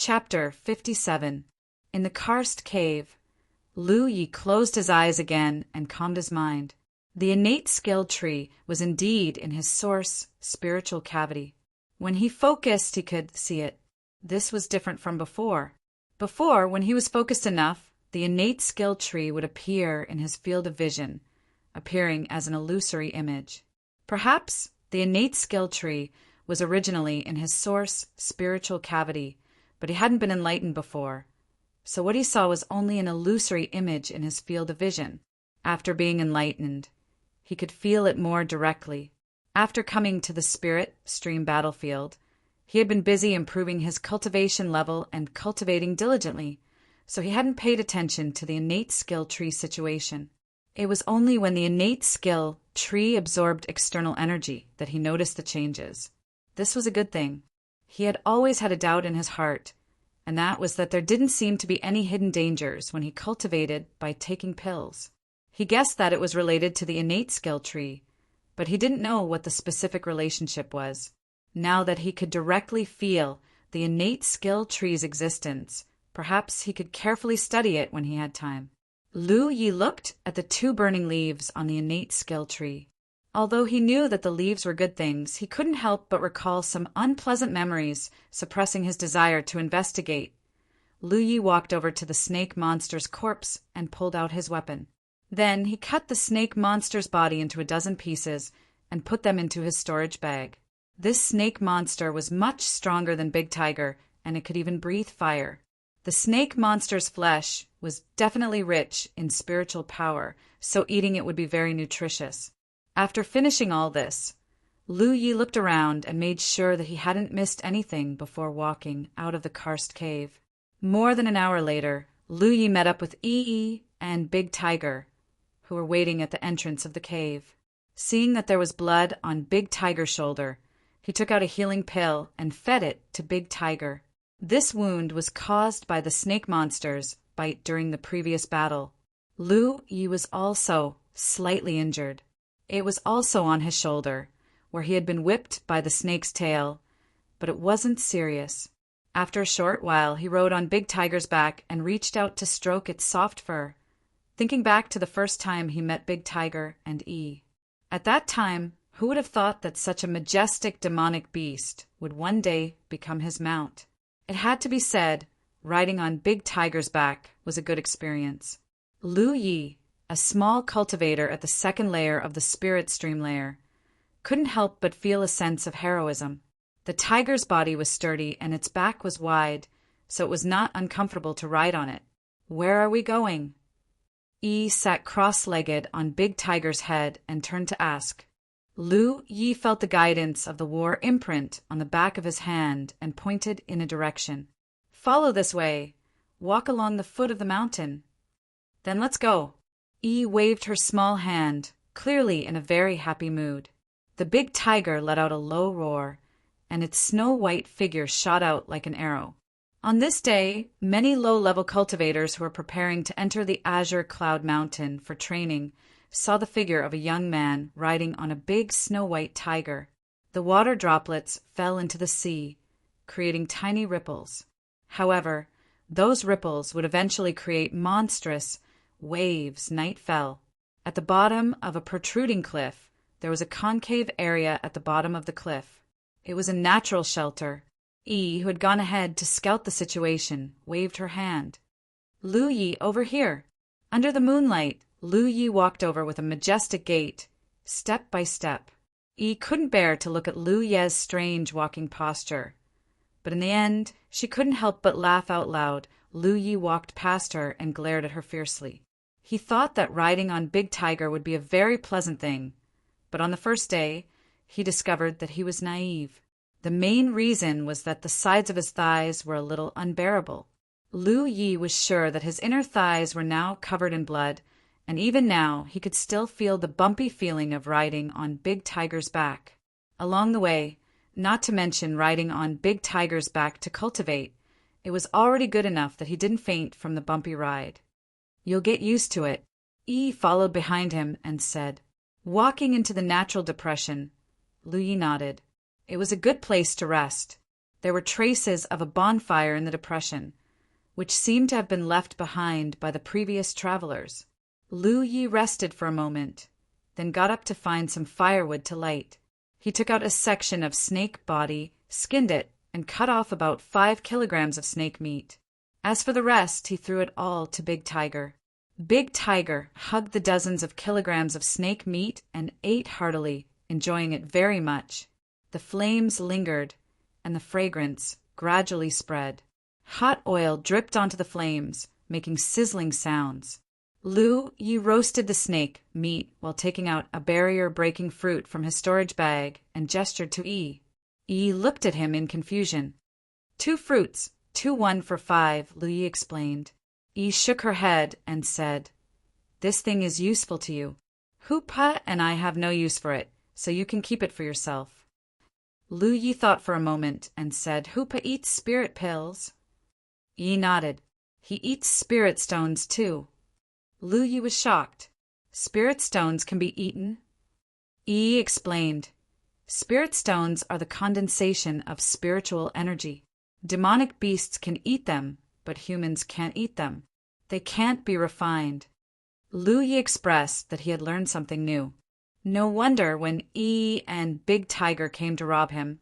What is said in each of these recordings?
Chapter 57. In the Karst Cave, Lu Yi closed his eyes again and calmed his mind. The innate skill tree was indeed in his source spiritual cavity. When he focused, he could see it. This was different from before. Before, when he was focused enough, the innate skill tree would appear in his field of vision, appearing as an illusory image. Perhaps the innate skill tree was originally in his source spiritual cavity, but he hadn't been enlightened before. So what he saw was only an illusory image in his field of vision. After being enlightened, he could feel it more directly. After coming to the spirit stream battlefield, he had been busy improving his cultivation level and cultivating diligently, so he hadn't paid attention to the innate skill tree situation. It was only when the innate skill tree absorbed external energy that he noticed the changes. This was a good thing. He had always had a doubt in his heart, and that was that there didn't seem to be any hidden dangers when he cultivated by taking pills. He guessed that it was related to the innate skill tree, but he didn't know what the specific relationship was. Now that he could directly feel the innate skill tree's existence, perhaps he could carefully study it when he had time. Lu Yi looked at the 2 burning leaves on the innate skill tree. Although he knew that the leaves were good things, he couldn't help but recall some unpleasant memories, suppressing his desire to investigate. Lu Yi walked over to the snake monster's corpse and pulled out his weapon. Then he cut the snake monster's body into a dozen pieces and put them into his storage bag. This snake monster was much stronger than Big Tiger, and it could even breathe fire. The snake monster's flesh was definitely rich in spiritual power, so eating it would be very nutritious. After finishing all this, Lu Yi looked around and made sure that he hadn't missed anything before walking out of the Karst Cave. More than an hour later, Lu Yi met up with Yi and Big Tiger, who were waiting at the entrance of the cave. Seeing that there was blood on Big Tiger's shoulder, he took out a healing pill and fed it to Big Tiger. This wound was caused by the snake monster's bite during the previous battle. Lu Yi was also slightly injured. It was also on his shoulder, where he had been whipped by the snake's tail, but it wasn't serious. After a short while, he rode on Big Tiger's back and reached out to stroke its soft fur, thinking back to the first time he met Big Tiger and E. At that time, who would have thought that such a majestic demonic beast would one day become his mount? It had to be said, riding on Big Tiger's back was a good experience. Lu Yi, a small cultivator at the second layer of the spirit stream layer, couldn't help but feel a sense of heroism. The tiger's body was sturdy and its back was wide, so it was not uncomfortable to ride on it. "Where are we going?" Yi sat cross-legged on Big Tiger's head and turned to ask. Lu Yi felt the guidance of the war imprint on the back of his hand and pointed in a direction. "Follow this way. Walk along the foot of the mountain. Then let's go." Yi waved her small hand, clearly in a very happy mood. The Big Tiger let out a low roar, and its snow-white figure shot out like an arrow. On this day, many low-level cultivators who were preparing to enter the Azure Cloud Mountain for training saw the figure of a young man riding on a big snow-white tiger. The water droplets fell into the sea, creating tiny ripples. However, those ripples would eventually create monstrous waves. Night fell. At the bottom of a protruding cliff, there was a concave area at the bottom of the cliff. It was a natural shelter. E, who had gone ahead to scout the situation, waved her hand. "Lu Yi, over here." Under the moonlight, Lu Yi walked over with a majestic gait, step by step. E couldn't bear to look at Lu Ye's strange walking posture, but in the end, she couldn't help but laugh out loud. Lu Yi walked past her and glared at her fiercely. He thought that riding on Big Tiger would be a very pleasant thing, but on the first day, he discovered that he was naive. The main reason was that the sides of his thighs were a little unbearable. Lu Yi was sure that his inner thighs were now covered in blood, and even now he could still feel the bumpy feeling of riding on Big Tiger's back. Along the way, not to mention riding on Big Tiger's back to cultivate, it was already good enough that he didn't faint from the bumpy ride. "You'll get used to it." E followed behind him and said. Walking into the natural depression, Lu Yi nodded. It was a good place to rest. There were traces of a bonfire in the depression, which seemed to have been left behind by the previous travelers. Lu Yi rested for a moment, then got up to find some firewood to light. He took out a section of snake body, skinned it, and cut off about 5 kilograms of snake meat. As for the rest, he threw it all to Big Tiger. Big Tiger hugged the dozens of kilograms of snake meat and ate heartily, enjoying it very much. The flames lingered, and the fragrance gradually spread. Hot oil dripped onto the flames, making sizzling sounds. Lu Yi roasted the snake meat while taking out a barrier-breaking fruit from his storage bag and gestured to Yi. Yi looked at him in confusion. 2 fruits, 1 for 5, Lu Yi explained. Yi shook her head and said, "This thing is useful to you. Hoopa and I have no use for it, so you can keep it for yourself." Lu Yi thought for a moment and said, "Hoopa eats spirit pills." Yi nodded. "He eats spirit stones, too." Lu Yi was shocked. "Spirit stones can be eaten?" Yi explained. "Spirit stones are the condensation of spiritual energy. Demonic beasts can eat them, but humans can't eat them. They can't be refined." Lu Yi expressed that he had learned something new. No wonder when Yi and Big Tiger came to rob him,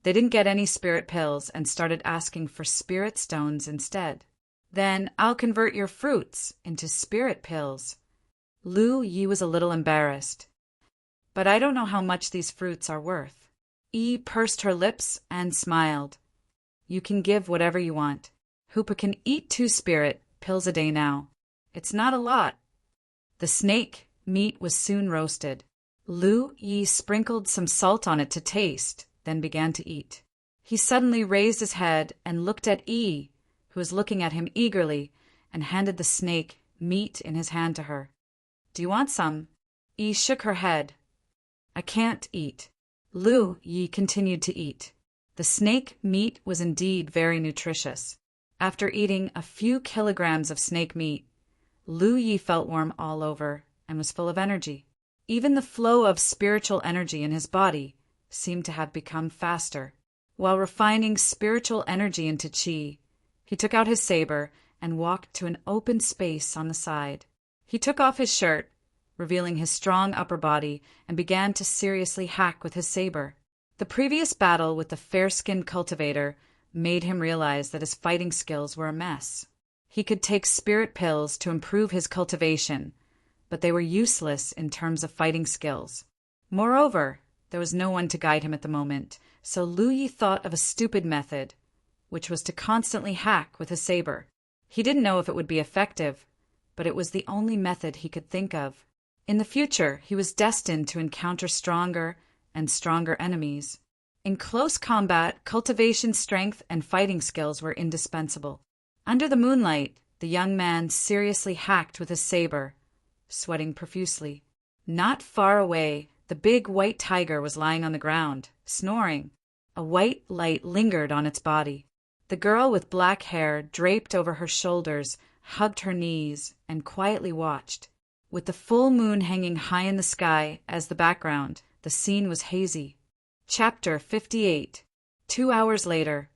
they didn't get any spirit pills and started asking for spirit stones instead. "Then I'll convert your fruits into spirit pills." Lu Yi was a little embarrassed. "But I don't know how much these fruits are worth." Yi pursed her lips and smiled. "You can give whatever you want. Hoopa can eat 2 spirit pills a day now. It's not a lot." The snake meat was soon roasted. Lu Yi sprinkled some salt on it to taste, then began to eat. He suddenly raised his head and looked at Yi, who was looking at him eagerly, and handed the snake meat in his hand to her. "Do you want some?" Yi shook her head. "I can't eat." Lu Yi continued to eat. The snake meat was indeed very nutritious. After eating a few kilograms of snake meat, Lu Yi felt warm all over and was full of energy. Even the flow of spiritual energy in his body seemed to have become faster. While refining spiritual energy into qi, he took out his saber and walked to an open space on the side. He took off his shirt, revealing his strong upper body, and began to seriously hack with his saber. The previous battle with the fair-skinned cultivator made him realize that his fighting skills were a mess. He could take spirit pills to improve his cultivation, but they were useless in terms of fighting skills. Moreover, there was no one to guide him at the moment, so Lu Yi thought of a stupid method, which was to constantly hack with his saber. He didn't know if it would be effective, but it was the only method he could think of. In the future, he was destined to encounter stronger and stronger enemies. In close combat, cultivation, strength, and fighting skills were indispensable. Under the moonlight, the young man seriously hacked with his saber, sweating profusely. Not far away, the big white tiger was lying on the ground, snoring. A white light lingered on its body. The girl with black hair draped over her shoulders hugged her knees and quietly watched. With the full moon hanging high in the sky as the background, the scene was hazy. Chapter 58. 2 hours later,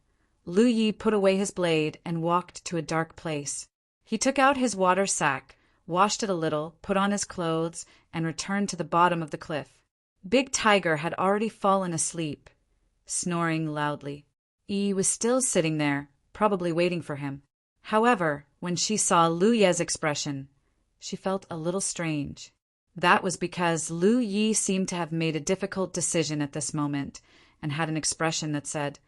Lu Yi put away his blade and walked to a dark place. He took out his water sack, washed it a little, put on his clothes, and returned to the bottom of the cliff. Big Tiger had already fallen asleep, snoring loudly. Yi was still sitting there, probably waiting for him. However, when she saw Lu Ye's expression, she felt a little strange. That was because Lu Yi seemed to have made a difficult decision at this moment and had an expression that said,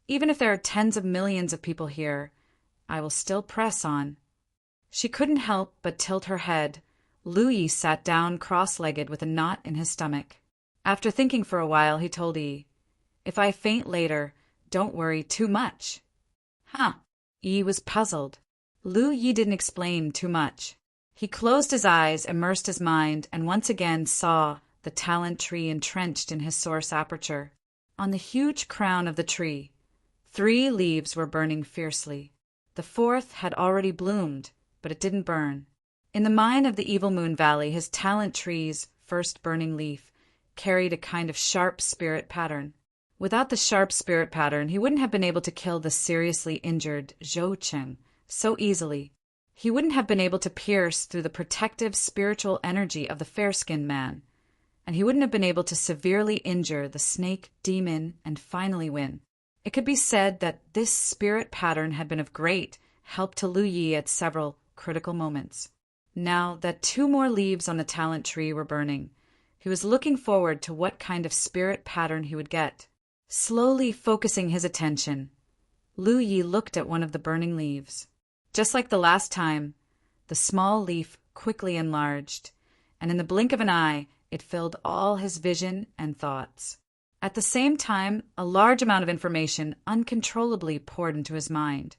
"Even if there are tens of millions of people here, I will still press on." She couldn't help but tilt her head. Lu Yi sat down cross-legged with a knot in his stomach. After thinking for a while, he told Yi, "If I faint later, don't worry too much." Huh. Yi was puzzled. Lu Yi didn't explain too much. He closed his eyes, immersed his mind, and once again saw the talent tree entrenched in his source aperture. On the huge crown of the tree, 3 leaves were burning fiercely. The 4th had already bloomed, but it didn't burn. In the mine of the Evil Moon Valley, his talent tree's first burning leaf carried a kind of sharp spirit pattern. Without the sharp spirit pattern, he wouldn't have been able to kill the seriously injured Zhou Chen so easily. He wouldn't have been able to pierce through the protective spiritual energy of the fair-skinned man. And he wouldn't have been able to severely injure the snake demon and finally win. It could be said that this spirit pattern had been of great help to Lu Yi at several critical moments. Now that 2 more leaves on the talent tree were burning, he was looking forward to what kind of spirit pattern he would get. Slowly focusing his attention, Lu Yi looked at one of the burning leaves. Just like the last time, the small leaf quickly enlarged, and in the blink of an eye, it filled all his vision and thoughts. At the same time, a large amount of information uncontrollably poured into his mind,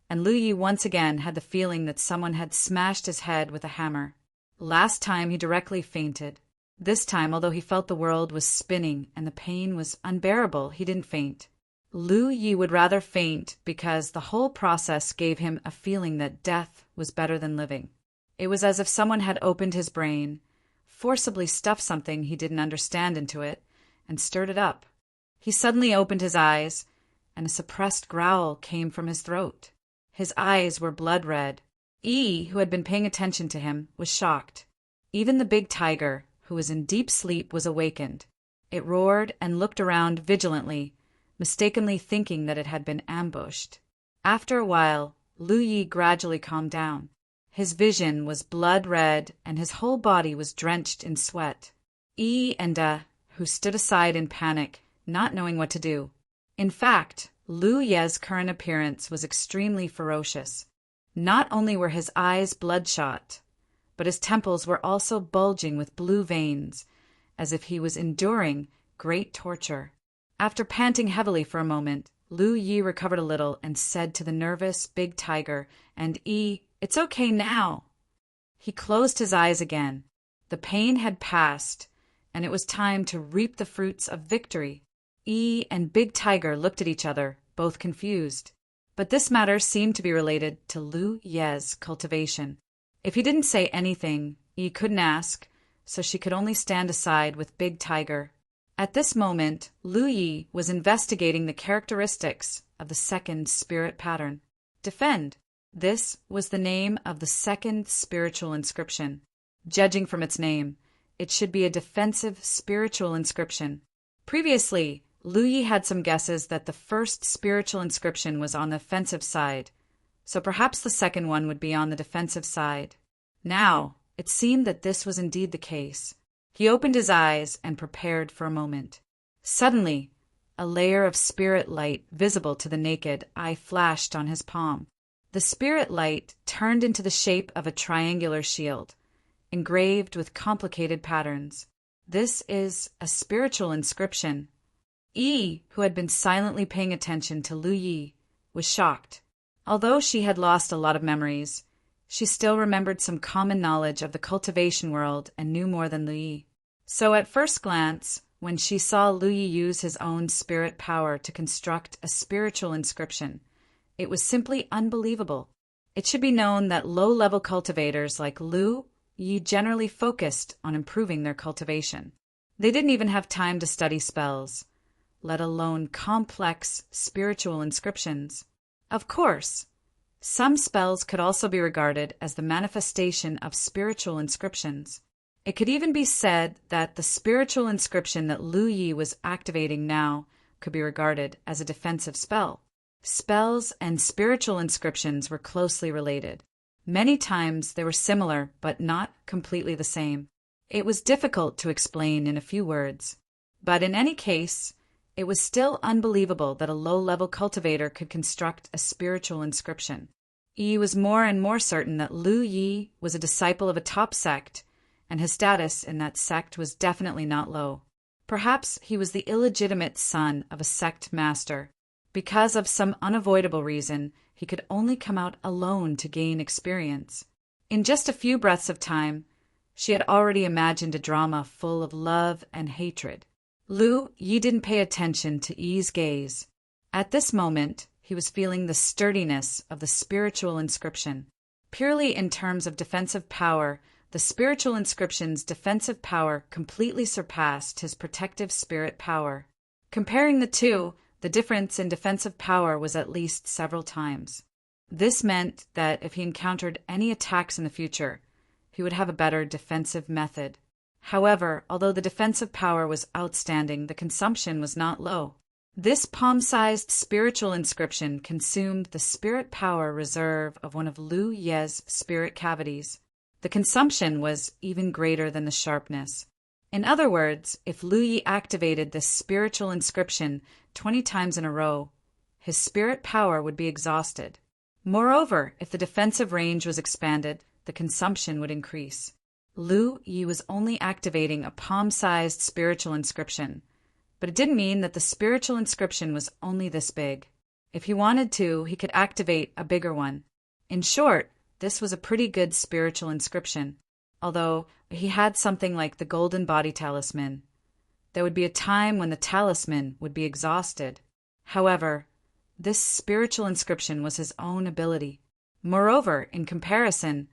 and Lu Yi once again had the feeling that someone had smashed his head with a hammer. Last time he directly fainted. This time, although he felt the world was spinning and the pain was unbearable, he didn't faint. Lu Yi would rather faint because the whole process gave him a feeling that death was better than living. It was as if someone had opened his brain, forcibly stuffed something he didn't understand into it, and stirred it up. He suddenly opened his eyes, and a suppressed growl came from his throat. His eyes were blood red. Yi, who had been paying attention to him, was shocked. Even the big tiger, who was in deep sleep, was awakened. It roared and looked around vigilantly, mistakenly thinking that it had been ambushed. After a while, Lu Yi gradually calmed down. His vision was blood red, and his whole body was drenched in sweat. Yi and Da, who stood aside in panic, not knowing what to do. In fact, Lu Ye's current appearance was extremely ferocious. Not only were his eyes bloodshot, but his temples were also bulging with blue veins, as if he was enduring great torture. After panting heavily for a moment, Lu Yi recovered a little and said to the nervous big tiger and Yi, "It's okay now." He closed his eyes again. The pain had passed, and it was time to reap the fruits of victory. Yi and Big Tiger looked at each other, both confused. But this matter seemed to be related to Lu Ye's cultivation. If he didn't say anything, Yi couldn't ask, so she could only stand aside with Big Tiger. At this moment, Lu Yi was investigating the characteristics of the second spirit pattern. Defend. This was the name of the second spiritual inscription. Judging from its name, it should be a defensive spiritual inscription. Previously, Lu Yi had some guesses that the first spiritual inscription was on the offensive side, so perhaps the second one would be on the defensive side. Now, it seemed that this was indeed the case. He opened his eyes and prepared for a moment. Suddenly, a layer of spirit light visible to the naked eye flashed on his palm. The spirit light turned into the shape of a triangular shield, engraved with complicated patterns. This is a spiritual inscription. Yi, who had been silently paying attention to Lu Yi, was shocked. Although she had lost a lot of memories, she still remembered some common knowledge of the cultivation world and knew more than Lu Yi. So at first glance, when she saw Lu Yi use his own spirit power to construct a spiritual inscription, it was simply unbelievable. It should be known that low-level cultivators like Lu Yi generally focused on improving their cultivation. They didn't even have time to study spells, let alone complex spiritual inscriptions. Of course, some spells could also be regarded as the manifestation of spiritual inscriptions. It could even be said that the spiritual inscription that Lu Yi was activating now could be regarded as a defensive spell. Spells and spiritual inscriptions were closely related. Many times they were similar, but not completely the same. It was difficult to explain in a few words. But in any case, it was still unbelievable that a low-level cultivator could construct a spiritual inscription. Yi was more and more certain that Lu Yi was a disciple of a top sect, and his status in that sect was definitely not low. Perhaps he was the illegitimate son of a sect master. Because of some unavoidable reason, he could only come out alone to gain experience. In just a few breaths of time, she had already imagined a drama full of love and hatred. Lu Yi didn't pay attention to Yi's gaze. At this moment, he was feeling the sturdiness of the spiritual inscription. Purely in terms of defensive power, the spiritual inscription's defensive power completely surpassed his protective spirit power. Comparing the two, the difference in defensive power was at least several times. This meant that if he encountered any attacks in the future, he would have a better defensive method. However, although the defensive power was outstanding, the consumption was not low. This palm-sized spiritual inscription consumed the spirit power reserve of one of Lu Ye's spirit cavities. The consumption was even greater than the sharpness. In other words, if Lu Yi activated this spiritual inscription 20 times in a row, his spirit power would be exhausted. Moreover, if the defensive range was expanded, the consumption would increase. Lu Yi was only activating a palm-sized spiritual inscription, but it didn't mean that the spiritual inscription was only this big. If he wanted to, he could activate a bigger one. In short, this was a pretty good spiritual inscription, although he had something like the golden body talisman. There would be a time when the talisman would be exhausted. However, this spiritual inscription was his own ability. Moreover, in comparison,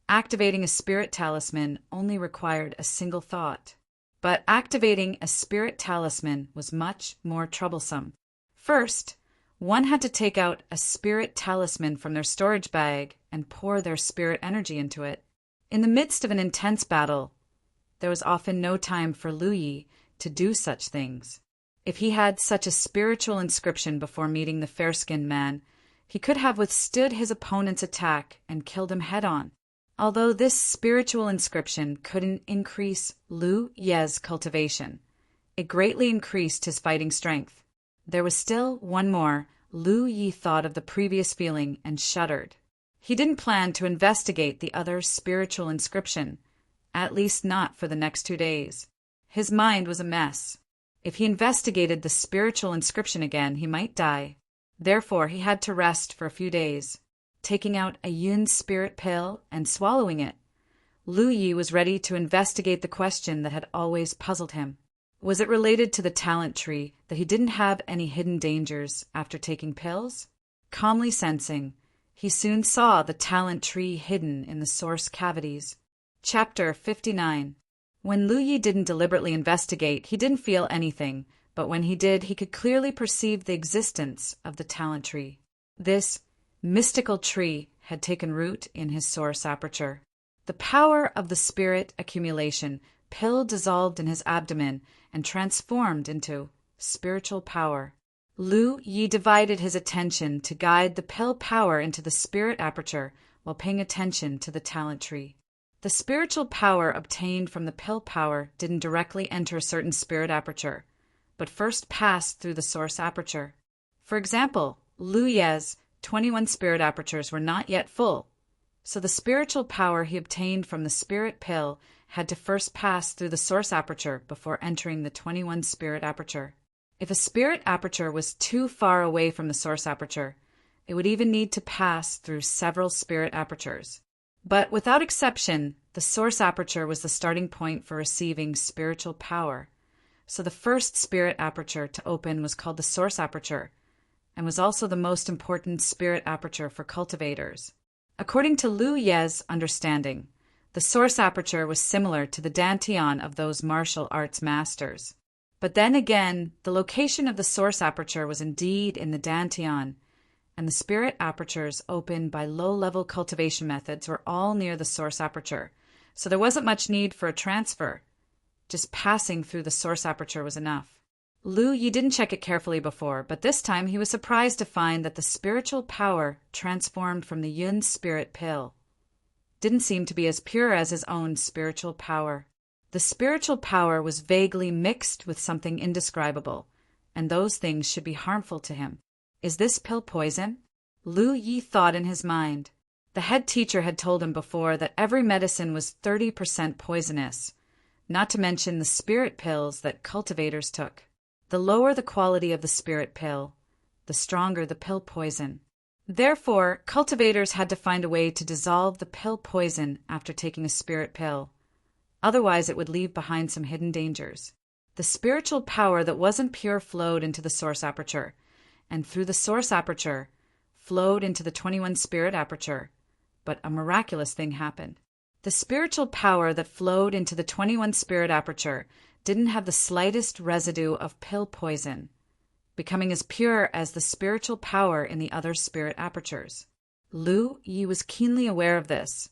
activating a spirit talisman only required a single thought. But activating a spirit talisman was much more troublesome. First, one had to take out a spirit talisman from their storage bag and pour their spirit energy into it. In the midst of an intense battle, there was often no time for Lu Yi to do such things. If he had such a spiritual inscription before meeting the fair-skinned man, he could have withstood his opponent's attack and killed him head-on. Although this spiritual inscription couldn't increase Lu Ye's cultivation, it greatly increased his fighting strength. There was still one more. Lu Yi thought of the previous feeling and shuddered. He didn't plan to investigate the other spiritual inscription, at least not for the next 2 days. His mind was a mess. If he investigated the spiritual inscription again, he might die. Therefore, he had to rest for a few days. Taking out a Yun spirit pill and swallowing it, Lu Yi was ready to investigate the question that had always puzzled him. Was it related to the talent tree that he didn't have any hidden dangers after taking pills? Calmly sensing, he soon saw the talent tree hidden in the source cavities. Chapter 59. When Lu Yi didn't deliberately investigate, he didn't feel anything, but when he did, he could clearly perceive the existence of the talent tree. This mystical tree had taken root in his source aperture. The power of the spirit accumulation pill dissolved in his abdomen and transformed into spiritual power. Lu Yi divided his attention to guide the pill power into the spirit aperture while paying attention to the talent tree. The spiritual power obtained from the pill power didn't directly enter a certain spirit aperture, but first passed through the source aperture. For example, Lu Ye's 21 spirit apertures were not yet full, so the spiritual power he obtained from the spirit pill had to first pass through the source aperture before entering the 21 spirit aperture. If a spirit aperture was too far away from the source aperture, it would even need to pass through several spirit apertures. But without exception, the source aperture was the starting point for receiving spiritual power. So the first spirit aperture to open was called the source aperture, and was also the most important spirit aperture for cultivators. According to Lu Ye's understanding, the source aperture was similar to the dantian of those martial arts masters. But then again, the location of the source aperture was indeed in the dantian, and the spirit apertures opened by low-level cultivation methods were all near the source aperture, so there wasn't much need for a transfer. Just passing through the source aperture was enough. Lu Yi didn't check it carefully before, but this time he was surprised to find that the spiritual power transformed from the Yun spirit pill didn't seem to be as pure as his own spiritual power. The spiritual power was vaguely mixed with something indescribable, and those things should be harmful to him. Is this pill poison? Lu Yi thought in his mind. The head teacher had told him before that every medicine was 30% poisonous, not to mention the spirit pills that cultivators took. The lower the quality of the spirit pill, the stronger the pill poison. Therefore, cultivators had to find a way to dissolve the pill poison after taking a spirit pill. Otherwise, it would leave behind some hidden dangers. The spiritual power that wasn't pure flowed into the source aperture, and through the source aperture, flowed into the 21 spirit aperture. But a miraculous thing happened. The spiritual power that flowed into the 21 spirit aperture didn't have the slightest residue of pill poison, becoming as pure as the spiritual power in the other spirit apertures. Lu Yi was keenly aware of this,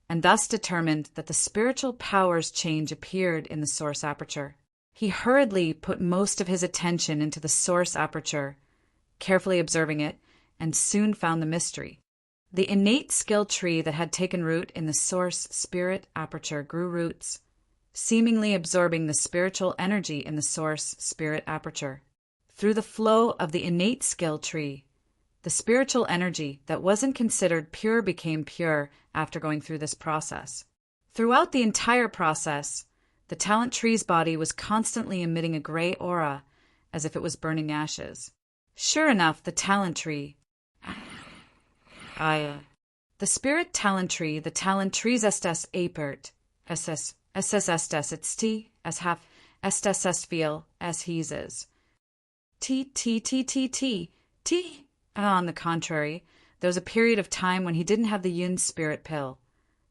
and thus determined that the spiritual power's change appeared in the source aperture. He hurriedly put most of his attention into the source aperture, carefully observing it, and soon found the mystery. The innate skill tree that had taken root in the source spirit aperture grew roots, seemingly absorbing the spiritual energy in the source spirit aperture. Through the flow of the innate skill tree, the spiritual energy that wasn't considered pure became pure after going through this process. Throughout the entire process, the talent tree's body was constantly emitting a gray aura, as if it was burning ashes. Sure enough, the talent tree, the spirit talent tree, the talent trees estes apert, estes estes its t, as half estes est feel, as he's. T. On the contrary, there was a period of time when he didn't have the Yun spirit pill,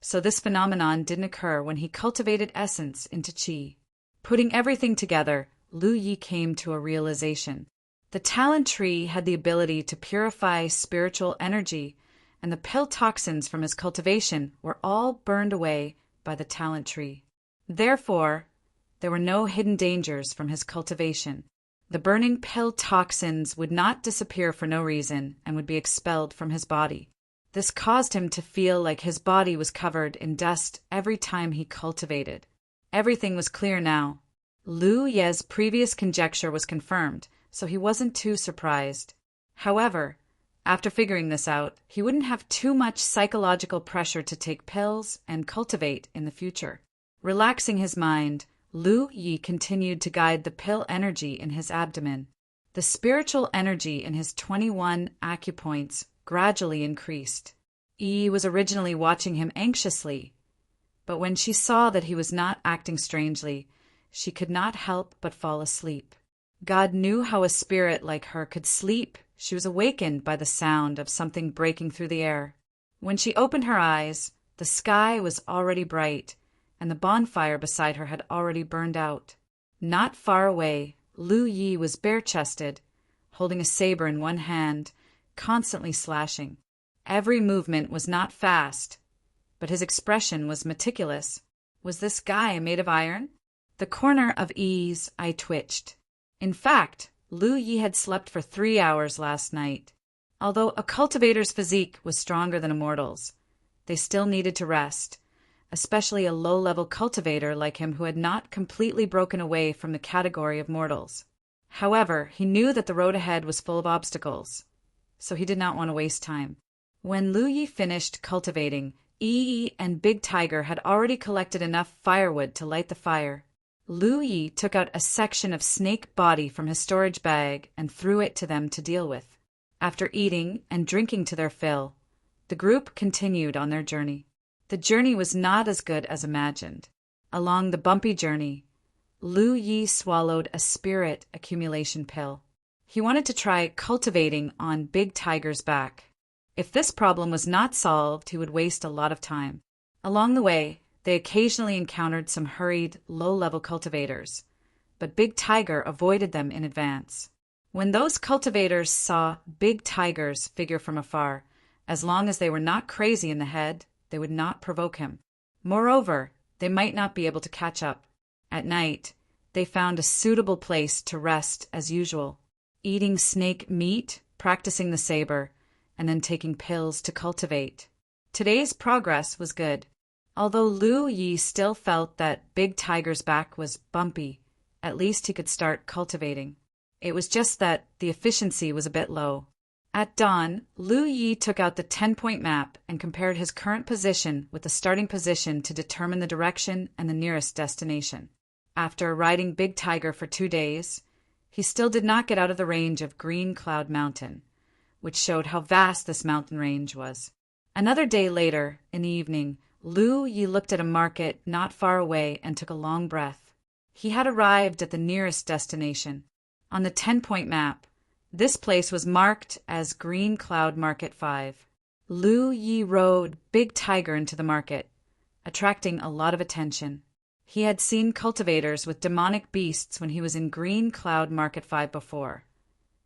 so this phenomenon didn't occur when he cultivated essence into qi. Putting everything together, Lu Yi came to a realization. The talent tree had the ability to purify spiritual energy, and the pill toxins from his cultivation were all burned away by the talent tree. Therefore, there were no hidden dangers from his cultivation. The burning pill toxins would not disappear for no reason and would be expelled from his body. This caused him to feel like his body was covered in dust every time he cultivated. Everything was clear now. Lu Ye's previous conjecture was confirmed, so he wasn't too surprised. However, after figuring this out, he wouldn't have too much psychological pressure to take pills and cultivate in the future. Relaxing his mind, Lu Yi continued to guide the pill energy in his abdomen. The spiritual energy in his 21 acupoints gradually increased. Yi was originally watching him anxiously, but when she saw that he was not acting strangely, she could not help but fall asleep. God knew how a spirit like her could sleep. She was awakened by the sound of something breaking through the air. When she opened her eyes, the sky was already bright, and the bonfire beside her had already burned out. Not far away, Lu Yi was bare-chested, holding a saber in one hand, constantly slashing. Every movement was not fast, but his expression was meticulous. Was this guy made of iron? The corner of Yi's eye twitched. In fact, Lu Yi had slept for 3 hours last night. Although a cultivator's physique was stronger than a mortal's, they still needed to rest, especially a low-level cultivator like him who had not completely broken away from the category of mortals. However, he knew that the road ahead was full of obstacles, so he did not want to waste time. When Lu Yi finished cultivating, Yi and Big Tiger had already collected enough firewood to light the fire. Lu Yi took out a section of snake body from his storage bag and threw it to them to deal with. After eating and drinking to their fill, the group continued on their journey. The journey was not as good as imagined. Along the bumpy journey, Lu Yi swallowed a spirit accumulation pill. He wanted to try cultivating on Big Tiger's back. If this problem was not solved, he would waste a lot of time. Along the way, they occasionally encountered some hurried, low-level cultivators, but Big Tiger avoided them in advance. When those cultivators saw Big Tiger's figure from afar, as long as they were not crazy in the head, they would not provoke him. Moreover, they might not be able to catch up. At night, they found a suitable place to rest as usual, eating snake meat, practicing the saber, and then taking pills to cultivate. Today's progress was good. Although Lu Yi still felt that Big Tiger's back was bumpy, at least he could start cultivating. It was just that the efficiency was a bit low. At dawn, Lu Yi took out the 10-point map and compared his current position with the starting position to determine the direction and the nearest destination. After riding Big Tiger for 2 days, he still did not get out of the range of Green Cloud Mountain, which showed how vast this mountain range was. Another day later, in the evening, Lu Yi looked at a market not far away and took a long breath. He had arrived at the nearest destination. On the 10-point map, this place was marked as Green Cloud Market 5. Lu Yi rode Big Tiger into the market, attracting a lot of attention. He had seen cultivators with demonic beasts when he was in Green Cloud Market 5 before.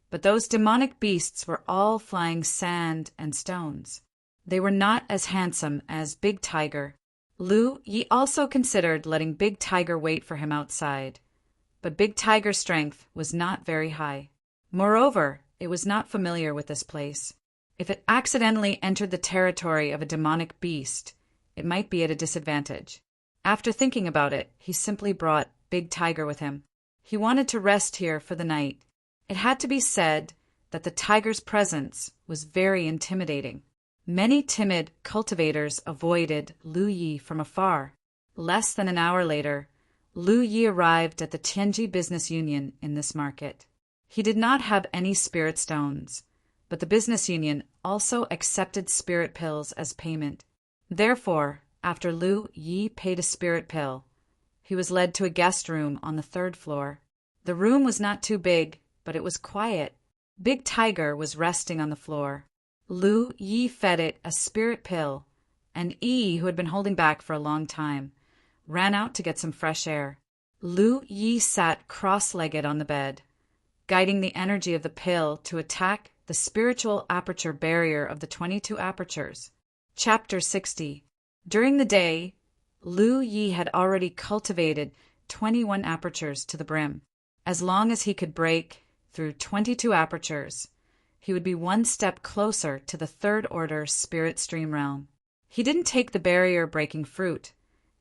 But those demonic beasts were all flying sand and stones. They were not as handsome as Big Tiger. Lu Yi also considered letting Big Tiger wait for him outside. But Big Tiger's strength was not very high. Moreover, it was not familiar with this place. If it accidentally entered the territory of a demonic beast, it might be at a disadvantage. After thinking about it, he simply brought Big Tiger with him. He wanted to rest here for the night. It had to be said that the tiger's presence was very intimidating. Many timid cultivators avoided Lu Yi from afar. Less than an hour later, Lu Yi arrived at the Tianji Business Union in this market. He did not have any spirit stones, but the business union also accepted spirit pills as payment. Therefore, after Lu Yi paid a spirit pill, he was led to a guest room on the 3rd floor. The room was not too big, but it was quiet. Big Tiger was resting on the floor. Lu Yi fed it a spirit pill, and Yi, who had been holding back for a long time, ran out to get some fresh air. Lu Yi sat cross-legged on the bed, guiding the energy of the pill to attack the spiritual aperture barrier of the 22 apertures. Chapter 60. During the day, Lu Yi had already cultivated 21 apertures to the brim. As long as he could break through 22 apertures, he would be one step closer to the 3rd order spirit stream realm. He didn't take the barrier-breaking fruit,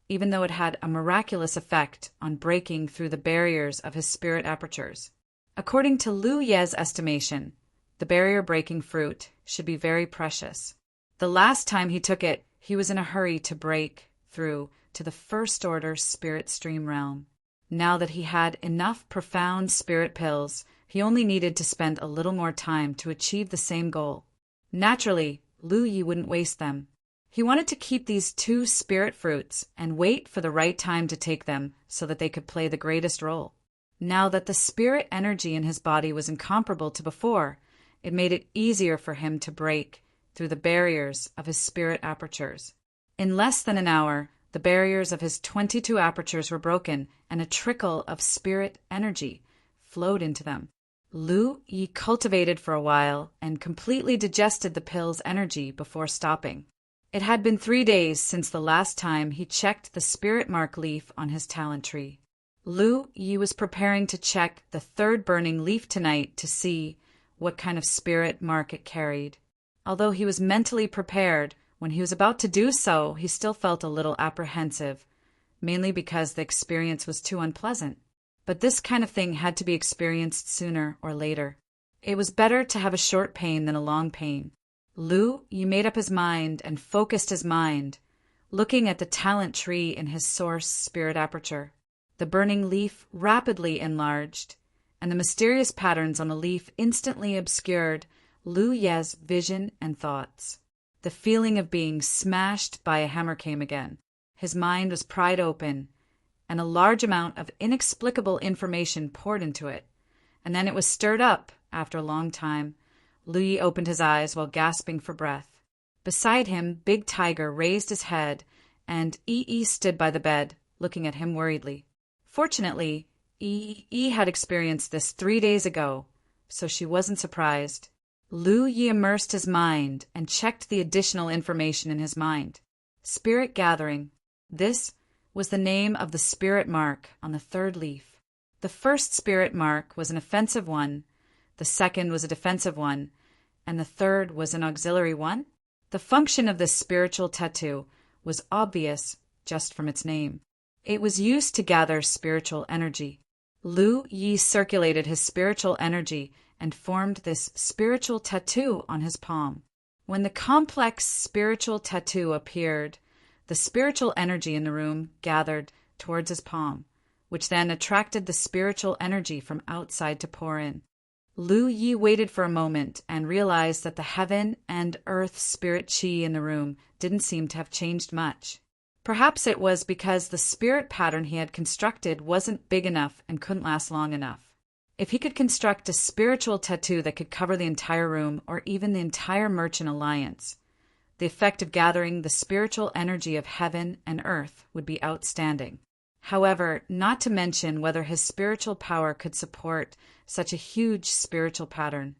even though it had a miraculous effect on breaking through the barriers of his spirit apertures. According to Lu Ye's estimation, the barrier-breaking fruit should be very precious. The last time he took it, he was in a hurry to break through to the 1st order spirit stream realm. Now that he had enough profound spirit pills, he only needed to spend a little more time to achieve the same goal. Naturally, Lu Yi wouldn't waste them. He wanted to keep these 2 spirit fruits and wait for the right time to take them so that they could play the greatest role. Now that the spirit energy in his body was incomparable to before, it made it easier for him to break through the barriers of his spirit apertures. In less than an hour, the barriers of his 22 apertures were broken, and a trickle of spirit energy flowed into them. Lu Yi cultivated for a while and completely digested the pill's energy before stopping. It had been 3 days since the last time he checked the spirit mark leaf on his talent tree. Lu Yi was preparing to check the 3rd burning leaf tonight to see what kind of spirit mark it carried. Although he was mentally prepared, when he was about to do so, he still felt a little apprehensive, mainly because the experience was too unpleasant. But this kind of thing had to be experienced sooner or later. It was better to have a short pain than a long pain. Lu Yi made up his mind and focused his mind, looking at the talent tree in his source spirit aperture. The burning leaf rapidly enlarged, and the mysterious patterns on the leaf instantly obscured Lu Ye's vision and thoughts. The feeling of being smashed by a hammer came again. His mind was pried open, and a large amount of inexplicable information poured into it. And then it was stirred up after a long time. Lu Yi opened his eyes while gasping for breath. Beside him, Big Tiger raised his head, and Yi stood by the bed, looking at him worriedly. Fortunately, Yi had experienced this 3 days ago, so she wasn't surprised. Lu Yi immersed his mind and checked the additional information in his mind. Spirit Gathering. This was the name of the spirit mark on the 3rd leaf. The first spirit mark was an offensive one, the second was a defensive one, and the third was an auxiliary one. The function of this spiritual tattoo was obvious just from its name. It was used to gather spiritual energy. Lu Yi circulated his spiritual energy and formed this spiritual tattoo on his palm. When the complex spiritual tattoo appeared, the spiritual energy in the room gathered towards his palm, which then attracted the spiritual energy from outside to pour in. Lu Yi waited for a moment and realized that the heaven and earth spirit chi in the room didn't seem to have changed much. Perhaps it was because the spirit pattern he had constructed wasn't big enough and couldn't last long enough. If he could construct a spiritual tattoo that could cover the entire room or even the entire Merchant Alliance, the effect of gathering the spiritual energy of heaven and earth would be outstanding. However, not to mention whether his spiritual power could support such a huge spiritual pattern.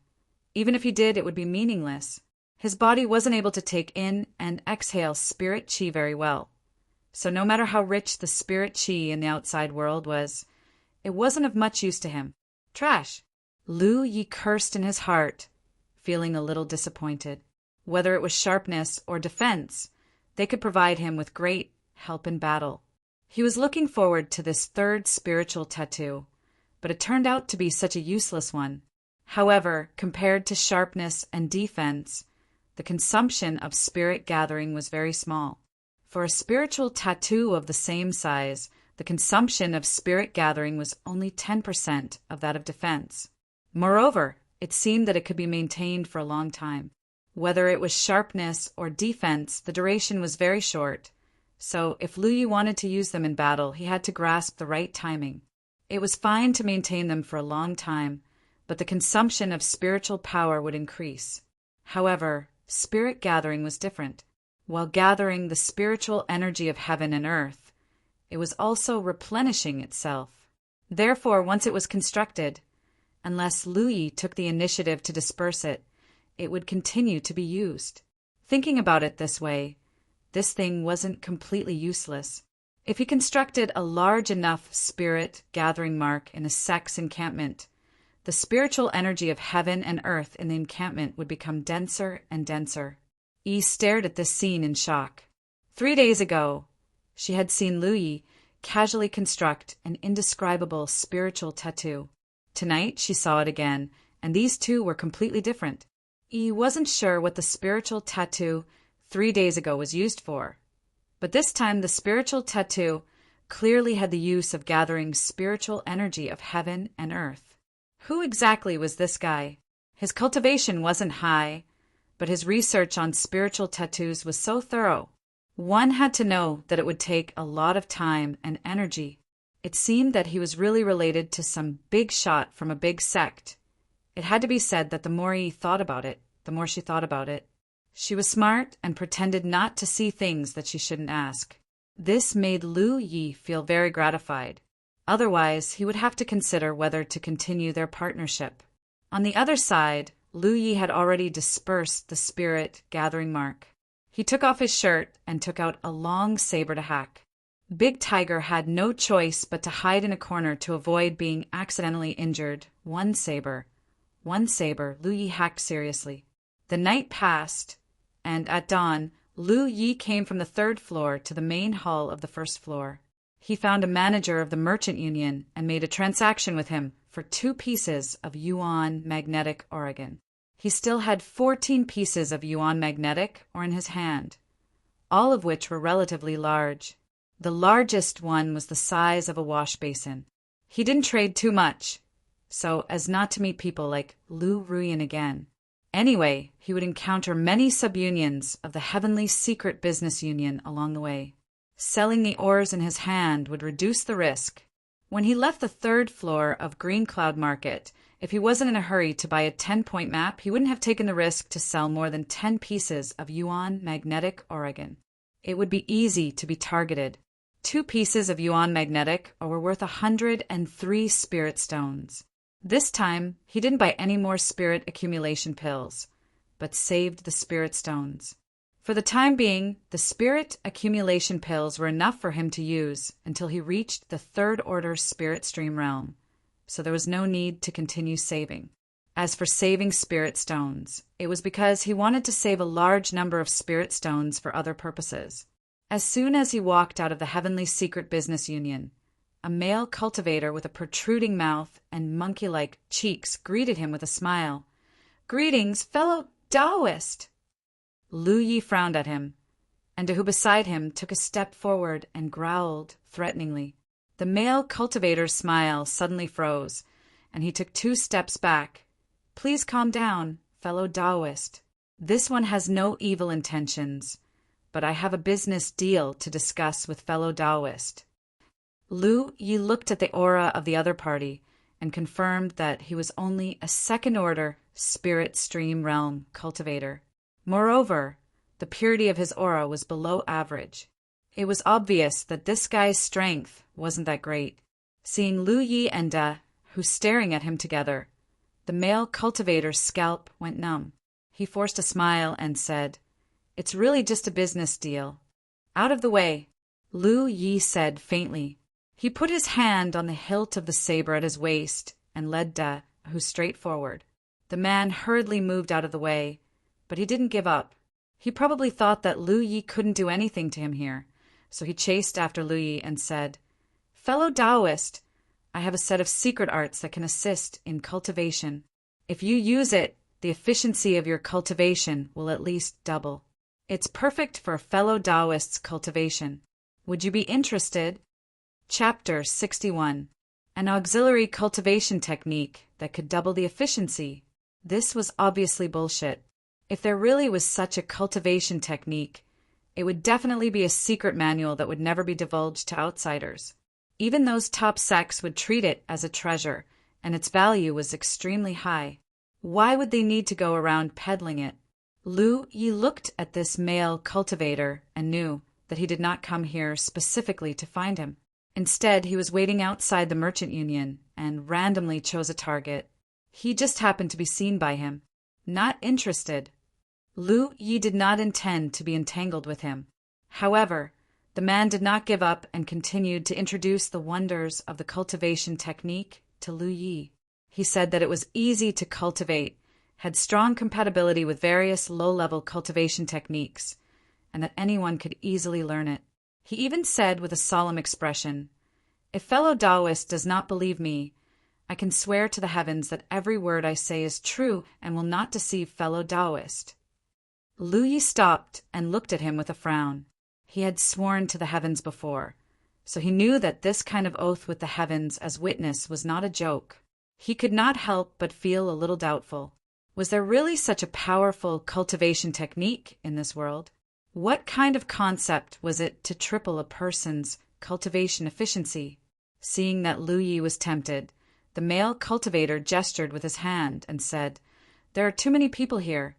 Even if he did, it would be meaningless. His body wasn't able to take in and exhale spirit chi very well. So no matter how rich the spirit chi in the outside world was, it wasn't of much use to him. Trash. Lu Yi cursed in his heart, feeling a little disappointed. Whether it was sharpness or defense, they could provide him with great help in battle. He was looking forward to this third spiritual tattoo, but it turned out to be such a useless one. However, compared to sharpness and defense, the consumption of spirit gathering was very small. For a spiritual tattoo of the same size, the consumption of spirit gathering was only 10% of that of defense. Moreover, it seemed that it could be maintained for a long time. Whether it was sharpness or defense, the duration was very short. So if Lu Yi wanted to use them in battle, he had to grasp the right timing. It was fine to maintain them for a long time, but the consumption of spiritual power would increase. However, spirit gathering was different. While gathering the spiritual energy of heaven and earth, it was also replenishing itself. Therefore, once it was constructed, unless Lu Yi took the initiative to disperse it, it would continue to be used. Thinking about it this way, this thing wasn't completely useless. If he constructed a large enough spirit gathering mark in a sex encampment, the spiritual energy of heaven and earth in the encampment would become denser and denser. Yi stared at this scene in shock. 3 days ago, she had seen Lu Yi casually construct an indescribable spiritual tattoo. Tonight, she saw it again, and these two were completely different. Yi wasn't sure what the spiritual tattoo 3 days ago was used for, but this time the spiritual tattoo clearly had the use of gathering spiritual energy of heaven and earth. Who exactly was this guy? His cultivation wasn't high, but his research on spiritual tattoos was so thorough. One had to know that it would take a lot of time and energy. It seemed that he was really related to some big shot from a big sect. It had to be said that the more Yi thought about it, the more she thought about it. She was smart and pretended not to see things that she shouldn't ask. This made Lu Yi feel very gratified. Otherwise, he would have to consider whether to continue their partnership. On the other side, Lu Yi had already dispersed the spirit gathering mark. He took off his shirt and took out a long saber to hack. Big Tiger had no choice but to hide in a corner to avoid being accidentally injured. One saber, Lu Yi hacked seriously. The night passed, and at dawn, Lu Yi came from the 3rd floor to the main hall of the 1st floor. He found a manager of the merchant union and made a transaction with him for 2 pieces of yuan magnetic Oregon. He still had 14 pieces of yuan magnetic ore in his hand, all of which were relatively large. The largest one was the size of a wash basin. He didn't trade too much, so as not to meet people like Lu Ruyan again. Anyway, he would encounter many subunions of the Heavenly Secret Business Union along the way. Selling the ores in his hand would reduce the risk. When he left the 3rd floor of Green Cloud Market, if he wasn't in a hurry to buy a 10-point map, he wouldn't have taken the risk to sell more than 10 pieces of yuan magnetic Oregon. It would be easy to be targeted. 2 pieces of yuan magnetic were worth 103 spirit stones. This time, he didn't buy any more spirit accumulation pills, but saved the spirit stones. For the time being, the spirit accumulation pills were enough for him to use until he reached the 3rd order spirit stream realm, so there was no need to continue saving. As for saving spirit stones, it was because he wanted to save a large number of spirit stones for other purposes. As soon as he walked out of the Heavenly Secret Business Union, a male cultivator with a protruding mouth and monkey-like cheeks greeted him with a smile. "Greetings, fellow Taoist!" Lu Yi frowned at him, and who beside him took a step forward and growled threateningly. The male cultivator's smile suddenly froze, and he took 2 steps back. "Please calm down, fellow Taoist. This one has no evil intentions, but I have a business deal to discuss with fellow Taoist." Lu Yi looked at the aura of the other party and confirmed that he was only a 2nd order spirit stream realm cultivator. Moreover, the purity of his aura was below average. It was obvious that this guy's strength wasn't that great. Seeing Lu Yi and Da, who's staring at him together, the male cultivator's scalp went numb. He forced a smile and said, "It's really just a business deal." "Out of the way," Lu Yi said faintly. He put his hand on the hilt of the saber at his waist and led Da, who's straight forward. The man hurriedly moved out of the way, but he didn't give up. He probably thought that Lu Yi couldn't do anything to him here, so he chased after Lu Yi and said, "Fellow Taoist, I have a set of secret arts that can assist in cultivation. If you use it, the efficiency of your cultivation will at least double. It's perfect for a fellow Taoist's cultivation. Would you be interested?" Chapter 61. An auxiliary cultivation technique that could double the efficiency. This was obviously bullshit. If there really was such a cultivation technique, it would definitely be a secret manual that would never be divulged to outsiders. Even those top sects would treat it as a treasure, and its value was extremely high. Why would they need to go around peddling it? Lu Yi looked at this male cultivator and knew that he did not come here specifically to find him. Instead, he was waiting outside the merchant union and randomly chose a target. He just happened to be seen by him. Not interested. Lu Yi did not intend to be entangled with him. However, the man did not give up and continued to introduce the wonders of the cultivation technique to Lu Yi. He said that it was easy to cultivate, had strong compatibility with various low-level cultivation techniques, and that anyone could easily learn it. He even said with a solemn expression, "If fellow Taoist does not believe me, I can swear to the heavens that every word I say is true and will not deceive fellow Taoist." Lu Yi stopped and looked at him with a frown. He had sworn to the heavens before, so he knew that this kind of oath with the heavens as witness was not a joke. He could not help but feel a little doubtful. Was there really such a powerful cultivation technique in this world? What kind of concept was it to triple a person's cultivation efficiency? Seeing that Lu Yi was tempted, the male cultivator gestured with his hand and said, "There are too many people here,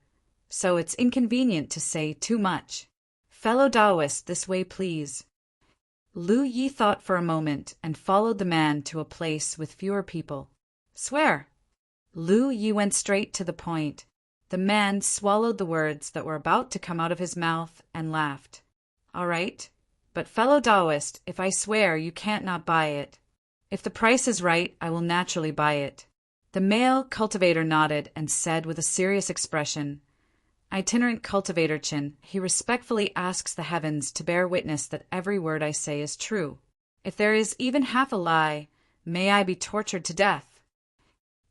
so it's inconvenient to say too much. Fellow Taoist, this way please." Lu Yi thought for a moment and followed the man to a place with fewer people. "Swear." Lu Yi went straight to the point. The man swallowed the words that were about to come out of his mouth and laughed. "All right, but fellow Taoist, if I swear, you can't not buy it. If the price is right, I will naturally buy it." The male cultivator nodded and said with a serious expression, "Itinerant cultivator Chin, he respectfully asks the heavens to bear witness that every word I say is true. If there is even half a lie, may I be tortured to death."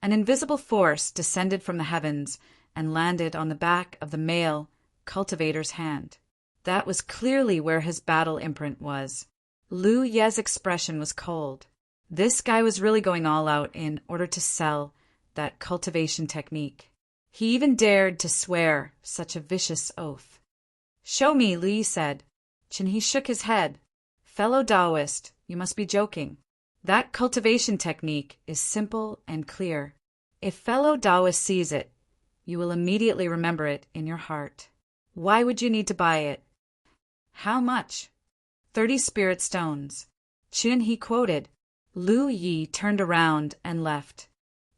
An invisible force descended from the heavens and landed on the back of the male cultivator's hand. That was clearly where his battle imprint was. Lu Ye's expression was cold. This guy was really going all out in order to sell that cultivation technique. He even dared to swear such a vicious oath. "Show me," Lu Yi said. He shook his head. "Fellow Taoist, you must be joking. That cultivation technique is simple and clear. If fellow Taoist sees it, you will immediately remember it in your heart. Why would you need to buy it?" "How much?" 30 spirit stones. He quoted. Lu Yi turned around and left.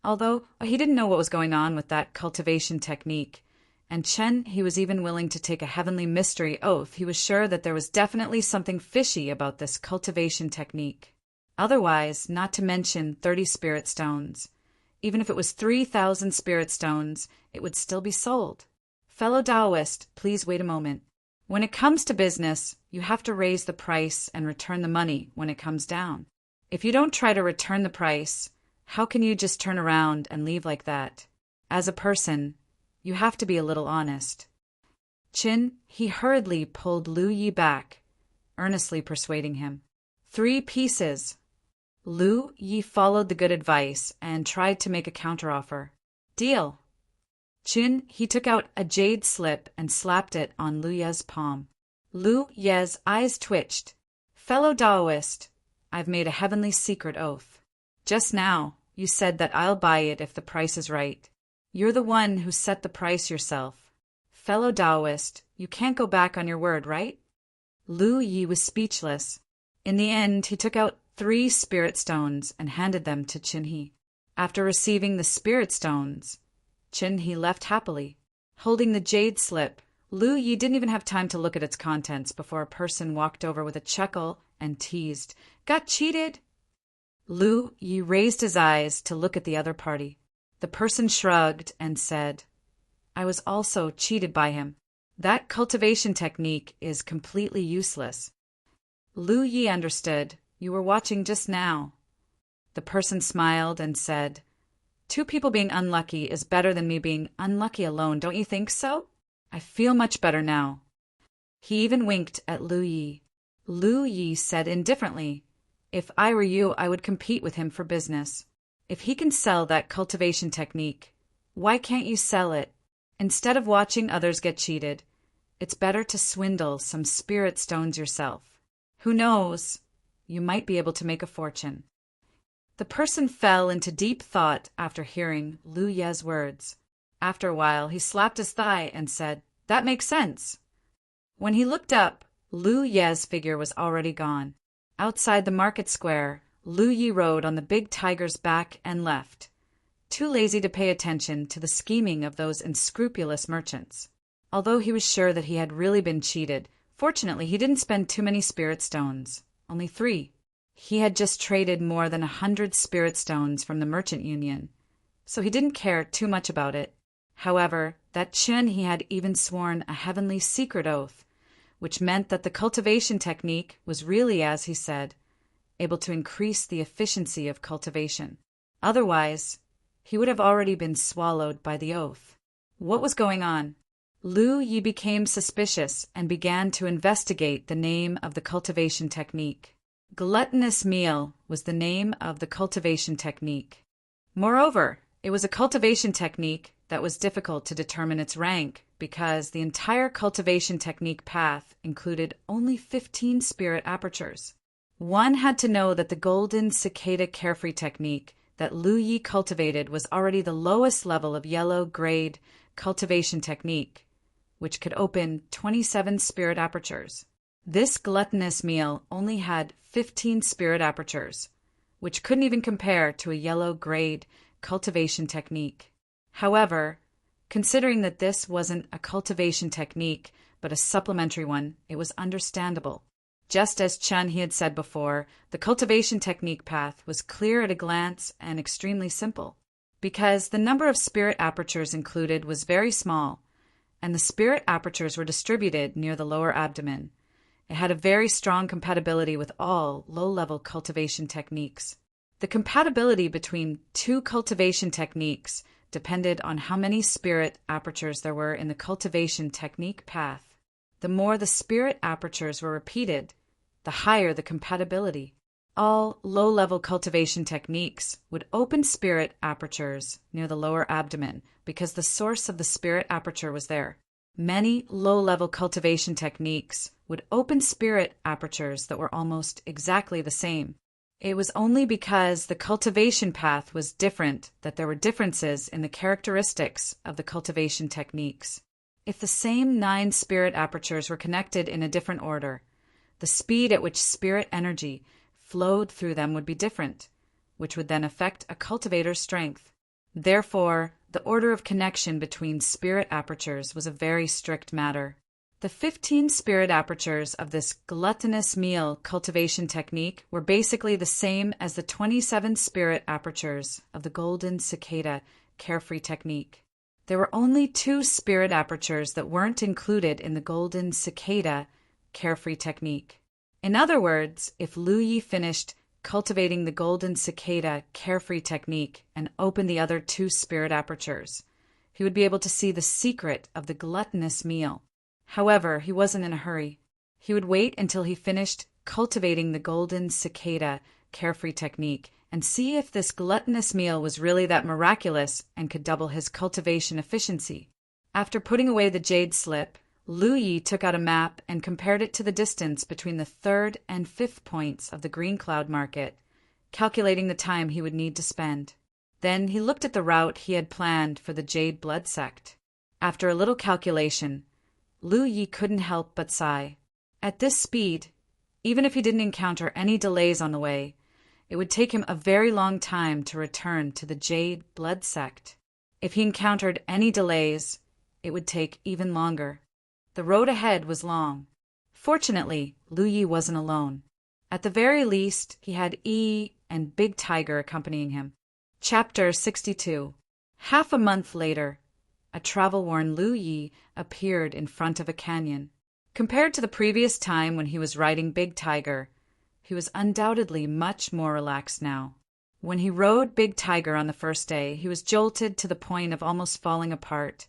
Although he didn't know what was going on with that cultivation technique, and he was even willing to take a heavenly mystery oath, he was sure that there was definitely something fishy about this cultivation technique. Otherwise, not to mention 30 spirit stones. Even if it was 3,000 spirit stones, it would still be sold. Fellow Taoist, please wait a moment. When it comes to business, you have to raise the price and return the money when it comes down. If you don't try to return the price, how can you just turn around and leave like that? As a person, you have to be a little honest. He hurriedly pulled Lu Yi back, earnestly persuading him. 3 pieces. Lu Yi followed the good advice and tried to make a counteroffer. "Deal." He took out a jade slip and slapped it on Lu Ye's palm. Lu Ye's eyes twitched. "Fellow Taoist, I've made a heavenly secret oath. Just now, you said that I'll buy it if the price is right. You're the one who set the price yourself. Fellow Taoist, you can't go back on your word, right?" Lu Yi was speechless. In the end, he took out 3 spirit stones and handed them to Qin. After receiving the spirit stones, Qin left happily. Holding the jade slip, Lu Yi didn't even have time to look at its contents before a person walked over with a chuckle and teased, "Got cheated?" Lu Yi raised his eyes to look at the other party. The person shrugged and said, "I was also cheated by him. That cultivation technique is completely useless." Lu Yi understood. "You were watching just now." The person smiled and said, "2 people being unlucky is better than me being unlucky alone, don't you think so? I feel much better now." He even winked at Lu Yi. Lu Yi said indifferently, "If I were you, I would compete with him for business. If he can sell that cultivation technique, why can't you sell it? Instead of watching others get cheated, it's better to swindle some spirit stones yourself. Who knows? You might be able to make a fortune." The person fell into deep thought after hearing Lu Ye's words. After a while, he slapped his thigh and said, "That makes sense." When he looked up, Lu Ye's figure was already gone. Outside the market square, Lu Yi rode on the big tiger's back and left, too lazy to pay attention to the scheming of those unscrupulous merchants. Although he was sure that he had really been cheated, fortunately he didn't spend too many spirit stones, only 3. He had just traded more than 100 spirit stones from the merchant union, so he didn't care too much about it. However, that Qin he had even sworn a heavenly secret oath, which meant that the cultivation technique was really, as he said, able to increase the efficiency of cultivation. Otherwise, he would have already been swallowed by the oath. What was going on? Lu Yi became suspicious and began to investigate the name of the cultivation technique. Gluttonous meal was the name of the cultivation technique. Moreover, it was a cultivation technique that was difficult to determine its rank because the entire cultivation technique path included only 15 spirit apertures. One had to know that the golden cicada carefree technique that Lu Yi cultivated was already the lowest level of yellow grade cultivation technique, which could open 27 spirit apertures. This gluttonous meal only had 15 spirit apertures, which couldn't even compare to a yellow grade cultivation technique. However, considering that this wasn't a cultivation technique but a supplementary one, it was understandable. Just as Chen he had said before, the cultivation technique path was clear at a glance and extremely simple, because the number of spirit apertures included was very small, and the spirit apertures were distributed near the lower abdomen. It had a very strong compatibility with all low-level cultivation techniques. The compatibility between 2 cultivation techniques depended on how many spirit apertures there were in the cultivation technique path. The more the spirit apertures were repeated, the higher the compatibility. All low-level cultivation techniques would open spirit apertures near the lower abdomen because the source of the spirit aperture was there. Many low-level cultivation techniques would open spirit apertures that were almost exactly the same. It was only because the cultivation path was different that there were differences in the characteristics of the cultivation techniques. If the same 9 spirit apertures were connected in a different order, the speed at which spirit energy flowed through them would be different, which would then affect a cultivator's strength. Therefore, the order of connection between spirit apertures was a very strict matter. The 15 spirit apertures of this gluttonous meal cultivation technique were basically the same as the 27 spirit apertures of the golden cicada carefree technique. There were only 2 spirit apertures that weren't included in the golden cicada carefree technique. In other words, if Lu Yi finished cultivating the golden cicada carefree technique and opened the other 2 spirit apertures, he would be able to see the secret of the gluttonous meal. However, he wasn't in a hurry. He would wait until he finished cultivating the golden cicada carefree technique and see if this gluttonous meal was really that miraculous and could double his cultivation efficiency. After putting away the jade slip, Lu Yi took out a map and compared it to the distance between the 3rd and 5th points of the green cloud market, calculating the time he would need to spend. Then he looked at the route he had planned for the Jade Blood Sect. After a little calculation, Lu Yi couldn't help but sigh. At this speed, even if he didn't encounter any delays on the way, it would take him a very long time to return to the Jade Blood Sect. If he encountered any delays, it would take even longer. The road ahead was long. Fortunately, Lu Yi wasn't alone. At the very least, he had Yi and Big Tiger accompanying him. Chapter 62. Half a month later, a travel-worn Lu Yi appeared in front of a canyon. Compared to the previous time when he was riding Big Tiger, he was undoubtedly much more relaxed now. When he rode Big Tiger on the first day, he was jolted to the point of almost falling apart,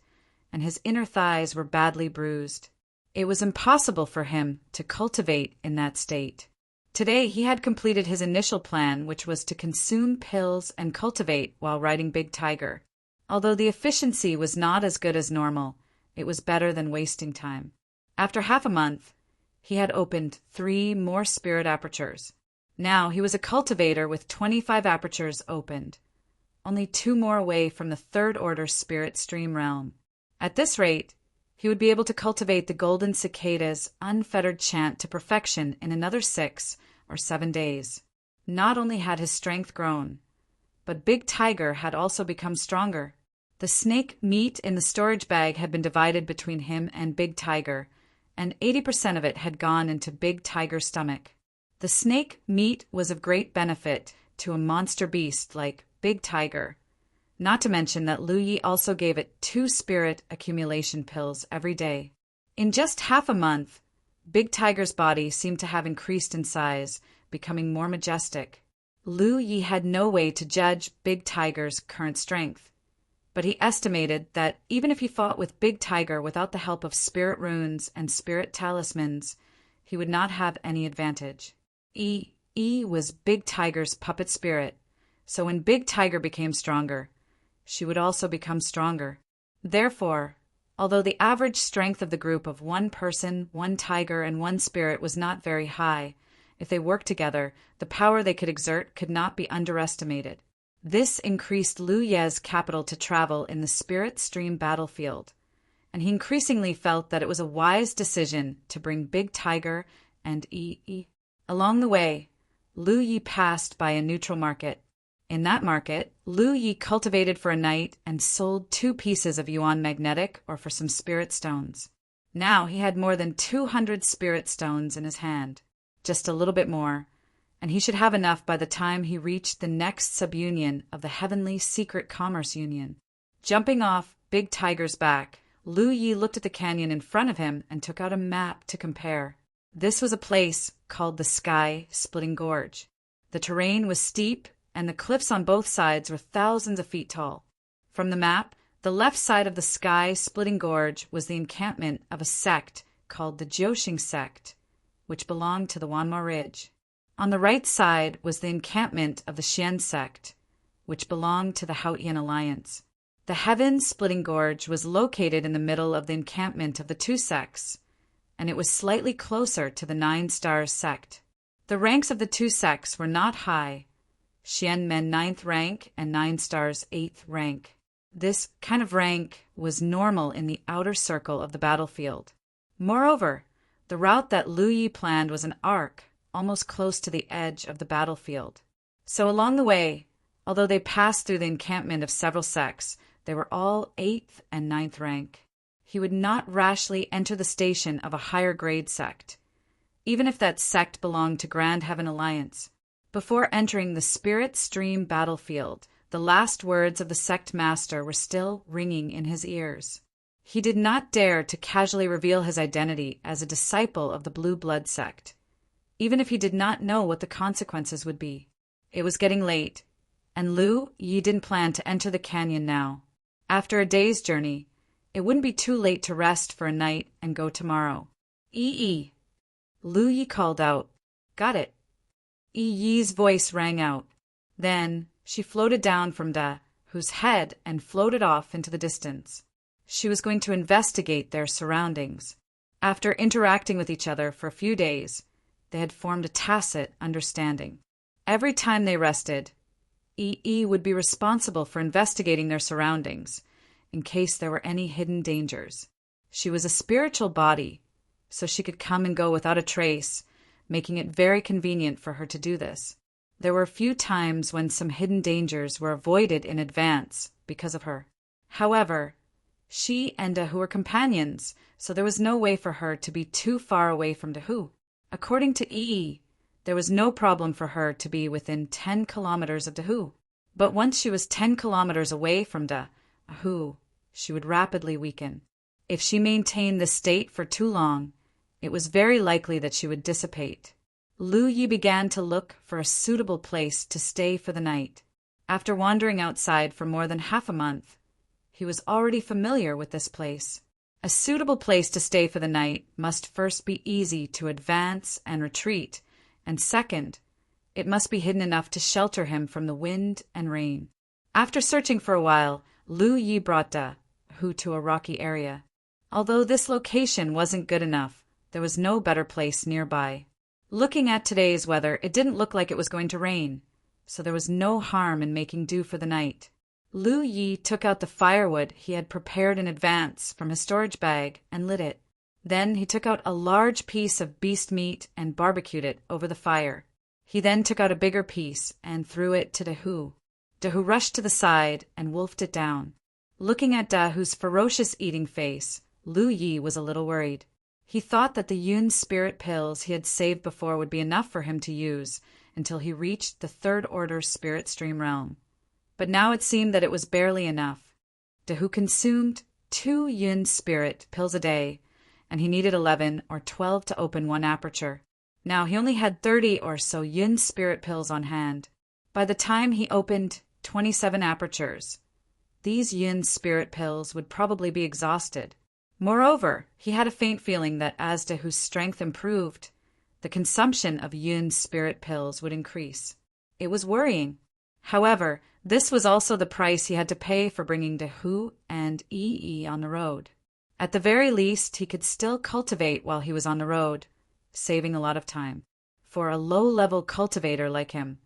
and his inner thighs were badly bruised. It was impossible for him to cultivate in that state. Today he had completed his initial plan, which was to consume pills and cultivate while riding Big Tiger. Although the efficiency was not as good as normal, it was better than wasting time. After half a month, he had opened 3 more spirit apertures. Now he was a cultivator with 25 apertures opened, only 2 more away from the third order spirit stream realm. At this rate, he would be able to cultivate the golden cicada's unfettered chant to perfection in another 6 or 7 days. Not only had his strength grown, but Big Tiger had also become stronger. The snake meat in the storage bag had been divided between him and Big Tiger, and 80% of it had gone into Big Tiger's stomach. The snake meat was of great benefit to a monster beast like Big Tiger, not to mention that Lu Yi also gave it 2 spirit accumulation pills every day. In just half a month, Big Tiger's body seemed to have increased in size, becoming more majestic. Lu Yi had no way to judge Big Tiger's current strength, but he estimated that even if he fought with Big Tiger without the help of spirit runes and spirit talismans, he would not have any advantage. Yi was Big Tiger's puppet spirit, so when Big Tiger became stronger, she would also become stronger. Therefore, although the average strength of the group of 1 person, 1 tiger, and 1 spirit was not very high, if they worked together, the power they could exert could not be underestimated. This increased Lu Ye's capital to travel in the spirit stream battlefield, and he increasingly felt that it was a wise decision to bring Big Tiger and Yi. Along the way, Lu Yi passed by a neutral market. In that market, Lu Yi cultivated for a night and sold 2 pieces of yuan magnetic or for some spirit stones. Now he had more than 200 spirit stones in his hand, just a little bit more, and he should have enough by the time he reached the next subunion of the Heavenly Secret Commerce Union. Jumping off Big Tiger's back, Lu Yi looked at the canyon in front of him and took out a map to compare. This was a place called the Sky Splitting Gorge. The terrain was steep, and the cliffs on both sides were thousands of feet tall. From the map, the left side of the Sky Splitting Gorge was the encampment of a sect called the Jiuxing sect, which belonged to the Wanma Ridge. On the right side was the encampment of the Xian sect, which belonged to the Haotian Alliance. The Heaven-Splitting Gorge was located in the middle of the encampment of the 2 sects, and it was slightly closer to the 9 Stars sect. The ranks of the 2 sects were not high, Xian Men 9th rank and 9 Stars 8th rank. This kind of rank was normal in the outer circle of the battlefield. Moreover, the route that Lu Yi planned was an arc, almost close to the edge of the battlefield. So along the way, although they passed through the encampment of several sects, they were all 8th and 9th rank. He would not rashly enter the station of a higher grade sect, even if that sect belonged to Grand Heaven Alliance. Before entering the Spirit Stream battlefield, the last words of the sect master were still ringing in his ears. He did not dare to casually reveal his identity as a disciple of the Blue Blood sect, even if he did not know what the consequences would be. It was getting late, and Lu Yi didn't plan to enter the canyon now. After a day's journey, it wouldn't be too late to rest for a night and go tomorrow. Yi. Lu Yi called out. Got it. Yi's voice rang out. Then she floated down from Da, whose head, and floated off into the distance. She was going to investigate their surroundings. After interacting with each other for a few days, they had formed a tacit understanding. Every time they rested, Yi would be responsible for investigating their surroundings, in case there were any hidden dangers. She was a spiritual body, so she could come and go without a trace, making it very convenient for her to do this. There were a few times when some hidden dangers were avoided in advance because of her. However, she and Dahu were companions, so there was no way for her to be too far away from Dahu. According to Ii, there was no problem for her to be within 10 kilometers of Dahu. But once she was 10 kilometers away from Dahu, she would rapidly weaken. If she maintained this state for too long, it was very likely that she would dissipate. Lu Yi began to look for a suitable place to stay for the night. After wandering outside for more than half a month, he was already familiar with this place. A suitable place to stay for the night must first be easy to advance and retreat, and second, it must be hidden enough to shelter him from the wind and rain. After searching for a while, Lu Yi brought Dahu to a rocky area. Although this location wasn't good enough, there was no better place nearby. Looking at today's weather, it didn't look like it was going to rain, so there was no harm in making do for the night. Lu Yi took out the firewood he had prepared in advance from his storage bag and lit it. Then he took out a large piece of beast meat and barbecued it over the fire. He then took out a bigger piece and threw it to Dahu. Dahu rushed to the side and wolfed it down. Looking at Dahu's ferocious eating face, Lu Yi was a little worried. He thought that the Yun spirit pills he had saved before would be enough for him to use until he reached the third-order spirit stream realm. But now it seemed that it was barely enough. Dahu consumed 2 Yun spirit pills a day, and he needed 11 or 12 to open one aperture. Now he only had 30 or so Yun spirit pills on hand. By the time he opened 27 apertures, these Yun spirit pills would probably be exhausted. Moreover, he had a faint feeling that as Dahu's strength improved, the consumption of Yun spirit pills would increase. It was worrying. However, this was also the price he had to pay for bringing Dahu and Yi on the road. At the very least, he could still cultivate while he was on the road, saving a lot of time. For a low-level cultivator like him,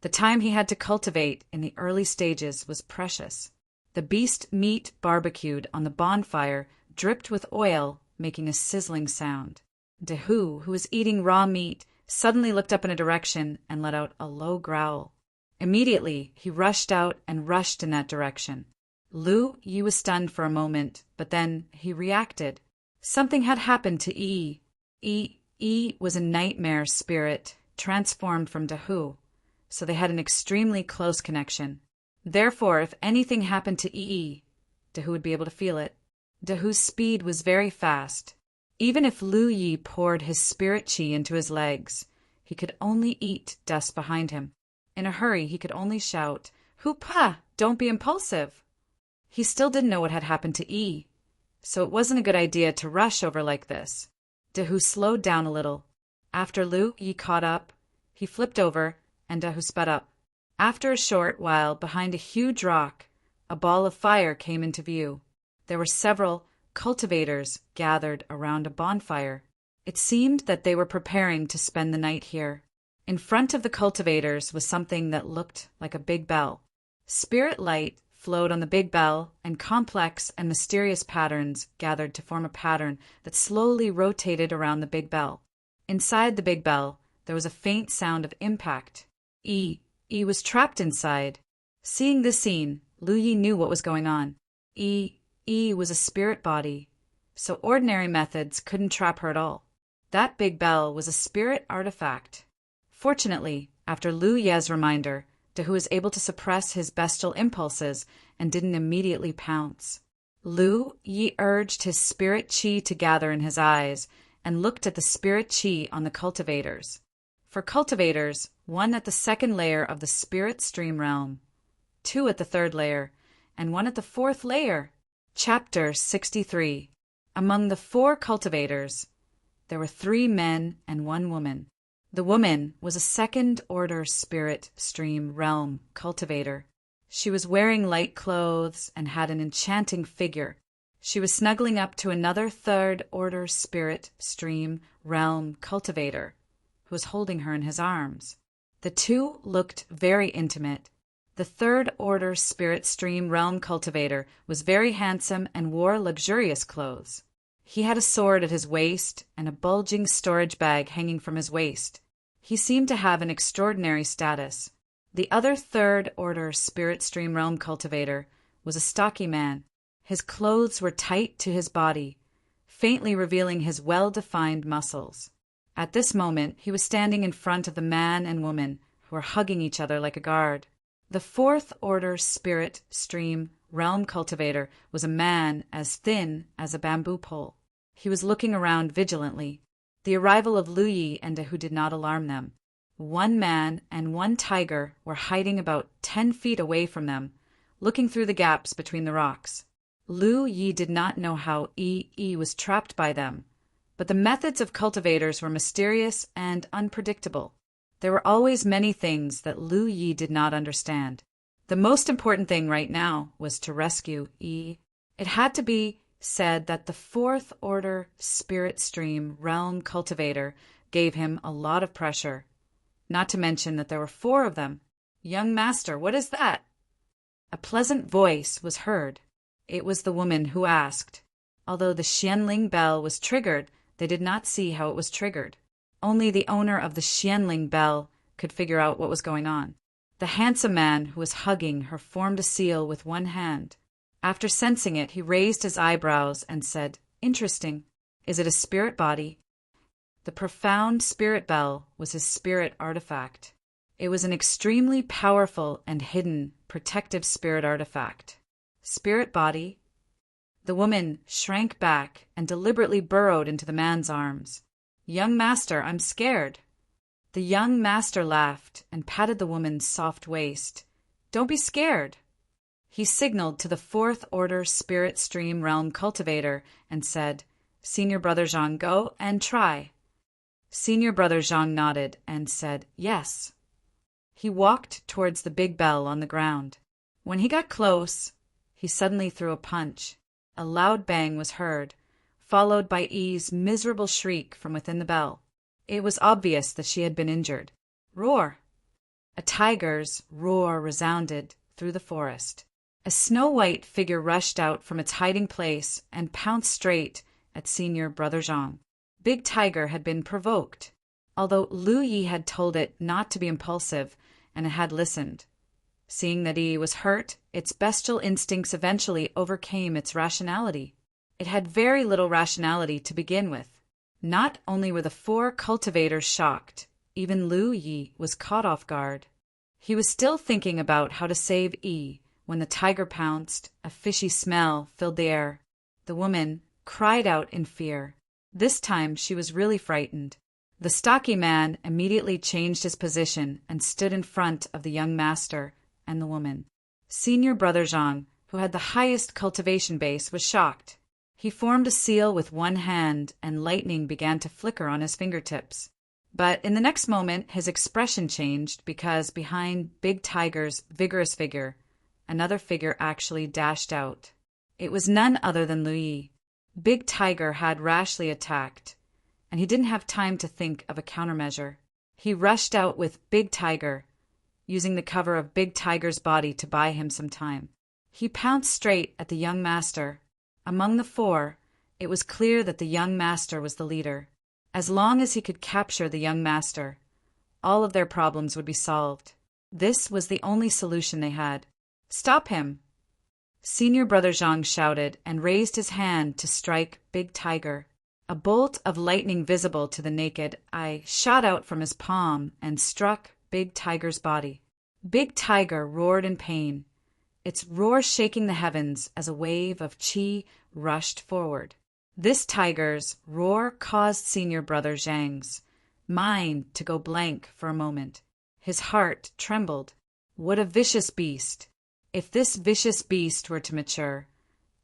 the time he had to cultivate in the early stages was precious. The beast meat barbecued on the bonfire dripped with oil, making a sizzling sound. Dahu, who was eating raw meat, suddenly looked up in a direction and let out a low growl. Immediately, he rushed out and rushed in that direction. Lu Yi was stunned for a moment, but then he reacted. Something had happened to Yi. Yi was a nightmare spirit, transformed from Dahu, so they had an extremely close connection. Therefore, if anything happened to Yi, Dahu would be able to feel it. Dahu's speed was very fast. Even if Lu Yi poured his spirit chi into his legs, he could only eat dust behind him. In a hurry, he could only shout, "Hoo-pa! Don't be impulsive!" He still didn't know what had happened to Yi, so it wasn't a good idea to rush over like this. Dahu slowed down a little. After Lu Yi caught up, he flipped over, and Dahu sped up. After a short while, behind a huge rock, a ball of fire came into view. There were several cultivators gathered around a bonfire. It seemed that they were preparing to spend the night here. In front of the cultivators was something that looked like a big bell. Spirit light flowed on the big bell, and complex and mysterious patterns gathered to form a pattern that slowly rotated around the big bell. Inside the big bell, there was a faint sound of impact. Yi was trapped inside. Seeing this scene, Lu Yi knew what was going on. Yi was a spirit body, so ordinary methods couldn't trap her at all. That big bell was a spirit artifact. Fortunately, after Lu Ye's reminder, Dahu was able to suppress his bestial impulses and didn't immediately pounce. Lu Yi urged his spirit chi to gather in his eyes and looked at the spirit chi on the cultivators. For cultivators, 1 at the 2nd layer of the spirit stream realm, 2 at the 3rd layer, and 1 at the 4th layer. Chapter 63. Among the 4 cultivators, there were 3 men and 1 woman. The woman was a 2nd-order spirit stream realm cultivator. She was wearing light clothes and had an enchanting figure. She was snuggling up to another 3rd-order spirit stream realm cultivator, who was holding her in his arms. The 2 looked very intimate. The 3rd-order spirit stream realm cultivator was very handsome and wore luxurious clothes. He had a sword at his waist and a bulging storage bag hanging from his waist. He seemed to have an extraordinary status. The other third-order spirit stream realm cultivator was a stocky man. His clothes were tight to his body, faintly revealing his well-defined muscles. At this moment, he was standing in front of the man and woman who were hugging each other like a guard. The fourth-order spirit stream realm cultivator was a man as thin as a bamboo pole. He was looking around vigilantly. The arrival of Lu Yi and Hu did not alarm them. One man and one tiger were hiding about 10 feet away from them, looking through the gaps between the rocks. Lu Yi did not know how Yi was trapped by them, but the methods of cultivators were mysterious and unpredictable. There were always many things that Lu Yi did not understand. The most important thing right now was to rescue Yi. It had to be said that the fourth-order spirit stream realm cultivator gave him a lot of pressure. Not to mention that there were 4 of them. "Young master, what is that?" A pleasant voice was heard. It was the woman who asked. Although the Xianling bell was triggered, they did not see how it was triggered. Only the owner of the Xianling bell could figure out what was going on. The handsome man who was hugging her formed a seal with one hand. After sensing it, he raised his eyebrows and said, "Interesting. Is it a spirit body?" The profound spirit bell was his spirit artifact. It was an extremely powerful and hidden protective spirit artifact. Spirit body? The woman shrank back and deliberately burrowed into the man's arms. "Young master, I'm scared." The young master laughed and patted the woman's soft waist. "Don't be scared." He signaled to the fourth-order spirit stream realm cultivator and said, "Senior Brother Zhang, go and try." Senior Brother Zhang nodded and said, "Yes." He walked towards the big bell on the ground. When he got close, he suddenly threw a punch. A loud bang was heard, followed by Yi's miserable shriek from within the bell. It was obvious that she had been injured. Roar! A tiger's roar resounded through the forest. A snow-white figure rushed out from its hiding place and pounced straight at Senior Brother Zhang. Big Tiger had been provoked, although Lu Yi had told it not to be impulsive, and it had listened. Seeing that Yi was hurt, its bestial instincts eventually overcame its rationality. It had very little rationality to begin with. Not only were the 4 cultivators shocked, even Lu Yi was caught off guard. He was still thinking about how to save Yi when the tiger pounced. A fishy smell filled the air. The woman cried out in fear. This time she was really frightened. The stocky man immediately changed his position and stood in front of the young master and the woman. Senior Brother Zhang, who had the highest cultivation base, was shocked. He formed a seal with one hand, and lightning began to flicker on his fingertips. But in the next moment, his expression changed because behind Big Tiger's vigorous figure, another figure actually dashed out. It was none other than Lu Yi. Big Tiger had rashly attacked, and he didn't have time to think of a countermeasure. He rushed out with Big Tiger, using the cover of Big Tiger's body to buy him some time. He pounced straight at the young master. Among the 4, it was clear that the young master was the leader. As long as he could capture the young master, all of their problems would be solved. This was the only solution they had. "Stop him!" Senior Brother Zhang shouted and raised his hand to strike Big Tiger. A bolt of lightning visible to the naked eye shot out from his palm and struck Big Tiger's body. Big Tiger roared in pain, its roar shaking the heavens as a wave of qi rushed forward. This tiger's roar caused Senior Brother Zhang's mind to go blank for a moment. His heart trembled. What a vicious beast! If this vicious beast were to mature,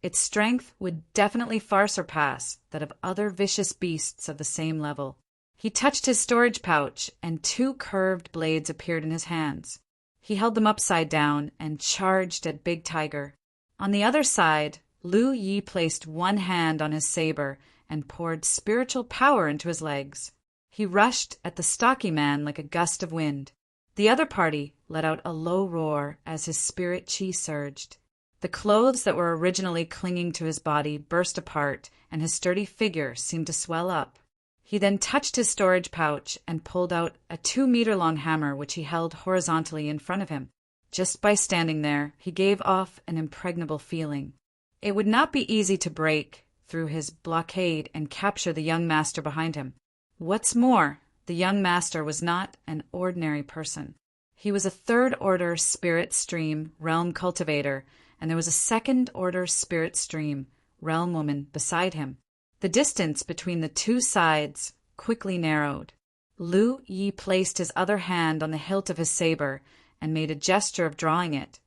its strength would definitely far surpass that of other vicious beasts of the same level. He touched his storage pouch, and 2 curved blades appeared in his hands. He held them upside down and charged at Big Tiger. On the other side, Lu Yi placed one hand on his saber and poured spiritual power into his legs. He rushed at the stocky man like a gust of wind. The other party let out a low roar as his spirit chi surged. The clothes that were originally clinging to his body burst apart, and his sturdy figure seemed to swell up. He then touched his storage pouch and pulled out a 2-meter-long hammer which he held horizontally in front of him. Just by standing there, he gave off an impregnable feeling. It would not be easy to break through his blockade and capture the young master behind him. What's more, the young master was not an ordinary person. He was a third-order spirit stream realm cultivator, and there was a second-order spirit stream realm woman beside him. The distance between the two sides quickly narrowed. Lu Yi placed his other hand on the hilt of his saber and made a gesture of drawing it,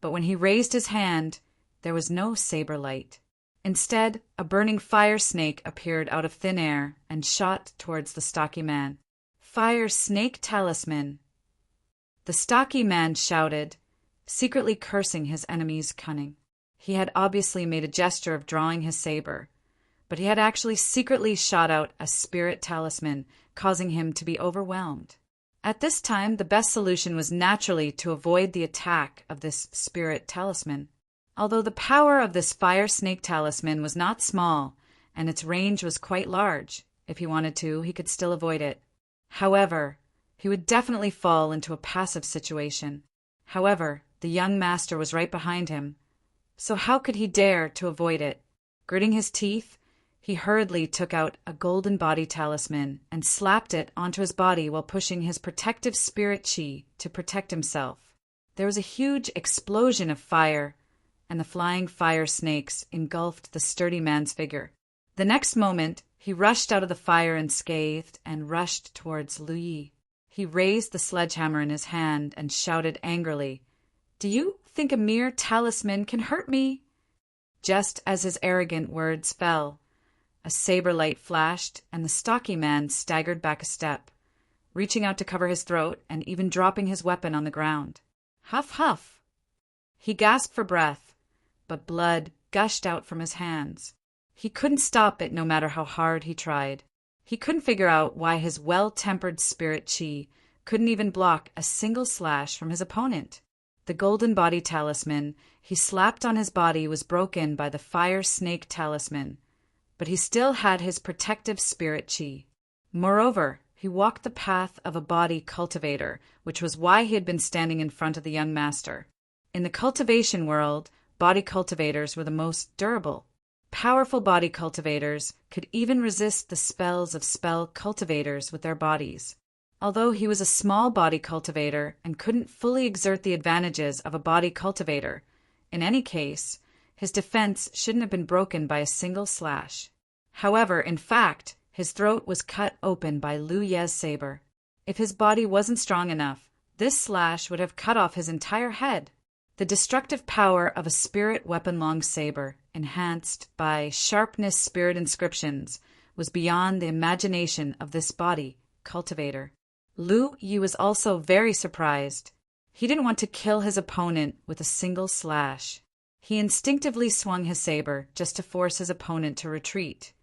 but when he raised his hand, there was no saber light. Instead, a burning fire snake appeared out of thin air and shot towards the stocky man. "Fire snake talisman!" The stocky man shouted, secretly cursing his enemy's cunning. He had obviously made a gesture of drawing his saber, but he had actually secretly shot out a spirit talisman, causing him to be overwhelmed. At this time, the best solution was naturally to avoid the attack of this spirit talisman. Although the power of this fire snake talisman was not small, and its range was quite large, if he wanted to, he could still avoid it. However, he would definitely fall into a passive situation. However, the young master was right behind him, so how could he dare to avoid it? Gritting his teeth, he hurriedly took out a golden body talisman and slapped it onto his body while pushing his protective spirit chi to protect himself. There was a huge explosion of fire, and the flying fire snakes engulfed the sturdy man's figure. The next moment, he rushed out of the fire unscathed and rushed towards Lu Yi. He raised the sledgehammer in his hand and shouted angrily, "Do you think a mere talisman can hurt me?" Just as his arrogant words fell, a saber light flashed, and the stocky man staggered back a step, reaching out to cover his throat and even dropping his weapon on the ground. Huff, huff! He gasped for breath, but blood gushed out from his hands. He couldn't stop it no matter how hard he tried. He couldn't figure out why his well-tempered spirit chi couldn't even block a single slash from his opponent. The golden body talisman he slapped on his body was broken by the fire snake talisman, but he still had his protective spirit chi. Moreover, he walked the path of a body cultivator, which was why he had been standing in front of the young master. In the cultivation world, body cultivators were the most durable. Powerful body cultivators could even resist the spells of spell cultivators with their bodies. Although he was a small body cultivator and couldn't fully exert the advantages of a body cultivator, in any case, his defense shouldn't have been broken by a single slash. However, in fact, his throat was cut open by Lu Ye's saber. If his body wasn't strong enough, this slash would have cut off his entire head. The destructive power of a spirit weapon-long saber, enhanced by sharpness spirit inscriptions, was beyond the imagination of this body cultivator. Lu Yi was also very surprised. He didn't want to kill his opponent with a single slash. He instinctively swung his saber just to force his opponent to retreat.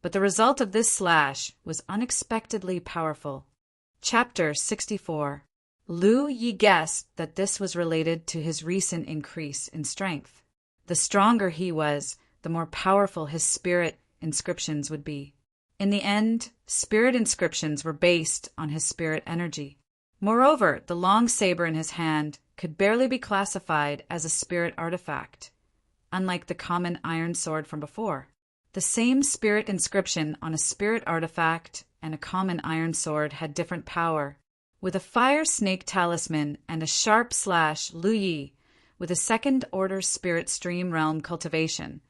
But the result of this slash was unexpectedly powerful. Chapter 64. Lu Yi guessed that this was related to his recent increase in strength. The stronger he was, the more powerful his spirit inscriptions would be. In the end, spirit inscriptions were based on his spirit energy. Moreover, the long saber in his hand could barely be classified as a spirit artifact, unlike the common iron sword from before. The same spirit inscription on a spirit artifact and a common iron sword had different power. With a fire snake talisman and a sharp slash, Lu Yi, with a second-order spirit stream realm cultivation,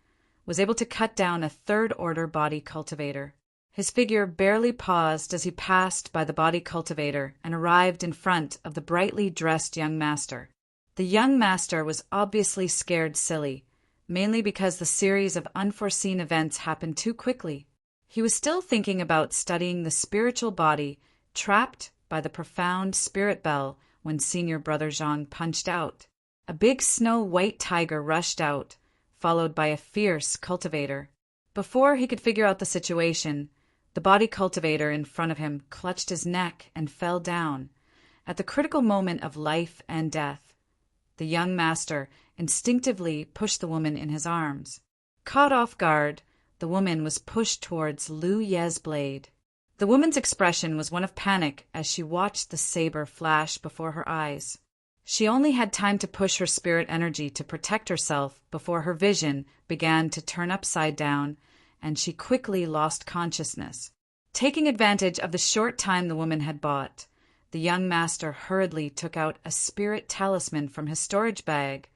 was able to cut down a third-order body cultivator. His figure barely paused as he passed by the body cultivator and arrived in front of the brightly dressed young master. The young master was obviously scared silly, mainly because the series of unforeseen events happened too quickly. He was still thinking about studying the spiritual body trapped by the profound spirit bell when Senior Brother Zhang punched out. A big snow-white tiger rushed out, followed by a fierce cultivator. Before he could figure out the situation, the body cultivator in front of him clutched his neck and fell down. At the critical moment of life and death, the young master instinctively pushed the woman in his arms. Caught off guard, the woman was pushed towards Lu Ye's blade. The woman's expression was one of panic as she watched the saber flash before her eyes. She only had time to push her spirit energy to protect herself before her vision began to turn upside down, and she quickly lost consciousness. Taking advantage of the short time the woman had bought, the young master hurriedly took out a spirit talisman from his storage bag,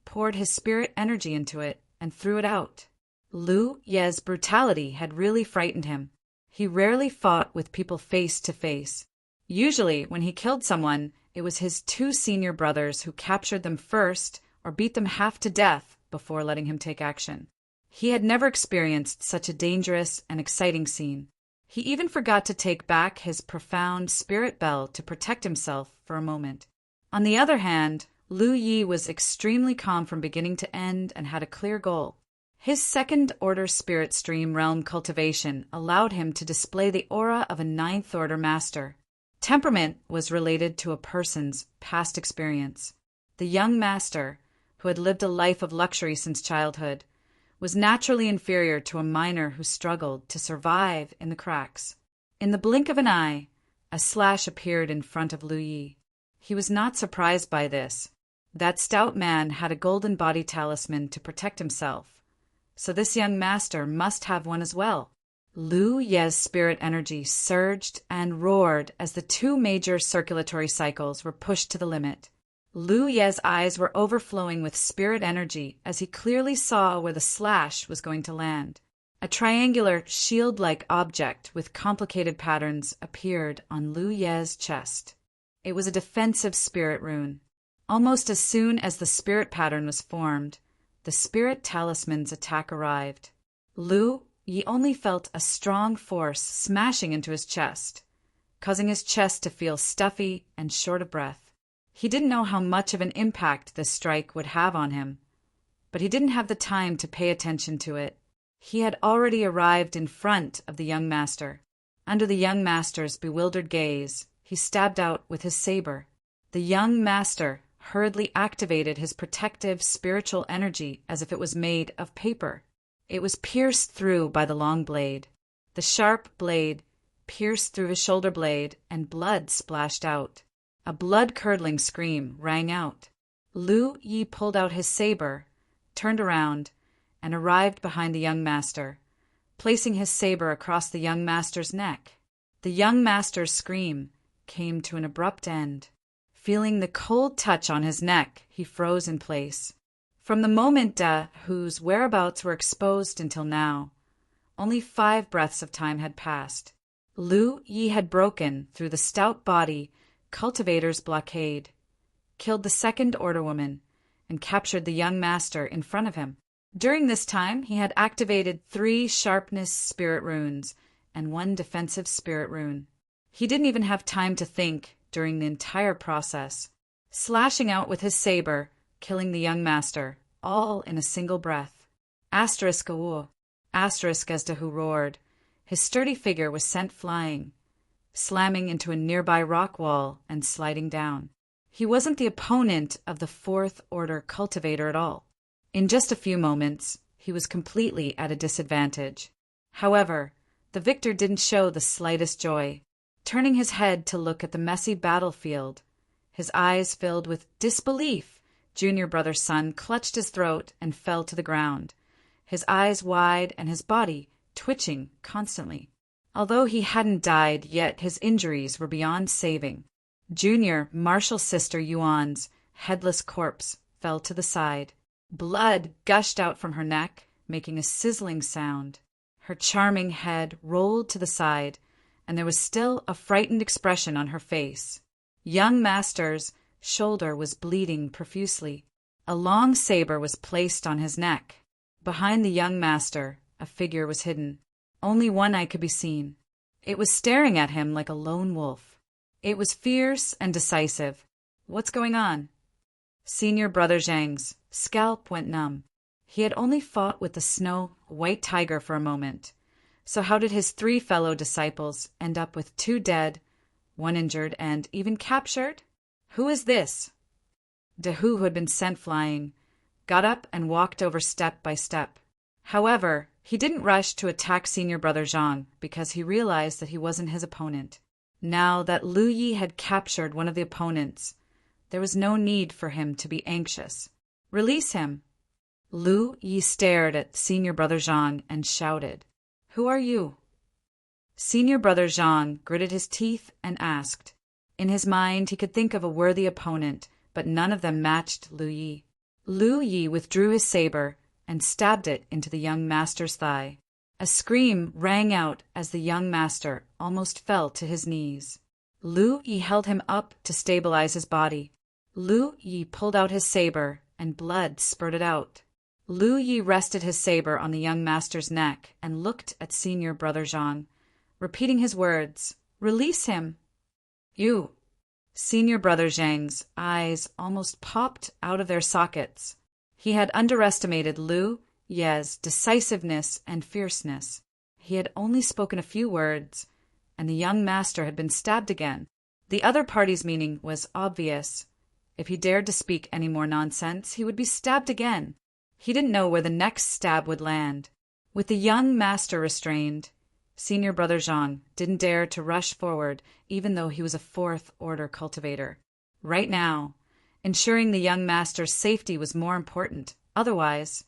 poured his spirit energy into it, and threw it out. Lu Ye's brutality had really frightened him. He rarely fought with people face to face. Usually, when he killed someone, it was his two senior brothers who captured them first or beat them half to death before letting him take action. He had never experienced such a dangerous and exciting scene. He even forgot to take back his profound spirit bell to protect himself for a moment. On the other hand, Lu Yi was extremely calm from beginning to end and had a clear goal. His second-order spirit stream realm cultivation allowed him to display the aura of a ninth-order master. Temperament was related to a person's past experience. The young master, who had lived a life of luxury since childhood, was naturally inferior to a miner who struggled to survive in the cracks. In the blink of an eye, a slash appeared in front of Lu Yi. He was not surprised by this. That stout man had a golden body talisman to protect himself, so this young master must have one as well. Lu Ye's spirit energy surged and roared as the two major circulatory cycles were pushed to the limit. Lu Ye's eyes were overflowing with spirit energy as he clearly saw where the slash was going to land. A triangular, shield-like object with complicated patterns appeared on Lu Ye's chest. It was a defensive spirit rune. Almost as soon as the spirit pattern was formed, the spirit talisman's attack arrived. Lu Yi only felt a strong force smashing into his chest, causing his chest to feel stuffy and short of breath. He didn't know how much of an impact this strike would have on him, but he didn't have the time to pay attention to it. He had already arrived in front of the young master. Under the young master's bewildered gaze, he stabbed out with his saber. The young master hurriedly activated his protective spiritual energy as if it was made of paper. It was pierced through by the long blade. The sharp blade pierced through his shoulder blade, and blood splashed out. A blood-curdling scream rang out. Lu Yi pulled out his saber, turned around, and arrived behind the young master, placing his saber across the young master's neck. The young master's scream came to an abrupt end. Feeling the cold touch on his neck, he froze in place. From the moment whose whereabouts were exposed until now, only 5 breaths of time had passed. Lu Yi had broken through the stout body cultivator's blockade, killed the second-order woman, and captured the young master in front of him. During this time, he had activated 3 sharpness spirit runes and 1 defensive spirit rune. He didn't even have time to think during the entire process, slashing out with his saber, killing the young master, all in a single breath. Asterisk awoo. Asterisk as Dahu roared. His sturdy figure was sent flying, slamming into a nearby rock wall and sliding down. He wasn't the opponent of the 4th-order cultivator at all. In just a few moments, he was completely at a disadvantage. However, the victor didn't show the slightest joy. Turning his head to look at the messy battlefield, his eyes filled with disbelief, junior brother's son clutched his throat and fell to the ground, his eyes wide and his body twitching constantly. Although he hadn't died yet, his injuries were beyond saving. Junior Marshall's sister Yuan's headless corpse fell to the side. Blood gushed out from her neck, making a sizzling sound. Her charming head rolled to the side, and there was still a frightened expression on her face. Young master's shoulder was bleeding profusely. A long saber was placed on his neck. Behind the young master, a figure was hidden. Only one eye could be seen. It was staring at him like a lone wolf. It was fierce and decisive. What's going on? Senior brother Zhang's scalp went numb. He had only fought with the Snow White Tiger for a moment. So how did his 3 fellow disciples end up with 2 dead, 1 injured, and even captured? Who is this? Dahu, who had been sent flying, got up and walked over step by step. However, he didn't rush to attack senior brother Zhang because he realized that he wasn't his opponent. Now that Lu Yi had captured one of the opponents, there was no need for him to be anxious. Release him! Lu Yi stared at senior brother Zhang and shouted, "Who are you?" Senior brother Zhang gritted his teeth and asked. In his mind, he could think of a worthy opponent, but none of them matched Lu Yi. Lu Yi withdrew his saber and stabbed it into the young master's thigh. A scream rang out as the young master almost fell to his knees. Lu Yi held him up to stabilize his body. Lu Yi pulled out his saber, and blood spurted out. Lu Yi rested his saber on the young master's neck and looked at senior brother Zhang, repeating his words, "Release him!" "You!" Senior brother Zhang's eyes almost popped out of their sockets. He had underestimated Lu Yi's decisiveness and fierceness. He had only spoken a few words, and the young master had been stabbed again. The other party's meaning was obvious. If he dared to speak any more nonsense, he would be stabbed again. He didn't know where the next stab would land. With the young master restrained, senior brother Zhang didn't dare to rush forward, even though he was a fourth-order cultivator. Right now, ensuring the young master's safety was more important. Otherwise,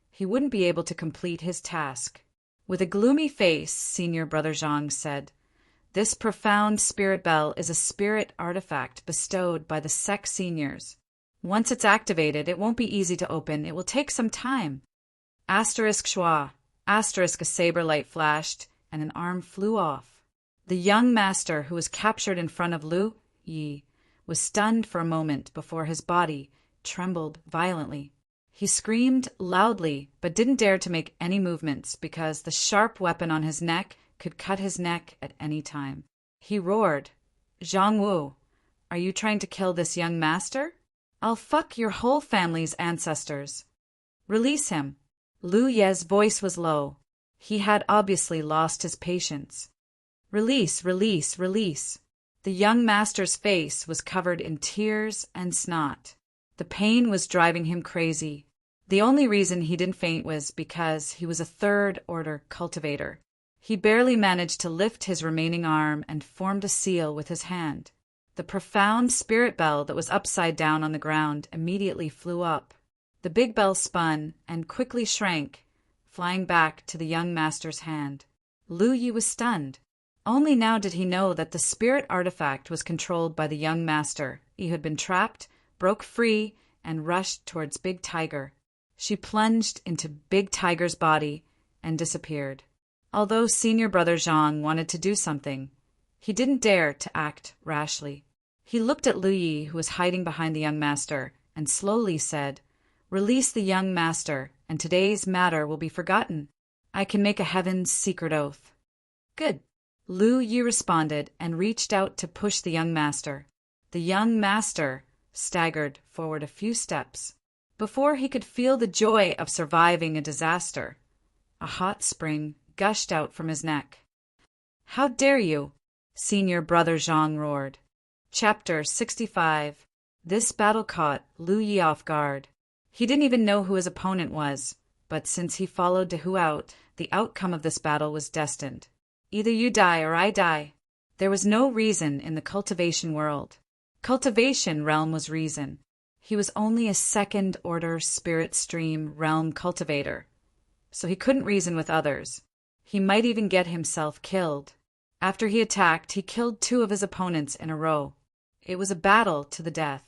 he wouldn't be able to complete his task. With a gloomy face, senior brother Zhang said, "This profound spirit bell is a spirit artifact bestowed by the sect seniors. Once it's activated, it won't be easy to open. It will take some time." Asterisk schwa. Asterisk a saber light flashed, and an arm flew off. The young master, who was captured in front of Lu Yi, was stunned for a moment before his body trembled violently. He screamed loudly, but didn't dare to make any movements because the sharp weapon on his neck could cut his neck at any time. He roared, "Zhang Wu, are you trying to kill this young master? I'll fuck your whole family's ancestors. Release him." Lu Ye's voice was low. He had obviously lost his patience. "Release, release, release." The young master's face was covered in tears and snot. The pain was driving him crazy. The only reason he didn't faint was because he was a third-order cultivator. He barely managed to lift his remaining arm and formed a seal with his hand. The profound spirit bell that was upside down on the ground immediately flew up. The big bell spun and quickly shrank, flying back to the young master's hand. Lu Yi was stunned. Only now did he know that the spirit artifact was controlled by the young master. He had been trapped, broke free, and rushed towards Big Tiger. She plunged into Big Tiger's body and disappeared. Although senior brother Zhang wanted to do something, he didn't dare to act rashly. He looked at Lu Yi, who was hiding behind the young master, and slowly said, "Release the young master, and today's matter will be forgotten. I can make a heaven's secret oath." "Good." Lu Yi responded and reached out to push the young master. The young master staggered forward a few steps. Before he could feel the joy of surviving a disaster, a hot spring gushed out from his neck. "How dare you?" senior brother Zhang roared. Chapter 65. This battle caught Lu Yi off guard. He didn't even know who his opponent was, but since he followed De Hu out, the outcome of this battle was destined. Either you die or I die. There was no reason in the cultivation world. Cultivation realm was reason. He was only a second-order spirit stream realm cultivator, so he couldn't reason with others. He might even get himself killed. After he attacked, he killed 2 of his opponents in a row. It was a battle to the death.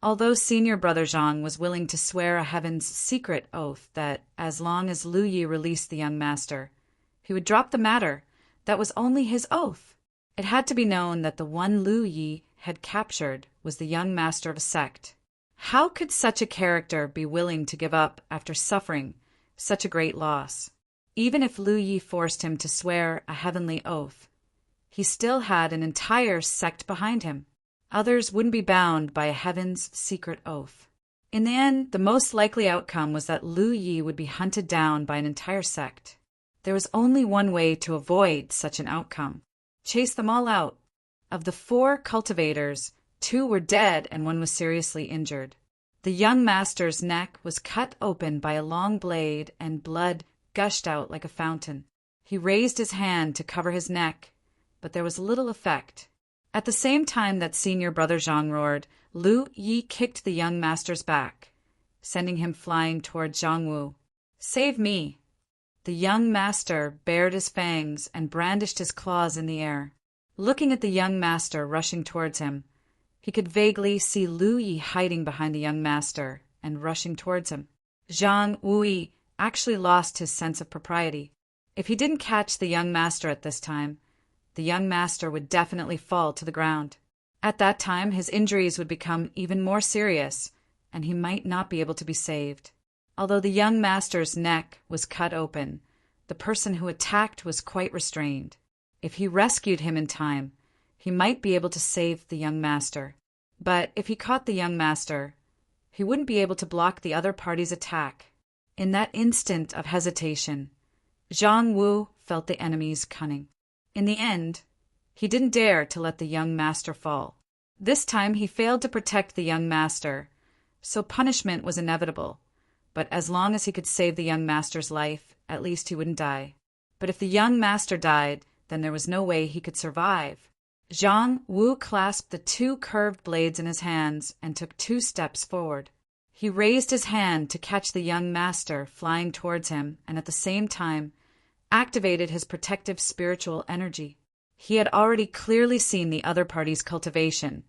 Although senior brother Zhang was willing to swear a heaven's secret oath that, as long as Lu Yi released the young master, he would drop the matter, that was only his oath. It had to be known that the one Lu Yi had captured was the young master of a sect. How could such a character be willing to give up after suffering such a great loss? Even if Lu Yi forced him to swear a heavenly oath, he still had an entire sect behind him. Others wouldn't be bound by a heaven's secret oath. In the end, the most likely outcome was that Lu Yi would be hunted down by an entire sect. There was only one way to avoid such an outcome: chase them all out. Of the 4 cultivators, 2 were dead and 1 was seriously injured. The young master's neck was cut open by a long blade, and blood gushed out like a fountain. He raised his hand to cover his neck, but there was little effect. At the same time that senior brother Zhang roared, Lu Yi kicked the young master's back, sending him flying toward Zhang Wu. "Save me!" The young master bared his fangs and brandished his claws in the air. Looking at the young master rushing towards him, he could vaguely see Lu Yi hiding behind the young master and rushing towards him. Zhang Wu actually lost his sense of propriety. If he didn't catch the young master at this time, the young master would definitely fall to the ground. At that time, his injuries would become even more serious, and he might not be able to be saved. Although the young master's neck was cut open, the person who attacked was quite restrained. If he rescued him in time, he might be able to save the young master. But if he caught the young master, he wouldn't be able to block the other party's attack. In that instant of hesitation, Zhang Wu felt the enemy's cunning. In the end, he didn't dare to let the young master fall. This time he failed to protect the young master, so punishment was inevitable. But as long as he could save the young master's life, at least he wouldn't die. But if the young master died, then there was no way he could survive. Zhang Wu clasped the two curved blades in his hands and took 2 steps forward. He raised his hand to catch the young master flying towards him and at the same time activated his protective spiritual energy. He had already clearly seen the other party's cultivation.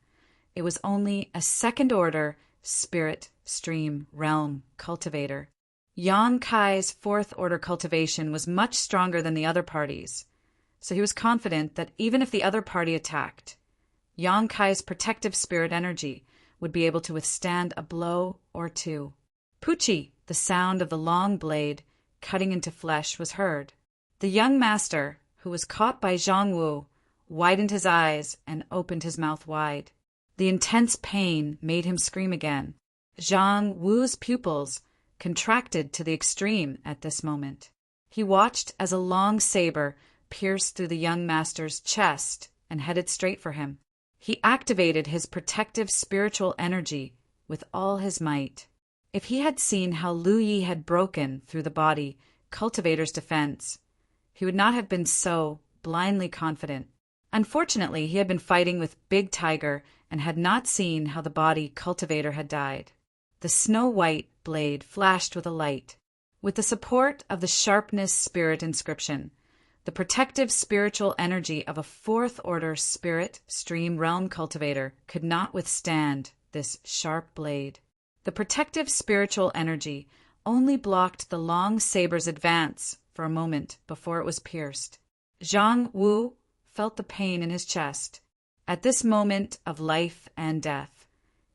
It was only a second-order spirit stream realm cultivator. Yang Kai's 4th-order cultivation was much stronger than the other party's, so he was confident that even if the other party attacked, Yang Kai's protective spirit energy would be able to withstand a blow or two. Puchi, the sound of the long blade cutting into flesh, was heard. The young master, who was caught by Zhang Wu, widened his eyes and opened his mouth wide. The intense pain made him scream again. Zhang Wu's pupils contracted to the extreme at this moment. He watched as a long saber pierced through the young master's chest and headed straight for him. He activated his protective spiritual energy with all his might. If he had seen how Lu Yi had broken through the body cultivator's defense, he would not have been so blindly confident. Unfortunately, he had been fighting with Big Tiger and had not seen how the body cultivator had died. The snow-white blade flashed with a light. With the support of the sharpness spirit inscription, the protective spiritual energy of a 4th-order spirit stream realm cultivator could not withstand this sharp blade. The protective spiritual energy only blocked the long saber's advance for a moment before it was pierced. Zhang Wu felt the pain in his chest. At this moment of life and death,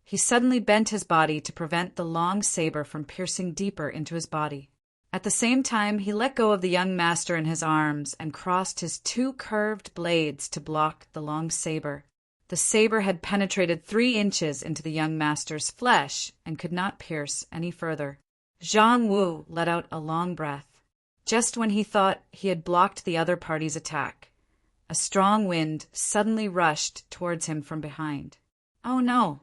he suddenly bent his body to prevent the long saber from piercing deeper into his body. At the same time, he let go of the young master in his arms and crossed his 2 curved blades to block the long saber. The saber had penetrated 3 inches into the young master's flesh and could not pierce any further. Zhang Wu let out a long breath. Just when he thought he had blocked the other party's attack, a strong wind suddenly rushed towards him from behind. Oh no!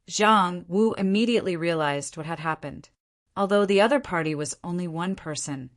Zhang Wu immediately realized what had happened. Although the other party was only 1 person,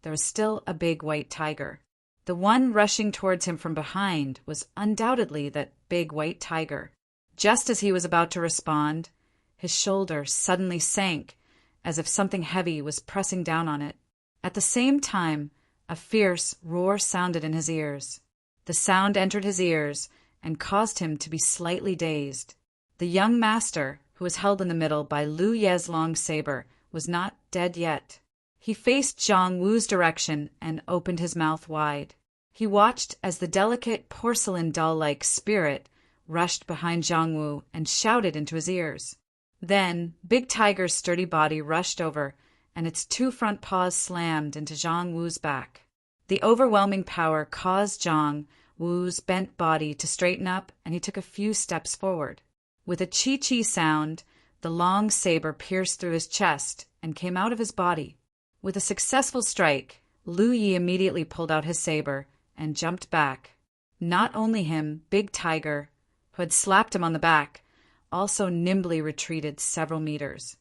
there was still a big white tiger. The one rushing towards him from behind was undoubtedly that big white tiger. Just as he was about to respond, his shoulder suddenly sank as if something heavy was pressing down on it. At the same time, a fierce roar sounded in his ears. The sound entered his ears and caused him to be slightly dazed. The young master, who was held in the middle by Lu Ye's long saber, was not dead yet. He faced Zhang Wu's direction and opened his mouth wide. He watched as the delicate porcelain doll-like spirit rushed behind Zhang Wu and shouted into his ears. Then, Big Tiger's sturdy body rushed over, and its 2 front paws slammed into Zhang Wu's back. The overwhelming power caused Zhang Wu's bent body to straighten up, and he took a few steps forward. With a chi-chi sound, the long saber pierced through his chest and came out of his body. With a successful strike, Lu Yi immediately pulled out his saber and jumped back. Not only him, Big Tiger, who had slapped him on the back, also nimbly retreated several meters.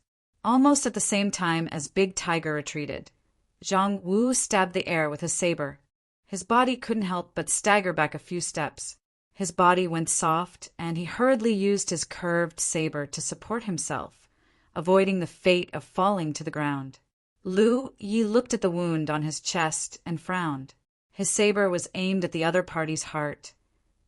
Almost at the same time as Big Tiger retreated, Zhang Wu stabbed the air with his saber. His body couldn't help but stagger back a few steps. His body went soft, and he hurriedly used his curved saber to support himself, avoiding the fate of falling to the ground. Lu Yi looked at the wound on his chest and frowned. His saber was aimed at the other party's heart,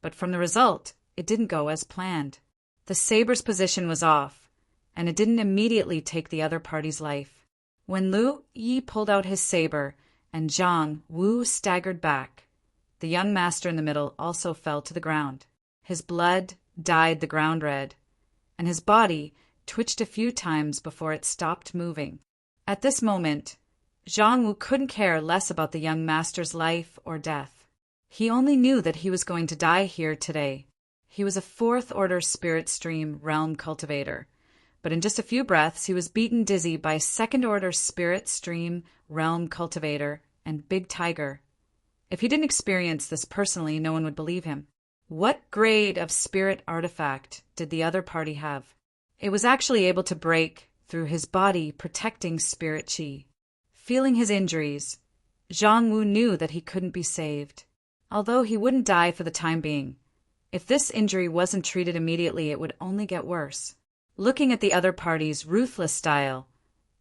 but from the result, it didn't go as planned. The saber's position was off, and it didn't immediately take the other party's life. When Lu Yi pulled out his saber and Zhang Wu staggered back, the young master in the middle also fell to the ground. His blood dyed the ground red, and his body twitched a few times before it stopped moving. At this moment, Zhang Wu couldn't care less about the young master's life or death. He only knew that he was going to die here today. He was a fourth-order spirit stream realm cultivator, but in just a few breaths he was beaten dizzy by second-order spirit stream realm cultivator and Big Tiger. If he didn't experience this personally, no one would believe him. What grade of spirit artifact did the other party have? It was actually able to break through his body, protecting spirit chi. Feeling his injuries, Zhang Wu knew that he couldn't be saved, although he wouldn't die for the time being. If this injury wasn't treated immediately, it would only get worse. Looking at the other party's ruthless style,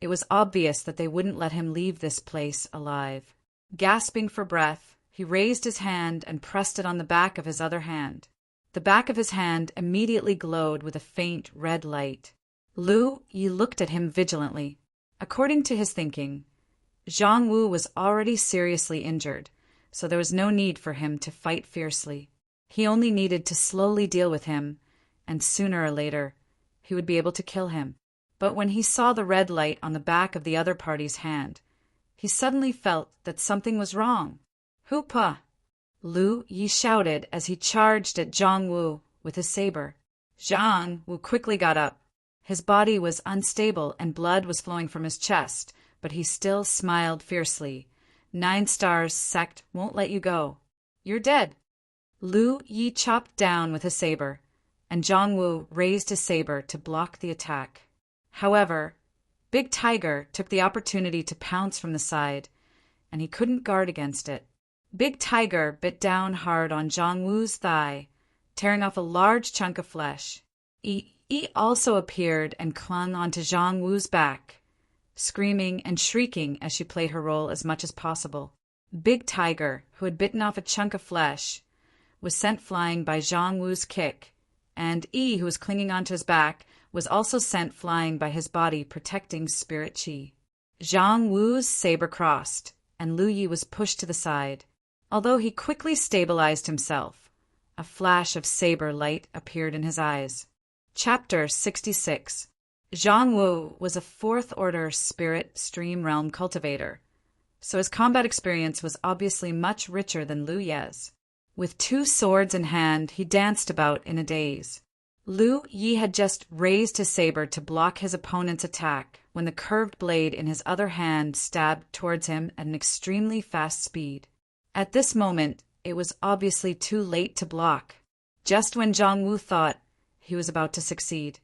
it was obvious that they wouldn't let him leave this place alive. Gasping for breath, he raised his hand and pressed it on the back of his other hand. The back of his hand immediately glowed with a faint red light. Lu Yi looked at him vigilantly. According to his thinking, Zhang Wu was already seriously injured, so there was no need for him to fight fiercely. He only needed to slowly deal with him, and sooner or later, he would be able to kill him. But when he saw the red light on the back of the other party's hand, he suddenly felt that something was wrong. "Hoopa!" Lu Yi shouted as he charged at Zhang Wu with his saber. Zhang Wu quickly got up. His body was unstable and blood was flowing from his chest, but he still smiled fiercely. 9 stars sect won't let you go. You're dead. Lu Yi chopped down with his saber, and Zhang Wu raised his saber to block the attack. However, Big Tiger took the opportunity to pounce from the side, and he couldn't guard against it. Big Tiger bit down hard on Zhang Wu's thigh, tearing off a large chunk of flesh. He also appeared and clung onto Zhang Wu's back, screaming and shrieking as she played her role as much as possible. Big Tiger, who had bitten off a chunk of flesh, was sent flying by Zhang Wu's kick, and who was clinging onto his back, was also sent flying by his body protecting spirit chi. Zhang Wu's saber crossed, and Lu Yi was pushed to the side. Although he quickly stabilized himself, a flash of saber light appeared in his eyes. Chapter 66. Zhang Wu was a fourth-order spirit stream realm cultivator, so his combat experience was obviously much richer than Lu Ye's. With 2 swords in hand, he danced about in a daze. Lu Yi had just raised his saber to block his opponent's attack when the curved blade in his other hand stabbed towards him at an extremely fast speed. At this moment, it was obviously too late to block. Just when Zhang Wu thought he was about to succeed,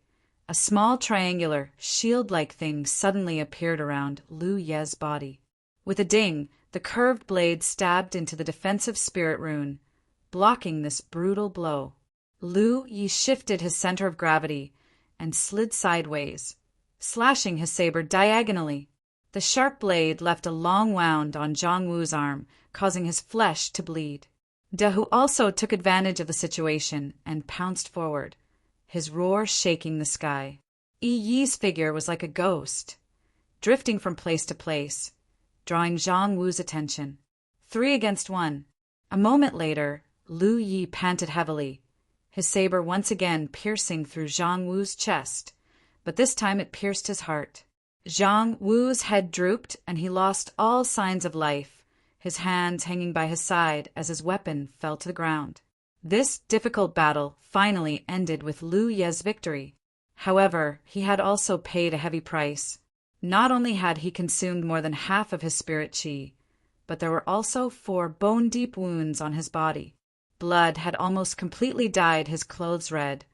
a small triangular, shield-like thing suddenly appeared around Lu Ye's body. With a ding, the curved blade stabbed into the defensive spirit rune, blocking this brutal blow. Lu Yi shifted his center of gravity and slid sideways, slashing his saber diagonally. The sharp blade left a long wound on Zhang Wu's arm, causing his flesh to bleed. Dehu also took advantage of the situation and pounced forward, his roar shaking the sky. Yi's figure was like a ghost, drifting from place to place, drawing Zhang Wu's attention. 3 against 1. A moment later, Lu Yi panted heavily, his saber once again piercing through Zhang Wu's chest, but this time it pierced his heart. Zhang Wu's head drooped and he lost all signs of life, his hands hanging by his side as his weapon fell to the ground. This difficult battle finally ended with Lu Ye's victory. However, he had also paid a heavy price. Not only had he consumed more than half of his spirit chi, but there were also 4 bone-deep wounds on his body. Blood had almost completely dyed his clothes red,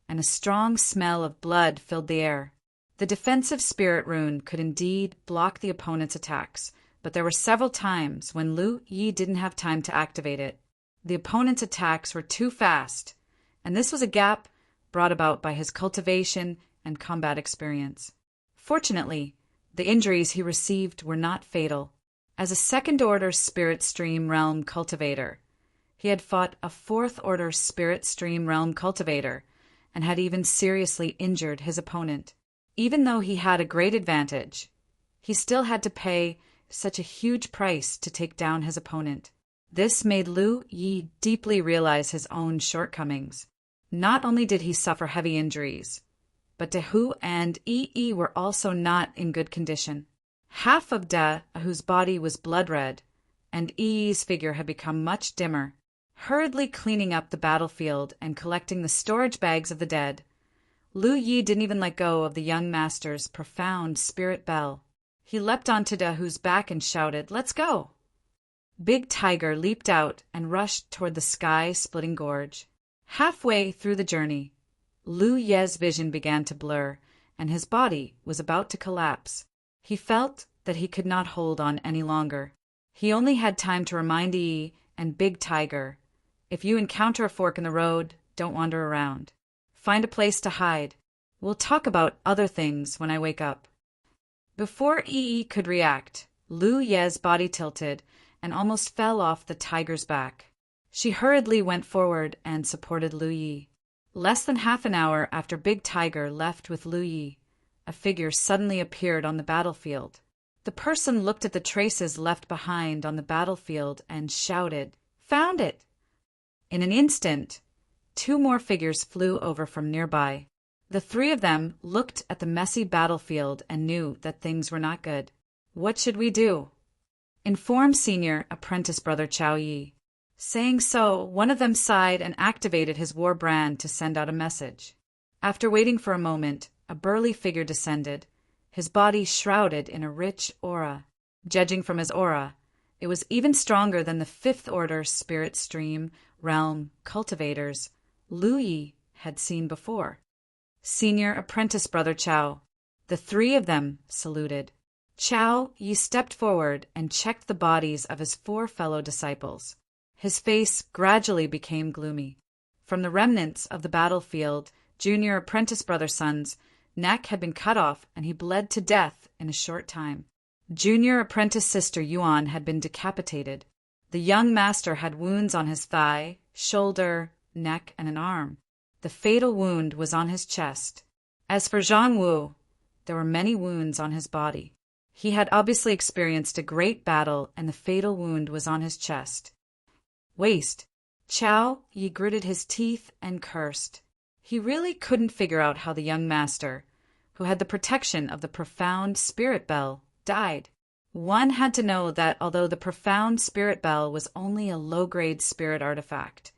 and a strong smell of blood filled the air. The defensive spirit rune could indeed block the opponent's attacks, but there were several times when Lu Yi didn't have time to activate it. The opponent's attacks were too fast, and this was a gap brought about by his cultivation and combat experience. Fortunately, the injuries he received were not fatal. As a second-order spirit stream realm cultivator, he had fought a fourth-order spirit stream realm cultivator and had even seriously injured his opponent. Even though he had a great advantage, he still had to pay such a huge price to take down his opponent. This made Lu Yi deeply realize his own shortcomings. Not only did he suffer heavy injuries, but De Hu and Yi were also not in good condition. Half of De Hu's body was blood red, and Yi's figure had become much dimmer. Hurriedly cleaning up the battlefield and collecting the storage bags of the dead, Lu Yi didn't even let go of the young master's profound spirit bell. He leapt onto De Hu's back and shouted, "Let's go!" Big Tiger leaped out and rushed toward the sky-splitting gorge. Halfway through the journey, Lu Ye's vision began to blur, and his body was about to collapse. He felt that he could not hold on any longer. He only had time to remind Yi and Big Tiger, "If you encounter a fork in the road, don't wander around. Find a place to hide. We'll talk about other things when I wake up." Before Yi could react, Lu Ye's body tilted and almost fell off the tiger's back. She hurriedly went forward and supported Lu Yi. Less than half an hour after Big Tiger left with Lu Yi, a figure suddenly appeared on the battlefield. The person looked at the traces left behind on the battlefield and shouted, "Found it!" In an instant, 2 more figures flew over from nearby. The 3 of them looked at the messy battlefield and knew that things were not good. "What should we do?" informed Senior Apprentice Brother Chao Yi. Saying so, one of them sighed and activated his war brand to send out a message. After waiting for a moment, a burly figure descended, his body shrouded in a rich aura. Judging from his aura, it was even stronger than the 5th Order Spirit Stream Realm cultivators Lu Yi had seen before. Senior Apprentice Brother Chao. The 3 of them saluted. Chao Yi stepped forward and checked the bodies of his 4 fellow disciples. His face gradually became gloomy. From the remnants of the battlefield, Junior Apprentice Brother Sun's neck had been cut off and he bled to death in a short time. Junior Apprentice Sister Yuan had been decapitated. The young master had wounds on his thigh, shoulder, neck, and an arm. The fatal wound was on his chest. As for Zhang Wu, there were many wounds on his body. He had obviously experienced a great battle and the fatal wound was on his chest. Waste. Chao Yi gritted his teeth and cursed. He really couldn't figure out how the young master, who had the protection of the profound spirit bell, died. One had to know that although the profound spirit bell was only a low-grade spirit artifact,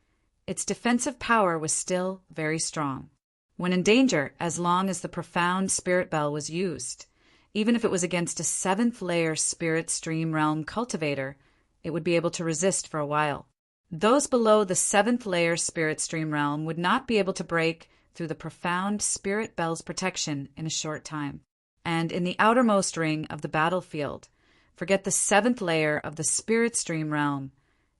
its defensive power was still very strong. When in danger, as long as the profound spirit bell was used, even if it was against a 7th-layer spirit stream realm cultivator, it would be able to resist for a while. Those below the 7th-layer spirit stream realm would not be able to break through the profound spirit bell's protection in a short time. And in the outermost ring of the battlefield, forget the 7th layer of the spirit stream realm,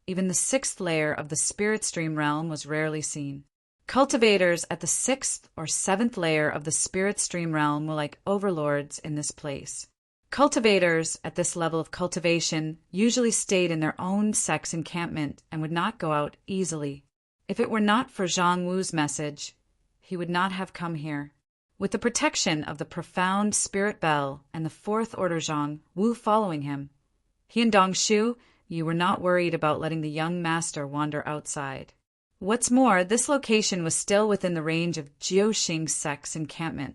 even the 6th layer of the spirit stream realm was rarely seen. Cultivators at the 6th or 7th layer of the spirit stream realm were like overlords in this place. Cultivators at this level of cultivation usually stayed in their own sex encampment and would not go out easily. If it were not for Zhang Wu's message, he would not have come here. With the protection of the profound spirit bell and the 4th Order Zhang Wu following him, he and Dong Shu, you were not worried about letting the young master wander outside. What's more, this location was still within the range of Jiuxing's sect's encampment.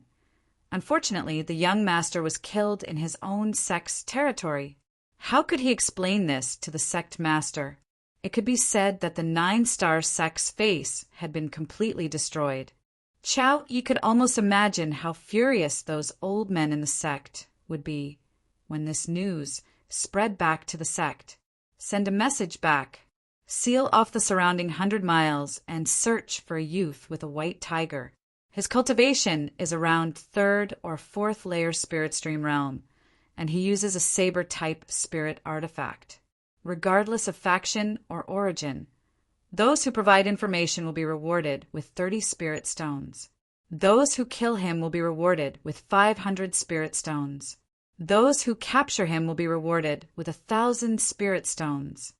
Unfortunately, the young master was killed in his own sect's territory. How could he explain this to the sect master? It could be said that the 9-star sect's face had been completely destroyed. Chao Yi could almost imagine how furious those old men in the sect would be when this news spread back to the sect. Send a message back. Seal off the surrounding 100 miles and search for a youth with a white tiger. His cultivation is around 3rd or 4th layer spirit stream realm, and he uses a saber-type spirit artifact. Regardless of faction or origin, those who provide information will be rewarded with 30 spirit stones. Those who kill him will be rewarded with 500 spirit stones. Those who capture him will be rewarded with 1,000 spirit stones.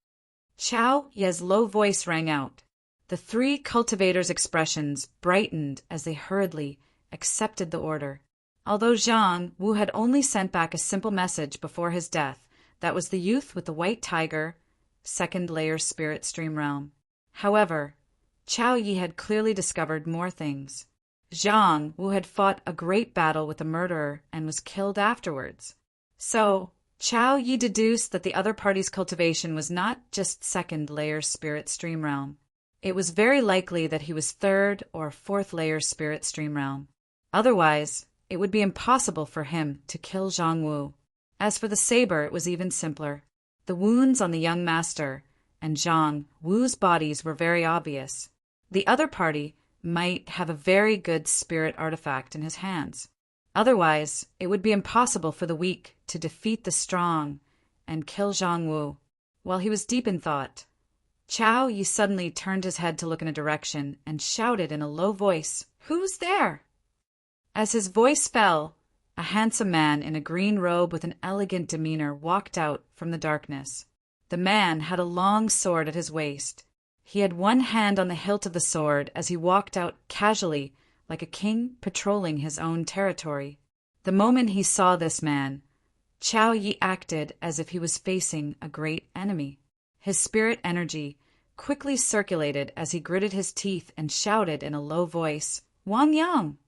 Chao Ye's low voice rang out. The 3 cultivators' expressions brightened as they hurriedly accepted the order. Although Zhang Wu had only sent back a simple message before his death, that was the youth with the white tiger, 2nd layer spirit stream realm. However, Chao Yi had clearly discovered more things. Zhang Wu had fought a great battle with a murderer and was killed afterwards. So, Chao Yi deduced that the other party's cultivation was not just 2nd layer spirit stream realm. It was very likely that he was 3rd or 4th layer spirit stream realm. Otherwise, it would be impossible for him to kill Zhang Wu. As for the saber, it was even simpler. The wounds on the young master and Zhang Wu's bodies were very obvious. The other party might have a very good spirit artifact in his hands. Otherwise, it would be impossible for the weak to defeat the strong and kill Zhang Wu. While he was deep in thought, Chao Yi suddenly turned his head to look in a direction and shouted in a low voice, "Who's there?" As his voice fell, a handsome man in a green robe with an elegant demeanor walked out from the darkness. The man had a long sword at his waist. He had one hand on the hilt of the sword as he walked out casually, like a king patrolling his own territory. The moment he saw this man, Chao Yi acted as if he was facing a great enemy. His spirit energy quickly circulated as he gritted his teeth and shouted in a low voice, "Wang Yang!"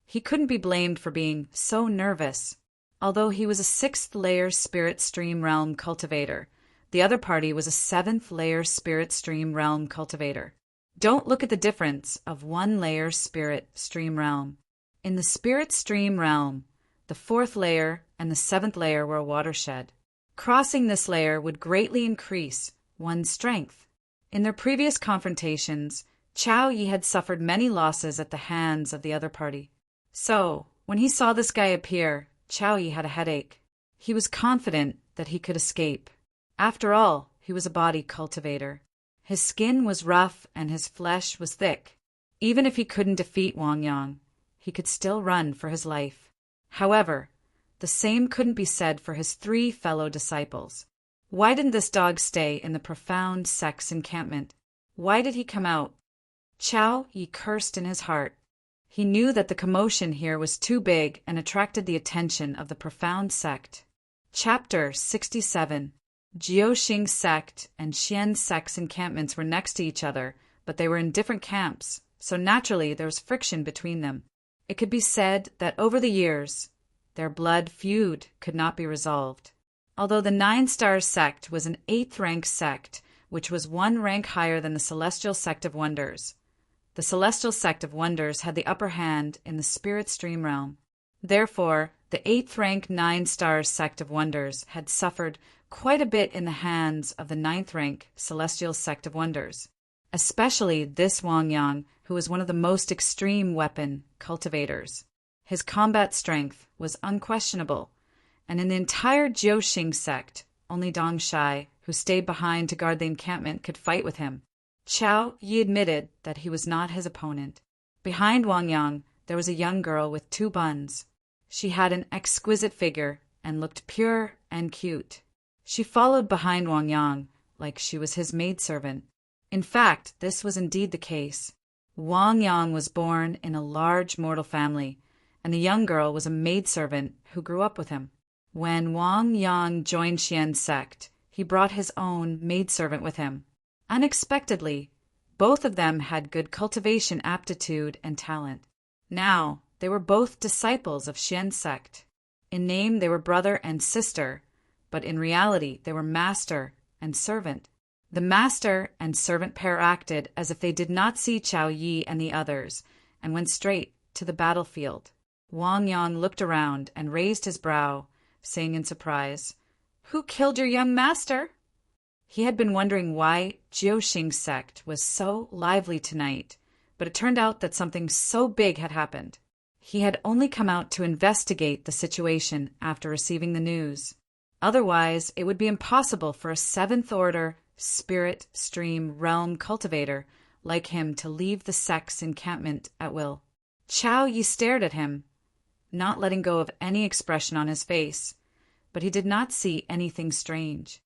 He couldn't be blamed for being so nervous. Although he was a 6th layer spirit stream realm cultivator, the other party was a 7th layer spirit stream realm cultivator. Don't look at the difference of 1 layer spirit stream realm. In the spirit stream realm, the 4th layer and the 7th layer were a watershed. Crossing this layer would greatly increase one's strength. In their previous confrontations, Chao Yi had suffered many losses at the hands of the other party. So, when he saw this guy appear, Chao Yi had a headache. He was confident that he could escape. After all, he was a body cultivator. His skin was rough and his flesh was thick. Even if he couldn't defeat Wang Yang, he could still run for his life. However, the same couldn't be said for his 3 fellow disciples. Why didn't this dog stay in the profound sect's encampment? Why did he come out? Chao Yi cursed in his heart. He knew that the commotion here was too big and attracted the attention of the profound sect. Chapter 67. Jiuxing sect and Xian sect's encampments were next to each other, but they were in different camps, so naturally there was friction between them. It could be said that over the years, their blood feud could not be resolved. Although the 9 Stars sect was an 8th rank sect, which was 1 rank higher than the Celestial Sect of Wonders, the Celestial Sect of Wonders had the upper hand in the Spirit Stream realm. Therefore, the 8th rank 9 Stars Sect of Wonders had suffered quite a bit in the hands of the 9th rank Celestial Sect of Wonders, especially this Wang Yang, who was one of the most extreme weapon cultivators. His combat strength was unquestionable, and in the entire Jiuxing sect, only Dong Shai, who stayed behind to guard the encampment, could fight with him. Chao Yi admitted that he was not his opponent. Behind Wang Yang, there was a young girl with 2 buns. She had an exquisite figure and looked pure and cute. She followed behind Wang Yang like she was his maidservant. In fact, this was indeed the case. Wang Yang was born in a large mortal family, and the young girl was a maidservant who grew up with him. When Wang Yang joined Xian's sect, he brought his own maidservant with him. Unexpectedly, both of them had good cultivation aptitude and talent. Now, they were both disciples of Xian's sect. In name, they were brother and sister, but in reality, they were master and servant. The master and servant pair acted as if they did not see Chao Yi and the others, and went straight to the battlefield. Wang Yang looked around and raised his brow, saying in surprise, "Who killed your young master?" He had been wondering why Jiuxing sect was so lively tonight, but it turned out that something so big had happened. He had only come out to investigate the situation after receiving the news. Otherwise, it would be impossible for a seventh order, spirit stream realm cultivator like him to leave the sect's encampment at will. Chao Yi stared at him, not letting go of any expression on his face, but he did not see anything strange.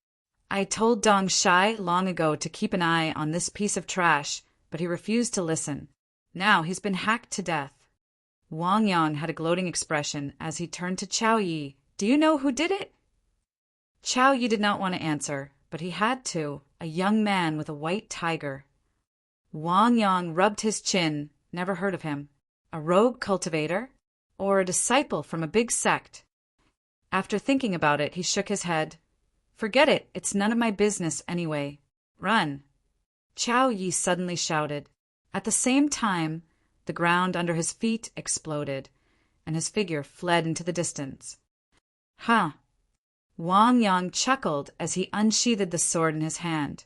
I told Dong Shai long ago to keep an eye on this piece of trash, but he refused to listen. Now he's been hacked to death. Wang Yang had a gloating expression as he turned to Chao Yi. Do you know who did it? Chao Yi did not want to answer, but he had to, a young man with a white tiger. Wang Yang rubbed his chin, never heard of him. A rogue cultivator? Or a disciple from a big sect? After thinking about it, he shook his head. Forget it, it's none of my business anyway. Run! Chao Yi suddenly shouted. At the same time, the ground under his feet exploded, and his figure fled into the distance. Huh! Wang Yang chuckled as he unsheathed the sword in his hand,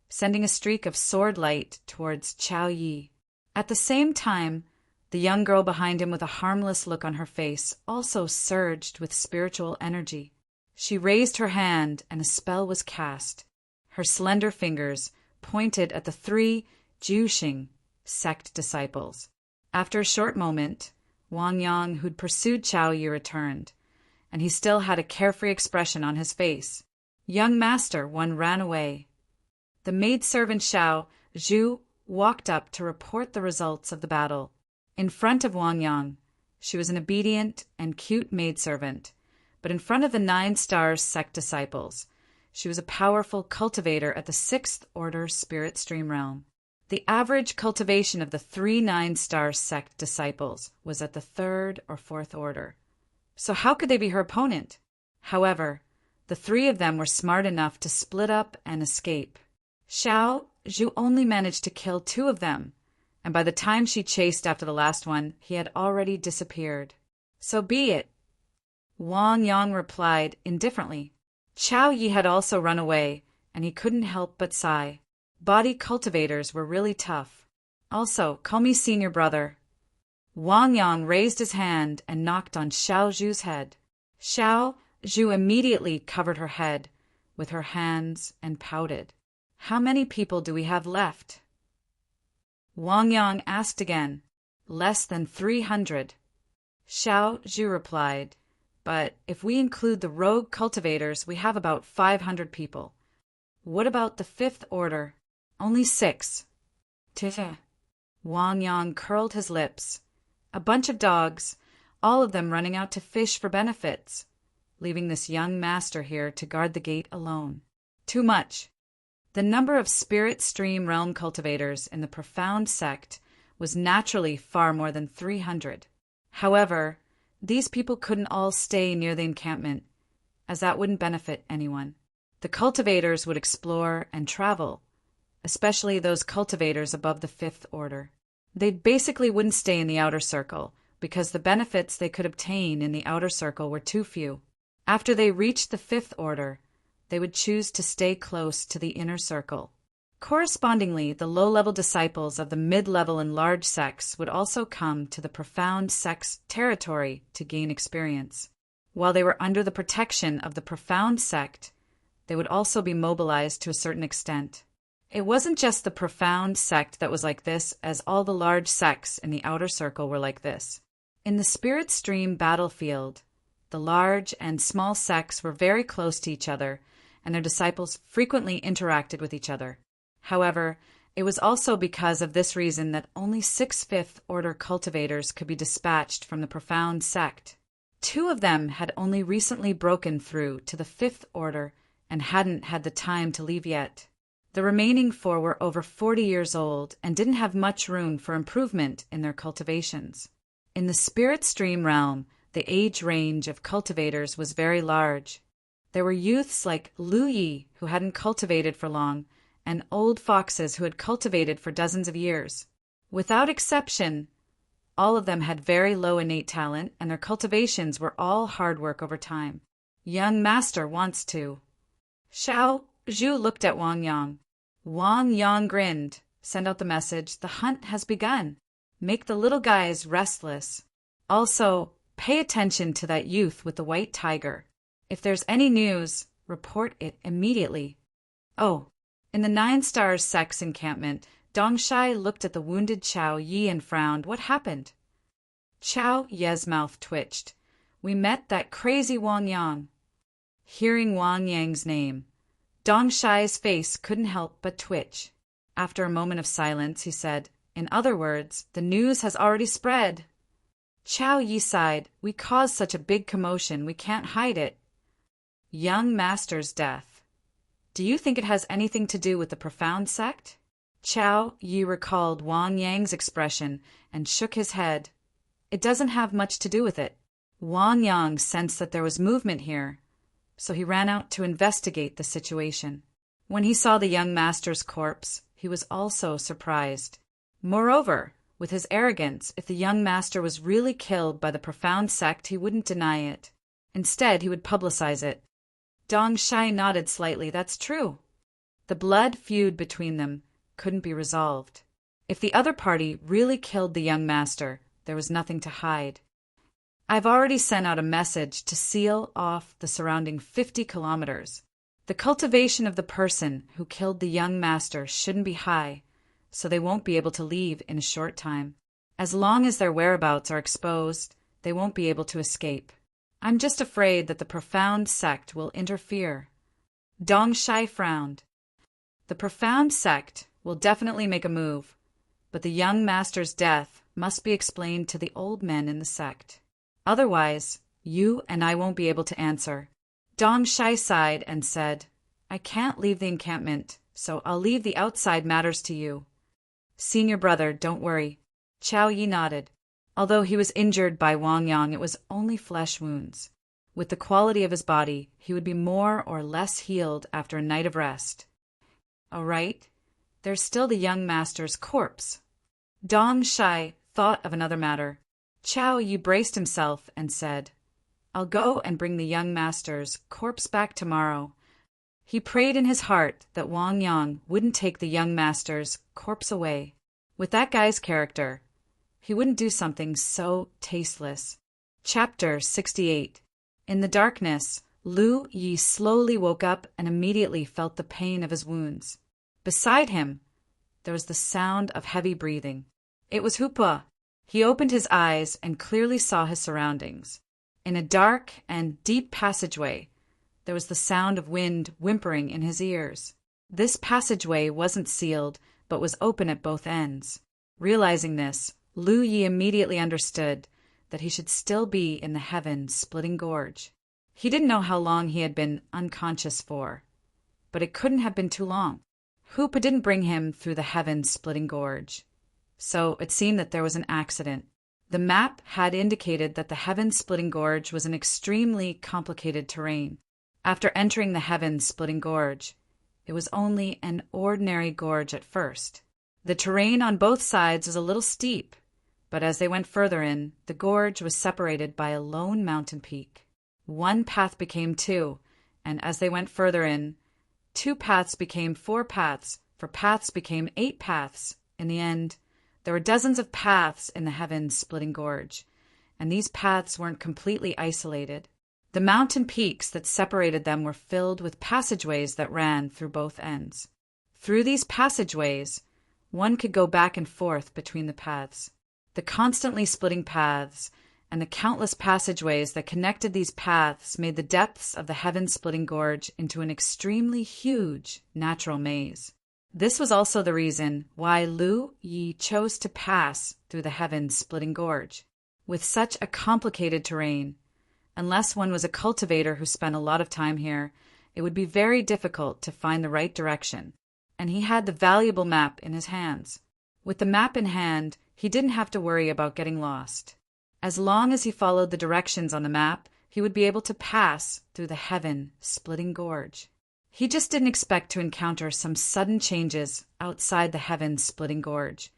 sending a streak of sword light towards Chao Yi. At the same time, the young girl behind him with a harmless look on her face also surged with spiritual energy. She raised her hand and a spell was cast. Her slender fingers pointed at the 3 Juxing sect disciples. After a short moment, Wang Yang, who'd pursued Chao Yi, returned, and he still had a carefree expression on his face. Young master, one ran away. The maidservant Xiao Zhu walked up to report the results of the battle. In front of Wang Yang, she was an obedient and cute maidservant, but in front of the 9 Stars sect disciples, she was a powerful cultivator at the 6th Order Spirit Stream Realm. The average cultivation of the 3 9 Stars sect disciples was at the 3rd or 4th Order. So how could they be her opponent? However, the 3 of them were smart enough to split up and escape. Xiao Zhu only managed to kill 2 of them, and by the time she chased after the last one, he had already disappeared. So be it, Wang Yang replied indifferently. Chao Yi had also run away, and he couldn't help but sigh. Body cultivators were really tough. Also, call me senior brother. Wang Yang raised his hand and knocked on Xiao Zhu's head. Xiao Zhu immediately covered her head with her hands and pouted. How many people do we have left? Wang Yang asked again. Less than 300. Xiao Zhu replied, but if we include the rogue cultivators, we have about 500 people. What about the 5th Order? Only 6. Tita. Wang Yang curled his lips. A bunch of dogs, all of them running out to fish for benefits, leaving this young master here to guard the gate alone. Too much. The number of spirit stream realm cultivators in the profound sect was naturally far more than 300. However, these people couldn't all stay near the encampment, as that wouldn't benefit anyone. The cultivators would explore and travel, especially those cultivators above the 5th Order. They basically wouldn't stay in the outer circle, because the benefits they could obtain in the outer circle were too few. After they reached the 5th Order, they would choose to stay close to the inner circle. Correspondingly, the low-level disciples of the mid-level and large sects would also come to the profound sect's territory to gain experience. While they were under the protection of the profound sect, they would also be mobilized to a certain extent. It wasn't just the profound sect that was like this, as all the large sects in the outer circle were like this. In the spirit stream battlefield, the large and small sects were very close to each other, and their disciples frequently interacted with each other. However, it was also because of this reason that only 6 5th Order cultivators could be dispatched from the profound sect. 2 of them had only recently broken through to the 5th Order and hadn't had the time to leave yet. The remaining 4 were over 40 years old and didn't have much room for improvement in their cultivations. In the spirit stream realm, the age range of cultivators was very large. There were youths like Lu Yi, who hadn't cultivated for long, and old foxes who had cultivated for dozens of years. Without exception, all of them had very low innate talent, and their cultivations were all hard work over time. Young master wants to. Xiao Zhu looked at Wang Yang. Wang Yang grinned. Send out the message, the hunt has begun. Make the little guys restless. Also, pay attention to that youth with the white tiger. If there's any news, report it immediately. Oh, in the 9 Stars Sex encampment, Dongshai looked at the wounded Chao Yi and frowned. What happened? Chao Ye's mouth twitched. We met that crazy Wang Yang. Hearing Wang Yang's name, Dongshai's face couldn't help but twitch. After a moment of silence, he said, in other words, the news has already spread. Chao Yi sighed. We caused such a big commotion, we can't hide it. Young master's death. Do you think it has anything to do with the profound sect? Chao Yi recalled Wang Yang's expression and shook his head. It doesn't have much to do with it. Wang Yang sensed that there was movement here, so he ran out to investigate the situation. When he saw the young master's corpse, he was also surprised. Moreover, with his arrogance, if the young master was really killed by the profound sect, he wouldn't deny it. Instead, he would publicize it. Dongshai nodded slightly. That's true. The blood feud between them couldn't be resolved. If the other party really killed the young master, there was nothing to hide. I've already sent out a message to seal off the surrounding 50 kilometers. The cultivation of the person who killed the young master shouldn't be high, so they won't be able to leave in a short time. As long as their whereabouts are exposed, they won't be able to escape. I'm just afraid that the profound sect will interfere. Dongshai frowned. The profound sect will definitely make a move, but the young master's death must be explained to the old men in the sect. Otherwise, you and I won't be able to answer. Dongshai sighed and said, I can't leave the encampment, so I'll leave the outside matters to you. Senior brother, don't worry. Chao Yi nodded. Although he was injured by Wang Yang, it was only flesh wounds. With the quality of his body, he would be more or less healed after a night of rest. All right, there's still the young master's corpse. Dongshai thought of another matter. Chao Yi braced himself and said, I'll go and bring the young master's corpse back tomorrow. He prayed in his heart that Wang Yang wouldn't take the young master's corpse away. With that guy's character, he wouldn't do something so tasteless. Chapter 68. In the darkness, Lu Yi slowly woke up and immediately felt the pain of his wounds. Beside him, there was the sound of heavy breathing. It was Hupa. He opened his eyes and clearly saw his surroundings. In a dark and deep passageway, there was the sound of wind whimpering in his ears. This passageway wasn't sealed, but was open at both ends. Realizing this, Lu Yi immediately understood that he should still be in the heaven-splitting gorge. He didn't know how long he had been unconscious for, but it couldn't have been too long. Hoopa didn't bring him through the heaven-splitting gorge, so it seemed that there was an accident. The map had indicated that the heaven-splitting gorge was an extremely complicated terrain. After entering the heaven-splitting gorge, it was only an ordinary gorge at first. The terrain on both sides was a little steep, but as they went further in, the gorge was separated by a lone mountain peak. One path became 2, and as they went further in, 2 paths became 4 paths, for paths became 8 paths. In the end, there were dozens of paths in the heaven-splitting gorge, and these paths weren't completely isolated. The mountain peaks that separated them were filled with passageways that ran through both ends. Through these passageways, one could go back and forth between the paths. The constantly splitting paths and the countless passageways that connected these paths made the depths of the heaven-splitting gorge into an extremely huge natural maze. This was also the reason why Lu Yi chose to pass through the heaven-splitting gorge. With such a complicated terrain, unless one was a cultivator who spent a lot of time here, it would be very difficult to find the right direction, and he had the valuable map in his hands. With the map in hand, he didn't have to worry about getting lost. As long as he followed the directions on the map, he would be able to pass through the heaven-splitting gorge. He just didn't expect to encounter some sudden changes outside the heaven-splitting gorge,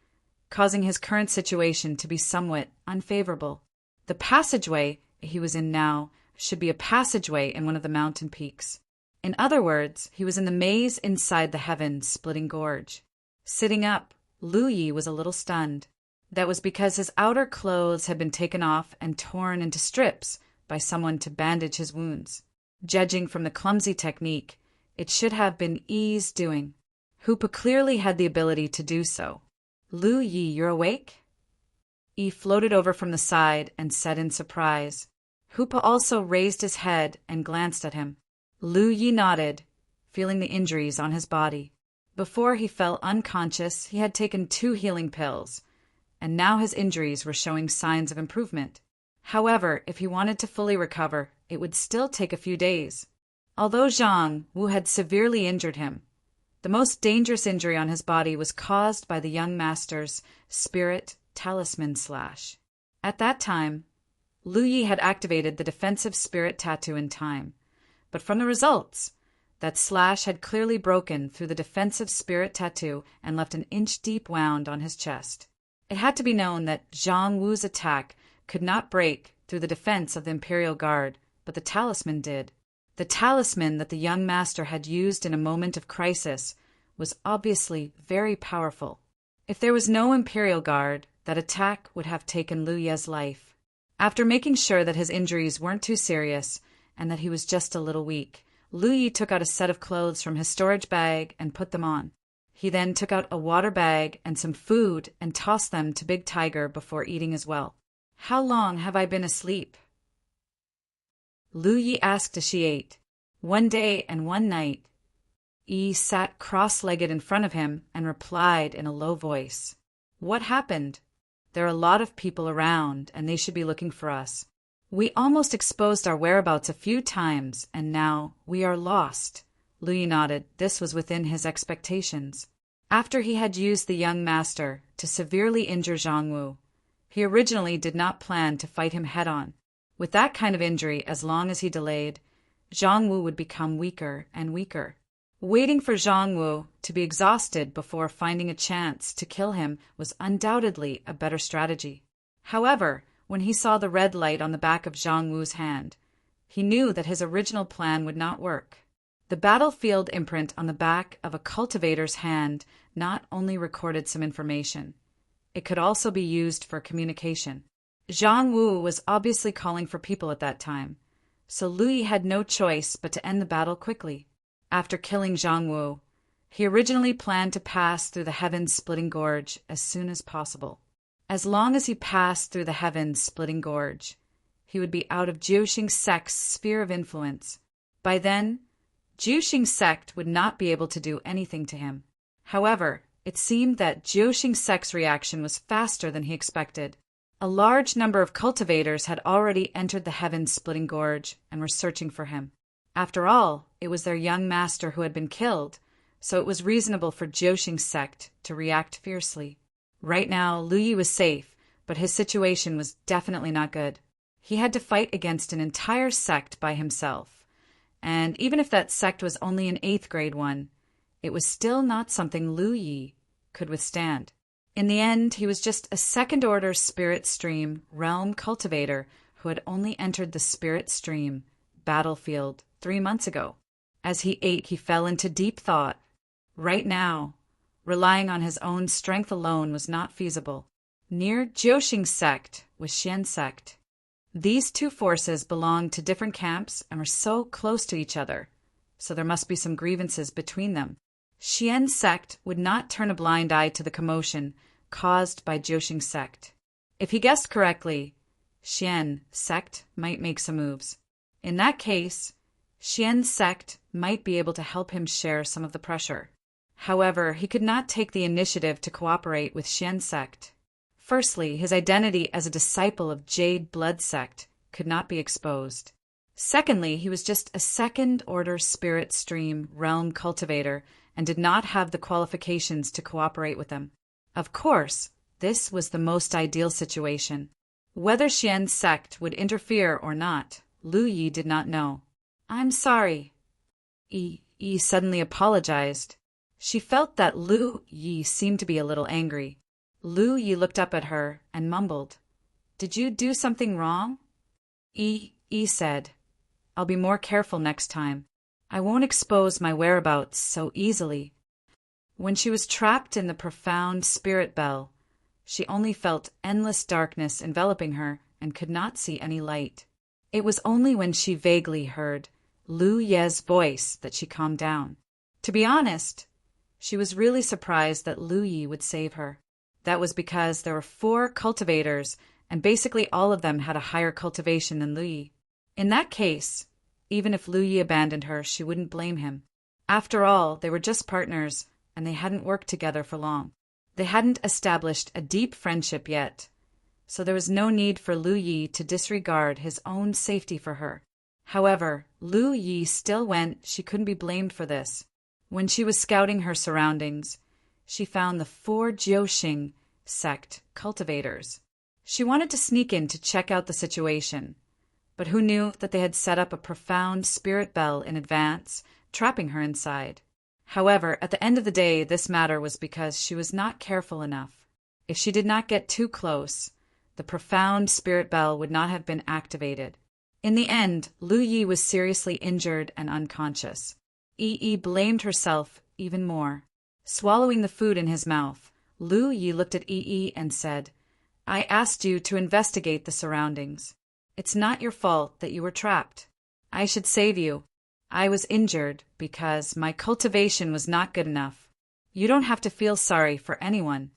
causing his current situation to be somewhat unfavorable. The passageway he was in now should be a passageway in one of the mountain peaks. In other words, he was in the maze inside the heaven-splitting gorge. Sitting up, Lu Yi was a little stunned. That was because his outer clothes had been taken off and torn into strips by someone to bandage his wounds. Judging from the clumsy technique, it should have been Yi's doing. Hoopa clearly had the ability to do so. Lu Yi, you're awake? Yi floated over from the side and said in surprise. Hoopa also raised his head and glanced at him. Lu Yi nodded, feeling the injuries on his body. Before he fell unconscious, he had taken 2 healing pills, and now his injuries were showing signs of improvement. However, if he wanted to fully recover, it would still take a few days. Although Zhang Wu had severely injured him, the most dangerous injury on his body was caused by the young master's spirit talisman slash. At that time, Lu Yi had activated the defensive spirit tattoo in time, but from the results, that slash had clearly broken through the defensive spirit tattoo and left an inch-deep wound on his chest. It had to be known that Zhang Wu's attack could not break through the defense of the Imperial Guard, but the talisman did. The talisman that the young master had used in a moment of crisis was obviously very powerful. If there was no Imperial Guard, that attack would have taken Lu Ye's life. After making sure that his injuries weren't too serious and that he was just a little weak, Lu Yi took out a set of clothes from his storage bag and put them on. He then took out a water bag and some food and tossed them to Big Tiger before eating as well. How long have I been asleep? Lu Yi asked as she ate. 1 day and 1 night. Yi sat cross-legged in front of him and replied in a low voice. What happened? There are a lot of people around, and they should be looking for us. We almost exposed our whereabouts a few times, and now we are lost. Lu Yi nodded. This was within his expectations. After he had used the young master to severely injure Zhang Wu, he originally did not plan to fight him head-on. With that kind of injury, as long as he delayed, Zhang Wu would become weaker and weaker. Waiting for Zhang Wu to be exhausted before finding a chance to kill him was undoubtedly a better strategy. However, when he saw the red light on the back of Zhang Wu's hand, he knew that his original plan would not work. The battlefield imprint on the back of a cultivator's hand not only recorded some information, it could also be used for communication. Zhang Wu was obviously calling for people at that time, so Lu Yi had no choice but to end the battle quickly. After killing Zhang Wu, he originally planned to pass through the heaven-splitting gorge as soon as possible. As long as he passed through the heaven-splitting gorge, he would be out of Jiuxing's sect's sphere of influence. By then, Jiuxing's sect would not be able to do anything to him. However, it seemed that Jiuxing's sect's reaction was faster than he expected. A large number of cultivators had already entered the heaven-splitting gorge and were searching for him. After all, it was their young master who had been killed, so it was reasonable for Jiuxing's sect to react fiercely. Right now, Lu Yi was safe, but his situation was definitely not good. He had to fight against an entire sect by himself, and even if that sect was only an 8th grade one, it was still not something Lu Yi could withstand. In the end, he was just a second-order spirit stream realm cultivator who had only entered the spirit stream battlefield 3 months ago. As he ate, he fell into deep thought. Right now, relying on his own strength alone was not feasible. Near Jiuxing's sect was Xian's sect. These two forces belonged to different camps and were so close to each other, so there must be some grievances between them. Xian's sect would not turn a blind eye to the commotion caused by Jiuxing's sect. If he guessed correctly, Xian's sect might make some moves. In that case, Xian's sect might be able to help him share some of the pressure. However, he could not take the initiative to cooperate with Xian's sect. Firstly, his identity as a disciple of Jade Blood sect could not be exposed. Secondly, he was just a second-order spirit stream realm cultivator and did not have the qualifications to cooperate with them. Of course, this was the most ideal situation. Whether Xian's sect would interfere or not, Lu Yi did not know. I'm sorry. Yi suddenly apologized. She felt that Lu Yi seemed to be a little angry. Lu Yi looked up at her and mumbled, "Did you do something wrong?" Yi said, "I'll be more careful next time. I won't expose my whereabouts so easily." When she was trapped in the profound spirit bell, she only felt endless darkness enveloping her and could not see any light. It was only when she vaguely heard Lu Ye's voice that she calmed down. To be honest, she was really surprised that Lu Yi would save her. That was because there were 4 cultivators, and basically all of them had a higher cultivation than Lu Yi. In that case, even if Lu Yi abandoned her, she wouldn't blame him. After all, they were just partners, and they hadn't worked together for long. They hadn't established a deep friendship yet, so there was no need for Lu Yi to disregard his own safety for her. However, Lu Yi still went. She couldn't be blamed for this. When she was scouting her surroundings, she found the 4 Jiuxing sect cultivators. She wanted to sneak in to check out the situation, but who knew that they had set up a profound spirit bell in advance, trapping her inside. However, at the end of the day, this matter was because she was not careful enough. If she did not get too close, the profound spirit bell would not have been activated. In the end, Lu Yi was seriously injured and unconscious. Yi blamed herself even more. Swallowing the food in his mouth, Lu Yi looked at Yi and said, "I asked you to investigate the surroundings. It's not your fault that you were trapped. I should save you. I was injured because my cultivation was not good enough. You don't have to feel sorry for anyone."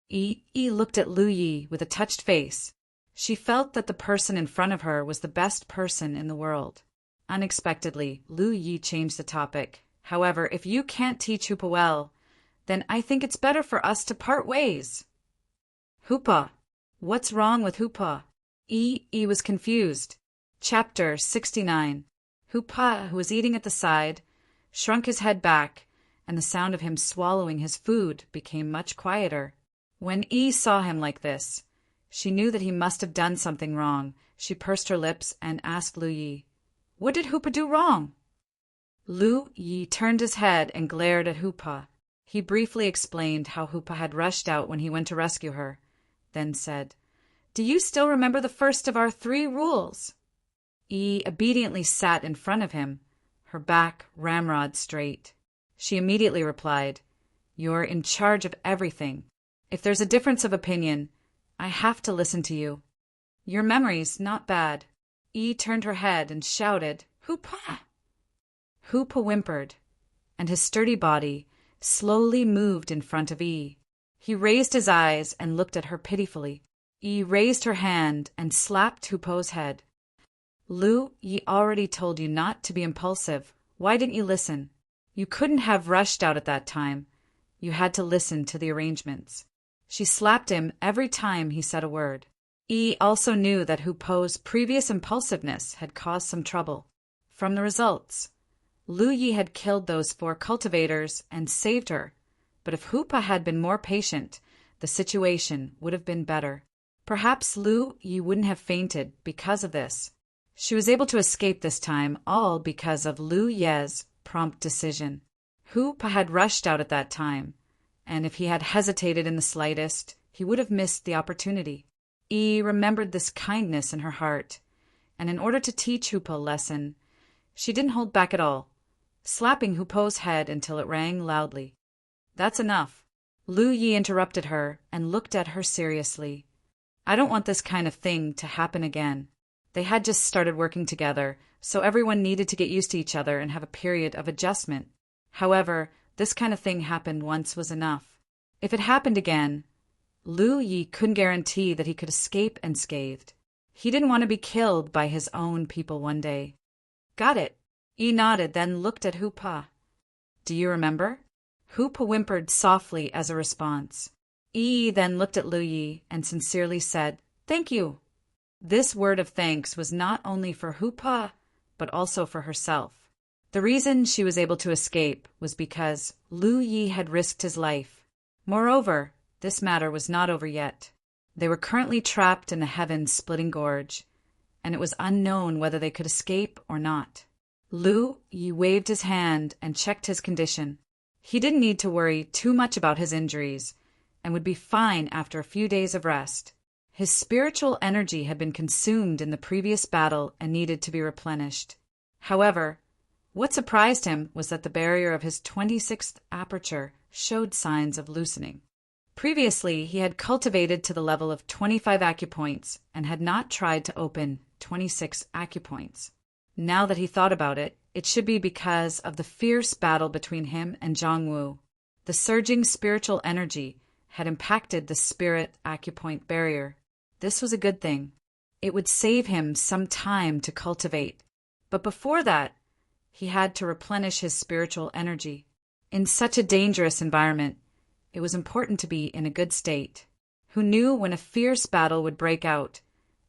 Yi looked at Lu Yi with a touched face. She felt that the person in front of her was the best person in the world. Unexpectedly, Lu Yi changed the topic. "However, if you can't teach Hoopa well, then I think it's better for us to part ways." "Hoopa? What's wrong with Hoopa?" Yi was confused. Chapter 69. Hoopa, who was eating at the side, shrunk his head back, and the sound of him swallowing his food became much quieter. When Yi saw him like this, she knew that he must have done something wrong. She pursed her lips and asked Lu Yi, "What did Hoopa do wrong?" Lu Yi turned his head and glared at Hoopa. He briefly explained how Hoopa had rushed out when he went to rescue her, then said, "Do you still remember the first of our 3 rules?" Yi obediently sat in front of him, her back ramrod straight. She immediately replied, "You're in charge of everything. If there's a difference of opinion, I have to listen to you. Your memory's not bad." Yi turned her head and shouted, "Hoopa!" Hoopa whimpered, and his sturdy body slowly moved in front of Yi. He raised his eyes and looked at her pitifully. Yi raised her hand and slapped Hoopa's head. "Lu Yi already told you not to be impulsive. Why didn't you listen? You couldn't have rushed out at that time. You had to listen to the arrangements." She slapped him every time he said a word. Yi also knew that Hoopa's previous impulsiveness had caused some trouble. From the results, Lu Yi had killed those 4 cultivators and saved her, but if Hoopa had been more patient, the situation would have been better. Perhaps Lu Yi wouldn't have fainted because of this. She was able to escape this time, all because of Lu Ye's prompt decision. Hoopa had rushed out at that time, and if he had hesitated in the slightest, he would have missed the opportunity. Yi remembered this kindness in her heart, and in order to teach Hoopa a lesson, she didn't hold back at all, slapping Hoopa's head until it rang loudly. "That's enough." Lu Yi interrupted her and looked at her seriously. "I don't want this kind of thing to happen again." They had just started working together, so everyone needed to get used to each other and have a period of adjustment. However, this kind of thing happened once was enough. If it happened again, Lu Yi couldn't guarantee that he could escape unscathed. He didn't want to be killed by his own people one day. "Got it." Yi nodded, then looked at Hoopa. "Do you remember?" Hoopa whimpered softly as a response. Yi then looked at Lu Yi and sincerely said, "Thank you." This word of thanks was not only for Hoopa, but also for herself. The reason she was able to escape was because Lu Yi had risked his life. Moreover, this matter was not over yet. They were currently trapped in the heaven-splitting gorge, and it was unknown whether they could escape or not. Lu Yi waved his hand and checked his condition. He didn't need to worry too much about his injuries, and would be fine after a few days of rest. His spiritual energy had been consumed in the previous battle and needed to be replenished. However, what surprised him was that the barrier of his 26th aperture showed signs of loosening. Previously, he had cultivated to the level of 25 acupoints and had not tried to open 26 acupoints. Now that he thought about it, it should be because of the fierce battle between him and Zhongwu. The surging spiritual energy had impacted the spirit acupoint barrier. This was a good thing. It would save him some time to cultivate. But before that, he had to replenish his spiritual energy. In such a dangerous environment, it was important to be in a good state. Who knew when a fierce battle would break out,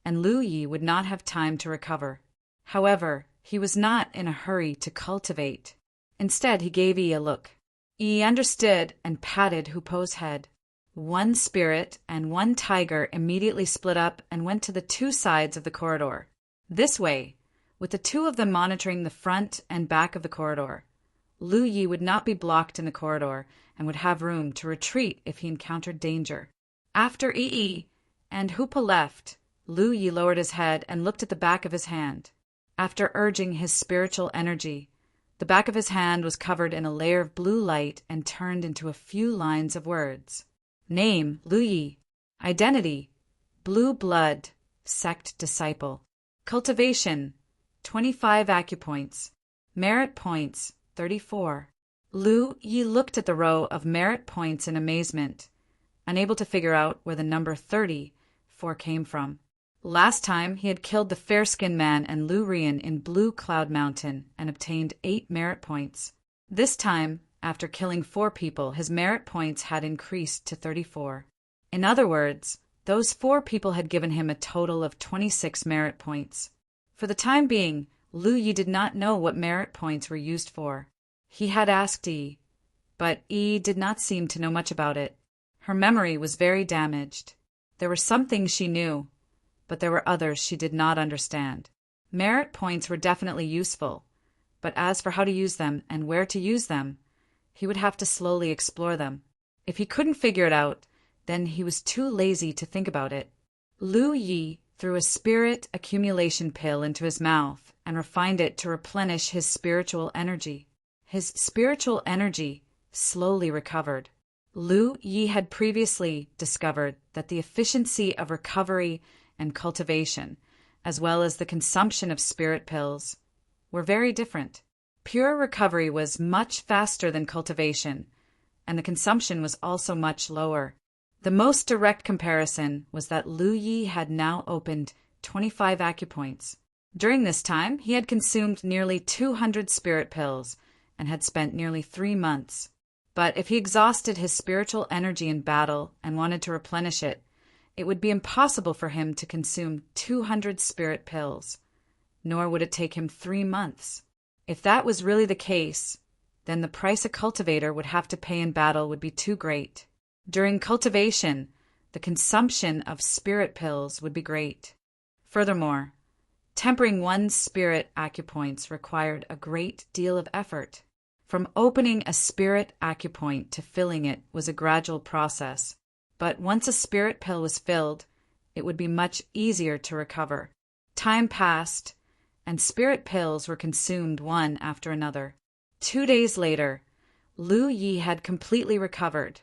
and Lu Yi would not have time to recover. However, he was not in a hurry to cultivate. Instead, he gave Yi a look. Yi understood and patted Hupo's head. One spirit and one tiger immediately split up and went to the two sides of the corridor. This way, with the two of them monitoring the front and back of the corridor, Lu Yi would not be blocked in the corridor and would have room to retreat if he encountered danger. After Yi and Hupo left, Lu Yi lowered his head and looked at the back of his hand. After urging his spiritual energy, the back of his hand was covered in a layer of blue light and turned into a few lines of words. Name, Lu Yi. Identity, blue blood, sect disciple. Cultivation, 25 acupoints. Merit points, 34. Lu Yi looked at the row of merit points in amazement, unable to figure out where the number 34 came from. Last time, he had killed the fair-skinned man and Lu Rian in Blue Cloud Mountain and obtained 8 merit points. This time, after killing 4 people, his merit points had increased to 34. In other words, those 4 people had given him a total of 26 merit points. For the time being, Lu Yi did not know what merit points were used for. He had asked Yi, but Yi did not seem to know much about it. Her memory was very damaged. There were some things she knew, but there were others she did not understand. Merit points were definitely useful, but as for how to use them and where to use them, he would have to slowly explore them. If he couldn't figure it out, then he was too lazy to think about it. Lu Yi threw a spirit accumulation pill into his mouth and refined it to replenish his spiritual energy. His spiritual energy slowly recovered. Lu Yi had previously discovered that the efficiency of recovery and cultivation, as well as the consumption of spirit pills, were very different. Pure recovery was much faster than cultivation, and the consumption was also much lower. The most direct comparison was that Lu Yi had now opened 25 acupoints. During this time, he had consumed nearly 200 spirit pills and had spent nearly 3 months. But if he exhausted his spiritual energy in battle and wanted to replenish it, it would be impossible for him to consume 200 spirit pills, nor would it take him 3 months. If that was really the case, then the price a cultivator would have to pay in battle would be too great. During cultivation, the consumption of spirit pills would be great. Furthermore, tempering one's spirit acupoints required a great deal of effort. From opening a spirit acupoint to filling it was a gradual process, but once a spirit pill was filled, it would be much easier to recover. Time passed, and spirit pills were consumed one after another. 2 days later, Lu Yi had completely recovered,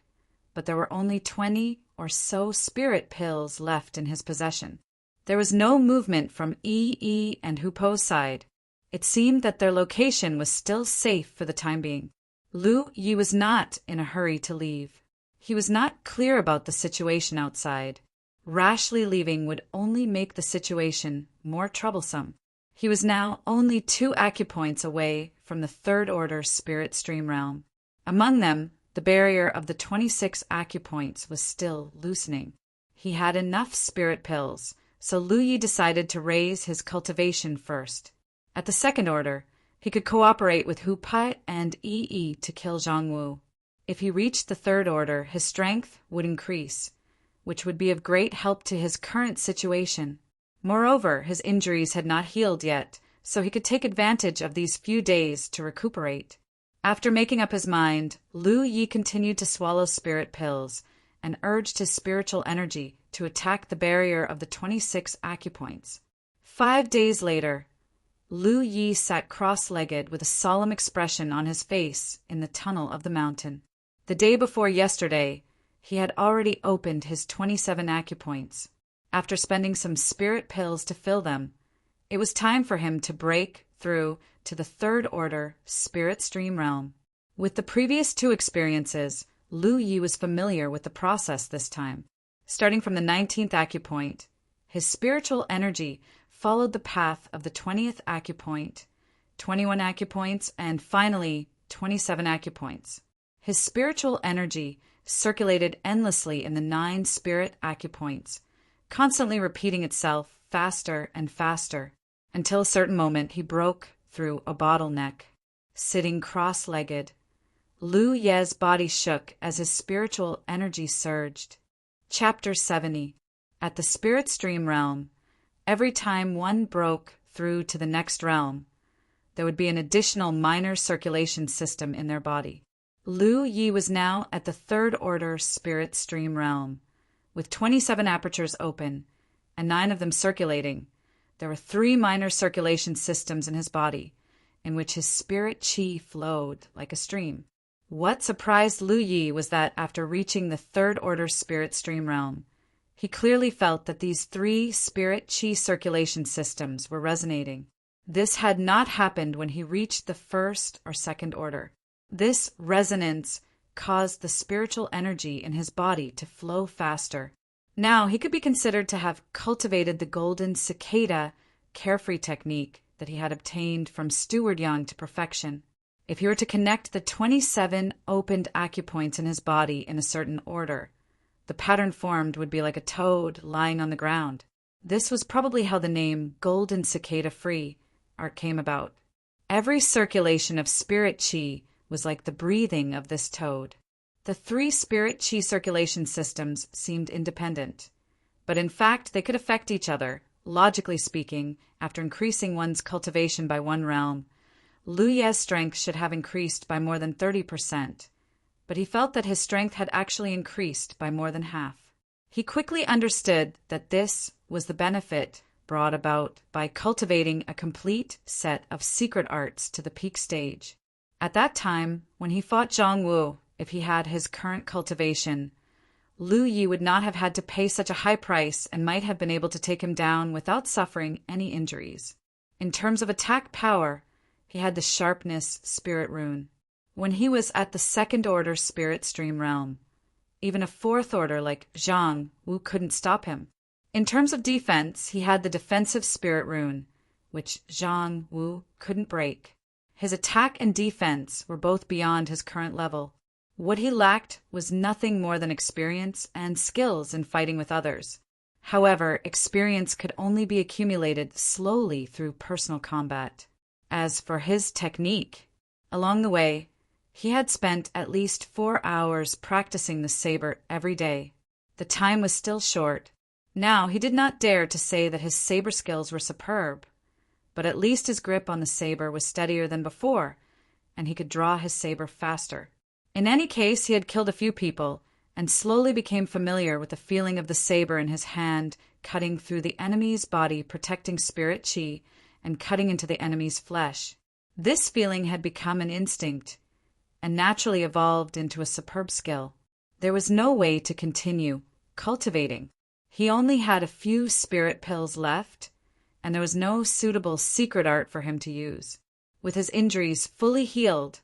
but there were only 20 or so spirit pills left in his possession. There was no movement from Yi and Hupo's side. It seemed that their location was still safe for the time being. Lu Yi was not in a hurry to leave. He was not clear about the situation outside. Rashly leaving would only make the situation more troublesome. He was now only 2 acupoints away from the third order spirit stream realm. Among them, the barrier of the 26 acupoints was still loosening. He had enough spirit pills, so Lu Yi decided to raise his cultivation first. At the second order, he could cooperate with Hu Pai and Yi to kill Zhongwu. If he reached the third order, his strength would increase, which would be of great help to his current situation. Moreover, his injuries had not healed yet, so he could take advantage of these few days to recuperate. After making up his mind, Lu Yi continued to swallow spirit pills and urged his spiritual energy to attack the barrier of the 26 acupoints. 5 days later, Lu Yi sat cross-legged with a solemn expression on his face in the tunnel of the mountain. The day before yesterday, he had already opened his 27 acupoints. After spending some spirit pills to fill them, it was time for him to break through to the third order spirit stream realm. With the previous two experiences, Lu Yi was familiar with the process this time. Starting from the 19th acupoint, his spiritual energy followed the path of the 20th acupoint, 21 acupoints, and finally 27 acupoints. His spiritual energy circulated endlessly in the 9 spirit acupoints, constantly repeating itself faster and faster, until a certain moment he broke through a bottleneck. Sitting cross-legged, Lu Ye's body shook as his spiritual energy surged. Chapter 70. At the spirit stream realm, every time one broke through to the next realm, there would be an additional minor circulation system in their body. Lu Yi was now at the third order spirit stream realm. With 27 apertures open and 9 of them circulating, there were 3 minor circulation systems in his body, in which his spirit qi flowed like a stream. What surprised Lu Yi was that after reaching the third order spirit stream realm, he clearly felt that these 3 spirit qi circulation systems were resonating. This had not happened when he reached the first or second order. This resonance caused the spiritual energy in his body to flow faster. Now he could be considered to have cultivated the golden cicada carefree technique that he had obtained from Steward Young to perfection. If he were to connect the 27 opened acupoints in his body in a certain order, the pattern formed would be like a toad lying on the ground. This was probably how the name Golden Cicada Free art came about. Every circulation of spirit qi was like the breathing of this toad. The 3 spirit qi circulation systems seemed independent, but in fact they could affect each other. Logically speaking, after increasing one's cultivation by 1 realm, Lu Ye's strength should have increased by more than 30%, but he felt that his strength had actually increased by more than half. He quickly understood that this was the benefit brought about by cultivating a complete set of secret arts to the peak stage. At that time, when he fought Zhang Wu, if he had his current cultivation, Lu Yi would not have had to pay such a high price and might have been able to take him down without suffering any injuries. In terms of attack power, he had the sharpness spirit rune. When he was at the second order spirit stream realm, even a 4th order like Zhang Wu couldn't stop him. In terms of defense, he had the defensive spirit rune, which Zhang Wu couldn't break. His attack and defense were both beyond his current level. What he lacked was nothing more than experience and skills in fighting with others. However, experience could only be accumulated slowly through personal combat. As for his technique, along the way, he had spent at least 4 hours practicing the saber every day. The time was still short. Now he did not dare to say that his saber skills were superb, but at least his grip on the saber was steadier than before, and he could draw his saber faster. In any case, he had killed a few people, and slowly became familiar with the feeling of the saber in his hand, cutting through the enemy's body, protecting spirit qi, and cutting into the enemy's flesh. This feeling had become an instinct, and naturally evolved into a superb skill. There was no way to continue cultivating. He only had a few spirit pills left, and there was no suitable secret art for him to use. With his injuries fully healed,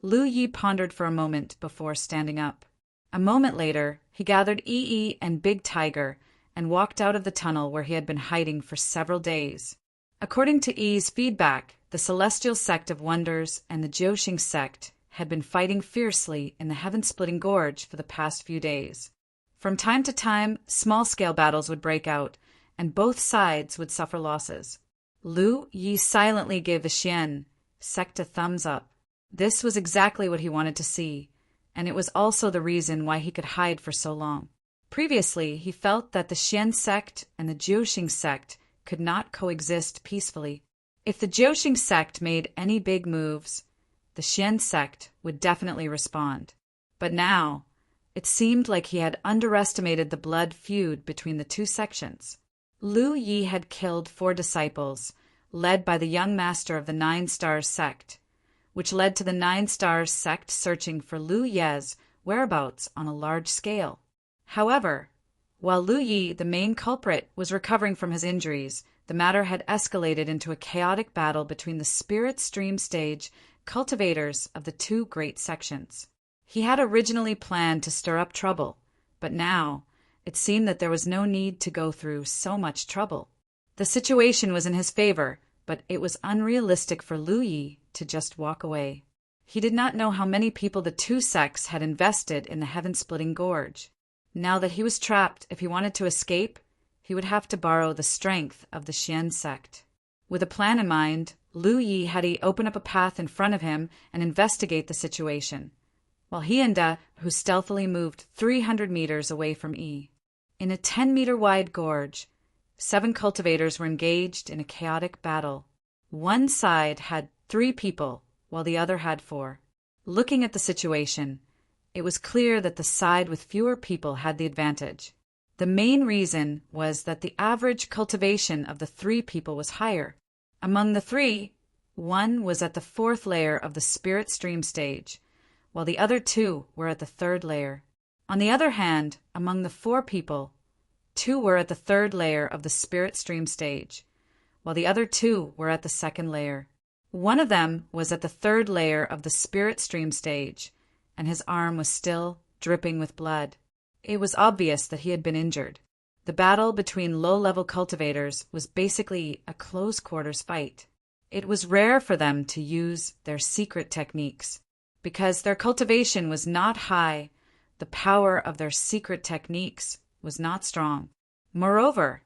Lu Yi pondered for a moment before standing up. A moment later, he gathered Yi and Big Tiger and walked out of the tunnel where he had been hiding for several days. According to Yi's feedback, the Celestial Sect of Wonders and the Jiuxing Sect had been fighting fiercely in the Heaven-Splitting Gorge for the past few days. From time to time, small-scale battles would break out, and both sides would suffer losses. Lu Yi silently gave the Xian sect a thumbs up. This was exactly what he wanted to see, and it was also the reason why he could hide for so long. Previously, he felt that the Xian sect and the Jiuxing sect could not coexist peacefully. If the Jiuxing sect made any big moves, the Xian sect would definitely respond. But now, it seemed like he had underestimated the blood feud between the two sections. Lu Yi had killed 4 disciples, led by the young master of the 9 Stars sect, which led to the 9 Stars sect searching for Lu Ye's whereabouts on a large scale. However, while Lu Yi, the main culprit, was recovering from his injuries, the matter had escalated into a chaotic battle between the spirit stream stage cultivators of the two great sections. He had originally planned to stir up trouble, but now it seemed that there was no need to go through so much trouble. The situation was in his favor, but it was unrealistic for Lu Yi to just walk away. He did not know how many people the two sects had invested in the heaven-splitting gorge. Now that he was trapped, if he wanted to escape, he would have to borrow the strength of the Xian sect. With a plan in mind, Lu Yi had to open up a path in front of him and investigate the situation, while he and Da, who stealthily moved 300 meters away from Yi. In a 10-meter-wide gorge, 7 cultivators were engaged in a chaotic battle. One side had 3 people, while the other had 4. Looking at the situation, it was clear that the side with fewer people had the advantage. The main reason was that the average cultivation of the 3 people was higher. Among the 3, one was at the 4th layer of the spirit stream stage, while the other 2 were at the 3rd layer. On the other hand, among the 4 people, 2 were at the 3rd layer of the spirit stream stage, while the other 2 were at the 2nd layer. One of them was at the 3rd layer of the spirit stream stage, and his arm was still dripping with blood. It was obvious that he had been injured. The battle between low-level cultivators was basically a close-quarters fight. It was rare for them to use their secret techniques. Because their cultivation was not high, the power of their secret techniques was not strong. Moreover,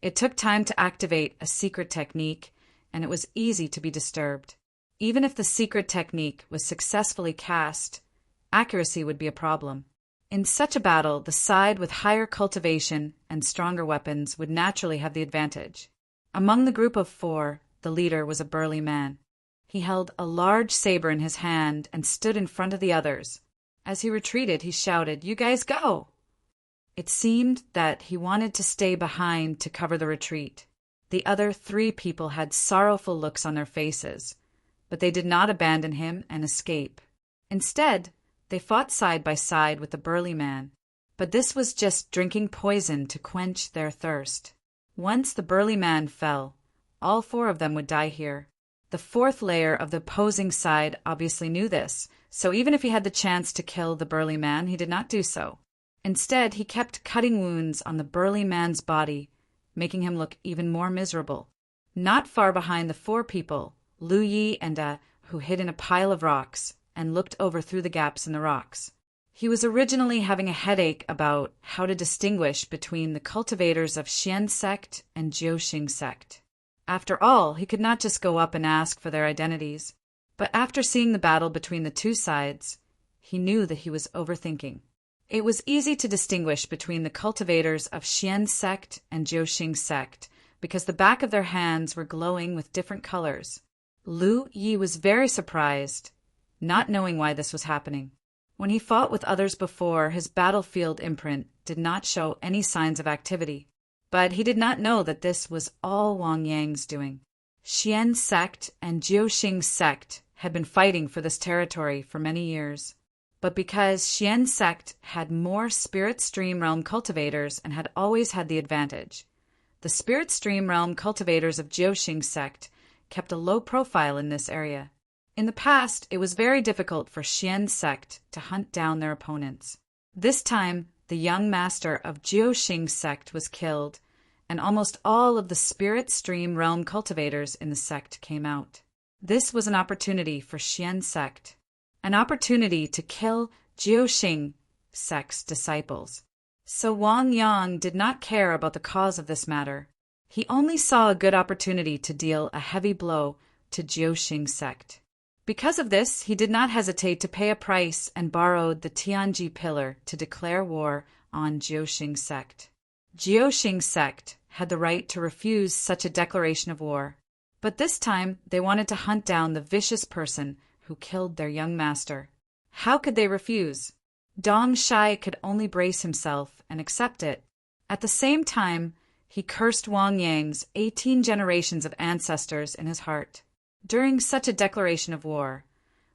it took time to activate a secret technique, and it was easy to be disturbed. Even if the secret technique was successfully cast, accuracy would be a problem. In such a battle, the side with higher cultivation and stronger weapons would naturally have the advantage. Among the group of 4, the leader was a burly man. He held a large saber in his hand and stood in front of the others. As he retreated, he shouted, "You guys go!" It seemed that he wanted to stay behind to cover the retreat. The other 3 people had sorrowful looks on their faces, but they did not abandon him and escape. Instead, they fought side by side with the burly man, but this was just drinking poison to quench their thirst. Once the burly man fell, all 4 of them would die here. The 4th layer of the opposing side obviously knew this, so even if he had the chance to kill the burly man, he did not do so. Instead, he kept cutting wounds on the burly man's body, making him look even more miserable. Not far behind the 4 people, Lu Yi and Da, who hid in a pile of rocks and looked over through the gaps in the rocks. He was originally having a headache about how to distinguish between the cultivators of Xian sect and Jiuxing sect. After all, he could not just go up and ask for their identities. But after seeing the battle between the 2 sides, he knew that he was overthinking. It was easy to distinguish between the cultivators of Xian sect and Jiuxing sect because the back of their hands were glowing with different colors. Lu Yi was very surprised, not knowing why this was happening. When he fought with others before, his battlefield imprint did not show any signs of activity. But he did not know that this was all Wang Yang's doing. Xian sect and Jiuxing sect had been fighting for this territory for many years. But because Xian sect had more Spirit Stream Realm cultivators and had always had the advantage, the Spirit Stream Realm cultivators of Jiuxing sect kept a low profile in this area. In the past, it was very difficult for Xian sect to hunt down their opponents. This time, the young master of Jiuxing sect was killed, and almost all of the Spirit Stream Realm cultivators in the sect came out. This was an opportunity for Xian sect, an opportunity to kill Jiuxing sect's disciples. So Wang Yang did not care about the cause of this matter. He only saw a good opportunity to deal a heavy blow to Jiuxing sect. Because of this, he did not hesitate to pay a price and borrowed the Tianji pillar to declare war on Jiuxing sect. Jiuxing sect had the right to refuse such a declaration of war, but this time they wanted to hunt down the vicious person who killed their young master. How could they refuse? Dong Shai could only brace himself and accept it. At the same time, he cursed Wang Yang's 18 generations of ancestors in his heart. During such a declaration of war,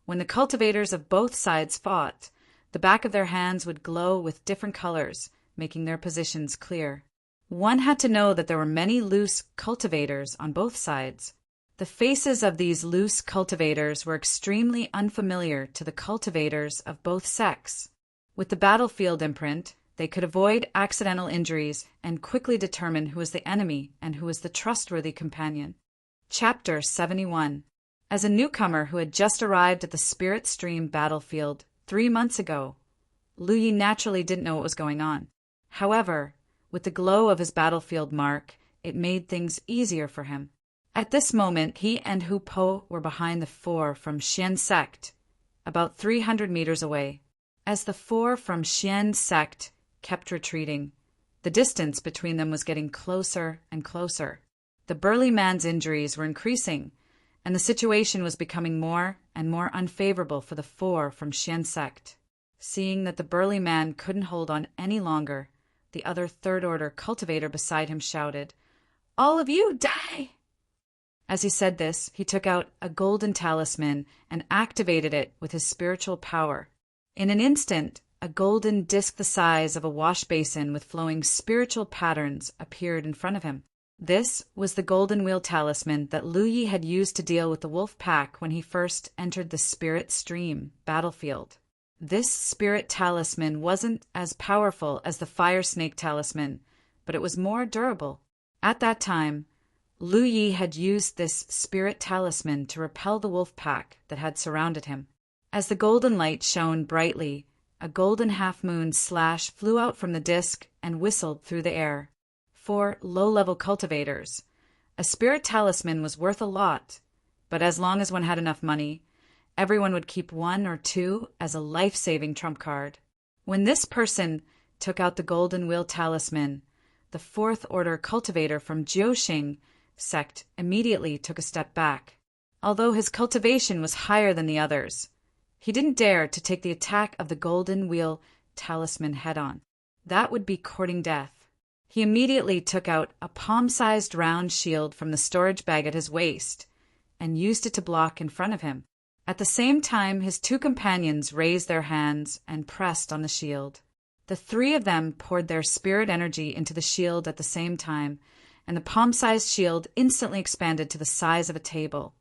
when the cultivators of both sides fought, The back of their hands would glow with different colors, making their positions clear. One had to know that there were many loose cultivators on both sides. The faces of these loose cultivators were extremely unfamiliar to the cultivators of both sects. With the battlefield imprint, they could avoid accidental injuries and quickly determine who was the enemy and who was the trustworthy companion. Chapter 71. As a newcomer who had just arrived at the Spirit Stream battlefield 3 months ago, Lu Yi naturally didn't know what was going on. However, with the glow of his battlefield mark, it made things easier for him. At this moment, he and Hu Po were behind the four from Xian sect, about 300 meters away. As the four from Xian sect kept retreating, the distance between them was getting closer and closer. The burly man's injuries were increasing, and the situation was becoming more and more unfavorable for the four from Xian sect. Seeing that the burly man couldn't hold on any longer, the other third-order cultivator beside him shouted, "All of you, die!" As he said this, he took out a golden talisman and activated it with his spiritual power. In an instant, a golden disc the size of a wash basin with flowing spiritual patterns appeared in front of him. This was the golden wheel talisman that Lu Yi had used to deal with the wolf pack when he first entered the Spirit Stream battlefield. This spirit talisman wasn't as powerful as the fire snake talisman, but it was more durable. At that time, Lu Yi had used this spirit talisman to repel the wolf pack that had surrounded him. As the golden light shone brightly, a golden half-moon slash flew out from the disc and whistled through the air. For low-level cultivators, a spirit talisman was worth a lot, but as long as one had enough money, everyone would keep 1 or 2 as a life-saving trump card. When this person took out the golden wheel talisman, the fourth-order cultivator from Jiuxing sect immediately took a step back. Although his cultivation was higher than the others, he didn't dare to take the attack of the golden wheel talisman head-on. That would be courting death. He immediately took out a palm-sized round shield from the storage bag at his waist and used it to block in front of him. At the same time, his 2 companions raised their hands and pressed on the shield. The 3 of them poured their spirit energy into the shield at the same time, and the palm-sized shield instantly expanded to the size of a table,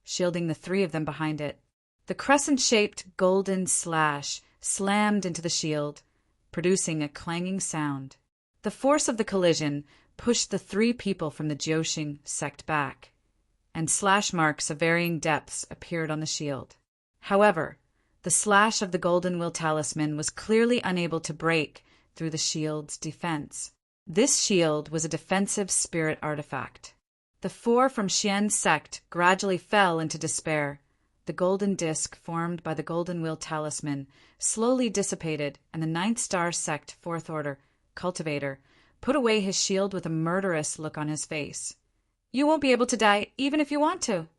shielding the 3 of them behind it. The crescent-shaped golden slash slammed into the shield, producing a clanging sound. The force of the collision pushed the 3 people from the Jiuxing sect back, and slash marks of varying depths appeared on the shield. However, the slash of the golden wheel talisman was clearly unable to break through the shield's defense. This shield was a defensive spirit artifact. The 4 from Xian sect gradually fell into despair. The golden disc formed by the golden wheel talisman slowly dissipated, and the 9th star sect 4th order cultivator put away his shield with a murderous look on his face. "You won't be able to die even if you want to."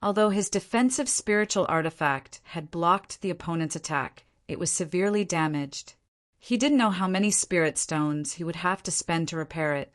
Although his defensive spiritual artifact had blocked the opponent's attack, it was severely damaged. He didn't know how many spirit stones he would have to spend to repair it.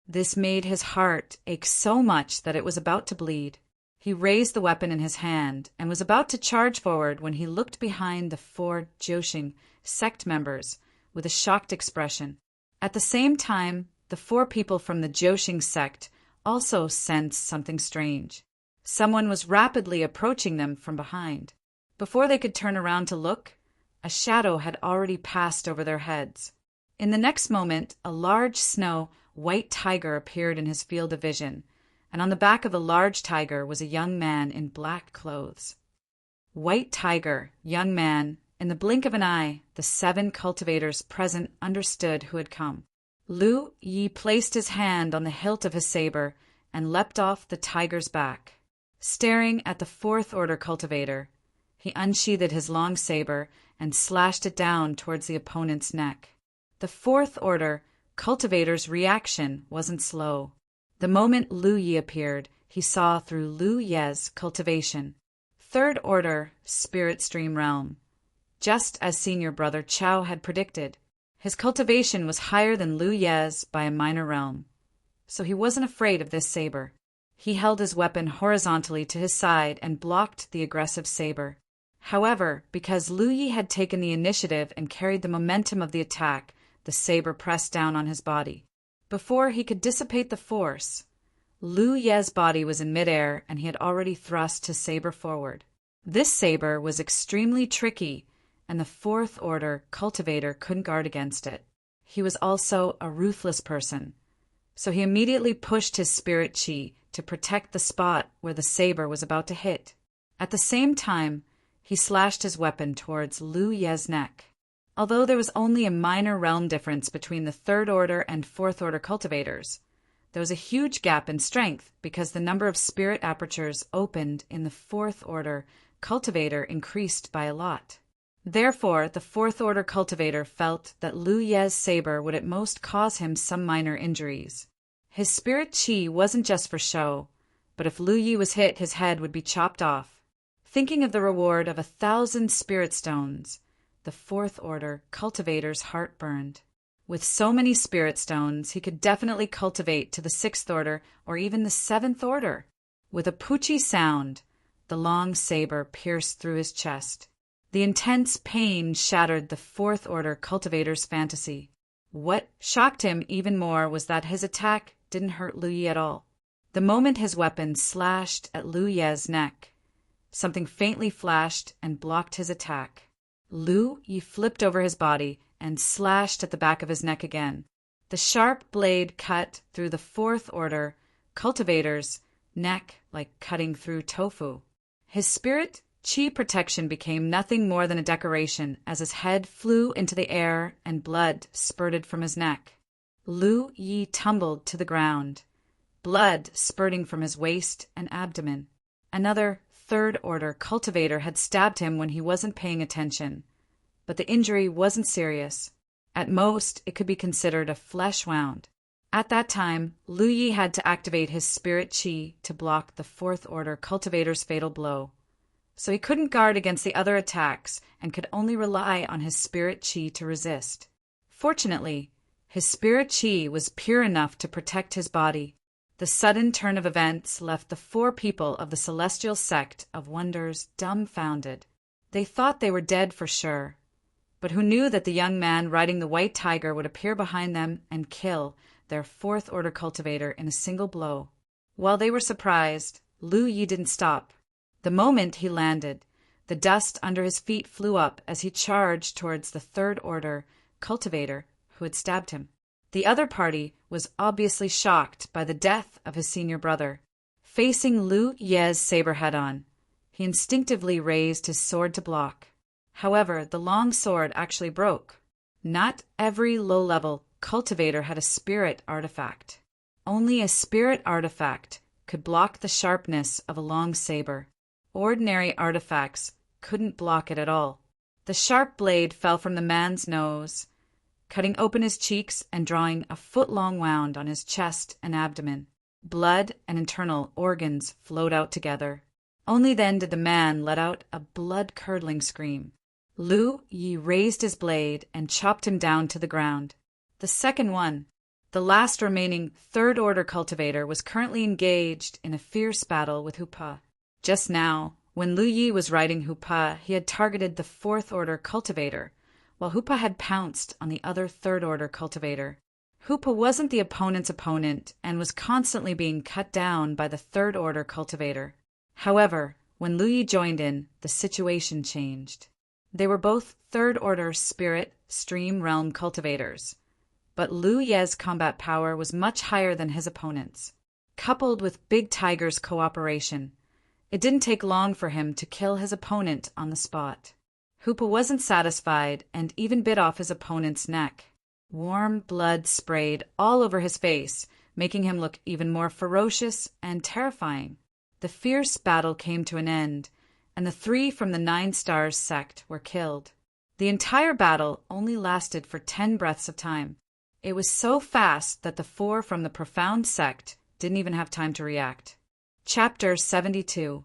This made his heart ache so much that it was about to bleed. He raised the weapon in his hand and was about to charge forward when he looked behind the 4 Jiuxing sect members with a shocked expression. At the same time, the 4 people from the Jiuxing sect also sensed something strange. Someone was rapidly approaching them from behind. Before they could turn around to look, a shadow had already passed over their heads. In the next moment, a large white tiger appeared in his field of vision, and on the back of the large tiger was a young man in black clothes. White tiger, young man, in the blink of an eye, the 7 cultivators present understood who had come. Lu Yi placed his hand on the hilt of his saber and leapt off the tiger's back. Staring at the 4th order cultivator, he unsheathed his long saber and slashed it down towards the opponent's neck. The 4th order cultivator's reaction wasn't slow. The moment Lu Yi appeared, he saw through Lu Ye's cultivation. 3rd order spirit stream realm. Just as senior brother Chao had predicted, his cultivation was higher than Lu Ye's by a minor realm, so he wasn't afraid of this saber. He held his weapon horizontally to his side and blocked the aggressive saber. However, because Lu Yi had taken the initiative and carried the momentum of the attack, the saber pressed down on his body. Before he could dissipate the force, Lu Ye's body was in midair and he had already thrust his saber forward. This saber was extremely tricky, and the Fourth Order cultivator couldn't guard against it. He was also a ruthless person, so he immediately pushed his spirit chi to protect the spot where the saber was about to hit. At the same time, he slashed his weapon towards Lu Ye's neck. Although there was only a minor realm difference between the Third Order and Fourth Order cultivators, there was a huge gap in strength because the number of spirit apertures opened in the Fourth Order cultivator increased by a lot. Therefore, the Fourth Order cultivator felt that Lu Ye's saber would at most cause him some minor injuries. His spirit chi wasn't just for show, but if Lu Yi was hit, his head would be chopped off. Thinking of the reward of 1,000 spirit stones, the Fourth Order cultivator's heart burned. With so many spirit stones, he could definitely cultivate to the Sixth Order or even the Seventh Order. With a poochie sound, the long saber pierced through his chest. The intense pain shattered the Fourth Order cultivator's fantasy. What shocked him even more was that his attack didn't hurt Lu Yi at all. The moment his weapon slashed at Lu Ye's neck, something faintly flashed and blocked his attack. Lu Yi flipped over his body and slashed at the back of his neck again. The sharp blade cut through the Fourth Order cultivator's neck like cutting through tofu. His spirit chi protection became nothing more than a decoration as his head flew into the air and blood spurted from his neck. Lu Yi tumbled to the ground, blood spurting from his waist and abdomen. Another Third Order cultivator had stabbed him when he wasn't paying attention, but the injury wasn't serious. At most, it could be considered a flesh wound. At that time, Lu Yi had to activate his spirit chi to block the Fourth Order cultivator's fatal blow. So he couldn't guard against the other attacks and could only rely on his spirit chi to resist. Fortunately, his spirit chi was pure enough to protect his body. The sudden turn of events left the 4 people of the Celestial Sect of Wonders dumbfounded. They thought they were dead for sure, but who knew that the young man riding the white tiger would appear behind them and kill their Fourth Order cultivator in a single blow. While they were surprised, Lu Yi didn't stop. The moment he landed, the dust under his feet flew up as he charged towards the Third Order cultivator who had stabbed him. The other party was obviously shocked by the death of his senior brother. Facing Lu Ye's saber head-on, he instinctively raised his sword to block. However, the long sword actually broke. Not every low-level cultivator had a spirit artifact. Only a spirit artifact could block the sharpness of a long saber. Ordinary artifacts couldn't block it at all. The sharp blade fell from the man's nose, cutting open his cheeks and drawing a foot-long wound on his chest and abdomen. Blood and internal organs flowed out together. Only then did the man let out a blood-curdling scream. Lu Yi raised his blade and chopped him down to the ground. The second one, the last remaining Third Order cultivator, was currently engaged in a fierce battle with Hupa. Just now, when Lu Yi was riding Hupa, he had targeted the Fourth Order cultivator, while Hupa had pounced on the other Third Order cultivator. Hupa wasn't the opponent's opponent and was constantly being cut down by the Third Order cultivator. However, when Lu Yi joined in, the situation changed. They were both Third Order Spirit Stream Realm cultivators, but Lu Ye's combat power was much higher than his opponent's. Coupled with Big Tiger's cooperation, it didn't take long for him to kill his opponent on the spot. Hupa wasn't satisfied and even bit off his opponent's neck. Warm blood sprayed all over his face, making him look even more ferocious and terrifying. The fierce battle came to an end, and the 3 from the 9 Stars sect were killed. The entire battle only lasted for 10 breaths of time. It was so fast that the 4 from the Profound sect didn't even have time to react. Chapter 72.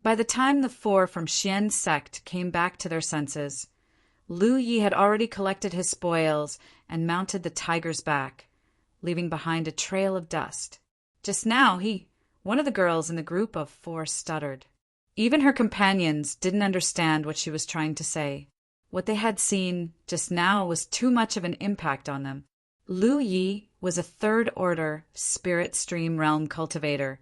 By the time the 4 from Xian's sect came back to their senses, Lu Yi had already collected his spoils and mounted the tiger's back, leaving behind a trail of dust. Just now, one of the girls in the group of 4 stuttered. Even her companions didn't understand what she was trying to say. What they had seen just now was too much of an impact on them. Lu Yi was a third-order spirit stream realm cultivator,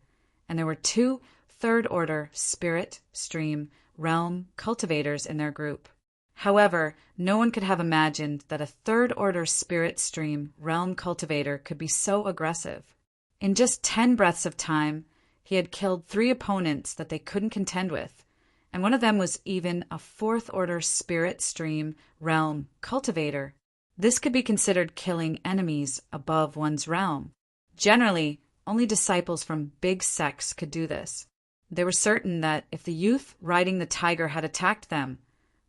and there were two third-order spirit stream realm cultivators in their group. However, no one could have imagined that a third-order spirit stream realm cultivator could be so aggressive. In just 10 breaths of time, he had killed 3 opponents that they couldn't contend with, and one of them was even a fourth-order spirit stream realm cultivator. This could be considered killing enemies above one's realm. Generally, only disciples from big sects could do this. They were certain that if the youth riding the tiger had attacked them,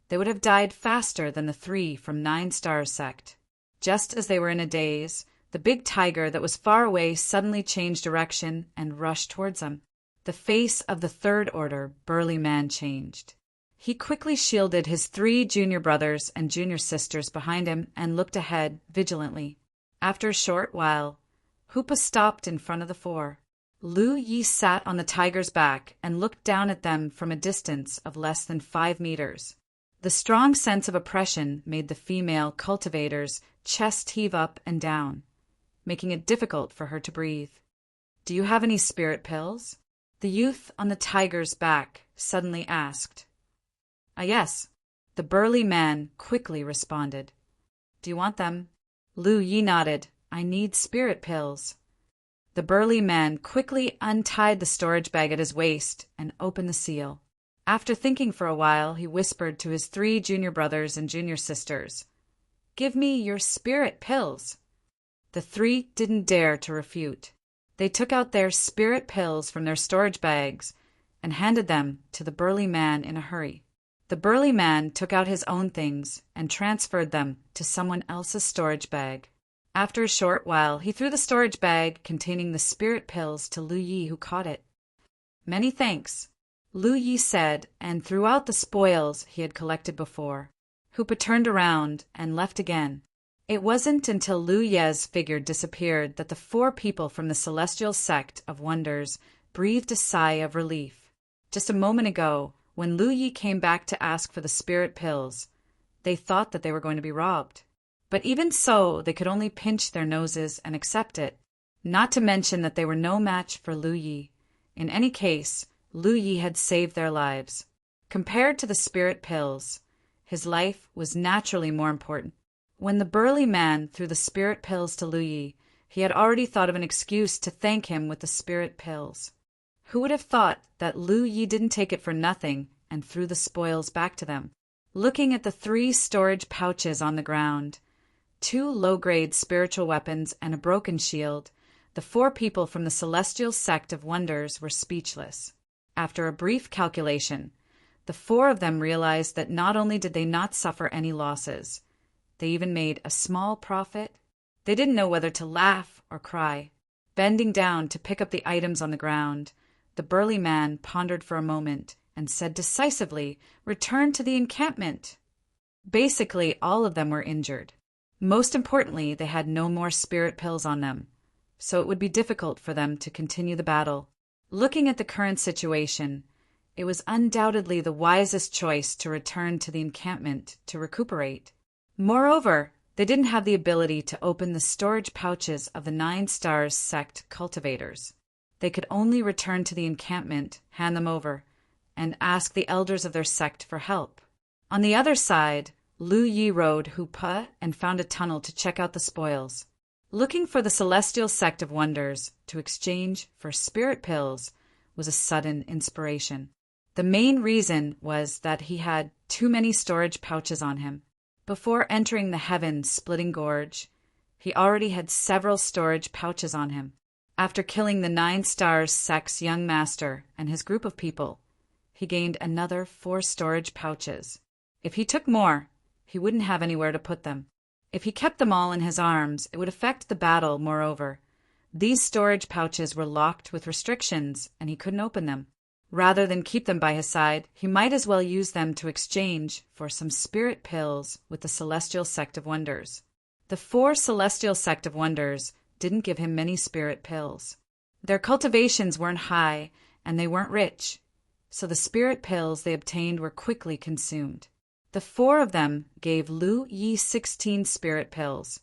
they would have died faster than the 3 from 9 Stars sect. Just as they were in a daze, the big tiger that was far away suddenly changed direction and rushed towards them. The face of the third order burly man changed. He quickly shielded his 3 junior brothers and junior sisters behind him and looked ahead vigilantly. After a short while, Hoopa stopped in front of the 4. Lu Yi sat on the tiger's back and looked down at them from a distance of less than 5 meters. The strong sense of oppression made the female cultivator's chest heave up and down, making it difficult for her to breathe. "Do you have any spirit pills?" the youth on the tiger's back suddenly asked. Yes," the burly man quickly responded. "Do you want them?" Lu Yi nodded. "I need spirit pills." The burly man quickly untied the storage bag at his waist and opened the seal. After thinking for a while, he whispered to his 3 junior brothers and junior sisters, "Give me your spirit pills." The 3 didn't dare to refute. They took out their spirit pills from their storage bags and handed them to the burly man in a hurry. The burly man took out his own things and transferred them to someone else's storage bag. After a short while, he threw the storage bag containing the spirit pills to Lu Yi, who caught it. "Many thanks," Lu Yi said, and threw out the spoils he had collected before. Hoopa turned around and left again. It wasn't until Lu Ye's figure disappeared that the 4 people from the Celestial Sect of Wonders breathed a sigh of relief. Just a moment ago, when Lu Yi came back to ask for the spirit pills, they thought that they were going to be robbed. But even so, they could only pinch their noses and accept it, not to mention that they were no match for Lu Yi. In any case, Lu Yi had saved their lives. Compared to the spirit pills, his life was naturally more important. When the burly man threw the spirit pills to Lu Yi, he had already thought of an excuse to thank him with the spirit pills. Who would have thought that Lu Yi didn't take it for nothing and threw the spoils back to them? Looking at the 3 storage pouches on the ground, 2 low-grade spiritual weapons and a broken shield, the 4 people from the Celestial Sect of Wonders were speechless. After a brief calculation, the 4 of them realized that not only did they not suffer any losses, they even made a small profit. They didn't know whether to laugh or cry. Bending down to pick up the items on the ground, the burly man pondered for a moment and said decisively, "Return to the encampment." Basically, all of them were injured. Most importantly, they had no more spirit pills on them, so it would be difficult for them to continue the battle. Looking at the current situation, it was undoubtedly the wisest choice to return to the encampment to recuperate. Moreover, they didn't have the ability to open the storage pouches of the 9 Stars sect cultivators. They could only return to the encampment, hand them over, and ask the elders of their sect for help. On the other side, Lu Yi rode Hoopa and found a tunnel to check out the spoils. Looking for the Celestial Sect of Wonders to exchange for spirit pills was a sudden inspiration. The main reason was that he had too many storage pouches on him. Before entering the heaven-splitting gorge, he already had several storage pouches on him. After killing the 9 Stars sect's young master and his group of people, he gained another 4 storage pouches. If he took more, he wouldn't have anywhere to put them. If he kept them all in his arms, it would affect the battle. Moreover, these storage pouches were locked with restrictions, and he couldn't open them. Rather than keep them by his side, he might as well use them to exchange for some spirit pills with the Celestial Sect of Wonders. The 4 Celestial Sect of Wonders didn't give him many spirit pills. Their cultivations weren't high, and they weren't rich. so the spirit pills they obtained were quickly consumed. The 4 of them gave Lu Yi 16 spirit pills,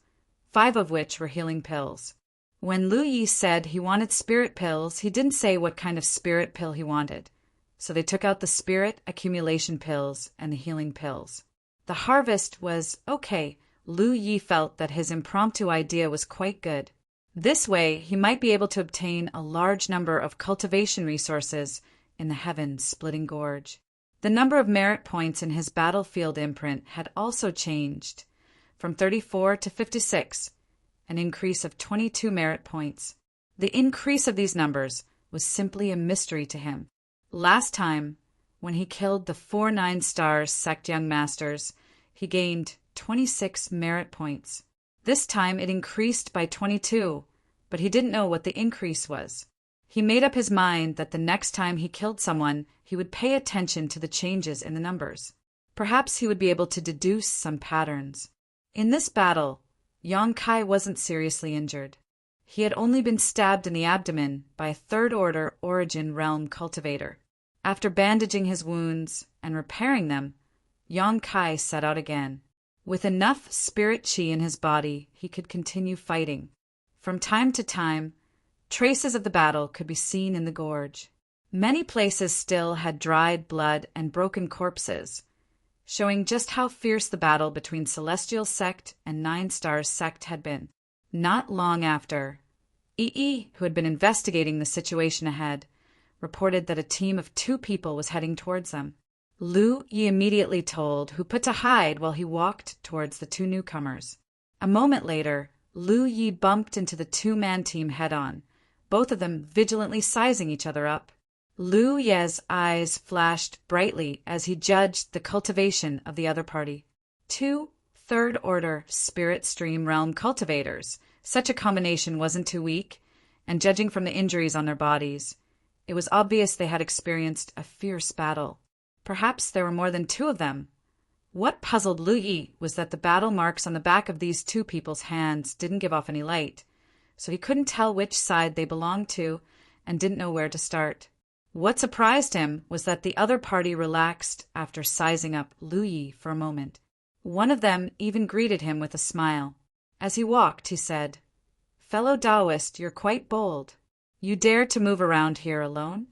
5 of which were healing pills. When Lu Yi said he wanted spirit pills, he didn't say what kind of spirit pill he wanted, so they took out the spirit accumulation pills and the healing pills. The harvest was okay. Lu Yi felt that his impromptu idea was quite good. This way, he might be able to obtain a large number of cultivation resources in the heaven-splitting gorge. The number of merit points in his battlefield imprint had also changed, from 34 to 56, an increase of 22 merit points. The increase of these numbers was simply a mystery to him. Last time, when he killed the 4 9-star sect young masters, he gained 26 merit points. This time it increased by 22, but he didn't know what the increase was. He made up his mind that the next time he killed someone, he would pay attention to the changes in the numbers. Perhaps he would be able to deduce some patterns. In this battle, Yang Kai wasn't seriously injured. He had only been stabbed in the abdomen by a 3rd order origin realm cultivator. After bandaging his wounds and repairing them, Yang Kai set out again. With enough spirit qi in his body, he could continue fighting. From time to time, traces of the battle could be seen in the gorge. Many places still had dried blood and broken corpses, showing just how fierce the battle between Celestial Sect and 9-Star Sect had been. Not long after, Yi, who had been investigating the situation ahead, reported that a team of 2 people was heading towards them. Lu Yi immediately told who put to hide while he walked towards the 2 newcomers. A moment later, Lu Yi bumped into the 2-man team head-on, both of them vigilantly sizing each other up. Lu Ye's eyes flashed brightly as he judged the cultivation of the other party. 2 3rd-order spirit stream realm cultivators. Such a combination wasn't too weak, and judging from the injuries on their bodies, it was obvious they had experienced a fierce battle. Perhaps there were more than 2 of them. What puzzled Lu Yi was that the battle marks on the back of these 2 people's hands didn't give off any light, so he couldn't tell which side they belonged to and didn't know where to start. What surprised him was that the other party relaxed after sizing up Lu Yi for a moment. One of them even greeted him with a smile. As he walked, he said, "Fellow Taoist, you're quite bold. You dare to move around here alone?"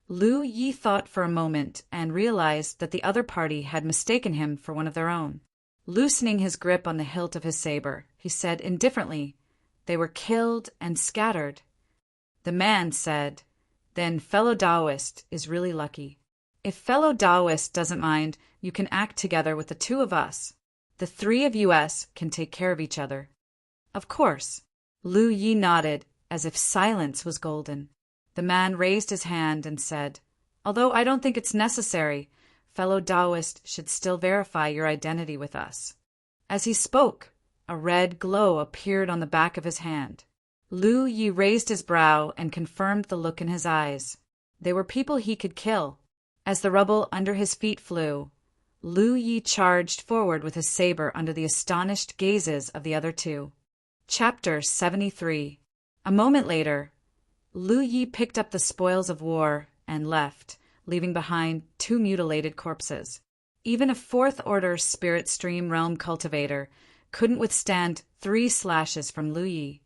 Lu Yi thought for a moment and realized that the other party had mistaken him for one of their own. Loosening his grip on the hilt of his saber, he said indifferently, "They were killed and scattered." The man said, "Then fellow Taoist is really lucky. If fellow Taoist doesn't mind, you can act together with the 2 of us. The 3 of us can take care of each other." "Of course." Lu Yi nodded as if silence was golden. The man raised his hand and said, "Although I don't think it's necessary, fellow Taoist should still verify your identity with us." As he spoke, a red glow appeared on the back of his hand. Lu Yi raised his brow and confirmed the look in his eyes. They were people he could kill. As the rubble under his feet flew, Lu Yi charged forward with his saber under the astonished gazes of the other 2. Chapter 73. A moment later, Lu Yi picked up the spoils of war and left, leaving behind 2 mutilated corpses. Even a 4th-order spirit stream realm cultivator couldn't withstand 3 slashes from Lu Yi,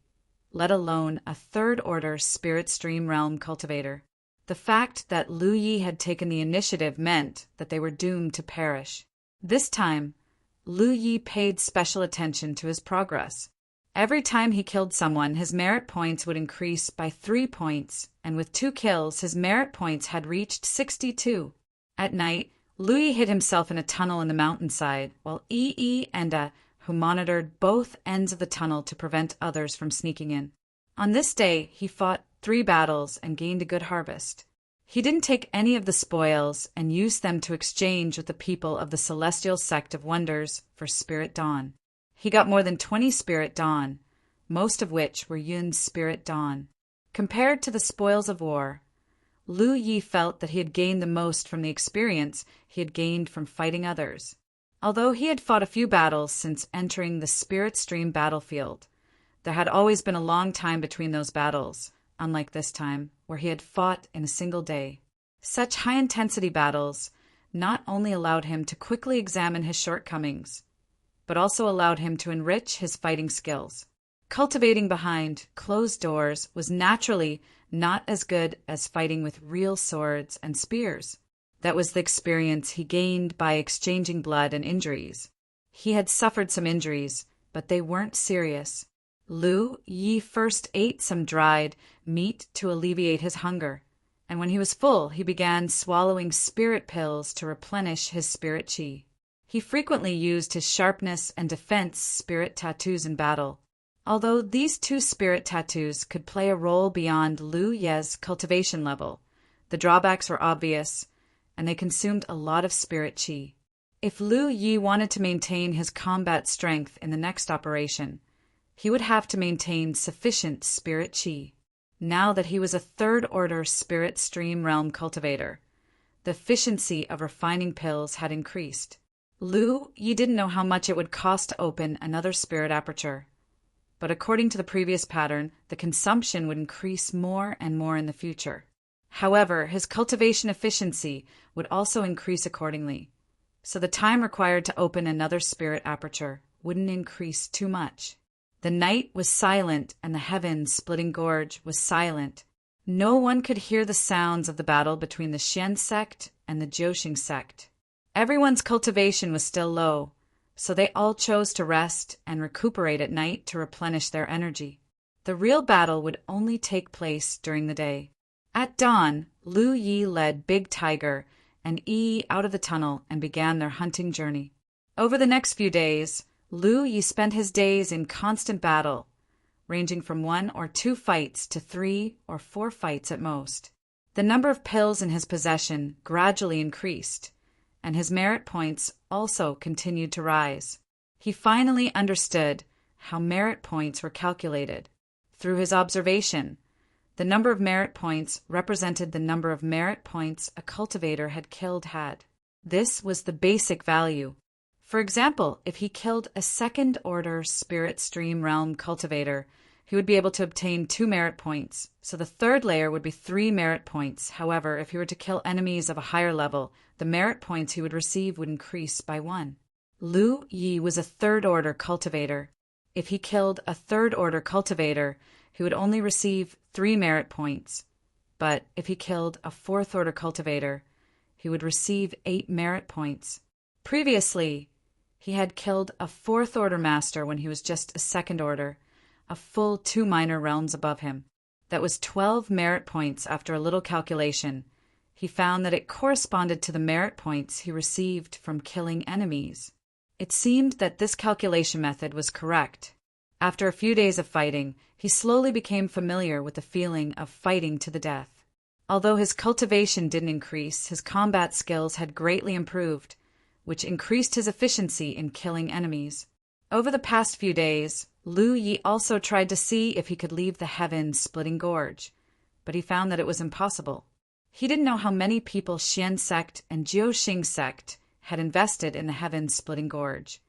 let alone a 3rd-order spirit stream realm cultivator. The fact that Lu Yi had taken the initiative meant that they were doomed to perish. This time, Lu Yi paid special attention to his progress. Every time he killed someone, his merit points would increase by 3 points, and with 2 kills, his merit points had reached 62. At night, Lu Yi hid himself in a tunnel in the mountainside, while Yi and who monitored both ends of the tunnel to prevent others from sneaking in. On this day, he fought 3 battles and gained a good harvest. He didn't take any of the spoils and used them to exchange with the people of the Celestial Sect of Wonders for Spirit Dawn. He got more than 20 Spirit Dawn, most of which were Yun's Spirit Dawn. Compared to the spoils of war, Lu Yi felt that he had gained the most from the experience he had gained from fighting others. Although he had fought a few battles since entering the Spirit Stream battlefield, there had always been a long time between those battles, unlike this time, where he had fought in a single day. Such high-intensity battles not only allowed him to quickly examine his shortcomings, but also allowed him to enrich his fighting skills. Cultivating behind closed doors was naturally not as good as fighting with real swords and spears. That was the experience he gained by exchanging blood and injuries. He had suffered some injuries, but they weren't serious. Lu Yi first ate some dried meat to alleviate his hunger, and when he was full, he began swallowing spirit pills to replenish his spirit chi. He frequently used his sharpness and defense spirit tattoos in battle. Although these two spirit tattoos could play a role beyond Lu Ye's cultivation level, the drawbacks were obvious, and they consumed a lot of spirit chi. If Lu Yi wanted to maintain his combat strength in the next operation, he would have to maintain sufficient spirit chi. Now that he was a third-order spirit stream realm cultivator, the efficiency of refining pills had increased. Lu Yi didn't know how much it would cost to open another spirit aperture, but according to the previous pattern, the consumption would increase more and more in the future. However, his cultivation efficiency would also increase accordingly, so the time required to open another spirit aperture wouldn't increase too much. The night was silent, and the heaven-splitting gorge was silent. No one could hear the sounds of the battle between the Xian sect and the Jiuxing sect. Everyone's cultivation was still low, so they all chose to rest and recuperate at night to replenish their energy. The real battle would only take place during the day. At dawn, Lu Yi led Big Tiger and Yi out of the tunnel and began their hunting journey. Over the next few days, Lu Yi spent his days in constant battle, ranging from 1 or 2 fights to 3 or 4 fights at most. The number of pills in his possession gradually increased, and his merit points also continued to rise. He finally understood how merit points were calculated. Through his observation, the number of merit points represented the number of merit points a cultivator had killed had. This was the basic value. For example, if he killed a second-order spirit stream realm cultivator, he would be able to obtain 2 merit points, so the third layer would be 3 merit points. However, if he were to kill enemies of a higher level, the merit points he would receive would increase by 1. Lu Yi was a third-order cultivator. If he killed a third-order cultivator, he would only receive 3 merit points, but if he killed a fourth-order cultivator, he would receive 8 merit points. Previously, he had killed a fourth-order master when he was just a second-order, a full 2 minor realms above him. That was 12 merit points after a little calculation. He found that it corresponded to the merit points he received from killing enemies. It seemed that this calculation method was correct. After a few days of fighting, he slowly became familiar with the feeling of fighting to the death. Although his cultivation didn't increase, his combat skills had greatly improved, which increased his efficiency in killing enemies. Over the past few days, Lu Yi also tried to see if he could leave the heaven-splitting gorge, but he found that it was impossible. He didn't know how many people Xian sect and Jiuxing sect had invested in the heaven-splitting gorge,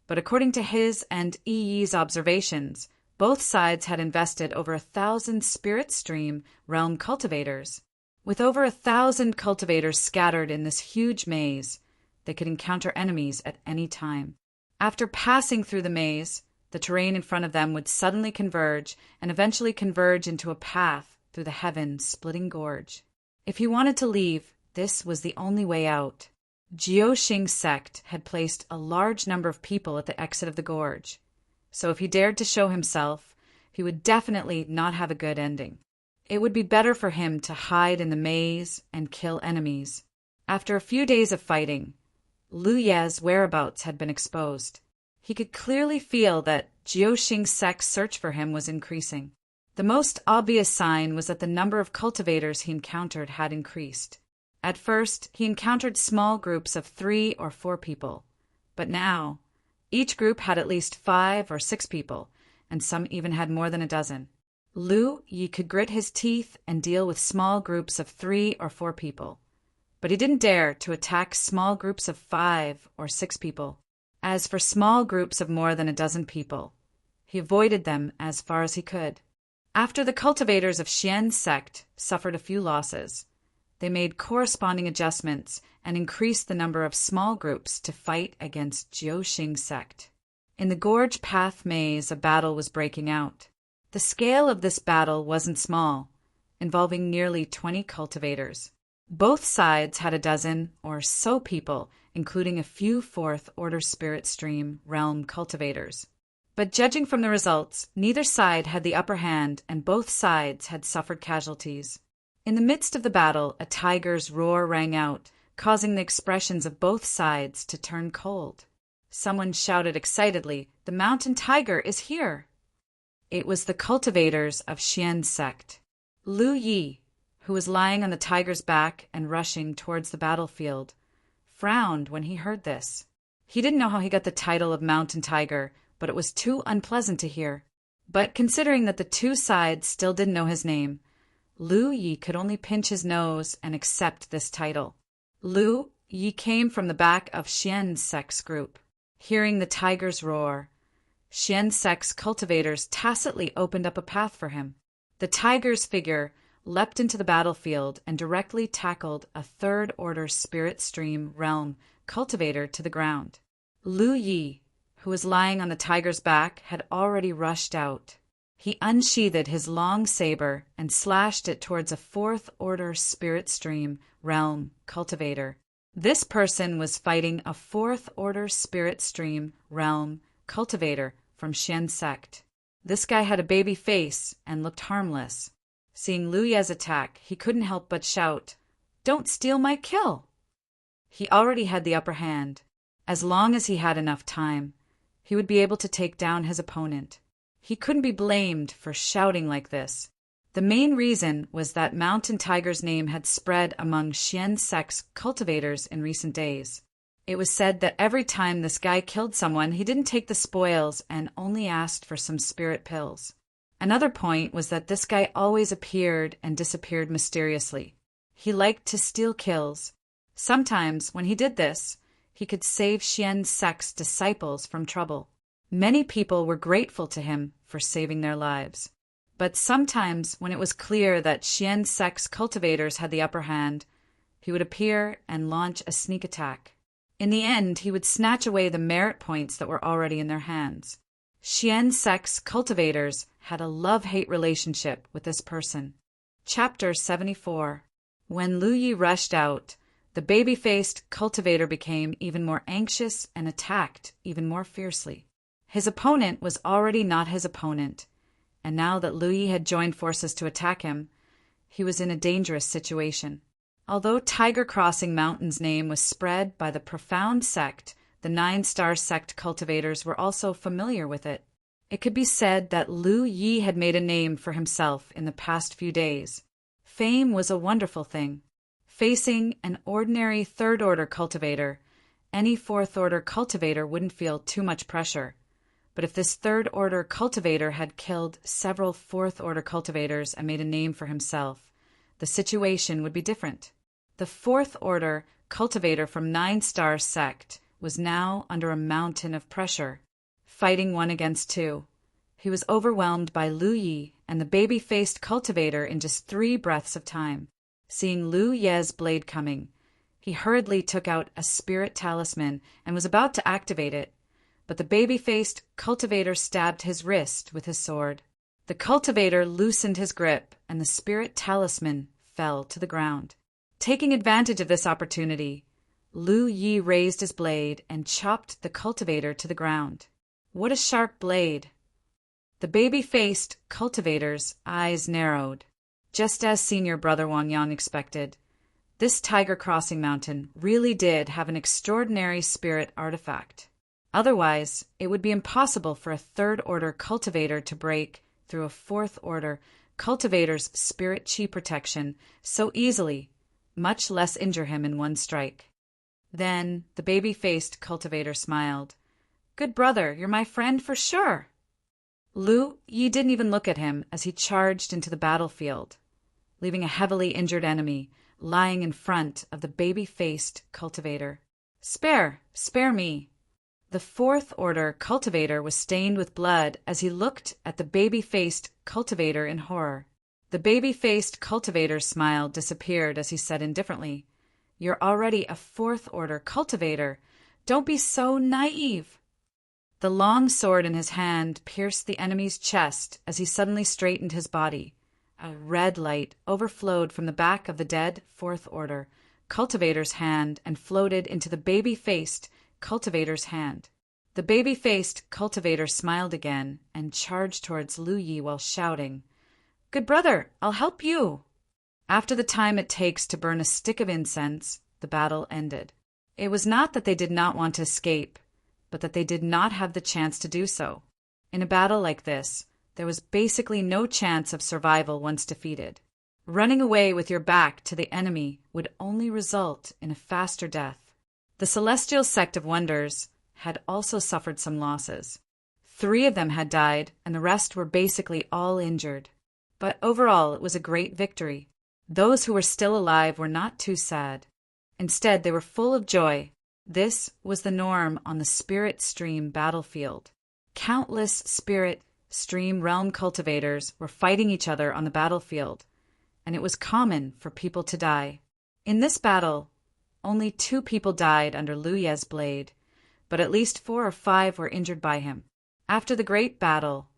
but according to his and Yi's observations, both sides had invested over 1,000 spirit stream realm cultivators. With over 1,000 cultivators scattered in this huge maze, they could encounter enemies at any time. After passing through the maze, the terrain in front of them would suddenly converge and eventually converge into a path through the heaven-splitting gorge. If he wanted to leave, this was the only way out. Jiuxing sect had placed a large number of people at the exit of the gorge, so if he dared to show himself, he would definitely not have a good ending. It would be better for him to hide in the maze and kill enemies. After a few days of fighting, Lu Ye's whereabouts had been exposed. He could clearly feel that Jiuxing sect's search for him was increasing. The most obvious sign was that the number of cultivators he encountered had increased. At first, he encountered small groups of 3 or 4 people, but now, each group had at least 5 or 6 people, and some even had more than a dozen. Lu Yi could grit his teeth and deal with small groups of 3 or 4 people, but he didn't dare to attack small groups of 5 or 6 people. As for small groups of more than a dozen people, he avoided them as far as he could. After the cultivators of Xian sect suffered a few losses, They made corresponding adjustments and increased the number of small groups to fight against Jiuxing sect. In the Gorge Path maze, a battle was breaking out. The scale of this battle wasn't small, involving nearly 20 cultivators. Both sides had a dozen or so people, including a few Fourth Order Spirit Stream realm cultivators. But judging from the results, neither side had the upper hand and both sides had suffered casualties. In the midst of the battle, a tiger's roar rang out, causing the expressions of both sides to turn cold. Someone shouted excitedly, "The mountain tiger is here!" It was the cultivators of Xian's sect. Lu Yi, who was lying on the tiger's back and rushing towards the battlefield, frowned when he heard this. He didn't know how he got the title of mountain tiger, but it was too unpleasant to hear. But considering that the two sides still didn't know his name, Lu Yi could only pinch his nose and accept this title. Lu Yi came from the back of Xian's sect's group. Hearing the tiger's roar, Xian sect's cultivators tacitly opened up a path for him. The tiger's figure leapt into the battlefield and directly tackled a Third Order Spirit Stream realm cultivator to the ground. Lu Yi, who was lying on the tiger's back, had already rushed out. He unsheathed his long saber and slashed it towards a Fourth Order Spirit Stream realm cultivator. This person was fighting a Fourth Order Spirit Stream realm cultivator from Xian sect. This guy had a baby face and looked harmless. Seeing Lu Ye's attack, he couldn't help but shout, "Don't steal my kill!" He already had the upper hand. As long as he had enough time, he would be able to take down his opponent. He couldn't be blamed for shouting like this. The main reason was that Mountain Tiger's name had spread among Xian sect's cultivators in recent days. It was said that every time this guy killed someone, he didn't take the spoils and only asked for some spirit pills. Another point was that this guy always appeared and disappeared mysteriously. He liked to steal kills. Sometimes, when he did this, he could save Xian sect's disciples from trouble. Many people were grateful to him for saving their lives. But sometimes, when it was clear that Xian sect's cultivators had the upper hand, he would appear and launch a sneak attack. In the end, he would snatch away the merit points that were already in their hands. Xian sect's cultivators had a love-hate relationship with this person. Chapter 74. When Lu Yi rushed out, the baby-faced cultivator became even more anxious and attacked even more fiercely. His opponent was already not his opponent, and now that Lu Yi had joined forces to attack him, he was in a dangerous situation. Although Tiger Crossing Mountain's name was spread by the Profound sect, the 9-star sect cultivators were also familiar with it. It could be said that Lu Yi had made a name for himself in the past few days. Fame was a wonderful thing. Facing an ordinary Third Order cultivator, any Fourth Order cultivator wouldn't feel too much pressure. But if this Third Order cultivator had killed several Fourth Order cultivators and made a name for himself, the situation would be different. The Fourth Order cultivator from 9-star sect was now under a mountain of pressure, fighting one against two. He was overwhelmed by Lu Yi and the baby-faced cultivator in just 3 breaths of time. Seeing Lu Ye's blade coming, he hurriedly took out a spirit talisman and was about to activate it, but the baby-faced cultivator stabbed his wrist with his sword. The cultivator loosened his grip, and the spirit talisman fell to the ground. Taking advantage of this opportunity, Lu Yi raised his blade and chopped the cultivator to the ground. What a sharp blade! The baby-faced cultivator's eyes narrowed, just as Senior Brother Wang Yang expected. This Tiger Crossing Mountain really did have an extraordinary spirit artifact. Otherwise, it would be impossible for a Third Order cultivator to break through a Fourth Order cultivator's spirit chi protection so easily, much less injure him in one strike. Then the baby-faced cultivator smiled. "Good brother, you're my friend for sure." Lu Yi didn't even look at him as he charged into the battlefield, leaving a heavily injured enemy lying in front of the baby-faced cultivator. Spare me." The Fourth Order cultivator was stained with blood as he looked at the baby-faced cultivator in horror. The baby-faced cultivator's smile disappeared as he said indifferently, "You're already a fourth-order cultivator. Don't be so naive." The long sword in his hand pierced the enemy's chest as he suddenly straightened his body. A red light overflowed from the back of the dead fourth-order cultivator's hand and floated into the baby-faced cultivator's hand. The baby-faced cultivator smiled again and charged towards Lu Yi while shouting, "Good brother, I'll help you." After the time it takes to burn a stick of incense, the battle ended. It was not that they did not want to escape, but that they did not have the chance to do so. In a battle like this, there was basically no chance of survival once defeated. Running away with your back to the enemy would only result in a faster death. The Celestial Sect of Wonders had also suffered some losses. 3 of them had died, and the rest were basically all injured. But overall, it was a great victory. Those who were still alive were not too sad. Instead, they were full of joy. This was the norm on the Spirit Stream battlefield. Countless Spirit Stream realm cultivators were fighting each other on the battlefield, and it was common for people to die. In this battle, only 2 people died under Lu Ye's blade, but at least 4 or 5 were injured by him. After the great battle,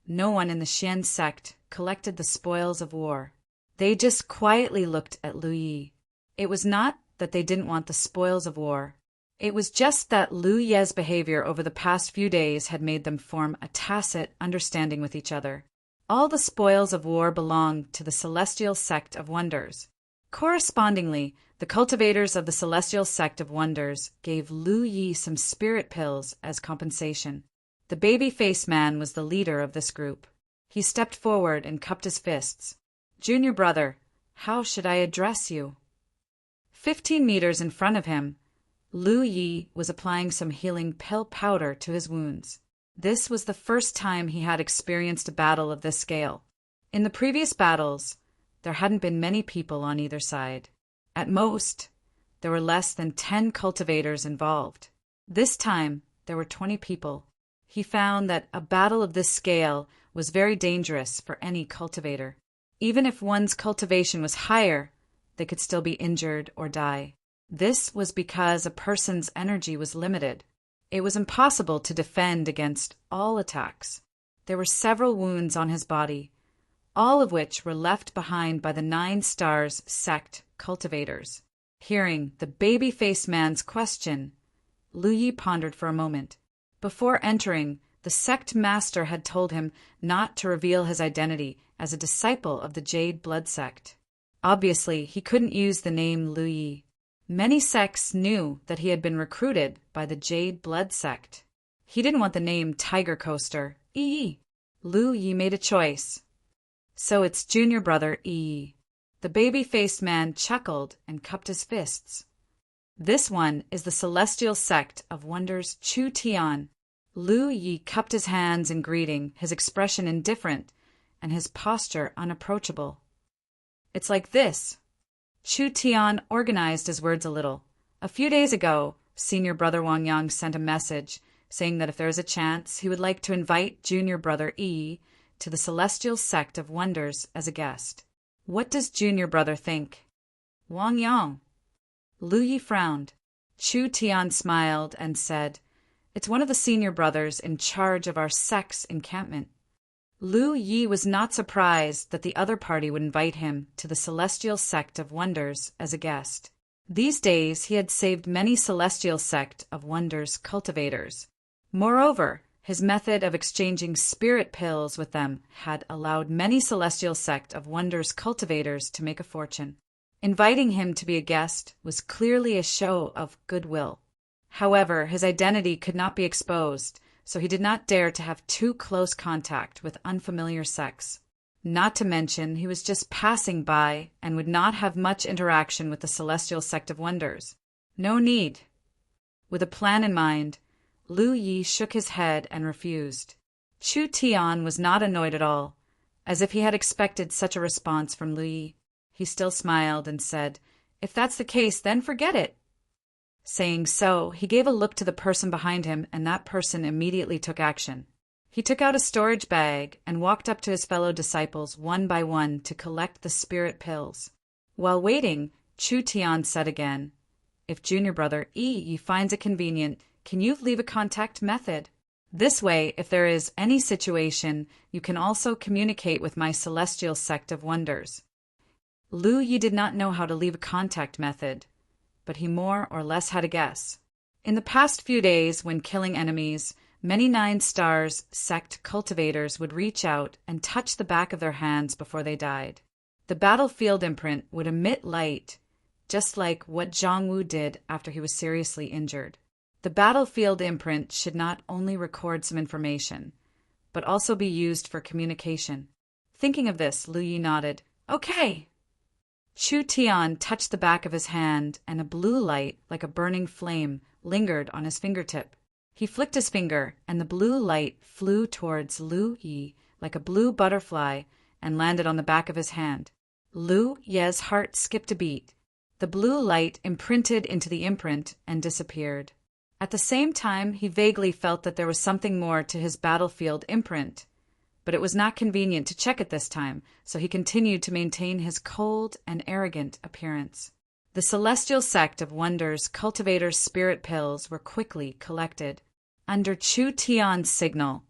no one in the Xian sect collected the spoils of war. They just quietly looked at Lu Yi. It was not that they didn't want the spoils of war. It was just that Lu Ye's behavior over the past few days had made them form a tacit understanding with each other. All the spoils of war belonged to the Celestial Sect of Wonders. Correspondingly, the cultivators of the Celestial Sect of Wonders gave Lu Yi some spirit pills as compensation. The baby-faced man was the leader of this group. He stepped forward and cupped his fists. "Junior brother, how should I address you?" 15 meters in front of him, Lu Yi was applying some healing pill powder to his wounds. This was the first time he had experienced a battle of this scale. In the previous battles, there hadn't been many people on either side. At most, there were less than 10 cultivators involved. This time, there were 20 people. He found that a battle of this scale was very dangerous for any cultivator. Even if one's cultivation was higher, they could still be injured or die. This was because a person's energy was limited. It was impossible to defend against all attacks. There were several wounds on his body, all of which were left behind by the 9 Stars sect cultivators. Hearing the baby-faced man's question, Lu Yi pondered for a moment. Before entering, the sect master had told him not to reveal his identity as a disciple of the Jade Blood sect. Obviously, he couldn't use the name Lu Yi. Many sects knew that he had been recruited by the Jade Blood sect. He didn't want the name Tiger Coaster, Yi. Lu Yi made a choice. "So it's junior brother Yi." The baby-faced man chuckled and cupped his fists. "This one is the Celestial Sect of Wonders Chu Tian." Lu Yi cupped his hands in greeting, his expression indifferent and his posture unapproachable. "It's like this." Chu Tian organized his words a little. "A few days ago, senior brother Wang Yang sent a message saying that if there is a chance, he would like to invite junior brother Yi to the Celestial Sect of Wonders as a guest. What does junior brother think?" "Wang Yang." Lu Yi frowned. Chu Tian smiled and said, "It's one of the senior brothers in charge of our sect's encampment." Lu Yi was not surprised that the other party would invite him to the Celestial Sect of Wonders as a guest. These days he had saved many Celestial Sect of Wonders cultivators. Moreover, his method of exchanging spirit pills with them had allowed many Celestial Sect of Wonders cultivators to make a fortune. Inviting him to be a guest was clearly a show of goodwill. However, his identity could not be exposed, so he did not dare to have too close contact with unfamiliar sects. Not to mention, he was just passing by and would not have much interaction with the Celestial Sect of Wonders. No need. With a plan in mind, Lu Yi shook his head and refused. Chu Tian was not annoyed at all, as if he had expected such a response from Lu Yi. He still smiled and said, "If that's the case, then forget it." Saying so, he gave a look to the person behind him, and that person immediately took action. He took out a storage bag and walked up to his fellow disciples one by one to collect the spirit pills. While waiting, Chu Tian said again, "If junior brother Yi finds it convenient, can you leave a contact method? This way, if there is any situation, you can also communicate with my celestial sect of wonders." Lu Yi did not know how to leave a contact method, but he more or less had a guess. In the past few days, when killing enemies, many 9 Stars sect cultivators would reach out and touch the back of their hands before they died. The battlefield imprint would emit light, just like what Zhang Wu did after he was seriously injured. The battlefield imprint should not only record some information, but also be used for communication. Thinking of this, Lu Yi nodded. "Okay." Chu Tian touched the back of his hand, and a blue light, like a burning flame, lingered on his fingertip. He flicked his finger, and the blue light flew towards Lu Yi like a blue butterfly and landed on the back of his hand. Lu Ye's heart skipped a beat. The blue light imprinted into the imprint and disappeared. At the same time, he vaguely felt that there was something more to his battlefield imprint, but it was not convenient to check it this time, so he continued to maintain his cold and arrogant appearance. The Celestial Sect of Wonders Cultivators' spirit pills were quickly collected. Under Chu Tian's signal,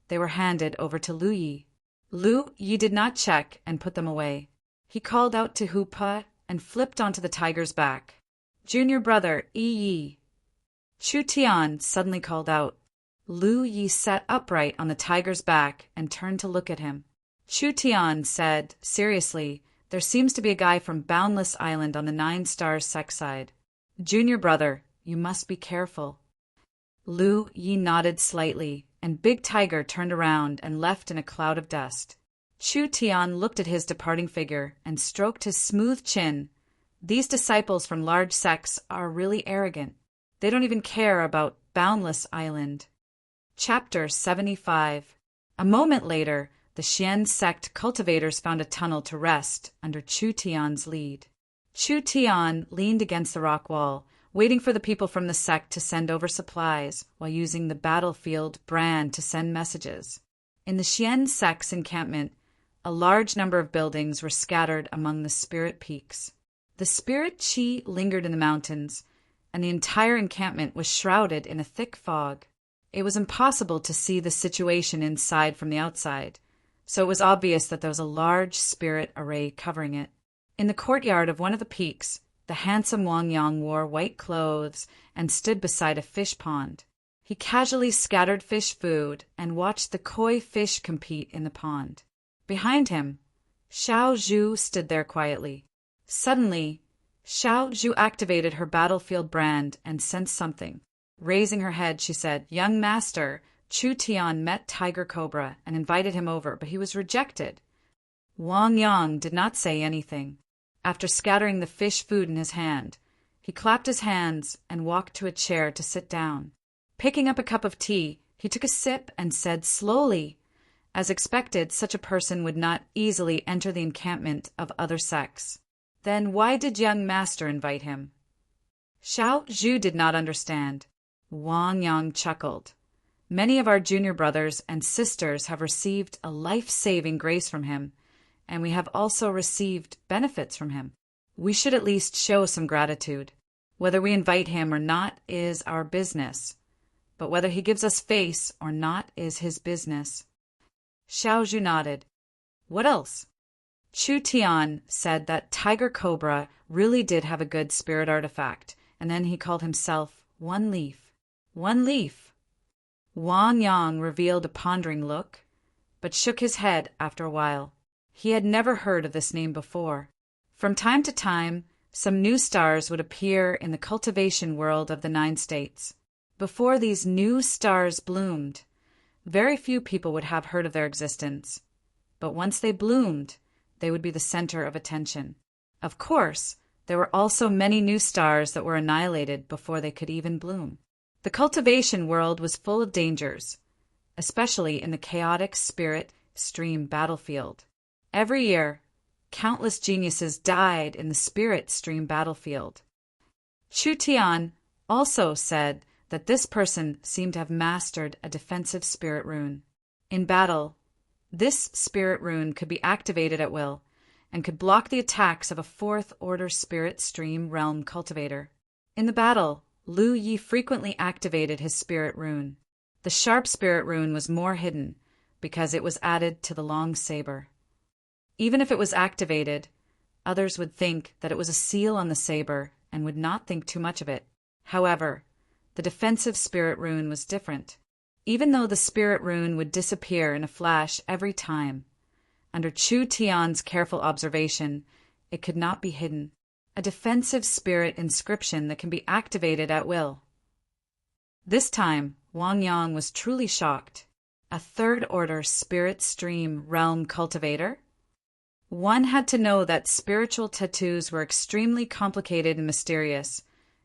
they were handed over to Lu Yi. Lu Yi did not check and put them away. He called out to Hu Pa and flipped onto the tiger's back. "Junior brother, Yi." Chu Tian suddenly called out. Lu Yi sat upright on the tiger's back and turned to look at him. Chu Tian said, seriously, "There seems to be a guy from Boundless Island on the 9 Stars sect side. Junior brother, you must be careful." Lu Yi nodded slightly, and Big Tiger turned around and left in a cloud of dust. Chu Tian looked at his departing figure and stroked his smooth chin. These disciples from large sects are really arrogant. They don't even care about Boundless Island. Chapter 75. A moment later, the Xian sect cultivators found a tunnel to rest under Chu Tian's lead. Chu Tian leaned against the rock wall, waiting for the people from the sect to send over supplies while using the battlefield brand to send messages. In the Xian sect's encampment, a large number of buildings were scattered among the spirit peaks. The spirit chi lingered in the mountains, and the entire encampment was shrouded in a thick fog. It was impossible to see the situation inside from the outside, so it was obvious that there was a large spirit array covering it. In the courtyard of one of the peaks, the handsome Wang Yang wore white clothes and stood beside a fish pond. He casually scattered fish food and watched the koi fish compete in the pond. Behind him, Xiao Zhu stood there quietly. Suddenly, Xiao Zhu activated her battlefield brand and sensed something. Raising her head, she said, "Young master, Chu Tian met Tiger Cobra and invited him over, but he was rejected." Wang Yang did not say anything. After scattering the fish food in his hand, he clapped his hands and walked to a chair to sit down. Picking up a cup of tea, he took a sip and said slowly, as expected, such a person would not easily enter the encampment of other sects. "Then why did young master invite him?" Xiao Zhu did not understand. Wang Yang chuckled. "Many of our junior brothers and sisters have received a life-saving grace from him, and we have also received benefits from him. We should at least show some gratitude. Whether we invite him or not is our business, but whether he gives us face or not is his business." Xiao Zhu nodded. "What else?" Chu Tian said that Tiger Cobra really did have a good spirit artifact, and then he called himself One Leaf. One Leaf. Wang Yang revealed a pondering look, but shook his head after a while. He had never heard of this name before. From time to time, some new stars would appear in the cultivation world of the 9 states. Before these new stars bloomed, very few people would have heard of their existence. But once they bloomed, they would be the center of attention. Of course, there were also many new stars that were annihilated before they could even bloom. The cultivation world was full of dangers, especially in the chaotic spirit stream battlefield. Every year, countless geniuses died in the spirit stream battlefield. Chu Tian also said that this person seemed to have mastered a defensive spirit rune. In battle, this spirit rune could be activated at will and could block the attacks of a fourth-order spirit stream realm cultivator. In the battle, Lu Yi frequently activated his spirit rune. The sharp spirit rune was more hidden because it was added to the long saber. Even if it was activated, others would think that it was a seal on the saber and would not think too much of it. However, the defensive spirit rune was different. Even though the spirit rune would disappear in a flash every time, under Chu Tian's careful observation, it could not be hidden. A defensive spirit inscription that can be activated at will. This time, Wang Yang was truly shocked. A third-order spirit stream realm cultivator? One had to know that spiritual tattoos were extremely complicated and mysterious,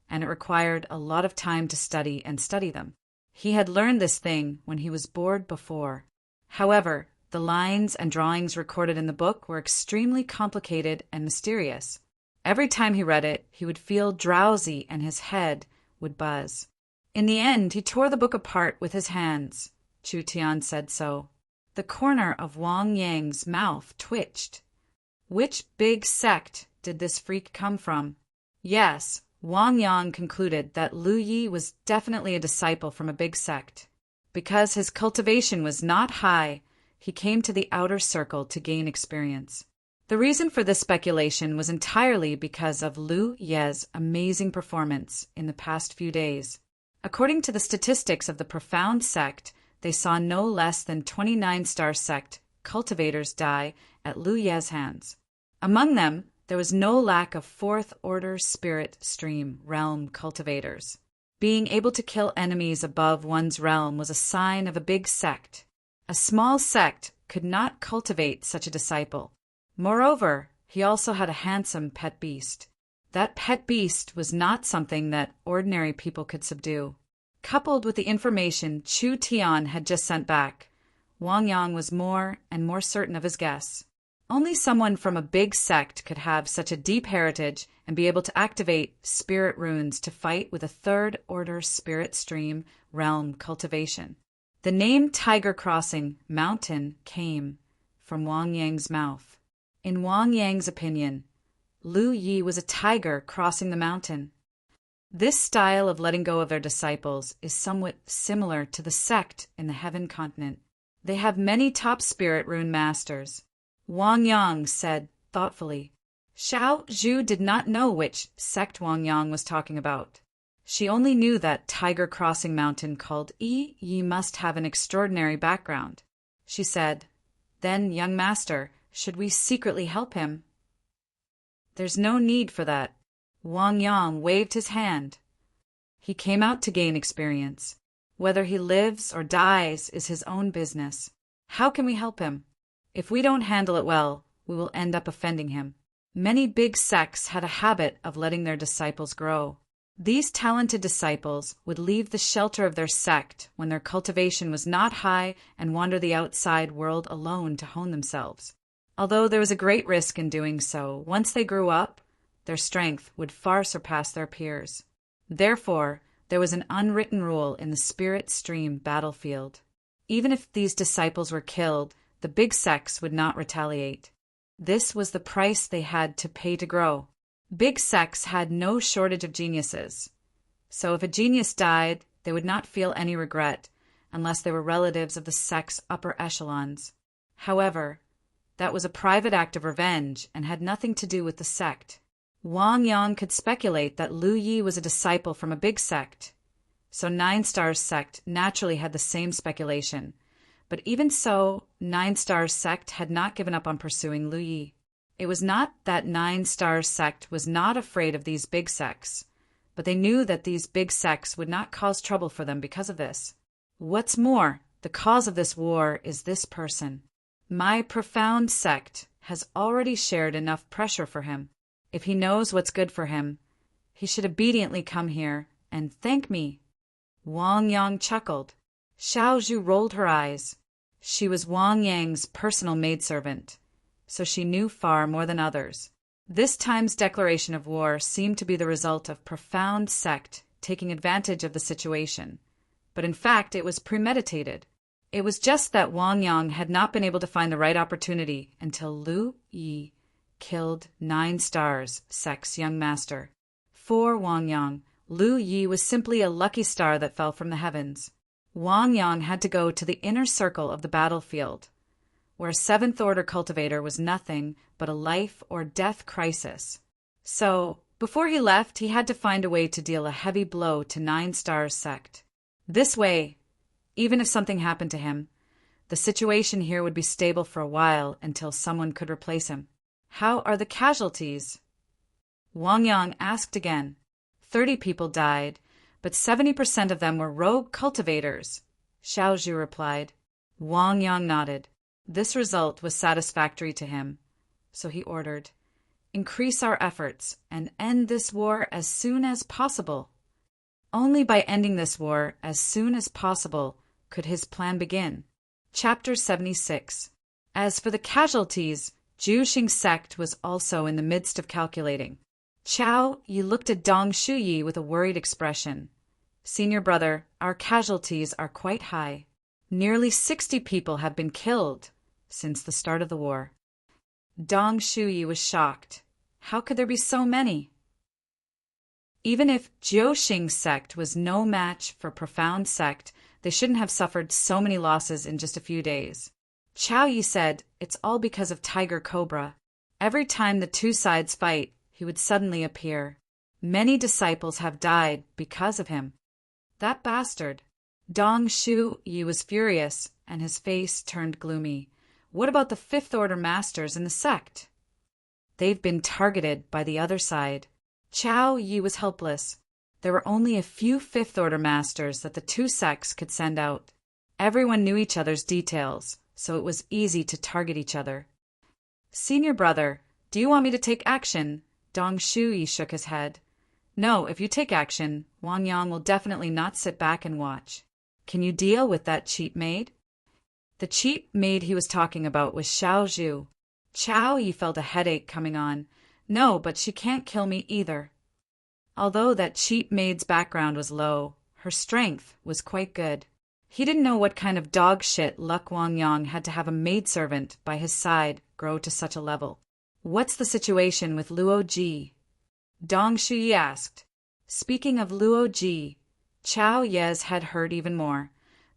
and it required a lot of time to study them. He had learned this thing when he was bored before. However, the lines and drawings recorded in the book were extremely complicated and mysterious. Every time he read it, he would feel drowsy and his head would buzz. In the end, he tore the book apart with his hands. Chu Tian said so. The corner of Wang Yang's mouth twitched. Which big sect did this freak come from? Yes, Wang Yang concluded that Lu Yi was definitely a disciple from a big sect. Because his cultivation was not high, he came to the outer circle to gain experience. The reason for this speculation was entirely because of Lu Ye's amazing performance in the past few days. According to the statistics of the Profound Sect, they saw no less than 29-star sect cultivators die at Lu Ye's hands. Among them, there was no lack of fourth-order spirit stream realm cultivators. Being able to kill enemies above one's realm was a sign of a big sect. A small sect could not cultivate such a disciple. Moreover, he also had a handsome pet beast. That pet beast was not something that ordinary people could subdue. Coupled with the information Chu Tian had just sent back, Wang Yang was more and more certain of his guess. Only someone from a big sect could have such a deep heritage and be able to activate spirit runes to fight with a third-order spirit stream realm cultivation. The name Tiger Crossing Mountain came from Wang Yang's mouth. In Wang Yang's opinion, Lu Yi was a tiger crossing the mountain. This style of letting go of their disciples is somewhat similar to the sect in the Heaven continent. They have many top spirit rune masters. Wang Yang said thoughtfully. Xiao Zhu did not know which sect Wang Yang was talking about. She only knew that tiger crossing mountain called Yi must have an extraordinary background. She said, "Then, young master, should we secretly help him?" "There's no need for that." Wang Yang waved his hand. He came out to gain experience. Whether he lives or dies is his own business. How can we help him? If we don't handle it well, we will end up offending him. Many big sects had a habit of letting their disciples grow. These talented disciples would leave the shelter of their sect when their cultivation was not high and wander the outside world alone to hone themselves. Although there was a great risk in doing so, once they grew up, their strength would far surpass their peers. Therefore, there was an unwritten rule in the spirit stream battlefield. Even if these disciples were killed, the big sects would not retaliate. This was the price they had to pay to grow. Big sects had no shortage of geniuses. So if a genius died, they would not feel any regret unless they were relatives of the sect's upper echelons. However, that was a private act of revenge and had nothing to do with the sect. Wang Yang could speculate that Lu Yi was a disciple from a big sect. So Nine Stars sect naturally had the same speculation. But even so, Nine Stars sect had not given up on pursuing Lu Yi. It was not that Nine Stars sect was not afraid of these big sects, but they knew that these big sects would not cause trouble for them because of this. What's more, the cause of this war is this person. My Profound Sect has already shared enough pressure for him. If he knows what's good for him, he should obediently come here and thank me. Wang Yang chuckled. Xiao Zhu rolled her eyes. She was Wang Yang's personal maidservant, so she knew far more than others. This time's declaration of war seemed to be the result of Profound Sect taking advantage of the situation, but in fact it was premeditated. It was just that Wang Yang had not been able to find the right opportunity until Lu Yi killed 9 stars, Sek's young master. For Wang Yang, Lu Yi was simply a lucky star that fell from the heavens. Wang Yang had to go to the inner circle of the battlefield, where a 7th Order cultivator was nothing but a life-or-death crisis. So, before he left, he had to find a way to deal a heavy blow to 9 Stars sect. This way, even if something happened to him, the situation here would be stable for a while until someone could replace him. How are the casualties? Wang Yang asked again. 30 people died, but 70% of them were rogue cultivators, Xiao Zhu replied. Wang Yang nodded. This result was satisfactory to him, so he ordered, "Increase our efforts and end this war as soon as possible." Only by ending this war as soon as possible could his plan begin. Chapter 76. As for the casualties, Zhu Xing sect was also in the midst of calculating. Chao Yi looked at Dong Shuyi with a worried expression. "Senior brother, our casualties are quite high. Nearly 60 people have been killed since the start of the war." Dong Shuyi was shocked. How could there be so many? Even if Zhu Xing sect was no match for Profound sect, they shouldn't have suffered so many losses in just a few days. Chao Yi said it's all because of Tiger Cobra. Every time the two sides fight, he would suddenly appear. Many disciples have died because of him. That bastard. Dong Shuyi was furious, and his face turned gloomy. What about the 5th Order masters in the sect? They've been targeted by the other side. Chao Yi was helpless. There were only a few 5th Order masters that the two sects could send out. Everyone knew each other's details, so it was easy to target each other. "Senior brother, do you want me to take action?" Dong Shuyi shook his head. "No, if you take action, Wang Yang will definitely not sit back and watch. Can you deal with that cheap maid?" The cheap maid he was talking about was Xiao Zhu. Chao Yi felt a headache coming on. "No, but she can't kill me either." Although that cheap maid's background was low, her strength was quite good. He didn't know what kind of dog shit luck Wang Yang had to have a maidservant by his side grow to such a level. "What's the situation with Luo Ji?" Dong Shuyi asked. Speaking of Luo Ji, Chao Ye's head hurt even more.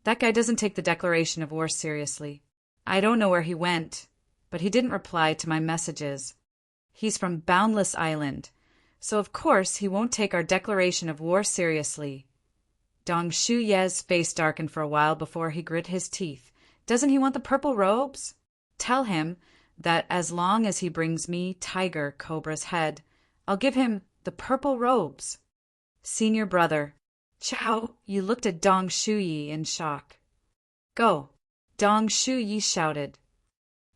That guy doesn't take the declaration of war seriously. I don't know where he went, but he didn't reply to my messages. He's from Boundless Island, so of course he won't take our declaration of war seriously. Dong Shuye's face darkened for a while before he grit his teeth. Doesn't he want the purple robes? Tell him that as long as he brings me Tiger Cobra's head, I'll give him the purple robes. Senior brother. Chao, you looked at Dong Shuyi in shock. Go. Dong Shuyi shouted.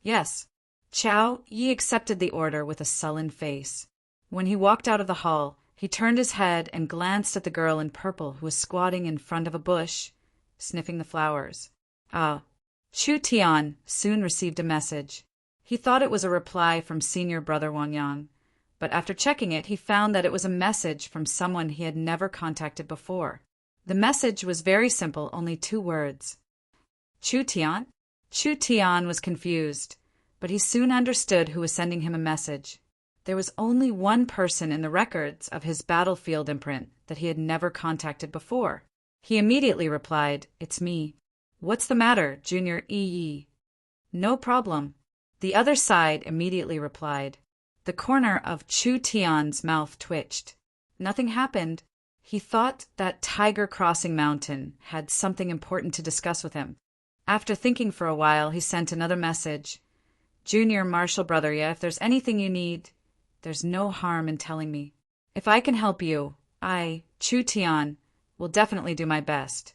Yes. Chao Yi accepted the order with a sullen face. When he walked out of the hall, he turned his head and glanced at the girl in purple who was squatting in front of a bush, sniffing the flowers. Chu Tian soon received a message. He thought it was a reply from senior brother Wang Yang, but after checking it, he found that it was a message from someone he had never contacted before. The message was very simple, only 2 words. Chu Tian? Chu Tian was confused, but he soon understood who was sending him a message. There was only one person in the records of his battlefield imprint that he had never contacted before. He immediately replied, "It's me." "What's the matter, Junior Yi?" "No problem." The other side immediately replied. The corner of Chu Tian's mouth twitched. Nothing happened. He thought that Tiger Crossing Mountain had something important to discuss with him. After thinking for a while, he sent another message. "Junior Marshal Brother, if there's anything you need, there's no harm in telling me. If I can help you, I, Chu Tian, will definitely do my best."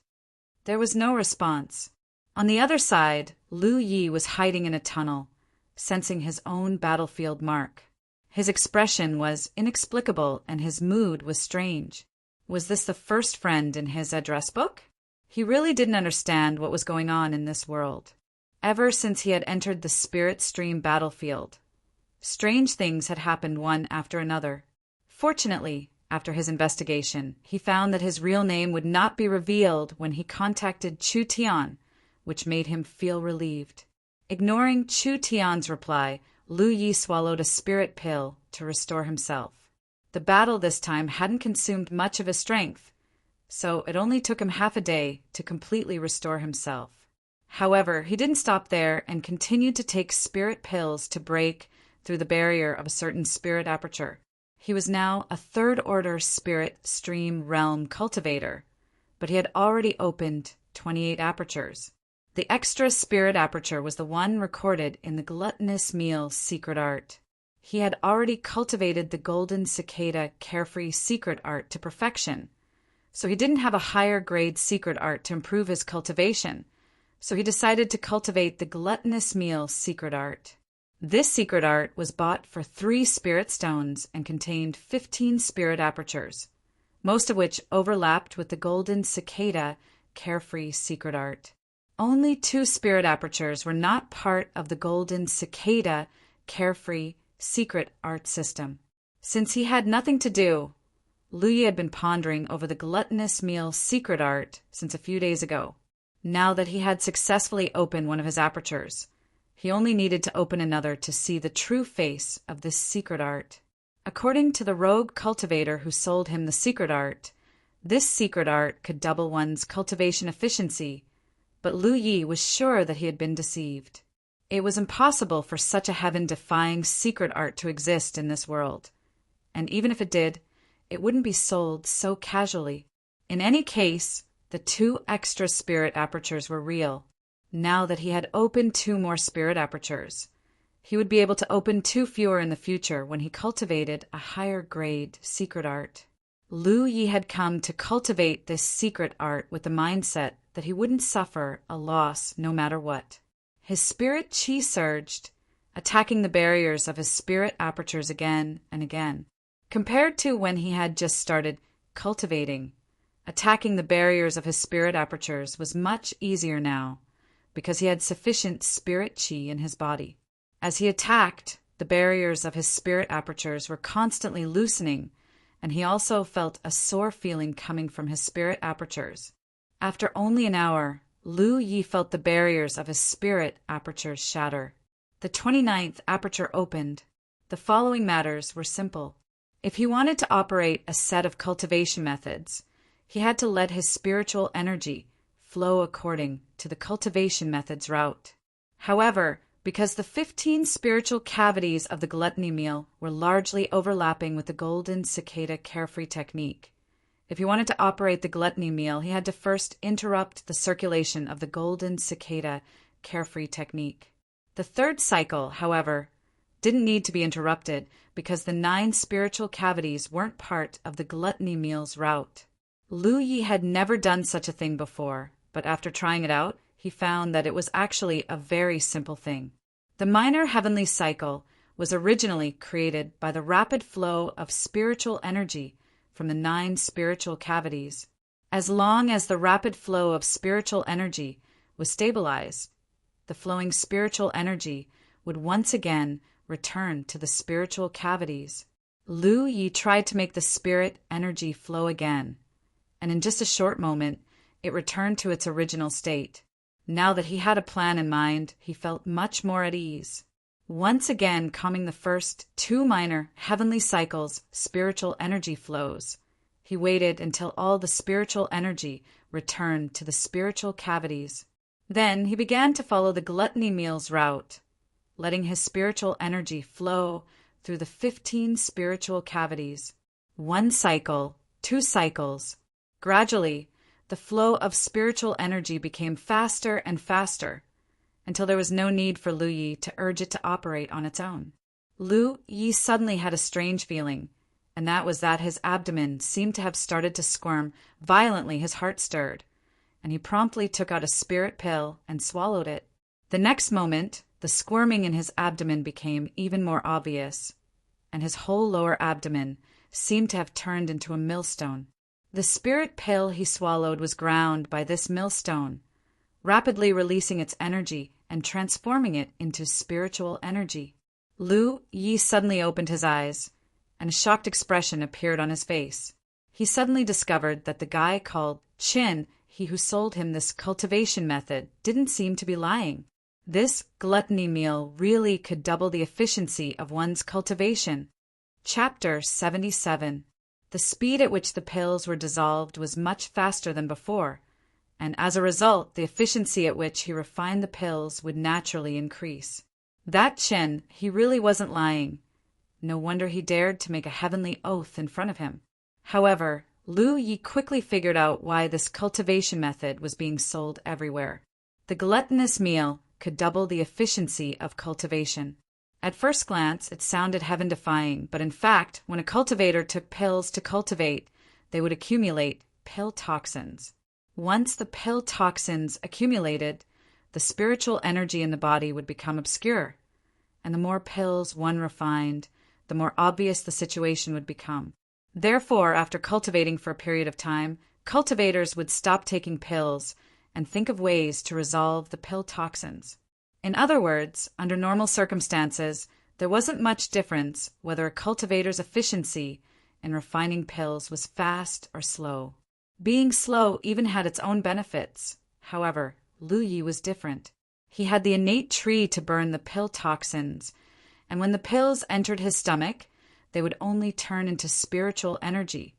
There was no response. On the other side, Lu Yi was hiding in a tunnel, sensing his own battlefield mark. His expression was inexplicable and his mood was strange. Was this the first friend in his address book? He really didn't understand what was going on in this world. Ever since he had entered the Spirit Stream battlefield, strange things had happened one after another. Fortunately, after his investigation, he found that his real name would not be revealed when he contacted Chu Tian, which made him feel relieved. Ignoring Chu Tian's reply, Lu Yi swallowed a spirit pill to restore himself. The battle this time hadn't consumed much of his strength, so it only took him half a day to completely restore himself. However, he didn't stop there and continued to take spirit pills to break through the barrier of a certain spirit aperture. He was now a third-order spirit stream realm cultivator, but he had already opened 28 apertures. The extra spirit aperture was the one recorded in the gluttonous meal's secret art. He had already cultivated the golden cicada carefree secret art to perfection, so he didn't have a higher grade secret art to improve his cultivation, so he decided to cultivate the gluttonous meal secret art. This secret art was bought for 3 spirit stones and contained 15 spirit apertures, most of which overlapped with the golden cicada carefree secret art. Only 2 spirit apertures were not part of the golden cicada carefree secret art system. Since he had nothing to do, Lu Yi had been pondering over the gluttonous meal secret art since a few days ago. Now that he had successfully opened one of his apertures, he only needed to open another to see the true face of this secret art. According to the rogue cultivator who sold him the secret art, this secret art could double one's cultivation efficiency, but Lu Yi was sure that he had been deceived. It was impossible for such a heaven-defying secret art to exist in this world, and even if it did, it wouldn't be sold so casually. In any case, the 2 extra spirit apertures were real. Now that he had opened 2 more spirit apertures, he would be able to open 2 fewer in the future when he cultivated a higher grade secret art. Lu Yi had come to cultivate this secret art with the mindset that he wouldn't suffer a loss no matter what. His spirit chi surged, attacking the barriers of his spirit apertures again and again. Compared to when he had just started cultivating, attacking the barriers of his spirit apertures was much easier now, because he had sufficient spirit chi in his body. As he attacked, the barriers of his spirit apertures were constantly loosening, and he also felt a sore feeling coming from his spirit apertures. After only an hour, Lu Yi felt the barriers of his spirit apertures shatter. The 29th aperture opened. The following matters were simple. If he wanted to operate a set of cultivation methods, he had to let his spiritual energy flow according to the cultivation method's route. However, because the 15 spiritual cavities of the gluttony meal were largely overlapping with the golden cicada carefree technique, if he wanted to operate the gluttony meal, he had to first interrupt the circulation of the golden cicada carefree technique. The 3rd cycle, however, didn't need to be interrupted because the 9 spiritual cavities weren't part of the gluttony meal's route. Lu Yi had never done such a thing before, but after trying it out, he found that it was actually a very simple thing. The minor heavenly cycle was originally created by the rapid flow of spiritual energy from the 9 spiritual cavities. As long as the rapid flow of spiritual energy was stabilized, the flowing spiritual energy would once again return to the spiritual cavities. Lu Yi tried to make the spirit energy flow again, and in just a short moment, it returned to its original state. Now that he had a plan in mind, he felt much more at ease. Once again calming the first 2 minor heavenly cycles' spiritual energy flows, he waited until all the spiritual energy returned to the spiritual cavities. Then he began to follow the gluttony meal's route, letting his spiritual energy flow through the 15 spiritual cavities. 1 cycle, 2 cycles. Gradually, the flow of spiritual energy became faster and faster, until there was no need for Lu Yi to urge it to operate on its own. Lu Yi suddenly had a strange feeling, and that was that his abdomen seemed to have started to squirm violently. His heart stirred, and he promptly took out a spirit pill and swallowed it. The next moment, the squirming in his abdomen became even more obvious, and his whole lower abdomen seemed to have turned into a millstone. The spirit pill he swallowed was ground by this millstone, rapidly releasing its energy and transforming it into spiritual energy. Lu Yi suddenly opened his eyes, and a shocked expression appeared on his face. He suddenly discovered that the guy called Qin he who sold him this cultivation method didn't seem to be lying. This gluttony meal really could double the efficiency of one's cultivation. Chapter 77. The speed at which the pills were dissolved was much faster than before, and as a result, the efficiency at which he refined the pills would naturally increase. That Chen, he really wasn't lying. No wonder he dared to make a heavenly oath in front of him. However, Lu Yi quickly figured out why this cultivation method was being sold everywhere. The gluttonous meal could double the efficiency of cultivation. At first glance, it sounded heaven-defying, but in fact, when a cultivator took pills to cultivate, they would accumulate pill toxins. Once the pill toxins accumulated, the spiritual energy in the body would become obscure, and the more pills one refined, the more obvious the situation would become. Therefore, after cultivating for a period of time, cultivators would stop taking pills and think of ways to resolve the pill toxins. In other words, under normal circumstances, there wasn't much difference whether a cultivator's efficiency in refining pills was fast or slow. Being slow even had its own benefits. However, Lu Yi was different. He had the innate tree to burn the pill toxins, and when the pills entered his stomach, they would only turn into spiritual energy,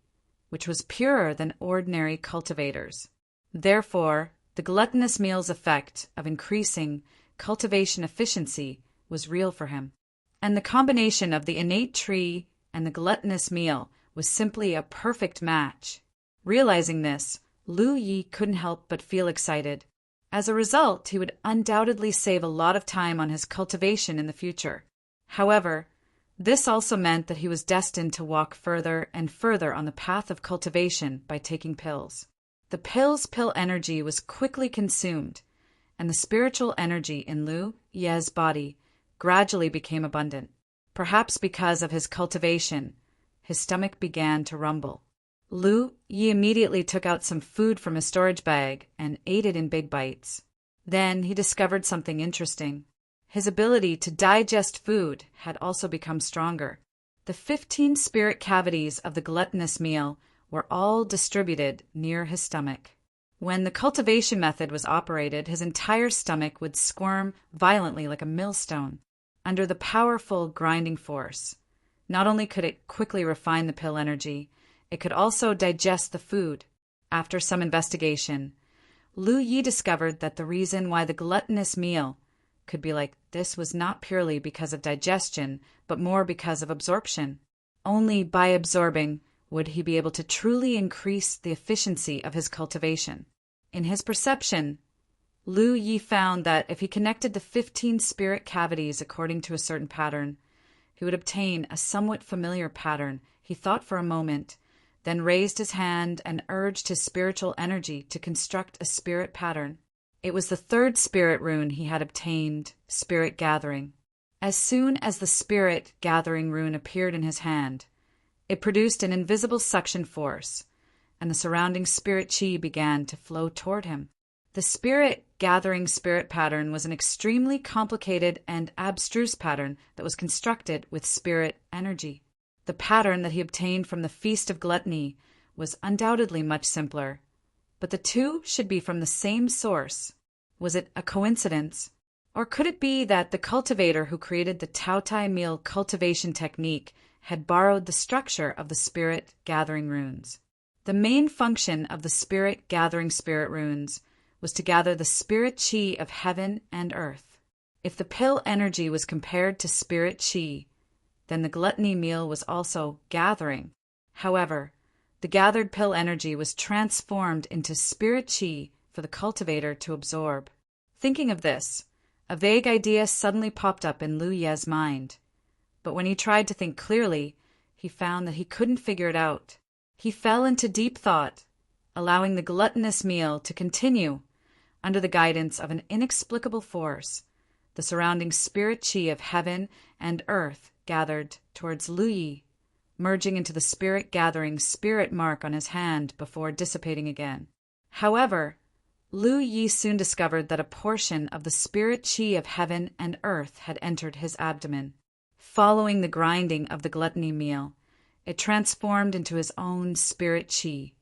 which was purer than ordinary cultivators. Therefore, the gluttonous meal's effect of increasing cultivation efficiency was real for him. And the combination of the innate tree and the gluttonous meal was simply a perfect match. Realizing this, Lu Yi couldn't help but feel excited. As a result, he would undoubtedly save a lot of time on his cultivation in the future. However, this also meant that he was destined to walk further and further on the path of cultivation by taking pills. The pill's pill energy was quickly consumed, and the spiritual energy in Lu Ye's body gradually became abundant. Perhaps because of his cultivation, his stomach began to rumble. Lu Yi immediately took out some food from his storage bag and ate it in big bites. Then he discovered something interesting. His ability to digest food had also become stronger. The 15 spirit cavities of the gluttonous meal were all distributed near his stomach. When the cultivation method was operated, his entire stomach would squirm violently like a millstone under the powerful grinding force. Not only could it quickly refine the pill energy, it could also digest the food. After some investigation, Lu Yi discovered that the reason why the gluttonous meal could be like this was not purely because of digestion, but more because of absorption. Only by absorbing would he be able to truly increase the efficiency of his cultivation. In his perception, Lu Yi found that if he connected the 15 spirit cavities according to a certain pattern, he would obtain a somewhat familiar pattern. He thought for a moment, then raised his hand and urged his spiritual energy to construct a spirit pattern. It was the 3rd spirit rune he had obtained, Spirit Gathering. As soon as the Spirit Gathering rune appeared in his hand, it produced an invisible suction force, and the surrounding spirit chi began to flow toward him. The Spirit Gathering spirit pattern was an extremely complicated and abstruse pattern that was constructed with spirit energy. The pattern that he obtained from the Feast of Gluttony was undoubtedly much simpler, but the two should be from the same source. Was it a coincidence? Or could it be that the cultivator who created the Taotai meal cultivation technique had borrowed the structure of the Spirit Gathering runes? The main function of the Spirit Gathering spirit runes was to gather the spirit chi of heaven and earth. If the pill energy was compared to spirit chi, then the gluttony meal was also gathering. However, the gathered pill energy was transformed into spirit chi for the cultivator to absorb. Thinking of this, a vague idea suddenly popped up in Lu Ye's mind. But when he tried to think clearly, he found that he couldn't figure it out. He fell into deep thought, allowing the gluttonous meal to continue under the guidance of an inexplicable force. The surrounding spirit chi of heaven and earth gathered towards Lu Yi, merging into the Spirit Gathering spirit mark on his hand before dissipating again. However, Lu Yi soon discovered that a portion of the spirit chi of heaven and earth had entered his abdomen. Following the grinding of the gluttony meal, it transformed into his own spirit chi.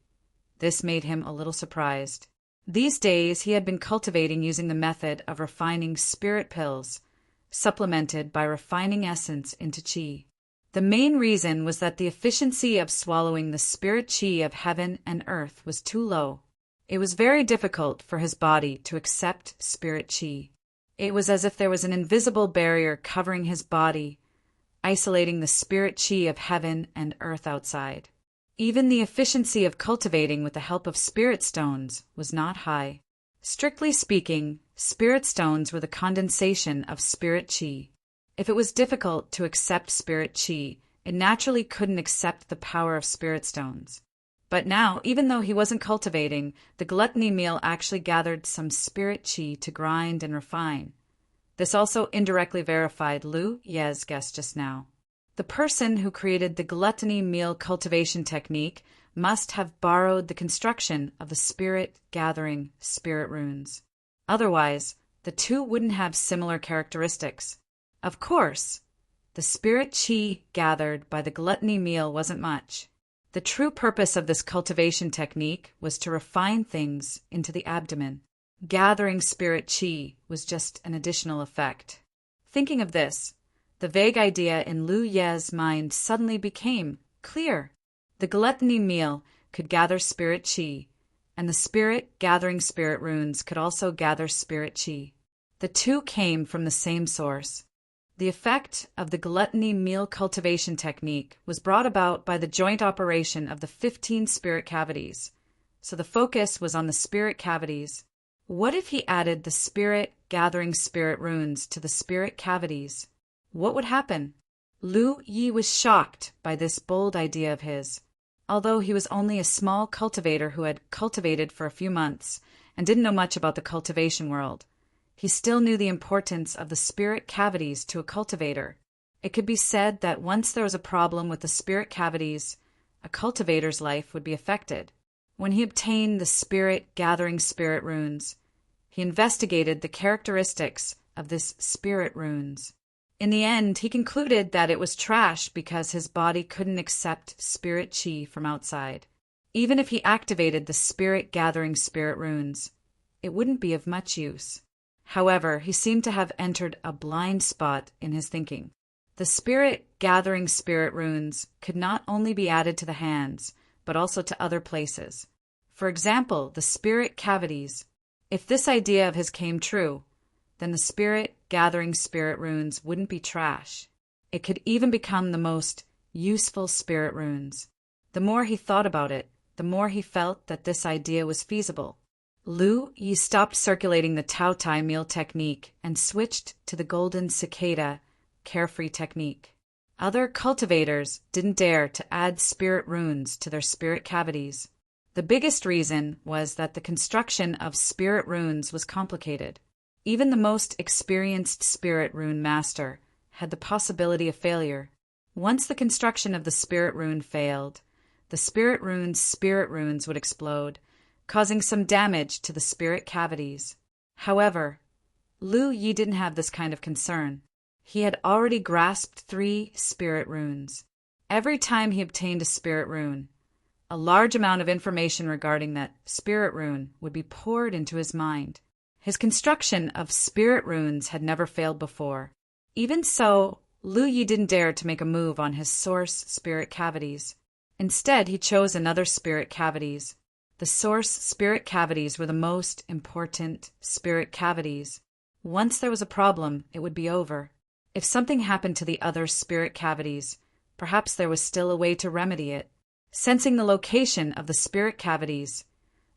This made him a little surprised. These days he had been cultivating using the method of refining spirit pills, supplemented by refining essence into qi. The main reason was that the efficiency of swallowing the spirit qi of heaven and earth was too low. It was very difficult for his body to accept spirit qi. It was as if there was an invisible barrier covering his body, isolating the spirit qi of heaven and earth outside. Even the efficiency of cultivating with the help of spirit stones was not high. Strictly speaking, spirit stones were the condensation of spirit qi. If it was difficult to accept spirit qi, it naturally couldn't accept the power of spirit stones. But now, even though he wasn't cultivating, the gluttony meal actually gathered some spirit qi to grind and refine. This also indirectly verified Lu Ye's guess just now. The person who created the gluttony meal cultivation technique must have borrowed the construction of the spirit-gathering spirit runes. Otherwise, the two wouldn't have similar characteristics. Of course, the spirit qi gathered by the gluttony meal wasn't much. The true purpose of this cultivation technique was to refine things into the abdomen. Gathering spirit qi was just an additional effect. Thinking of this, the vague idea in Lu Ye's mind suddenly became clear. The gluttony meal could gather spirit qi, and the spirit-gathering spirit runes could also gather spirit qi. The two came from the same source. The effect of the gluttony meal cultivation technique was brought about by the joint operation of the 15 spirit cavities, so the focus was on the spirit cavities. What if he added the spirit-gathering spirit runes to the spirit cavities? What would happen? Lu Yi was shocked by this bold idea of his. Although he was only a small cultivator who had cultivated for a few months and didn't know much about the cultivation world, he still knew the importance of the spirit cavities to a cultivator. It could be said that once there was a problem with the spirit cavities, a cultivator's life would be affected. When he obtained the spirit-gathering spirit runes, he investigated the characteristics of this spirit runes. In the end, he concluded that it was trash because his body couldn't accept spirit qi from outside. Even if he activated the spirit-gathering spirit runes, it wouldn't be of much use. However, he seemed to have entered a blind spot in his thinking. The spirit-gathering spirit runes could not only be added to the hands, but also to other places. For example, the spirit cavities. If this idea of his came true, then the spirit-gathering spirit runes wouldn't be trash. It could even become the most useful spirit runes. The more he thought about it, the more he felt that this idea was feasible. Lu Yi stopped circulating the Tao Tai meal technique and switched to the golden cicada carefree technique. Other cultivators didn't dare to add spirit runes to their spirit cavities. The biggest reason was that the construction of spirit runes was complicated. Even the most experienced spirit rune master had the possibility of failure. Once the construction of the spirit rune failed, the spirit runes would explode, causing some damage to the spirit cavities. However, Lu Yi didn't have this kind of concern. He had already grasped 3 spirit runes. Every time he obtained a spirit rune, a large amount of information regarding that spirit rune would be poured into his mind. His construction of spirit runes had never failed before. Even so, Lu Yi didn't dare to make a move on his source spirit cavities. Instead, he chose another spirit cavities. The source spirit cavities were the most important spirit cavities. Once there was a problem, it would be over. If something happened to the other spirit cavities, perhaps there was still a way to remedy it. Sensing the location of the spirit cavities,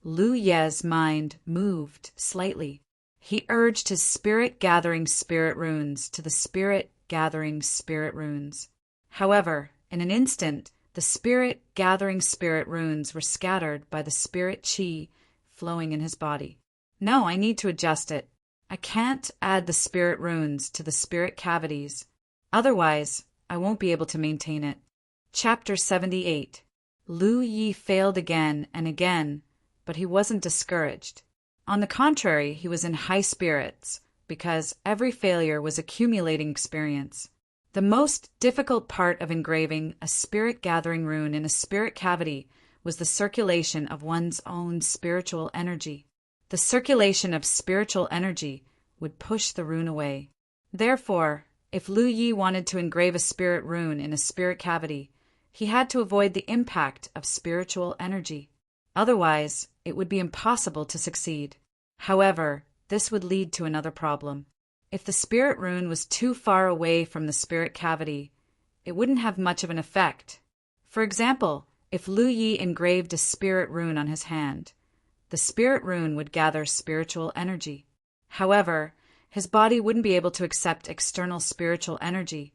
Lu Ye's mind moved slightly. He urged his spirit-gathering spirit runes to the spirit-gathering spirit runes. However, in an instant, the spirit-gathering spirit runes were scattered by the spirit qi flowing in his body. No, I need to adjust it. I can't add the spirit runes to the spirit cavities. Otherwise, I won't be able to maintain it. Chapter 78. Lu Yi failed again and again, but he wasn't discouraged. On the contrary, he was in high spirits, because every failure was accumulating experience. The most difficult part of engraving a spirit-gathering rune in a spirit cavity was the circulation of one's own spiritual energy. The circulation of spiritual energy would push the rune away. Therefore, if Lu Yi wanted to engrave a spirit rune in a spirit cavity, he had to avoid the impact of spiritual energy. Otherwise, it would be impossible to succeed. However, this would lead to another problem. If the spirit rune was too far away from the spirit cavity, it wouldn't have much of an effect. For example, if Lu Yi engraved a spirit rune on his hand, the spirit rune would gather spiritual energy. However, his body wouldn't be able to accept external spiritual energy,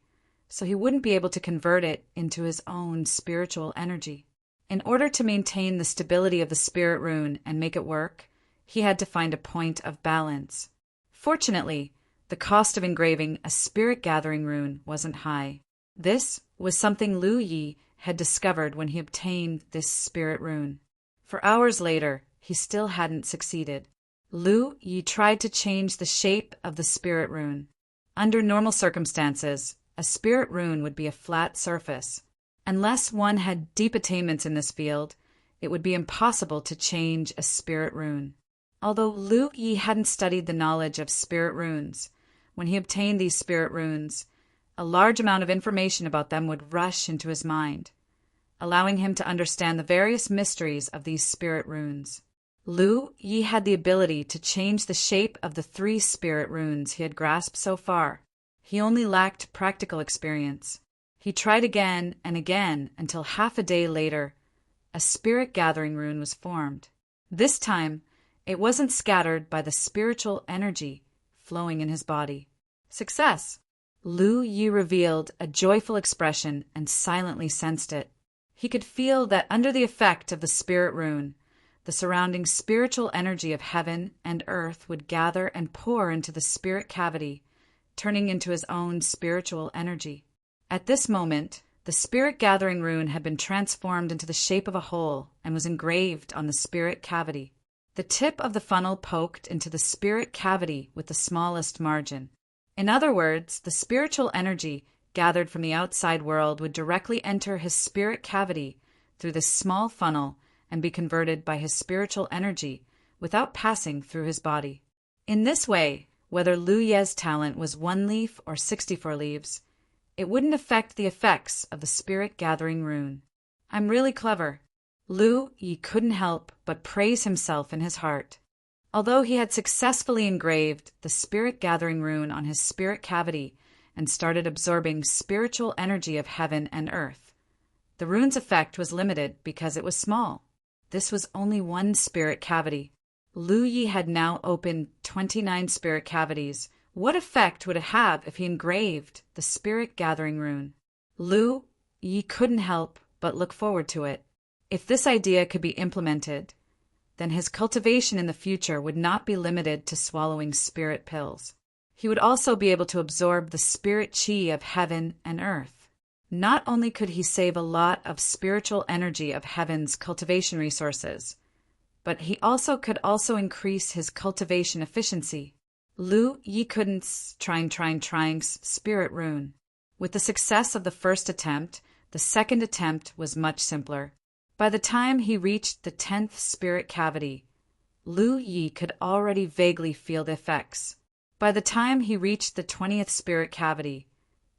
so he wouldn't be able to convert it into his own spiritual energy. In order to maintain the stability of the spirit rune and make it work, he had to find a point of balance. Fortunately, the cost of engraving a spirit gathering rune wasn't high. This was something Lu Yi had discovered when he obtained this spirit rune. For hours later, he still hadn't succeeded. Lu Yi tried to change the shape of the spirit rune. Under normal circumstances, a spirit rune would be a flat surface. Unless one had deep attainments in this field, it would be impossible to change a spirit rune. Although Lu Yi hadn't studied the knowledge of spirit runes, when he obtained these spirit runes, a large amount of information about them would rush into his mind, allowing him to understand the various mysteries of these spirit runes. Lu Yi had the ability to change the shape of the 3 spirit runes he had grasped so far. He only lacked practical experience. He tried again and again until half a day later, a spirit gathering rune was formed. This time, it wasn't scattered by the spiritual energy flowing in his body. Success! Lu Yi revealed a joyful expression and silently sensed it. He could feel that under the effect of the spirit rune, the surrounding spiritual energy of heaven and earth would gather and pour into the spirit cavity, turning into his own spiritual energy. At this moment, the spirit gathering rune had been transformed into the shape of a hole and was engraved on the spirit cavity. The tip of the funnel poked into the spirit cavity with the smallest margin. In other words, the spiritual energy gathered from the outside world would directly enter his spirit cavity through this small funnel and be converted by his spiritual energy without passing through his body. In this way, whether Lu Ye's talent was 1 leaf or 64 leaves, it wouldn't affect the effects of the spirit gathering rune. I'm really clever. Lu Yi couldn't help but praise himself in his heart. Although he had successfully engraved the spirit gathering rune on his spirit cavity and started absorbing spiritual energy of heaven and earth, the rune's effect was limited because it was small. This was only 1 spirit cavity. Lu Yi had now opened 29 spirit cavities. What effect would it have if he engraved the spirit gathering rune? Lu Yi couldn't help but look forward to it. If this idea could be implemented, then his cultivation in the future would not be limited to swallowing spirit pills. He would also be able to absorb the spirit chi of heaven and earth. Not only could he save a lot of spiritual energy of heaven's cultivation resources, but he could also increase his cultivation efficiency. Lu Yi couldn't trying spirit rune. With the success of the first attempt, the second attempt was much simpler. By the time he reached the 10th spirit cavity, Lu Yi could already vaguely feel the effects. By the time he reached the 20th spirit cavity,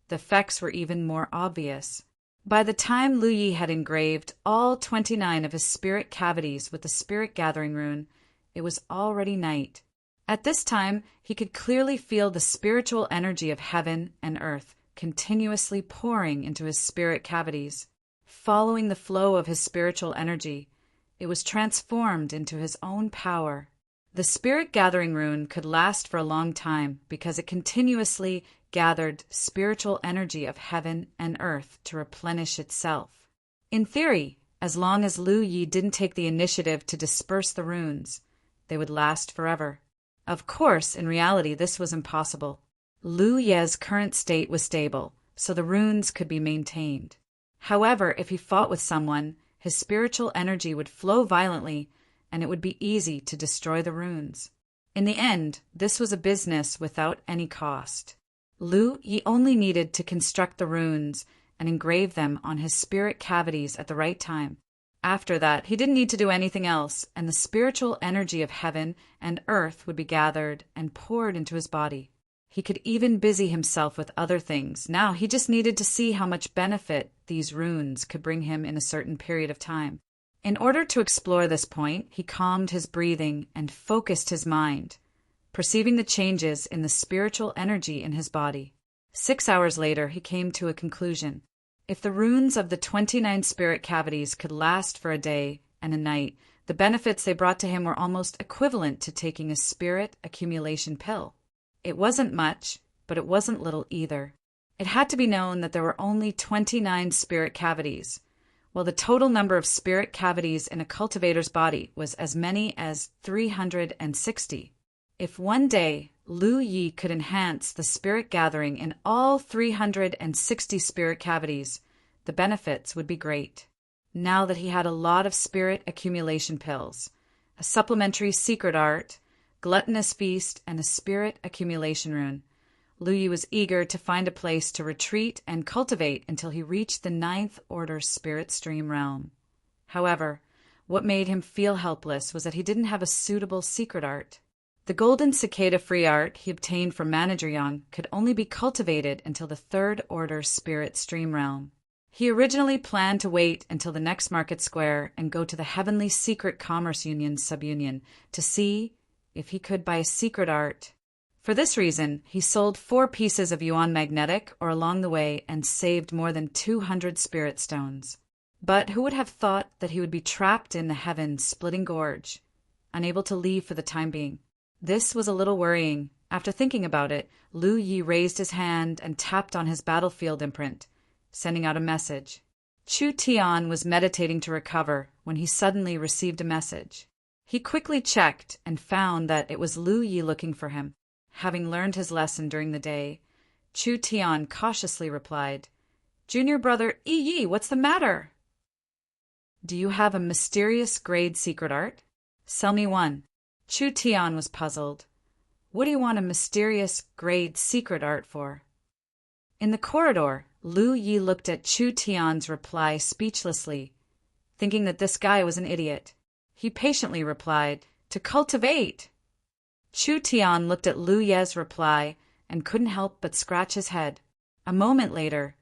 the effects were even more obvious. By the time Lu Yi had engraved all 29 of his spirit cavities with the spirit gathering rune, it was already night. At this time, he could clearly feel the spiritual energy of heaven and earth continuously pouring into his spirit cavities. Following the flow of his spiritual energy, it was transformed into his own power. The spirit gathering rune could last for a long time because it continuously gathered spiritual energy of heaven and earth to replenish itself. In theory, as long as Lu Yi didn't take the initiative to disperse the runes, they would last forever. Of course, in reality, this was impossible. Lu Ye's current state was stable, so the runes could be maintained. However, if he fought with someone, his spiritual energy would flow violently, and it would be easy to destroy the runes. In the end, this was a business without any cost. Lu Yi only needed to construct the runes and engrave them on his spirit cavities at the right time. After that, he didn't need to do anything else, and the spiritual energy of heaven and earth would be gathered and poured into his body. He could even busy himself with other things. Now he just needed to see how much benefit these runes could bring him in a certain period of time. In order to explore this point, he calmed his breathing and focused his mind, perceiving the changes in the spiritual energy in his body. 6 hours later, he came to a conclusion. If the runes of the 29 spirit cavities could last for a day and a night, the benefits they brought to him were almost equivalent to taking a spirit accumulation pill. It wasn't much, but it wasn't little either. It had to be known that there were only 29 spirit cavities, while the total number of spirit cavities in a cultivator's body was as many as 360. If one day Lu Yi could enhance the spirit gathering in all 360 spirit cavities, the benefits would be great. Now that he had a lot of spirit accumulation pills, a supplementary secret art, gluttonous feast, and a spirit accumulation rune, Lu Yi was eager to find a place to retreat and cultivate until he reached the 9th order spirit stream realm. However, what made him feel helpless was that he didn't have a suitable secret art. The golden cicada free art he obtained from Manager Yang could only be cultivated until the 3rd order spirit stream realm. He originally planned to wait until the next market square and go to the Heavenly Secret Commerce Union subunion to see if he could buy a secret art. For this reason, he sold 4 pieces of yuan magnetic ore along the way and saved more than 200 spirit stones. But who would have thought that he would be trapped in the heaven-splitting gorge, unable to leave for the time being? This was a little worrying. After thinking about it, Lu Yi raised his hand and tapped on his battlefield imprint, sending out a message. Chu Tian was meditating to recover when he suddenly received a message. He quickly checked and found that it was Lu Yi looking for him. Having learned his lesson during the day, Chu Tian cautiously replied, "Junior brother Yi, what's the matter? Do you have a mysterious grade secret art? Sell me one." Chu Tian was puzzled. What do you want a mysterious grade secret art for? In the corridor, Lu Yi looked at Chu Tian's reply speechlessly, thinking that this guy was an idiot. He patiently replied, "To cultivate." Chu Tian looked at Lu Ye's reply and couldn't help but scratch his head. A moment later,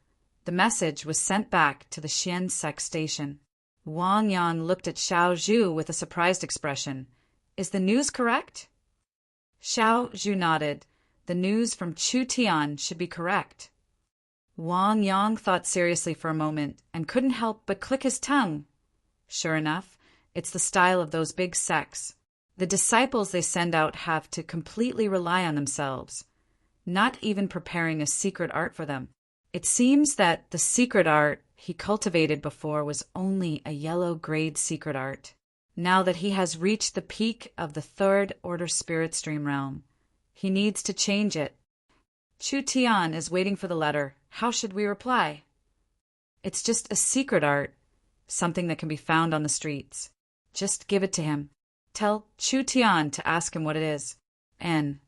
the message was sent back to the Xian Sec station. Wang Yang looked at Xiao Zhu with a surprised expression. "Is the news correct?" Xiao Zhu nodded. The news from Chu Tian should be correct. Wang Yang thought seriously for a moment and couldn't help but click his tongue. Sure enough, it's the style of those big sects. The disciples they send out have to completely rely on themselves, not even preparing a secret art for them. It seems that the secret art he cultivated before was only a yellow grade secret art. Now that he has reached the peak of the 3rd order spirit stream realm, he needs to change it. Chu Tian is waiting for the letter. How should we reply? It's just a secret art, something that can be found on the streets. Just give it to him. Tell Chu Tian to ask him what it is. N.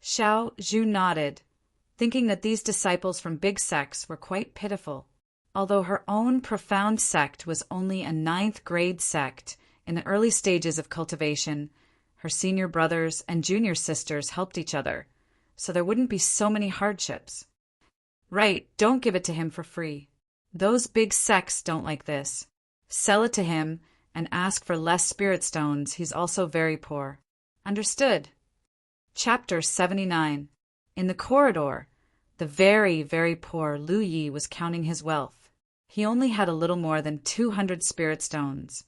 Xiao Zhu nodded, thinking that these disciples from big sects were quite pitiful. Although her own profound sect was only a 9th grade sect, in the early stages of cultivation, her senior brothers and junior sisters helped each other, so there wouldn't be so many hardships. Right, don't give it to him for free. Those big sects don't like this. Sell it to him and ask for less spirit stones. He's also very poor. Understood. Chapter 79. In the corridor, the very, very poor Lu Yi was counting his wealth. He only had a little more than 200 spirit stones,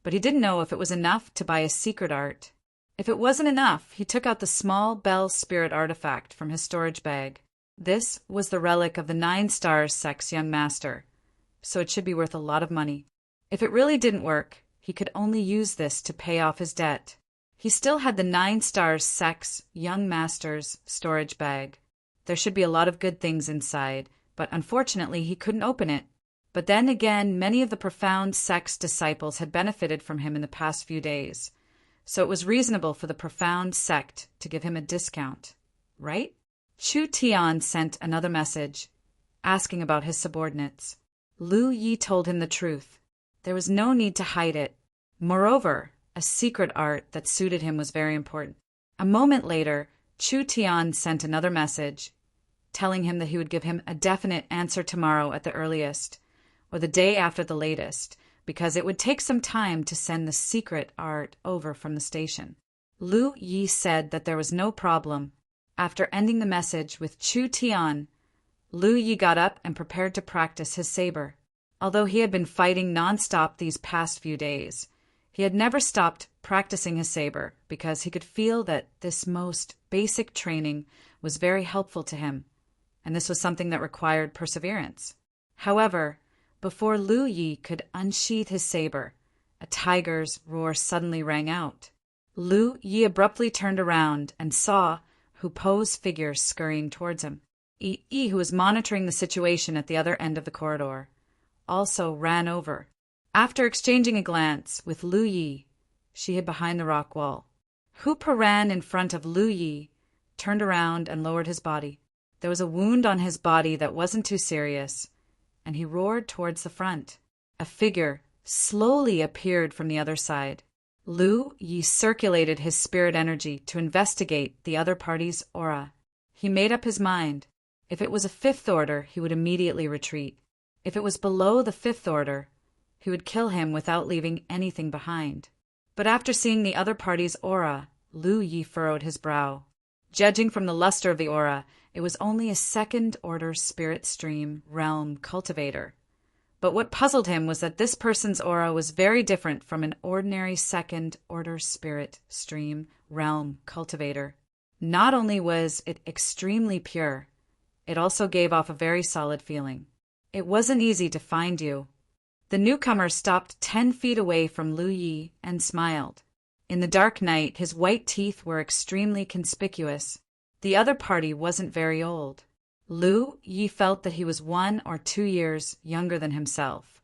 but he didn't know if it was enough to buy a secret art. If it wasn't enough, he took out the small bell spirit artifact from his storage bag. This was the relic of the 9 Stars sect's young master, so it should be worth a lot of money. If it really didn't work, he could only use this to pay off his debt. He still had the 9 Stars sect's young master's storage bag. There should be a lot of good things inside, but unfortunately he couldn't open it. But then again, many of the profound sect's disciples had benefited from him in the past few days, so it was reasonable for the profound sect to give him a discount, right? Chu Tian sent another message, asking about his subordinates. Lu Yi told him the truth. There was no need to hide it. Moreover, a secret art that suited him was very important. A moment later, Chu Tian sent another message, telling him that he would give him a definite answer tomorrow at the earliest, or the day after the latest, because it would take some time to send the secret art over from the station. Lu Yi said that there was no problem. After ending the message with Chu Tian, Lu Yi got up and prepared to practice his saber. Although he had been fighting nonstop these past few days, he had never stopped practicing his saber because he could feel that this most basic training was very helpful to him, and this was something that required perseverance. However, before Lu Yi could unsheath his saber, a tiger's roar suddenly rang out. Lu Yi abruptly turned around and saw Hu Po's figure scurrying towards him. Yi, who was monitoring the situation at the other end of the corridor, also ran over. After exchanging a glance with Lu Yi, she hid behind the rock wall. Hu Po ran in front of Lu Yi, turned around and lowered his body. There was a wound on his body that wasn't too serious, and he roared towards the front. A figure slowly appeared from the other side. Lu Yi circulated his spirit energy to investigate the other party's aura. He made up his mind. If it was a fifth order, he would immediately retreat. If it was below the fifth order, he would kill him without leaving anything behind. But after seeing the other party's aura, Lu Yi furrowed his brow. Judging from the luster of the aura, it was only a second-order spirit stream realm cultivator. But what puzzled him was that this person's aura was very different from an ordinary second-order spirit stream realm cultivator. Not only was it extremely pure, it also gave off a very solid feeling. It wasn't easy to find you. The newcomer stopped 10 feet away from Lu Yi and smiled. In the dark night, his white teeth were extremely conspicuous. The other party wasn't very old. Lu Yi felt that he was 1 or 2 years younger than himself,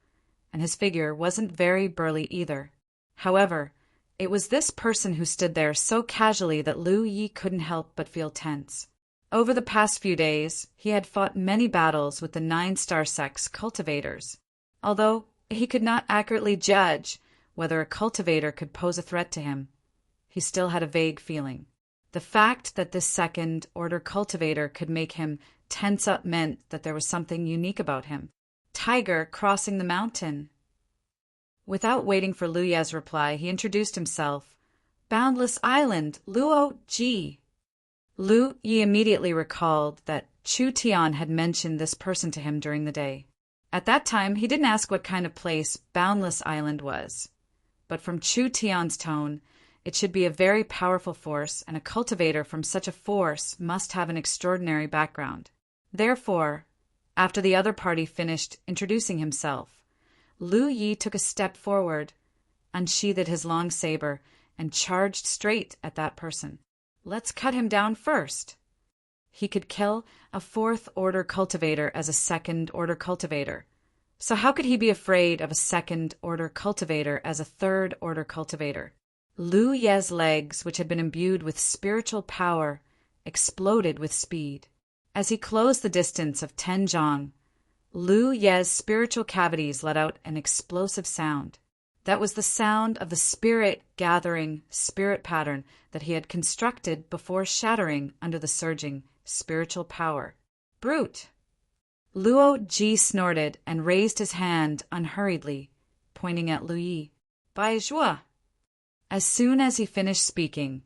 and his figure wasn't very burly either. However, it was this person who stood there so casually that Lu Yi couldn't help but feel tense. Over the past few days, he had fought many battles with the 9-star sex cultivators. Although he could not accurately judge whether a cultivator could pose a threat to him, he still had a vague feeling. The fact that this second-order cultivator could make him tense up meant that there was something unique about him. Tiger crossing the mountain. Without waiting for Lu Ye's reply, he introduced himself. Boundless Island, Luo Ji. Lu Yi immediately recalled that Chu Tian had mentioned this person to him during the day. At that time, he didn't ask what kind of place Boundless Island was. But from Chu Tian's tone, it should be a very powerful force, and a cultivator from such a force must have an extraordinary background. Therefore, after the other party finished introducing himself, Lu Yi took a step forward, unsheathed his long saber, and charged straight at that person. Let's cut him down first. He could kill a 4th-order cultivator as a 2nd-order cultivator. So how could he be afraid of a 2nd-order cultivator as a 3rd-order cultivator? Lu Ye's legs, which had been imbued with spiritual power, exploded with speed. As he closed the distance of 10 zhang, Lu Ye's spiritual cavities let out an explosive sound. That was the sound of the spirit-gathering spirit pattern that he had constructed before shattering under the surging spiritual power. Brute! Luo Ji snorted and raised his hand unhurriedly, pointing at Lu Yi. Bai Zhuo! As soon as he finished speaking,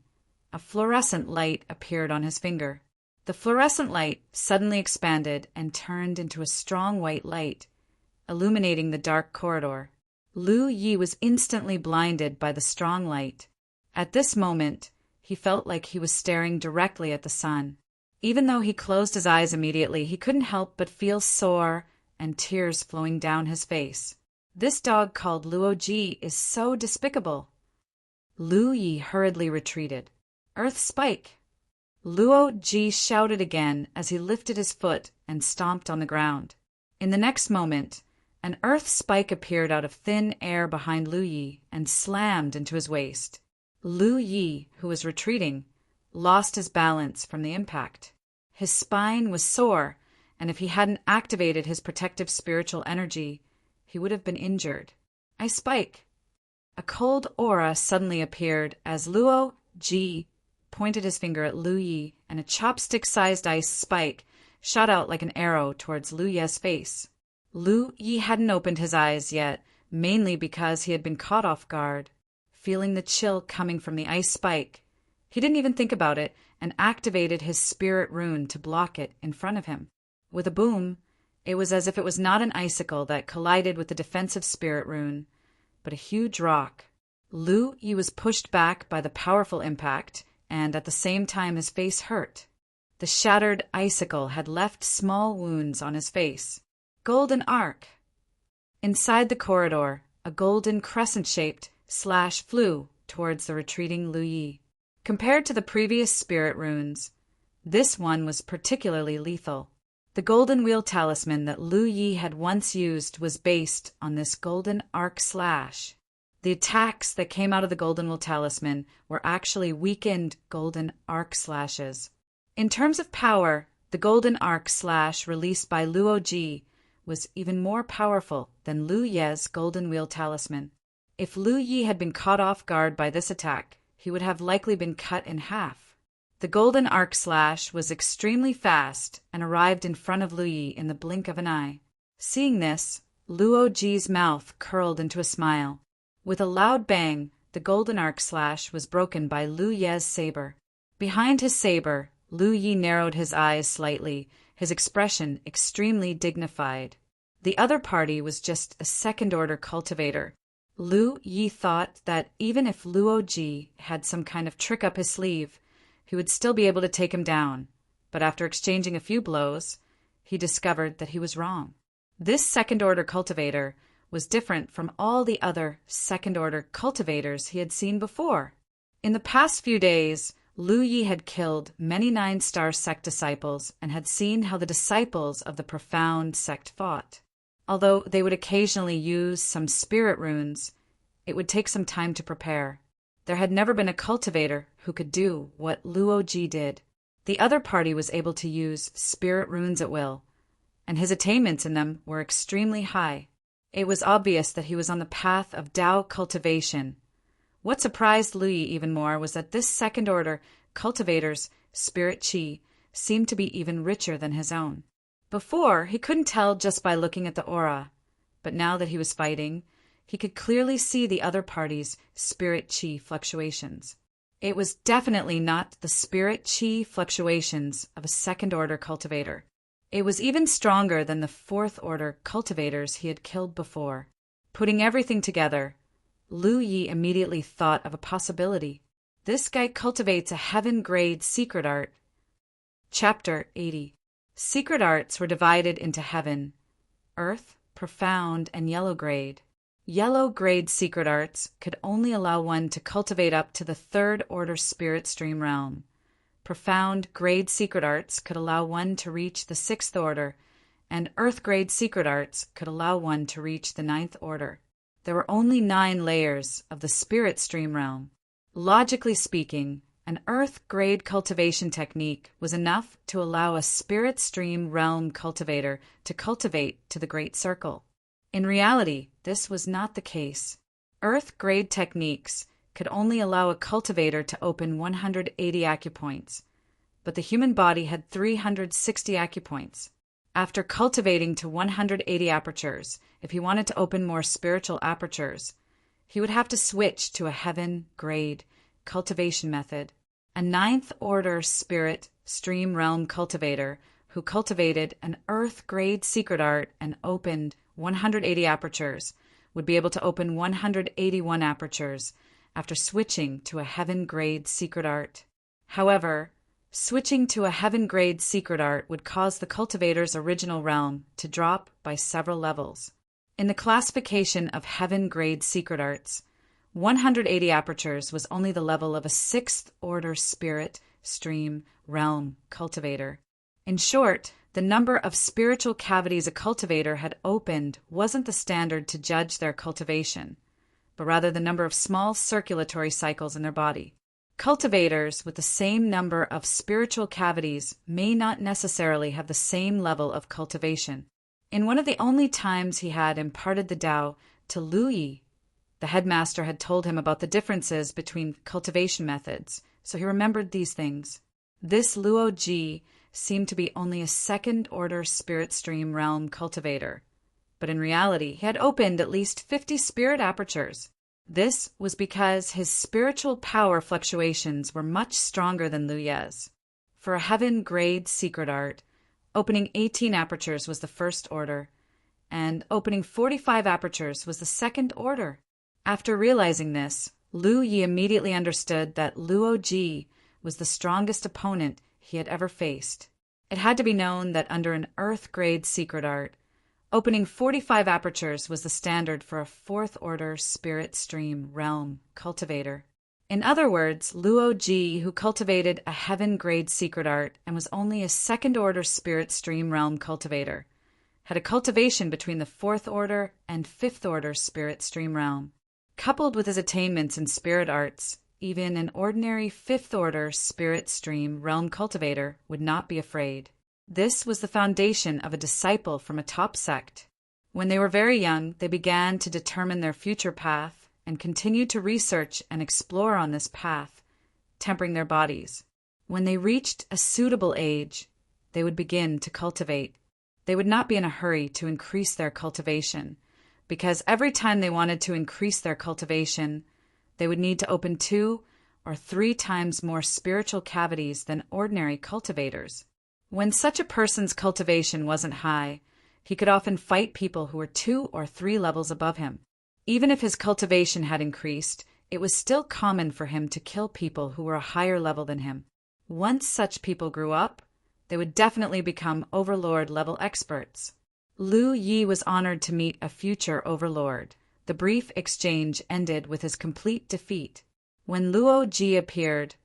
a fluorescent light appeared on his finger. The fluorescent light suddenly expanded and turned into a strong white light, illuminating the dark corridor. Lu Yi was instantly blinded by the strong light. At this moment, he felt like he was staring directly at the sun. Even though he closed his eyes immediately, he couldn't help but feel sore and tears flowing down his face. This dog called Luo Ji is so despicable. Lu Yi hurriedly retreated. Earth Spike! Luo Ji shouted again as he lifted his foot and stomped on the ground. In the next moment, an earth spike appeared out of thin air behind Lu Yi and slammed into his waist. Lu Yi, who was retreating, lost his balance from the impact. His spine was sore, and if he hadn't activated his protective spiritual energy, he would have been injured. I spike. A cold aura suddenly appeared as Luo Ji pointed his finger at Lu Yi, and a chopstick-sized ice spike shot out like an arrow towards Lu Ye's face. Lu Yi hadn't opened his eyes yet, mainly because he had been caught off guard. Feeling the chill coming from the ice spike, he didn't even think about it and activated his spirit rune to block it in front of him. With a boom, it was as if it was not an icicle that collided with the defensive spirit rune, but a huge rock. Lu Yi was pushed back by the powerful impact, and at the same time his face hurt. The shattered icicle had left small wounds on his face. Golden arc. Inside the corridor, a golden crescent-shaped slash flew towards the retreating Lu Yi. Compared to the previous spirit runes, this one was particularly lethal. The golden wheel talisman that Lu Yi had once used was based on this golden arc slash. The attacks that came out of the golden wheel talisman were actually weakened golden arc slashes. In terms of power, the golden arc slash released by Luo Ji was even more powerful than Lu Ye's golden wheel talisman. If Lu Yi had been caught off guard by this attack, he would have likely been cut in half. The golden arc slash was extremely fast and arrived in front of Lu Yi in the blink of an eye. Seeing this, Luo Ji's mouth curled into a smile. With a loud bang, the golden arc slash was broken by Lu Ye's saber. Behind his saber, Lu Yi narrowed his eyes slightly, his expression extremely dignified. The other party was just a second-order cultivator. Lu Yi thought that even if Luo Ji had some kind of trick up his sleeve, he would still be able to take him down, but after exchanging a few blows, he discovered that he was wrong. This second-order cultivator was different from all the other second-order cultivators he had seen before. In the past few days, Lu Yi had killed many 9-star sect disciples and had seen how the disciples of the profound sect fought. Although they would occasionally use some spirit runes, it would take some time to prepare. There had never been a cultivator who could do what Luo Ji did. The other party was able to use spirit runes at will, and his attainments in them were extremely high. It was obvious that he was on the path of Tao cultivation. What surprised Lu Yi even more was that this second-order cultivator's spirit chi seemed to be even richer than his own. Before, he couldn't tell just by looking at the aura, but now that he was fighting, he could clearly see the other party's spirit chi fluctuations. It was definitely not the spirit chi fluctuations of a second-order cultivator. It was even stronger than the fourth-order cultivators he had killed before. Putting everything together, Lu Yi immediately thought of a possibility. This guy cultivates a heaven-grade secret art. Chapter 80. Secret arts were divided into heaven, earth, profound, and yellow grade. Yellow grade secret arts could only allow one to cultivate up to the third-order spirit stream realm. Profound grade secret arts could allow one to reach the 6th order, and earth grade secret arts could allow one to reach the 9th order. There were only 9 layers of the spirit stream realm. Logically speaking, an earth grade cultivation technique was enough to allow a spirit stream realm cultivator to cultivate to the Great Circle. In reality, this was not the case. Earth grade techniques could only allow a cultivator to open 180 acupoints, but the human body had 360 acupoints. After cultivating to 180 apertures, if he wanted to open more spiritual apertures, he would have to switch to a heaven grade cultivation method. A 9th order spirit stream realm cultivator who cultivated an earth grade secret art and opened 180 apertures would be able to open 181 apertures after switching to a heaven-grade secret art. However, switching to a heaven-grade secret art would cause the cultivator's original realm to drop by several levels. In the classification of heaven-grade secret arts, 180 apertures was only the level of a 6th-order spirit stream realm cultivator. In short, the number of spiritual cavities a cultivator had opened wasn't the standard to judge their cultivation, but rather the number of small circulatory cycles in their body. Cultivators with the same number of spiritual cavities may not necessarily have the same level of cultivation. In one of the only times he had imparted the Tao to Lu Yi The headmaster had told him about the differences between cultivation methods, so he remembered these things. This Luo Ji seemed to be only a second-order spirit stream realm cultivator, but in reality he had opened at least 50 spirit apertures. This was because his spiritual power fluctuations were much stronger than Lu Ye's. For a heaven-grade secret art, opening 18 apertures was the first order, and opening 45 apertures was the second order. After realizing this, Lu Yi immediately understood that Luo Ji was the strongest opponent he had ever faced. It had to be known that under an Earth-grade secret art, opening 45 apertures was the standard for a fourth-order spirit stream realm cultivator. In other words, Luo Ji, who cultivated a heaven-grade secret art and was only a second-order spirit stream realm cultivator, had a cultivation between the fourth-order and fifth-order spirit stream realm. Coupled with his attainments in spirit arts, even an ordinary fifth-order spirit stream realm cultivator would not be afraid. This was the foundation of a disciple from a top sect. When they were very young, they began to determine their future path and continued to research and explore on this path, tempering their bodies. When they reached a suitable age, they would begin to cultivate. They would not be in a hurry to increase their cultivation, because every time they wanted to increase their cultivation, they would need to open 2 or 3 times more spiritual cavities than ordinary cultivators. When such a person's cultivation wasn't high, he could often fight people who were 2 or 3 levels above him. Even if his cultivation had increased, it was still common for him to kill people who were a higher level than him. Once such people grew up, they would definitely become overlord-level experts. Lu Yi was honored to meet a future overlord. The brief exchange ended with his complete defeat. When Luo Ji appeared,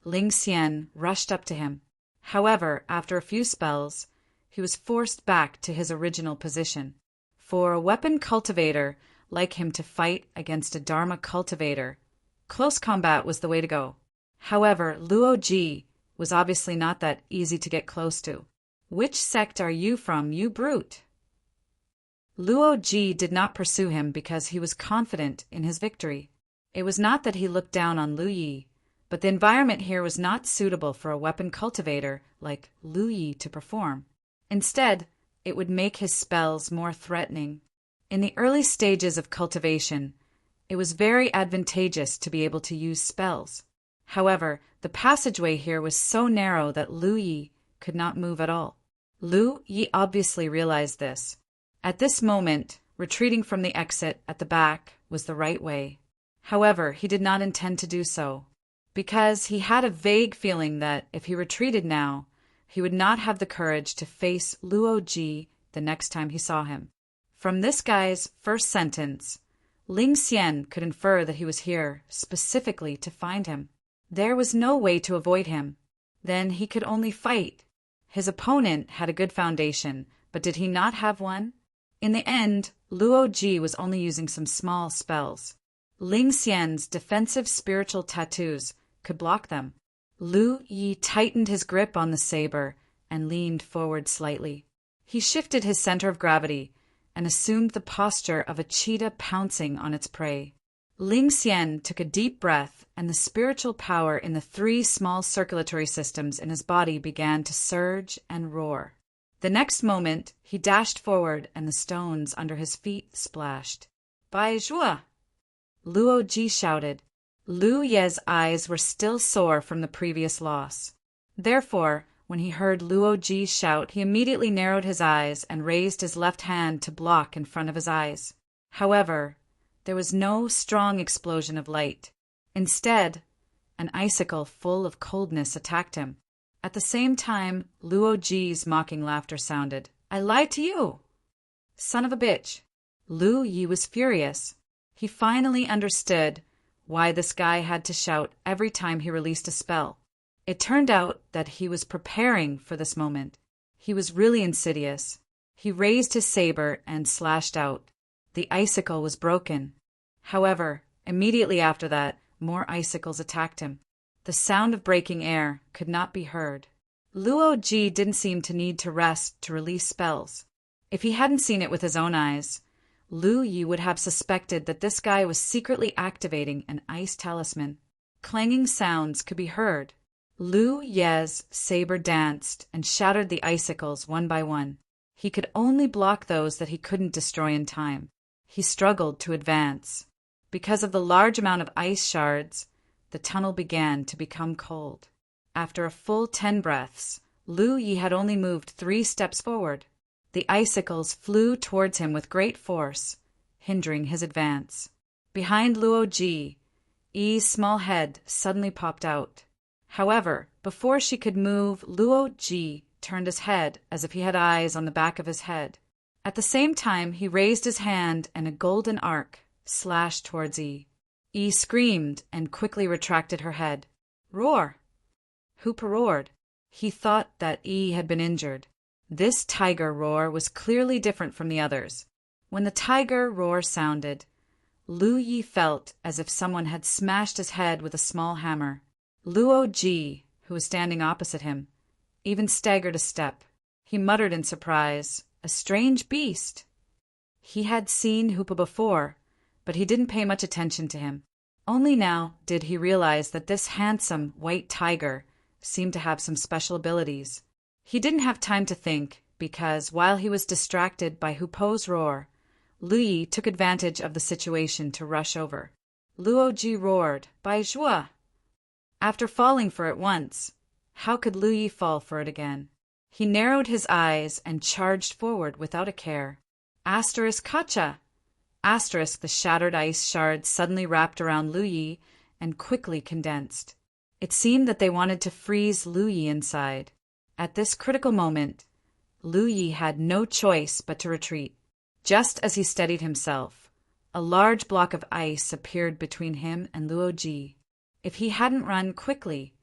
Ling Xian rushed up to him. However, after a few spells, he was forced back to his original position. For a weapon cultivator like him to fight against a Dharma cultivator, close combat was the way to go. However, Luo Ji was obviously not that easy to get close to. "Which sect are you from, you brute?" Luo Ji did not pursue him because he was confident in his victory. It was not that he looked down on Lu Yi, but the environment here was not suitable for a weapon cultivator like Lu Yi to perform. Instead, it would make his spells more threatening. In the early stages of cultivation, it was very advantageous to be able to use spells. However, the passageway here was so narrow that Lu Yi could not move at all. Lu Yi obviously realized this. At this moment, retreating from the exit at the back was the right way. However, he did not intend to do so, because he had a vague feeling that if he retreated now, he would not have the courage to face Luo Ji the next time he saw him. From this guy's first sentence, Ling Xian could infer that he was here specifically to find him. There was no way to avoid him. Then he could only fight. His opponent had a good foundation, but did he not have one? In the end, Luo Ji was only using some small spells. Ling Xian's defensive spiritual tattoos could block them. Lu Yi tightened his grip on the saber and leaned forward slightly. He shifted his center of gravity and assumed the posture of a cheetah pouncing on its prey. Ling Xian took a deep breath, and the spiritual power in the 3 small circulatory systems in his body began to surge and roar. The next moment, he dashed forward and the stones under his feet splashed. "Bai Zhuo!" Luo Ji shouted. Lu Ye's eyes were still sore from the previous loss. Therefore, when he heard Luo Ji shout, he immediately narrowed his eyes and raised his left hand to block in front of his eyes. However, there was no strong explosion of light. Instead, an icicle full of coldness attacked him. At the same time, Luo Ji's mocking laughter sounded. "I lied to you! Son of a bitch!" Lu Yi was furious. He finally understood why this guy had to shout every time he released a spell. It turned out that he was preparing for this moment. He was really insidious. He raised his saber and slashed out. The icicle was broken. However, immediately after that, more icicles attacked him. The sound of breaking air could not be heard. Luo Ji didn't seem to need to rest to release spells. If he hadn't seen it with his own eyes, Lu Yi would have suspected that this guy was secretly activating an ice talisman. Clanging sounds could be heard. Lu Ye's saber danced and shattered the icicles one by one. He could only block those that he couldn't destroy in time. He struggled to advance. Because of the large amount of ice shards, the tunnel began to become cold. After a full 10 breaths, Lu Yi had only moved 3 steps forward. The icicles flew towards him with great force, hindering his advance. Behind Luo Ji, Yi's small head suddenly popped out. However, before she could move, Luo Ji turned his head as if he had eyes on the back of his head. At the same time, he raised his hand and a golden arc slashed towards Yi. Yi screamed and quickly retracted her head. Roar! Hoopa roared. He thought that Yi had been injured. This tiger roar was clearly different from the others. When the tiger roar sounded, Lu Yi felt as if someone had smashed his head with a small hammer. Luo Ji, who was standing opposite him, even staggered a step. He muttered in surprise, "A strange beast." He had seen Hoopa before, but he didn't pay much attention to him. Only now did he realize that this handsome white tiger seemed to have some special abilities. He didn't have time to think, because while he was distracted by Hoopo's roar, Lu Yi took advantage of the situation to rush over. Luo Ji roared, "Bai Zhua!" After falling for it once, how could Lu Yi fall for it again? He narrowed his eyes and charged forward without a care. Asterisk Kacha! Asterisk, the shattered ice shards suddenly wrapped around Lu Yi and quickly condensed. It seemed that they wanted to freeze Lu Yi inside. At this critical moment, Lu Yi had no choice but to retreat. Just as he steadied himself, a large block of ice appeared between him and Luo Ji. If he hadn't run quickly,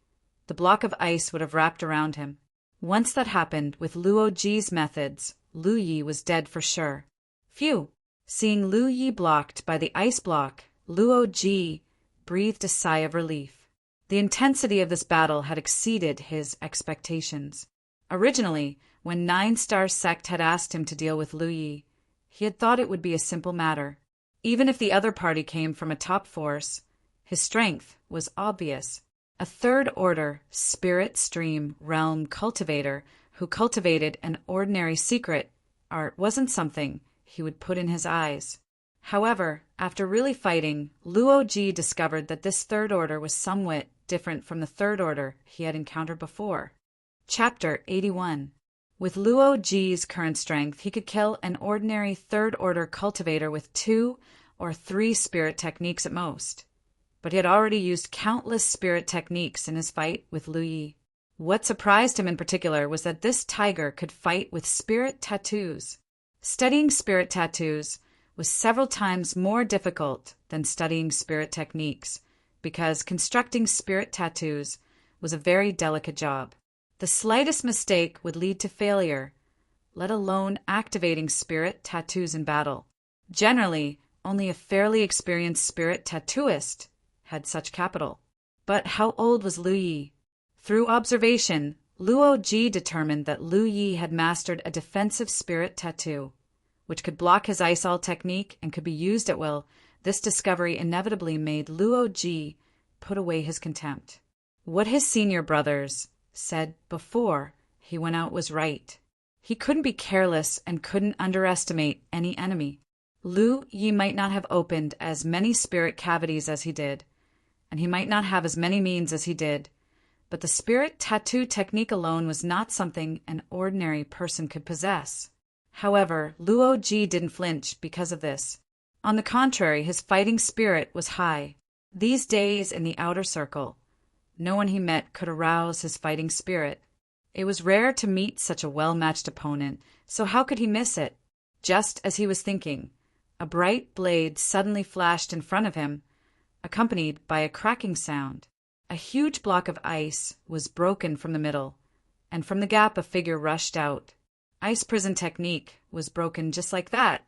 the block of ice would have wrapped around him. Once that happened with Luo Ji's methods, Lu Yi was dead for sure. Phew! Seeing Lu Yi blocked by the ice block, Luo Ji breathed a sigh of relief. The intensity of this battle had exceeded his expectations. Originally, when 9-Star Sect had asked him to deal with Lu Yi, he had thought it would be a simple matter. Even if the other party came from a top force, his strength was obvious. A third-order, spirit stream realm cultivator who cultivated an ordinary secret art wasn't something he would put in his eyes. However, after really fighting, Luo Ji discovered that this third order was somewhat different from the third order he had encountered before. Chapter 81. With Luo Ji's current strength, he could kill an ordinary third-order cultivator with 2 or 3 spirit techniques at most. But he had already used countless spirit techniques in his fight with Lu Yi. What surprised him in particular was that this tiger could fight with spirit tattoos. Studying spirit tattoos was several times more difficult than studying spirit techniques, because constructing spirit tattoos was a very delicate job. The slightest mistake would lead to failure, let alone activating spirit tattoos in battle. Generally, only a fairly experienced spirit tattooist had such capital. But how old was Lu Yi? Through observation, Luo Ji determined that Lu Yi had mastered a defensive spirit tattoo, which could block his Ice All technique and could be used at will. This discovery inevitably made Luo Ji put away his contempt. What his senior brothers said before he went out was right. He couldn't be careless and couldn't underestimate any enemy. Lu Yi might not have opened as many spirit cavities as he did, and he might not have as many means as he did, but the spirit tattoo technique alone was not something an ordinary person could possess. However, Luo Ji didn't flinch because of this. On the contrary, his fighting spirit was high. These days in the outer circle, no one he met could arouse his fighting spirit. It was rare to meet such a well-matched opponent, so how could he miss it? Just as he was thinking, a bright blade suddenly flashed in front of him, accompanied by a cracking sound. A huge block of ice was broken from the middle, and from the gap a figure rushed out. Ice prison technique was broken just like that.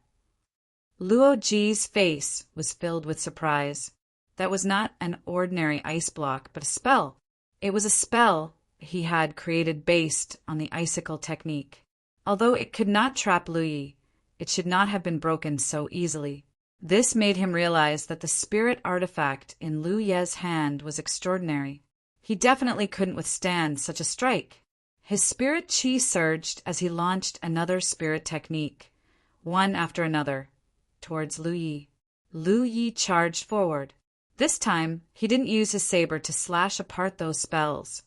Luo Ji's face was filled with surprise. That was not an ordinary ice block, but a spell. It was a spell he had created based on the icicle technique. Although it could not trap Lu Yi, It should not have been broken so easily. This made him realize that the spirit artifact in Lu Ye's hand was extraordinary. He definitely couldn't withstand such a strike. His spirit chi surged as he launched another spirit technique, one after another, towards Lu Yi. Lu Yi charged forward. This time, he didn't use his saber to slash apart those spells,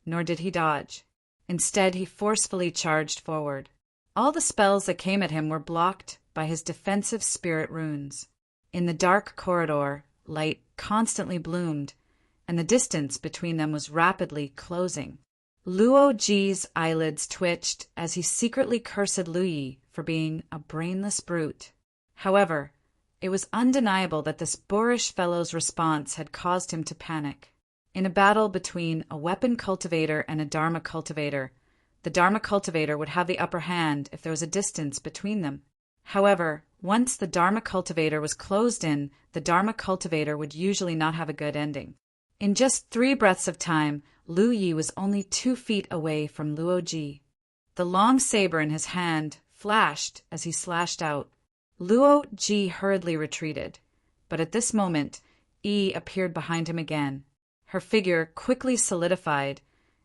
nor did he dodge. Instead, he forcefully charged forward. All the spells that came at him were blocked by his defensive spirit runes. In the dark corridor, light constantly bloomed, and the distance between them was rapidly closing. Luo Ji's eyelids twitched as he secretly cursed Lu Yi for being a brainless brute. However, it was undeniable that this boorish fellow's response had caused him to panic. In a battle between a weapon cultivator and a Dharma cultivator, the Dharma cultivator would have the upper hand if there was a distance between them. However, once the Dharma cultivator was closed in, the Dharma cultivator would usually not have a good ending. In just 3 breaths of time, Lu Yi was only 2 feet away from Luo Ji. The long saber in his hand flashed as he slashed out. Luo Ji hurriedly retreated, but at this moment, Yi appeared behind him again. Her figure quickly solidified,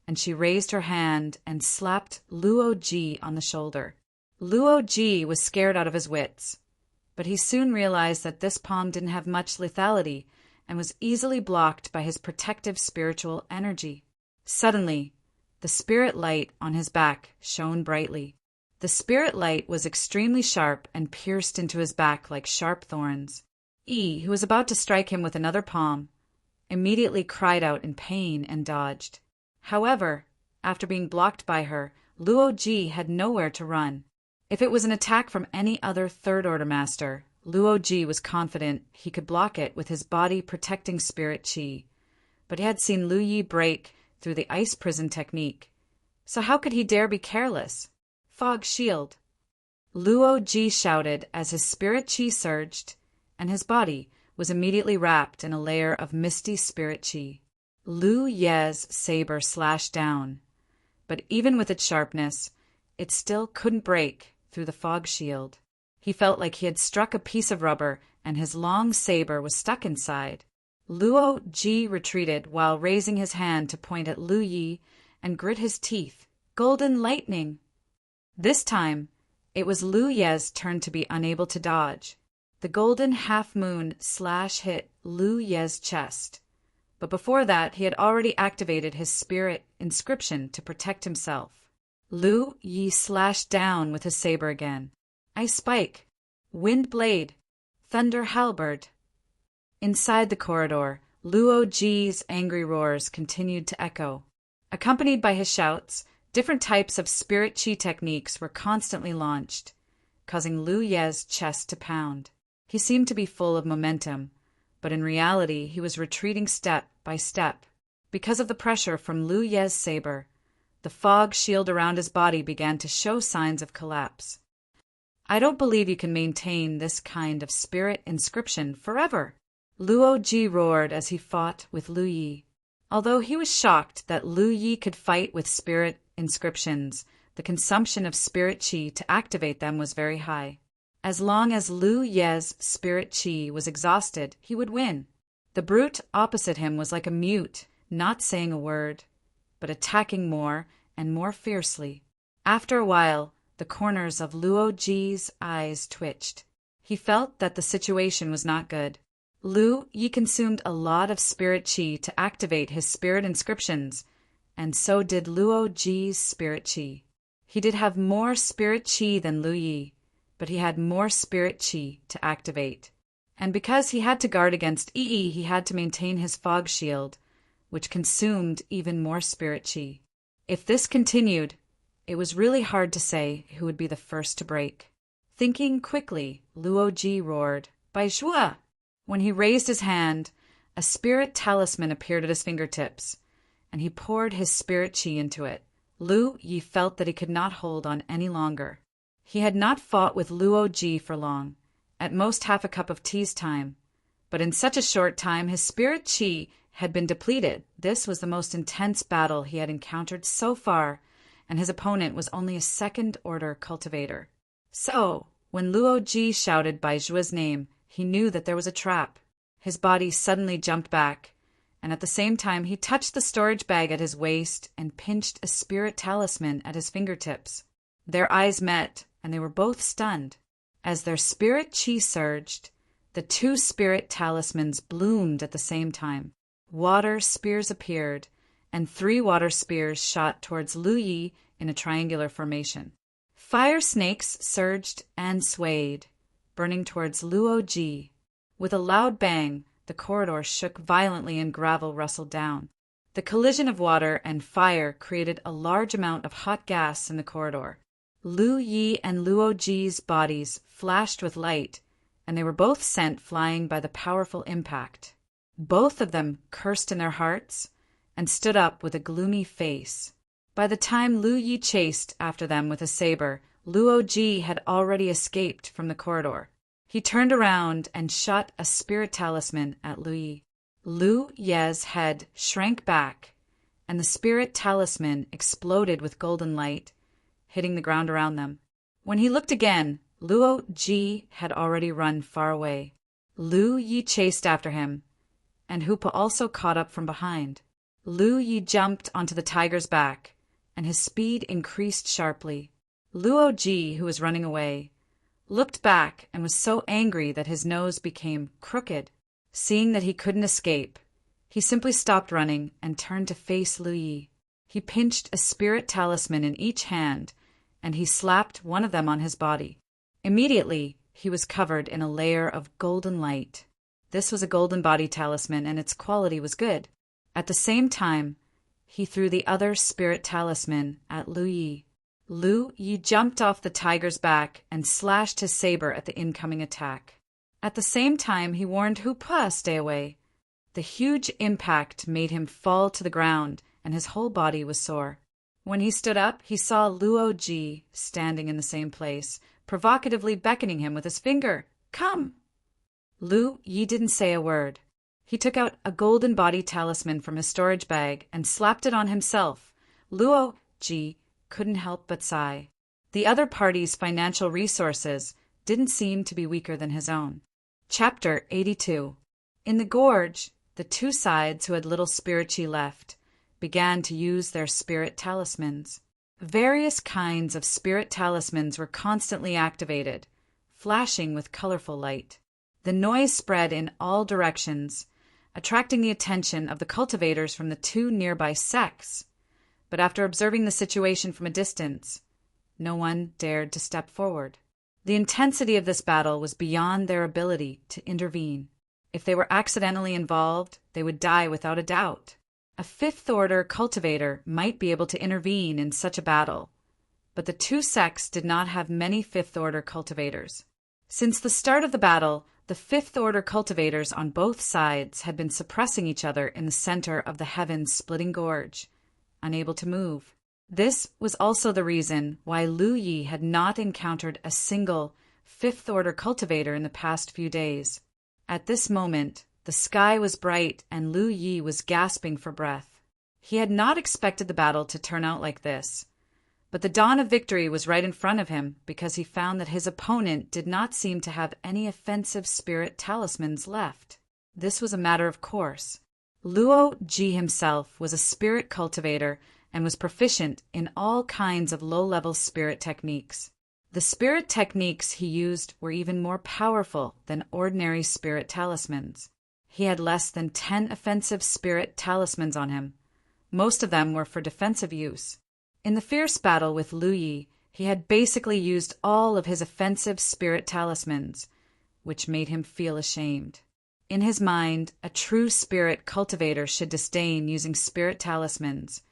and she raised her hand and slapped Luo Ji on the shoulder. Luo Ji was scared out of his wits, but he soon realized that this palm didn't have much lethality and was easily blocked by his protective spiritual energy. Suddenly, the spirit light on his back shone brightly. The spirit light was extremely sharp and pierced into his back like sharp thorns. Yi, who was about to strike him with another palm, immediately cried out in pain and dodged. However, after being blocked by her, Luo Ji had nowhere to run. If it was an attack from any other third-order master, Luo Ji was confident he could block it with his body-protecting spirit chi. But he had seen Lu Yi break through the ice prison technique, so how could he dare be careless? Fog shield! Luo Ji shouted as his spirit chi surged, and his body was immediately wrapped in a layer of misty spirit chi. Lu Ye's saber slashed down, but even with its sharpness, it still couldn't break through the fog shield. He felt like he had struck a piece of rubber and his long saber was stuck inside. Luo Ji retreated while raising his hand to point at Lu Yi and grit his teeth. Golden lightning! This time, it was Lu Ye's turn to be unable to dodge. The golden half-moon slash hit Lu Ye's chest. But before that, he had already activated his spirit inscription to protect himself. Lu Yi slashed down with his saber again. Ice spike, wind blade, thunder halberd. Inside the corridor, Luo Ji's angry roars continued to echo. Accompanied by his shouts, different types of spirit chi techniques were constantly launched, causing Lu Ye's chest to pound. He seemed to be full of momentum, but in reality he was retreating step by step. Because of the pressure from Lu Ye's saber, the fog shield around his body began to show signs of collapse. I don't believe you can maintain this kind of spirit inscription forever, Luo Ji roared as he fought with Lu Yi. Although he was shocked that Lu Yi could fight with spirit inscriptions, the consumption of spirit chi to activate them was very high. As long as Lu Ye's spirit chi was exhausted, he would win. The brute opposite him was like a mute, not saying a word, but attacking more and more fiercely. After a while, the corners of Luo Ji's eyes twitched. He felt that the situation was not good. Lu Yi consumed a lot of spirit chi to activate his spirit inscriptions, and so did Luo Ji's spirit chi. He did have more spirit chi than Lu Yi, but he had more spirit chi to activate. And because he had to guard against Yi, he had to maintain his fog shield, which consumed even more spirit chi. If this continued, it was really hard to say who would be the first to break. Thinking quickly, Luo Ji roared, "Bai Shua!" When he raised his hand, a spirit talisman appeared at his fingertips, and he poured his spirit chi into it. Lu Yi felt that he could not hold on any longer. He had not fought with Luo Ji for long, at most half a cup of tea's time, but in such a short time his spirit chi had been depleted. This was the most intense battle he had encountered so far, and his opponent was only a second-order cultivator. So, When Luo Ji shouted Bai Zhuo's name, he knew that there was a trap. His body suddenly jumped back, and at the same time he touched the storage bag at his waist and pinched a spirit talisman at his fingertips. Their eyes met, and they were both stunned. As their spirit chi surged, the two spirit talismans bloomed at the same time. Water spears appeared, and 3 water spears shot towards Lu Yi in a triangular formation. Fire snakes surged and swayed, burning towards Luo Ji. With a loud bang, the corridor shook violently and gravel rustled down. The collision of water and fire created a large amount of hot gas in the corridor. Lu Yi and Luo Ji's bodies flashed with light, and they were both sent flying by the powerful impact. Both of them cursed in their hearts and stood up with a gloomy face. By the time Lu Yi chased after them with a saber, Luo Ji had already escaped from the corridor. He turned around and shot a spirit talisman at Lu Yi. Lu Ye's head shrank back, and the spirit talisman exploded with golden light, hitting the ground around them. When he looked again, Luo Ji had already run far away. Lu Yi chased after him, and Hoopa also caught up from behind. Lu Yi jumped onto the tiger's back, and his speed increased sharply. Luo Ji, who was running away, looked back and was so angry that his nose became crooked. Seeing that he couldn't escape, he simply stopped running and turned to face Lu Yi. He pinched a spirit talisman in each hand, and he slapped one of them on his body. Immediately, he was covered in a layer of golden light. This was a golden body talisman, and its quality was good. At the same time, he threw the other spirit talisman at Lu Yi. Lu Yi jumped off the tiger's back and slashed his saber at the incoming attack. At the same time, he warned Hoopa stay away. The huge impact made him fall to the ground, and his whole body was sore. When he stood up, he saw Luo Ji standing in the same place, provocatively beckoning him with his finger. "Come!" Lu Yi didn't say a word. He took out a golden body talisman from his storage bag and slapped it on himself. Luo Ji couldn't help but sigh. The other party's financial resources didn't seem to be weaker than his own. Chapter 82. In the gorge, the two sides who had little spirit chi left began to use their spirit talismans. Various kinds of spirit talismans were constantly activated, flashing with colorful light. The noise spread in all directions, attracting the attention of the cultivators from the two nearby sects. But after observing the situation from a distance, no one dared to step forward. The intensity of this battle was beyond their ability to intervene. If they were accidentally involved, they would die without a doubt. A fifth-order cultivator might be able to intervene in such a battle, but the two sects did not have many fifth-order cultivators. Since the start of the battle, the fifth-order cultivators on both sides had been suppressing each other in the center of the heaven-splitting gorge, unable to move. This was also the reason why Lu Yi had not encountered a single fifth-order cultivator in the past few days. At this moment, the sky was bright and Lu Yi was gasping for breath. He had not expected the battle to turn out like this, but the dawn of victory was right in front of him because he found that his opponent did not seem to have any offensive spirit talismans left. This was a matter of course. Luo Ji himself was a spirit cultivator and was proficient in all kinds of low-level spirit techniques. The spirit techniques he used were even more powerful than ordinary spirit talismans. He had less than 10 offensive spirit talismans on him. Most of them were for defensive use. In the fierce battle with Lu Yi, he had basically used all of his offensive spirit talismans, which made him feel ashamed. In his mind, a true spirit cultivator should disdain using spirit talismans.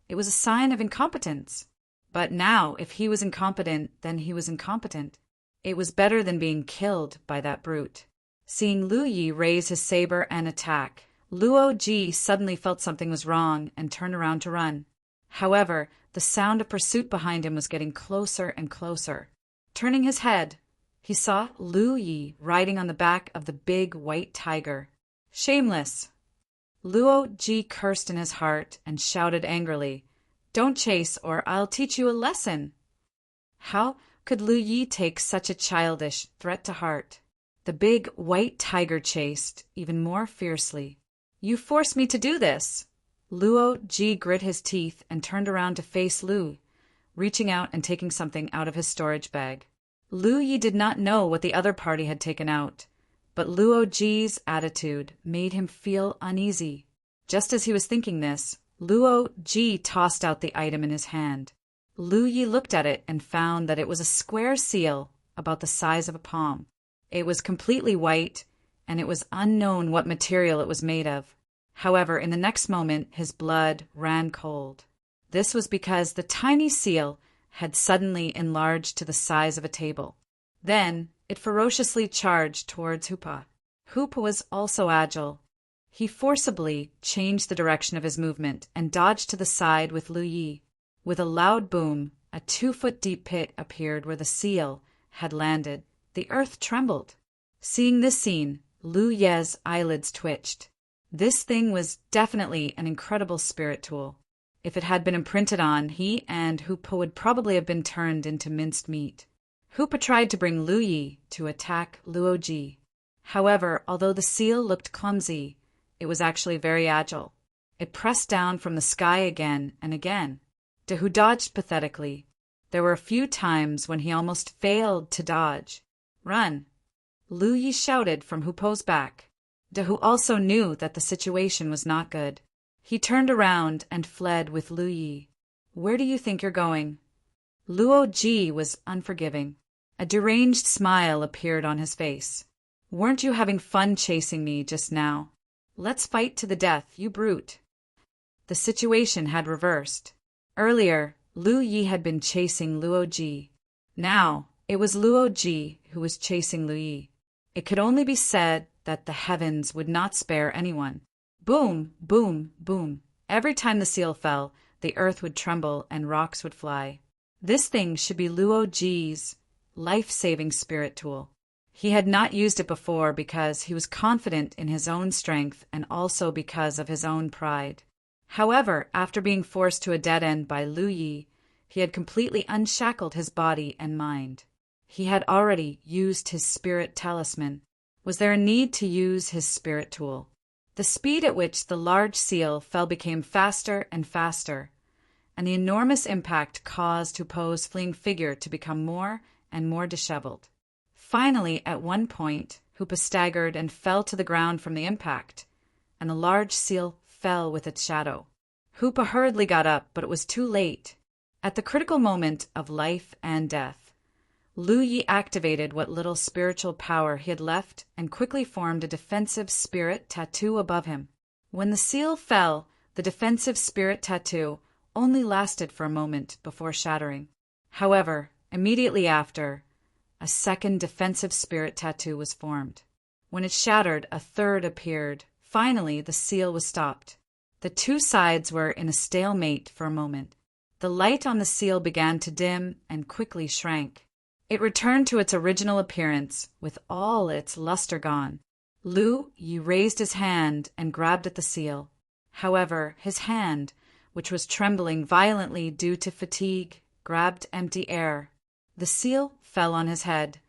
It was a sign of incompetence. But now, if he was incompetent, then he was incompetent. It was better than being killed by that brute. Seeing Lu Yi raise his saber and attack, Luo Ji suddenly felt something was wrong and turned around to run. However, the sound of pursuit behind him was getting closer and closer. Turning his head, he saw Lu Yi riding on the back of the big white tiger. Shameless! Luo Ji cursed in his heart and shouted angrily, "Don't chase or I'll teach you a lesson." How could Lu Yi take such a childish threat to heart? The big white tiger chased even more fiercely. You forced me to do this! Luo Ji grit his teeth and turned around to face Lu, reaching out and taking something out of his storage bag. Lu Yi did not know what the other party had taken out, but Luo Ji's attitude made him feel uneasy. Just as he was thinking this, Luo Ji tossed out the item in his hand. Lu Yi looked at it and found that it was a square seal about the size of a palm. It was completely white, and it was unknown what material it was made of. However, in the next moment, his blood ran cold. This was because the tiny seal had suddenly enlarged to the size of a table. Then, it ferociously charged towards Hoopa. Hoopa was also agile. He forcibly changed the direction of his movement and dodged to the side with Lu Yi. With a loud boom, a 2-foot-deep pit appeared where the seal had landed. The earth trembled. Seeing this scene, Lu Ye's eyelids twitched. This thing was definitely an incredible spirit tool. If it had been imprinted on, he and Hoopa would probably have been turned into minced meat. Hoopa tried to bring Lu Yi to attack Luo Ji. However, although the seal looked clumsy, it was actually very agile. It pressed down from the sky again and again. Dahu dodged pathetically. There were a few times when he almost failed to dodge. Run! Lu Yi shouted from Hoopa's back. Dahu also knew that the situation was not good. He turned around and fled with Lu Yi. Where do you think you're going? Luo Ji was unforgiving. A deranged smile appeared on his face. Weren't you having fun chasing me just now? Let's fight to the death, you brute. The situation had reversed. Earlier, Lu Yi had been chasing Luo Ji. Now, it was Luo Ji who was chasing Lu Yi. It could only be said that the heavens would not spare anyone. Boom, boom, boom. Every time the seal fell, the earth would tremble and rocks would fly. This thing should be Luo Ji's life-saving spirit tool. He had not used it before because he was confident in his own strength and also because of his own pride. However, after being forced to a dead end by Lu Yi, he had completely unshackled his body and mind. He had already used his spirit talisman. Was there a need to use his spirit tool? The speed at which the large seal fell became faster and faster, and the enormous impact caused Hoopa's fleeing figure to become more and more disheveled. Finally, at one point, Hoopa staggered and fell to the ground from the impact, and the large seal fell with its shadow. Hoopa hurriedly got up, but it was too late. At the critical moment of life and death, Lu Yi activated what little spiritual power he had left and quickly formed a defensive spirit tattoo above him. When the seal fell, the defensive spirit tattoo only lasted for a moment before shattering. However, immediately after, a second defensive spirit tattoo was formed. When it shattered, a third appeared. Finally, the seal was stopped. The two sides were in a stalemate for a moment. The light on the seal began to dim and quickly shrank. It returned to its original appearance, with all its luster gone. Lu Yi raised his hand and grabbed at the seal. However, his hand, which was trembling violently due to fatigue, grabbed empty air. The seal fell on his head,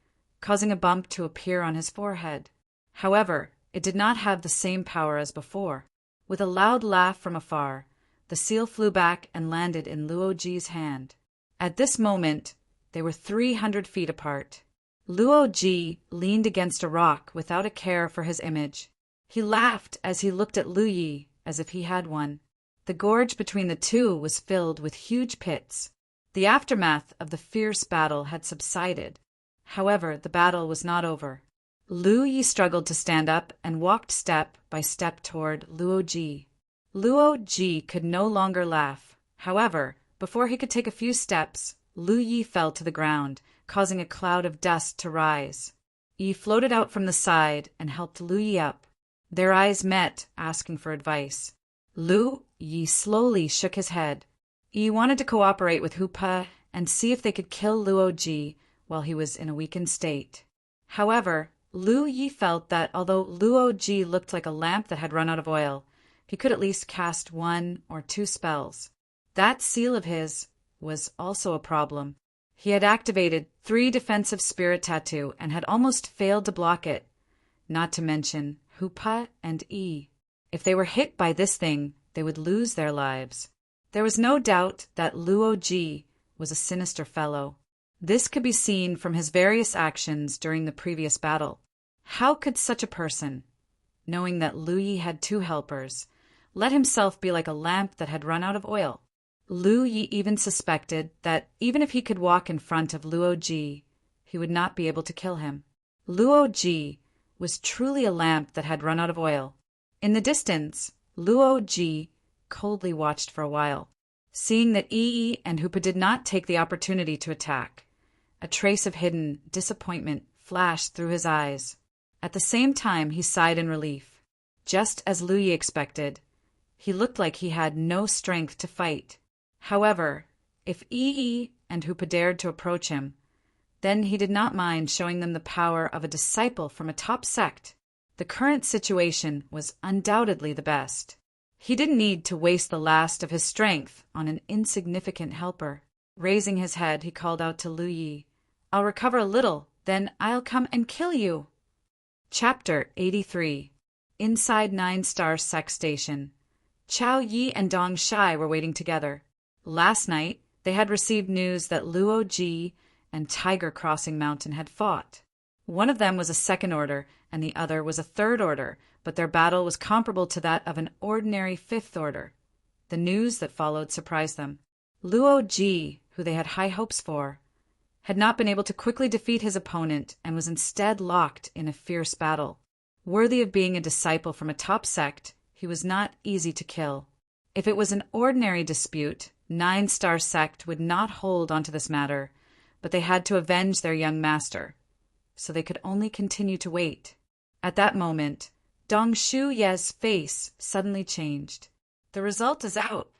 causing a bump to appear on his forehead. However, it did not have the same power as before. With a loud laugh from afar, the seal flew back and landed in Luo Ji's hand. At this moment, they were 300 feet apart. Luo Ji leaned against a rock without a care for his image. He laughed as he looked at Lu Yi as if he had one. The gorge between the two was filled with huge pits. The aftermath of the fierce battle had subsided. However, the battle was not over. Lu Yi struggled to stand up and walked step by step toward Luo Ji. Luo Ji could no longer laugh. However, before he could take a few steps, Lu Yi fell to the ground, causing a cloud of dust to rise. Yi floated out from the side and helped Lu Yi up. Their eyes met, asking for advice. Lu Yi slowly shook his head. Yi wanted to cooperate with Hoopa and see if they could kill Luo Ji while he was in a weakened state. However, Lu Yi felt that although Luo Ji looked like a lamp that had run out of oil, he could at least cast 1 or 2 spells. That seal of his was also a problem. He had activated 3 defensive spirit tattoo and had almost failed to block it, not to mention Hupa and E. If they were hit by this thing, they would lose their lives. There was no doubt that Luo Ji was a sinister fellow. This could be seen from his various actions during the previous battle. How could such a person, knowing that Lu Yi had 2 helpers, let himself be like a lamp that had run out of oil? Lu Yi even suspected that even if he could walk in front of Luo Ji, he would not be able to kill him. Luo Ji was truly a lamp that had run out of oil. In the distance, Luo Ji coldly watched for a while. Seeing that Yi and Hupa did not take the opportunity to attack, a trace of hidden disappointment flashed through his eyes. At the same time, he sighed in relief. Just as Lu Yi expected, he looked like he had no strength to fight. However, if Yi and Hupa dared to approach him, then he did not mind showing them the power of a disciple from a top sect. The current situation was undoubtedly the best. He didn't need to waste the last of his strength on an insignificant helper. Raising his head, he called out to Lu Yi, "I'll recover a little, then I'll come and kill you." Chapter 83. Inside 9-Star Sect Station. Chao Yi and Dong Shai were waiting together. Last night, they had received news that Luo Ji and Tiger Crossing Mountain had fought. One of them was a 2nd order, and the other was a 3rd order, but their battle was comparable to that of an ordinary 5th order. The news that followed surprised them. Luo Ji, who they had high hopes for, had not been able to quickly defeat his opponent and was instead locked in a fierce battle. Worthy of being a disciple from a top sect, he was not easy to kill. If it was an ordinary dispute, 9-Star Sect would not hold onto this matter, but they had to avenge their young master, so they could only continue to wait. At that moment, Dong Shu Ye's face suddenly changed. "The result is out."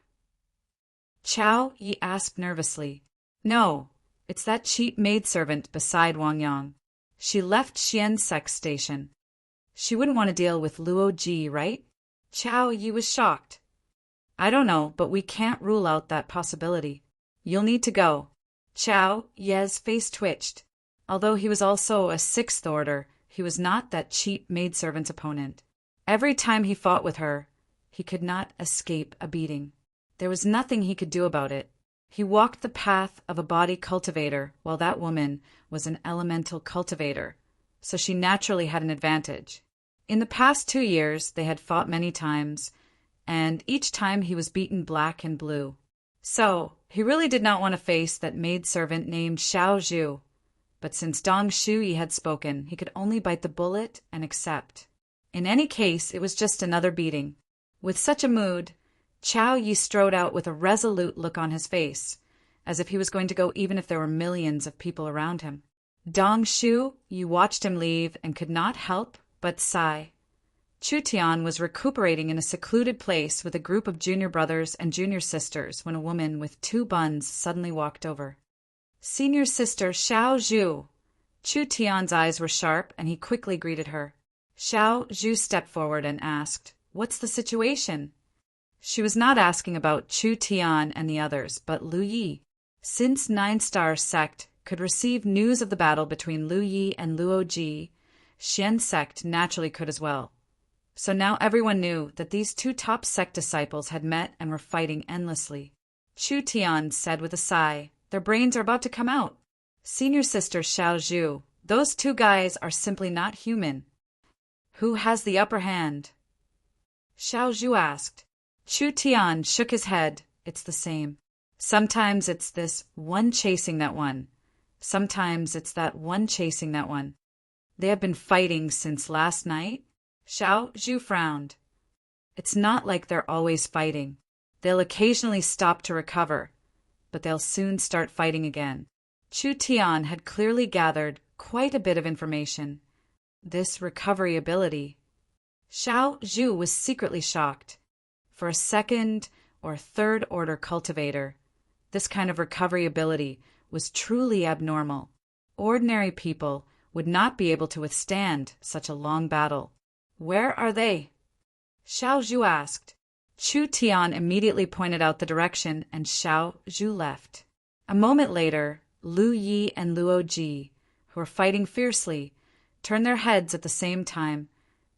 Chao Yi asked nervously. "No, it's that cheap maidservant beside Wang Yang. She left Xian Sect Station. She wouldn't want to deal with Luo Ji, right?" Chao Yi was shocked. "I don't know, but we can't rule out that possibility. You'll need to go." Chao Ye's face twitched. Although he was also a 6th order, he was not that cheap maidservant's opponent. Every time he fought with her, he could not escape a beating. There was nothing he could do about it. He walked the path of a body cultivator, while that woman was an elemental cultivator, so she naturally had an advantage. In the past 2 years, they had fought many times, and each time he was beaten black and blue. So, he really did not want to face that maidservant named Xiao Zhu. But since Dong Shuyi had spoken, he could only bite the bullet and accept. In any case, it was just another beating. With such a mood, Chao Yi strode out with a resolute look on his face, as if he was going to go even if there were millions of people around him. Dong Shu Yi watched him leave and could not help but sigh. Chu Tian was recuperating in a secluded place with a group of junior brothers and junior sisters when a woman with 2 buns suddenly walked over. "Senior sister Xiao Zhu." Chu Tian's eyes were sharp, and he quickly greeted her. Xiao Zhu stepped forward and asked, "What's the situation?" She was not asking about Chu Tian and the others, but Lu Yi. Since 9-Star Sect could receive news of the battle between Lu Yi and Luo Ji, Xian Sect naturally could as well. So now everyone knew that these 2 top sect disciples had met and were fighting endlessly. Chu Tian said with a sigh, "Their brains are about to come out." "Senior sister Xiao Zhu, those 2 guys are simply not human." "Who has the upper hand?" Xiao Zhu asked. Chu Tian shook his head. "It's the same. Sometimes it's this one chasing that one. Sometimes it's that one chasing that one. They have been fighting since last night?" Xiao Zhu frowned. "It's not like they're always fighting. They'll occasionally stop to recover, but they'll soon start fighting again." Chu Tian had clearly gathered quite a bit of information. This recovery ability. Xiao Zhu was secretly shocked. For a 2nd or 3rd order cultivator, this kind of recovery ability was truly abnormal. Ordinary people would not be able to withstand such a long battle. "Where are they?" Xiao Zhu asked. Chu Tian immediately pointed out the direction, and Xiao Zhu left. A moment later, Lu Yi and Luo Ji, who were fighting fiercely, turned their heads at the same time,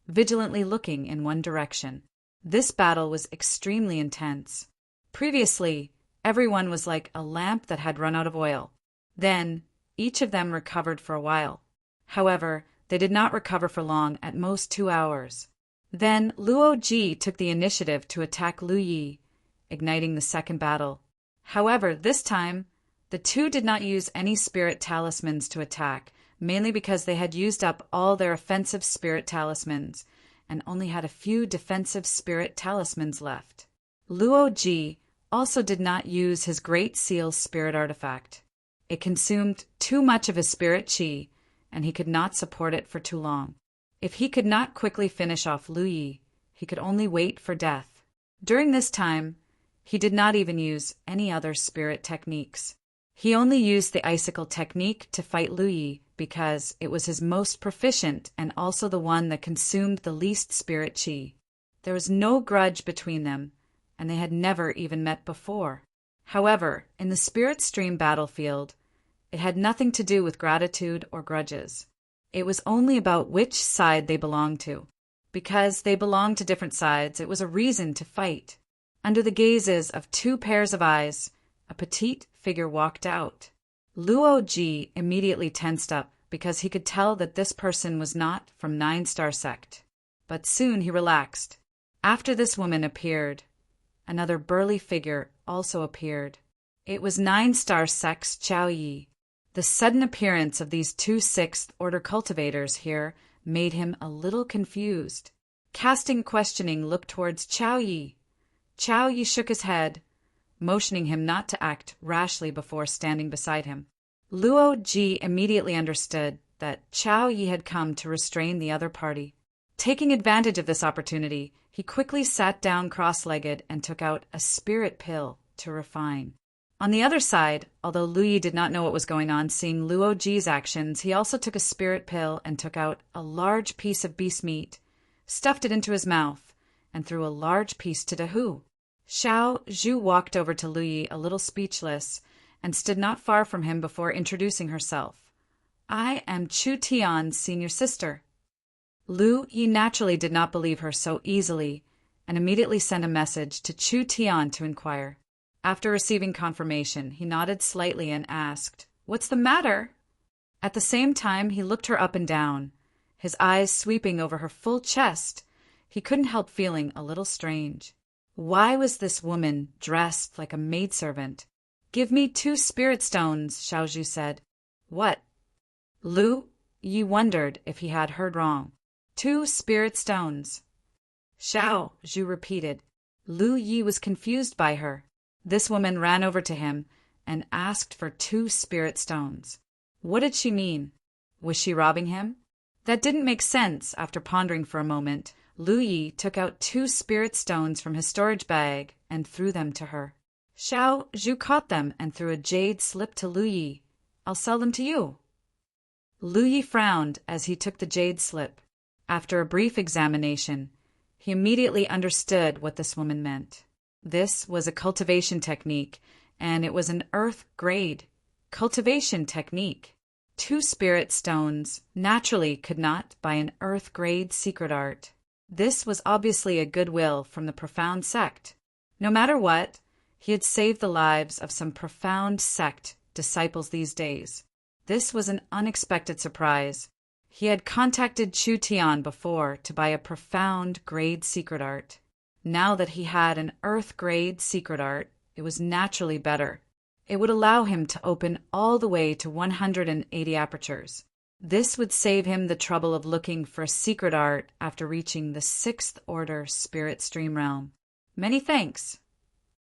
vigilantly looking in one direction. This battle was extremely intense. Previously, everyone was like a lamp that had run out of oil. Then, each of them recovered for a while. However, they did not recover for long, at most 2 hours. Then Luo Ji took the initiative to attack Lu Yi, igniting the second battle. However, this time, the two did not use any spirit talismans to attack, mainly because they had used up all their offensive spirit talismans and only had a few defensive spirit talismans left. Luo Ji also did not use his Great Seal spirit artifact. It consumed too much of his spirit chi, and he could not support it for too long. If he could not quickly finish off Lu Yi, he could only wait for death. During this time, he did not even use any other spirit techniques. He only used the icicle technique to fight Lu Yi because it was his most proficient and also the one that consumed the least spirit chi. There was no grudge between them, and they had never even met before. However, in the spirit stream battlefield, it had nothing to do with gratitude or grudges. It was only about which side they belonged to. Because they belonged to different sides, it was a reason to fight. Under the gazes of 2 pairs of eyes, a petite figure walked out. Luo Ji immediately tensed up because he could tell that this person was not from 9-Star Sect. But soon he relaxed. After this woman appeared, another burly figure also appeared. It was 9-Star Sect's Chao Yi. The sudden appearance of these 2 6th Order cultivators here made him a little confused. Casting questioning look towards Chao Yi. Chao Yi shook his head, motioning him not to act rashly before standing beside him. Luo Ji immediately understood that Chao Yi had come to restrain the other party. Taking advantage of this opportunity, he quickly sat down cross-legged and took out a spirit pill to refine. On the other side, although Lu Yi did not know what was going on, seeing Luo Ji's actions, he also took a spirit pill and took out a large piece of beast meat, stuffed it into his mouth, and threw a large piece to Dahu. Xiao Zhu walked over to Lu Yi a little speechless and stood not far from him before introducing herself. I am Chu Tian's senior sister. Lu Yi naturally did not believe her so easily and immediately sent a message to Chu Tian to inquire. After receiving confirmation, he nodded slightly and asked, "What's the matter?" At the same time, he looked her up and down, his eyes sweeping over her full chest. He couldn't help feeling a little strange. Why was this woman dressed like a maidservant? "Give me 2 spirit stones," Xiao Zhu said. "What?" Lu Yi wondered if he had heard wrong. 2 spirit stones. Xiao Zhu repeated. Lu Yi was confused by her. This woman ran over to him and asked for 2 spirit stones. What did she mean? Was she robbing him? That didn't make sense. After pondering for a moment, Lu Yi took out 2 spirit stones from his storage bag and threw them to her. Xiao Zhu caught them and threw a jade slip to Lu Yi. "I'll sell them to you." Lu Yi frowned as he took the jade slip. After a brief examination, he immediately understood what this woman meant. This was a cultivation technique, and it was an earth-grade cultivation technique. 2 spirit stones naturally could not buy an earth-grade secret art. This was obviously a goodwill from the profound sect. No matter what, he had saved the lives of some profound sect disciples these days. This was an unexpected surprise. He had contacted Chu Tian before to buy a profound grade secret art. Now that he had an earth grade secret art, it was naturally better. It would allow him to open all the way to 180 apertures. This would save him the trouble of looking for a secret art after reaching the 6th Order Spirit Stream Realm. Many thanks.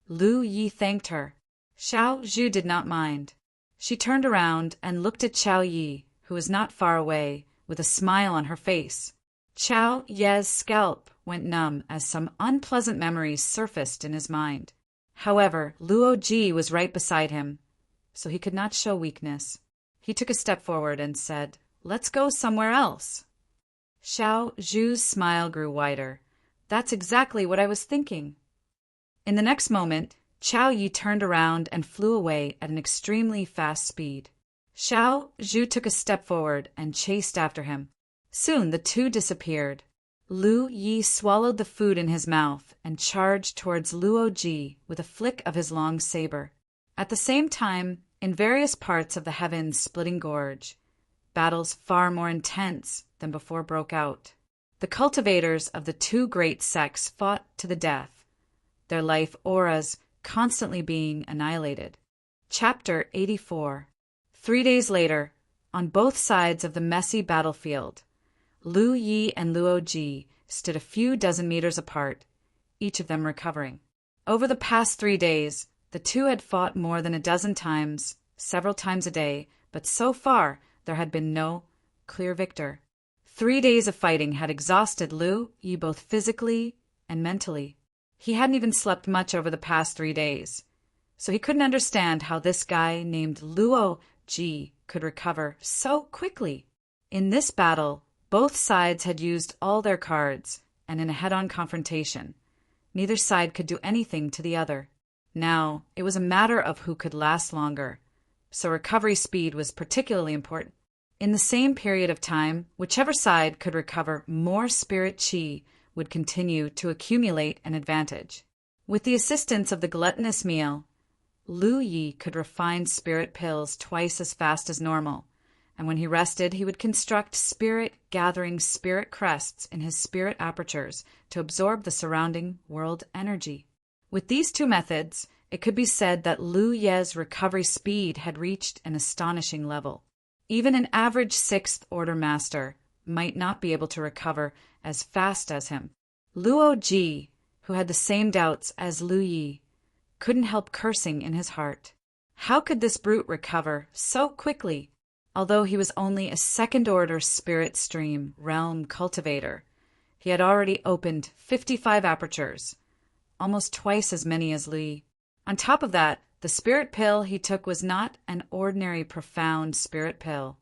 Lu Yi thanked her. Xiao Zhu did not mind. She turned around and looked at Chao Yi, who was not far away, with a smile on her face. Chao Ye's scalp went numb as some unpleasant memories surfaced in his mind. However, Luo Ji was right beside him, so he could not show weakness. He took a step forward and said, "Let's go somewhere else." Xiao Zhu's smile grew wider. "That's exactly what I was thinking." In the next moment, Xiao Yi turned around and flew away at an extremely fast speed. Xiao Zhu took a step forward and chased after him. Soon the two disappeared. Lu Yi swallowed the food in his mouth and charged towards Luo Ji with a flick of his long saber. At the same time, in various parts of the heaven-splitting gorge, battles far more intense than before broke out. The cultivators of the two great sects fought to the death, their life auras constantly being annihilated. Chapter 84. 3 days later, on both sides of the messy battlefield, Lu Yi and Luo Ji stood a few dozen meters apart, each of them recovering. Over the past 3 days, the two had fought more than a dozen times, several times a day, but so far there had been no clear victor. 3 days of fighting had exhausted Lu Yi both physically and mentally. He hadn't even slept much over the past 3 days, so he couldn't understand how this guy named Luo Ji could recover so quickly. In this battle, both sides had used all their cards, and in a head-on confrontation, neither side could do anything to the other. Now, it was a matter of who could last longer, so recovery speed was particularly important. In the same period of time, whichever side could recover more spirit chi would continue to accumulate an advantage. With the assistance of the gluttonous meal, Lu Yi could refine spirit pills twice as fast as normal, and when he rested, he would construct spirit-gathering spirit crests in his spirit apertures to absorb the surrounding world energy. With these two methods, it could be said that Lu Ye's recovery speed had reached an astonishing level. Even an average 6th Order master might not be able to recover as fast as him. Luo Ji, who had the same doubts as Lu Yi, couldn't help cursing in his heart. How could this brute recover so quickly? Although he was only a 2nd Order spirit stream realm cultivator, he had already opened 55 apertures, almost twice as many as Lu Yi. On top of that, the spirit pill he took was not an ordinary profound spirit pill,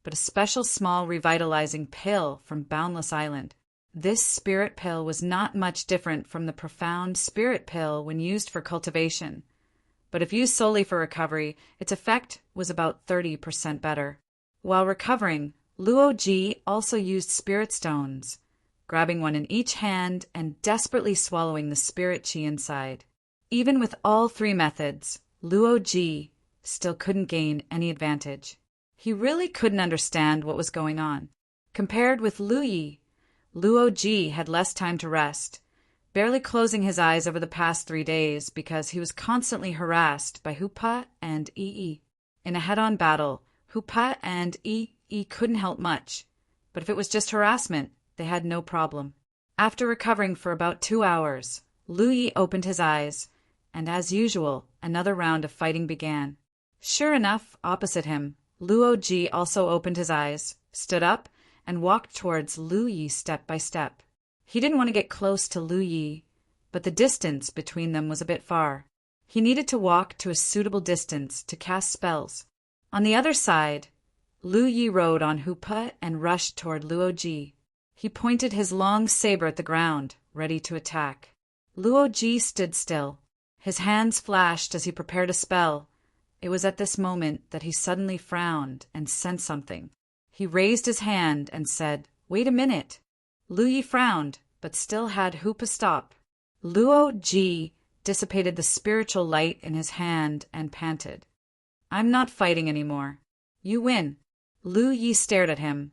but a special small revitalizing pill from Boundless Island. This spirit pill was not much different from the profound spirit pill when used for cultivation, but if used solely for recovery, its effect was about 30% better. While recovering, Luo Ji also used spirit stones, grabbing one in each hand and desperately swallowing the spirit chi inside. Even with all 3 methods, Luo Ji still couldn't gain any advantage. He really couldn't understand what was going on. Compared with Lu Yi, Luo Ji had less time to rest, barely closing his eyes over the past 3 days because he was constantly harassed by Hupa and Yi. In a head-on battle, Hupa and Yi couldn't help much, but if it was just harassment, they had no problem. After recovering for about 2 hours, Lu Yi opened his eyes, and as usual, another round of fighting began. Sure enough, opposite him, Luo Ji also opened his eyes, stood up, and walked towards Lu Yi step by step. He didn't want to get close to Lu Yi, but the distance between them was a bit far. He needed to walk to a suitable distance to cast spells. On the other side, Lu Yi rode on Hupa and rushed toward Luo Ji. He pointed his long saber at the ground, ready to attack. Luo Ji stood still. His hands flashed as he prepared a spell. It was at this moment that he suddenly frowned and sensed something. He raised his hand and said, "Wait a minute." Lu Yi frowned, but still had Hupa stop. Luo Ji dissipated the spiritual light in his hand and panted, "I'm not fighting anymore. You win." Lu Yi stared at him,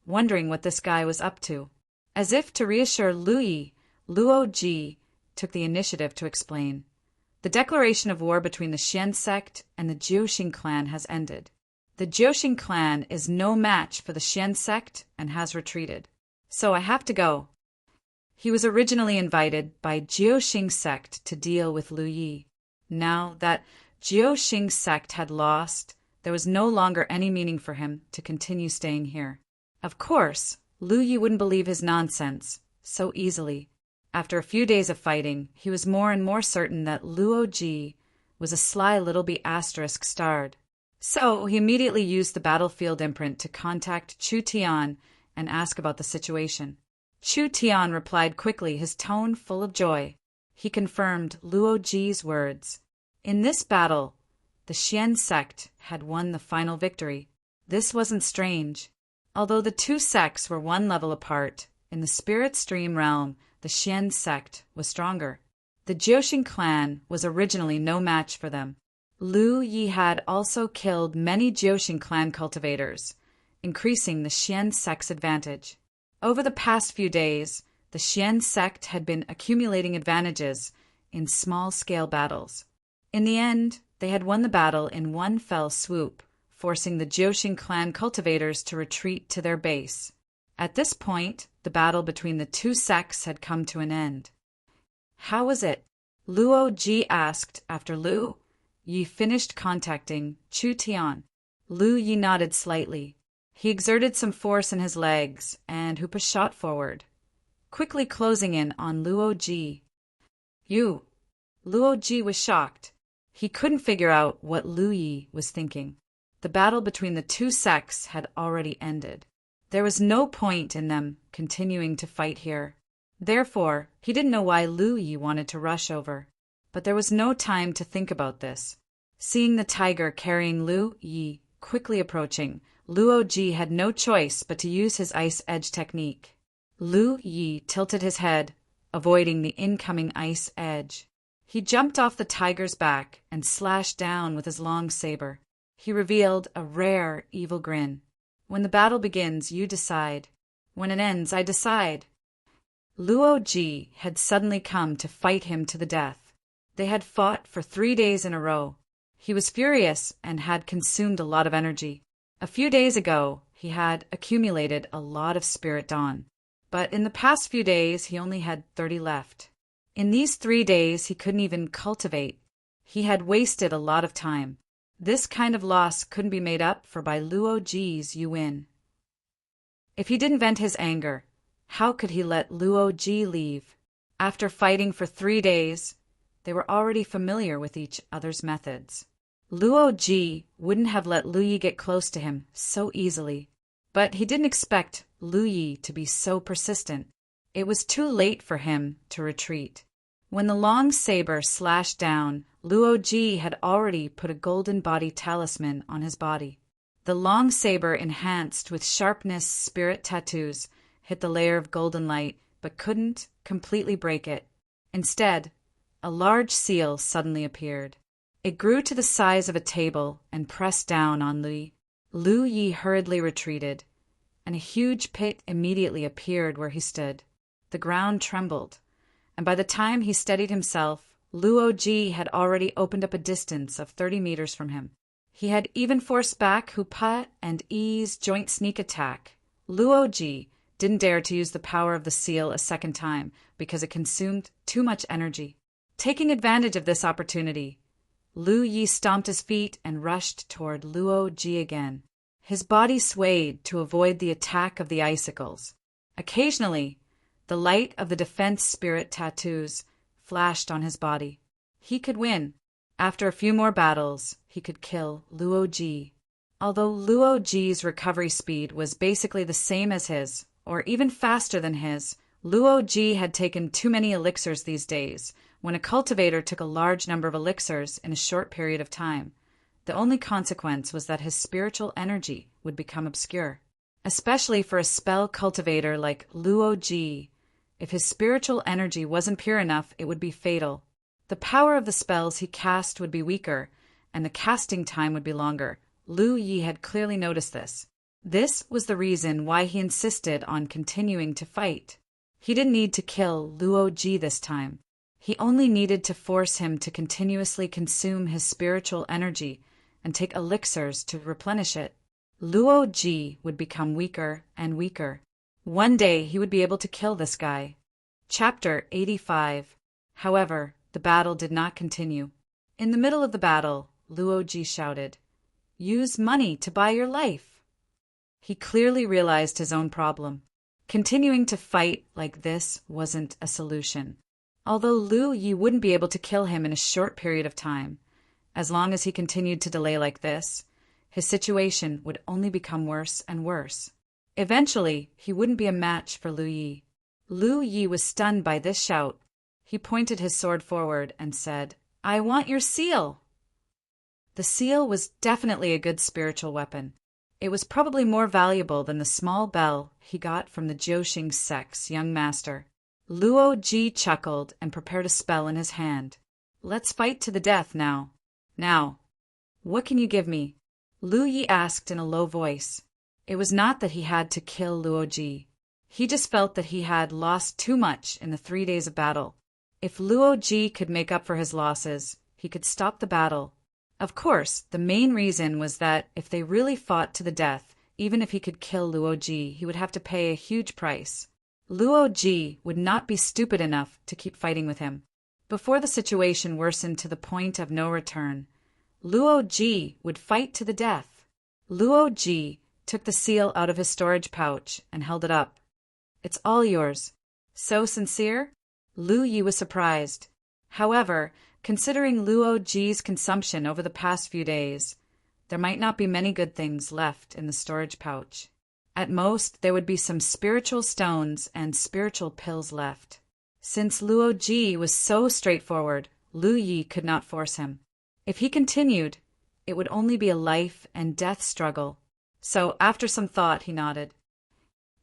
wondering what this guy was up to. As if to reassure Lu Yi, Luo Ji took the initiative to explain. The declaration of war between the Xian sect and the Jiuxing clan has ended. The Jiuxing clan is no match for the Xian sect and has retreated. So I have to go. He was originally invited by Jiuxing sect to deal with Lu Yi. Now that Jiuxing sect had lost, there was no longer any meaning for him to continue staying here. Of course, Lu Yi wouldn't believe his nonsense so easily. After a few days of fighting, he was more and more certain that Luo Ji was a sly little B***starred. So he immediately used the battlefield imprint to contact Chu Tian and ask about the situation. Chu Tian replied quickly, his tone full of joy. He confirmed Luo Ji's words. In this battle, the Xian sect had won the final victory. This wasn't strange. Although the two sects were one level apart, in the spirit stream realm, the Xian sect was stronger. The Jiuxing clan was originally no match for them. Lu Yi had also killed many Jiuxing clan cultivators, increasing the Xian sect's advantage. Over the past few days, the Xian sect had been accumulating advantages in small-scale battles. In the end, they had won the battle in one fell swoop, forcing the Jiuxing clan cultivators to retreat to their base. At this point, the battle between the two sects had come to an end. How was it? Luo Ji asked after Lu Yi finished contacting Chu Tian. Lu Yi nodded slightly. He exerted some force in his legs, and Hoopa shot forward, quickly closing in on Luo Ji. You! Luo Ji was shocked. He couldn't figure out what Lu Yi was thinking. The battle between the two sects had already ended. There was no point in them continuing to fight here. Therefore, he didn't know why Lu Yi wanted to rush over. But there was no time to think about this. Seeing the tiger carrying Lu Yi quickly approaching, Luo Ji had no choice but to use his ice edge technique. Lu Yi tilted his head, avoiding the incoming ice edge. He jumped off the tiger's back and slashed down with his long saber. He revealed a rare, evil grin. When the battle begins, you decide. When it ends, I decide. Luo Ji had suddenly come to fight him to the death. They had fought for 3 days in a row. He was furious and had consumed a lot of energy. A few days ago, he had accumulated a lot of spirit dawn. But in the past few days, he only had 30 left. In these 3 days, he couldn't even cultivate. He had wasted a lot of time. This kind of loss couldn't be made up for by Luo Ji's you win. If he didn't vent his anger, how could he let Luo Ji leave? After fighting for 3 days, they were already familiar with each other's methods. Luo Ji wouldn't have let Lu Yi get close to him so easily. But he didn't expect Lu Yi to be so persistent. It was too late for him to retreat. When the long saber slashed down, Luo Ji had already put a golden body talisman on his body. The long saber, enhanced with sharpness spirit tattoos, hit the layer of golden light, but couldn't completely break it. Instead, a large seal suddenly appeared. It grew to the size of a table and pressed down on Lu Yi. Lu Yi hurriedly retreated, and a huge pit immediately appeared where he stood. The ground trembled, and by the time he steadied himself, Luo Ji had already opened up a distance of 30 meters from him. He had even forced back Hoopa and Yi's joint sneak attack. Luo Ji didn't dare to use the power of the seal a second time because it consumed too much energy. Taking advantage of this opportunity, Lu Yi stomped his feet and rushed toward Luo Ji again. His body swayed to avoid the attack of the icicles. Occasionally, the light of the defense spirit tattoos flashed on his body. He could win. After a few more battles, he could kill Luo Ji. Although Luo Ji's recovery speed was basically the same as his, or even faster than his, Luo Ji had taken too many elixirs these days. When a cultivator took a large number of elixirs in a short period of time, the only consequence was that his spiritual energy would become obscure. Especially for a spell cultivator like Luo Ji, if his spiritual energy wasn't pure enough, it would be fatal. The power of the spells he cast would be weaker, and the casting time would be longer. Lu Yi had clearly noticed this. This was the reason why he insisted on continuing to fight. He didn't need to kill Luo Ji this time. He only needed to force him to continuously consume his spiritual energy and take elixirs to replenish it. Luo Ji would become weaker and weaker. One day he would be able to kill this guy. Chapter 85. However, the battle did not continue. In the middle of the battle, Luo Ji shouted, "Use money to buy your life." He clearly realized his own problem. Continuing to fight like this wasn't a solution. Although Lu Yi wouldn't be able to kill him in a short period of time, as long as he continued to delay like this, his situation would only become worse and worse. Eventually, he wouldn't be a match for Lu Yi. Lu Yi was stunned by this shout. He pointed his sword forward and said, "I want your seal." The seal was definitely a good spiritual weapon. It was probably more valuable than the small bell he got from the Jiuxing sect's young master. Luo Ji chuckled and prepared a spell in his hand. "Let's fight to the death now. Now, what can you give me?" Lu Yi asked in a low voice. It was not that he had to kill Luo Ji. He just felt that he had lost too much in the 3 days of battle. If Luo Ji could make up for his losses, he could stop the battle. Of course, the main reason was that if they really fought to the death, even if he could kill Luo Ji, he would have to pay a huge price. Luo Ji would not be stupid enough to keep fighting with him. Before the situation worsened to the point of no return, Luo Ji would fight to the death. Luo Ji took the seal out of his storage pouch and held it up. "It's all yours." "So sincere?" Lu Yi was surprised. However, considering Luo Ji's consumption over the past few days, there might not be many good things left in the storage pouch. At most, there would be some spiritual stones and spiritual pills left. Since Luo Ji was so straightforward, Lu Yi could not force him. If he continued, it would only be a life and death struggle. So, after some thought, he nodded.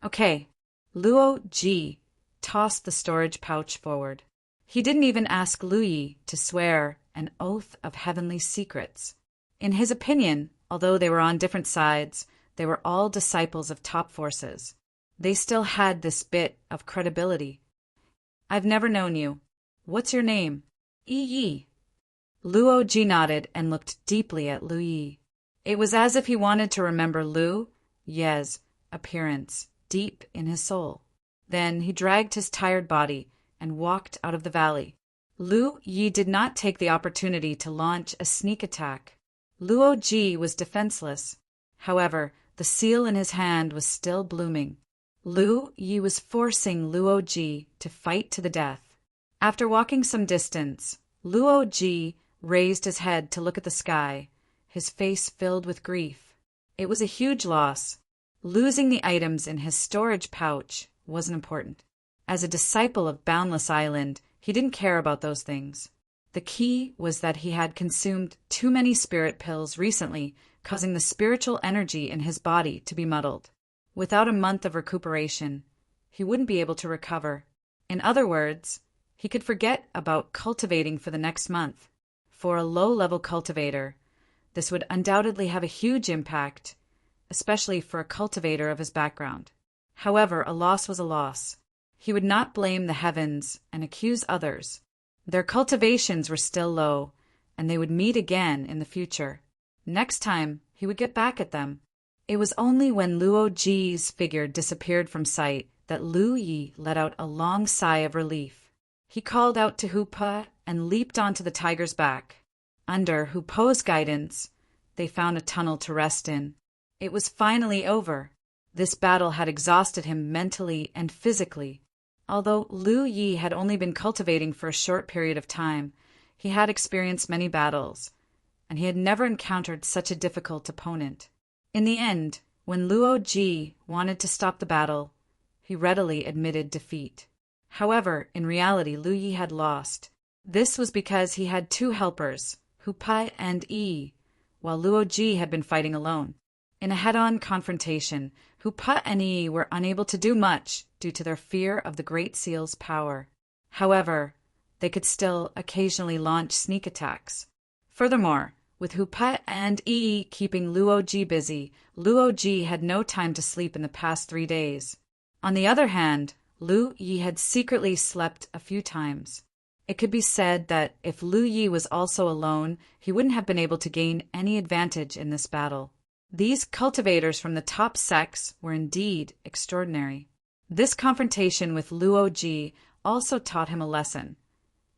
"Okay." Luo Ji tossed the storage pouch forward. He didn't even ask Lu Yi to swear an oath of heavenly secrets. In his opinion, although they were on different sides, they were all disciples of top forces. They still had this bit of credibility. "I've never known you. What's your name?" "Yi Yi." Luo Ji nodded and looked deeply at Lu Yi. It was as if he wanted to remember Lu Ye's appearance deep in his soul. Then he dragged his tired body and walked out of the valley. Lu Yi did not take the opportunity to launch a sneak attack. Luo Ji was defenseless. However, the seal in his hand was still blooming. Lu Yi was forcing Luo Ji to fight to the death. After walking some distance, Luo Ji raised his head to look at the sky, his face filled with grief. It was a huge loss. Losing the items in his storage pouch wasn't important. As a disciple of Boundless Island, he didn't care about those things. The key was that he had consumed too many spirit pills recently, causing the spiritual energy in his body to be muddled. Without a month of recuperation, he wouldn't be able to recover. In other words, he could forget about cultivating for the next month. For a low-level cultivator, this would undoubtedly have a huge impact, especially for a cultivator of his background. However, a loss was a loss. He would not blame the heavens and accuse others. Their cultivations were still low, and they would meet again in the future. Next time, he would get back at them. It was only when Luo Ji's figure disappeared from sight that Lu Yi let out a long sigh of relief. He called out to Hu Pa and leaped onto the tiger's back. Under Hu Po's guidance, they found a tunnel to rest in. It was finally over. This battle had exhausted him mentally and physically. Although Lu Yi had only been cultivating for a short period of time, he had experienced many battles, and he had never encountered such a difficult opponent. In the end, when Luo Ji wanted to stop the battle, he readily admitted defeat. However, in reality, Lu Yi had lost. This was because he had two helpers, Hu Pai and Yi, while Luo Ji had been fighting alone. In a head-on confrontation, Hu Pa and Yi were unable to do much due to their fear of the Great Seal's power. However, they could still occasionally launch sneak attacks. Furthermore, with Hu Pa and Yi keeping Luo Ji busy, Luo Ji had no time to sleep in the past 3 days. On the other hand, Lu Yi had secretly slept a few times. It could be said that if Lu Yi was also alone, he wouldn't have been able to gain any advantage in this battle. These cultivators from the top sects were indeed extraordinary. This confrontation with Luo Ji also taught him a lesson,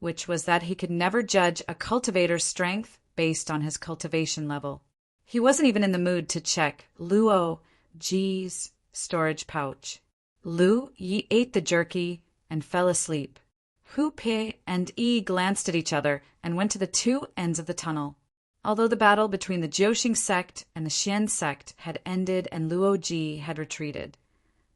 which was that he could never judge a cultivator's strength based on his cultivation level. He wasn't even in the mood to check Luo Ji's storage pouch. Lu Yi ate the jerky and fell asleep. Hu Pei and Yi glanced at each other and went to the two ends of the tunnel. Although the battle between the Jiuxing sect and the Xian sect had ended and Luo Ji had retreated,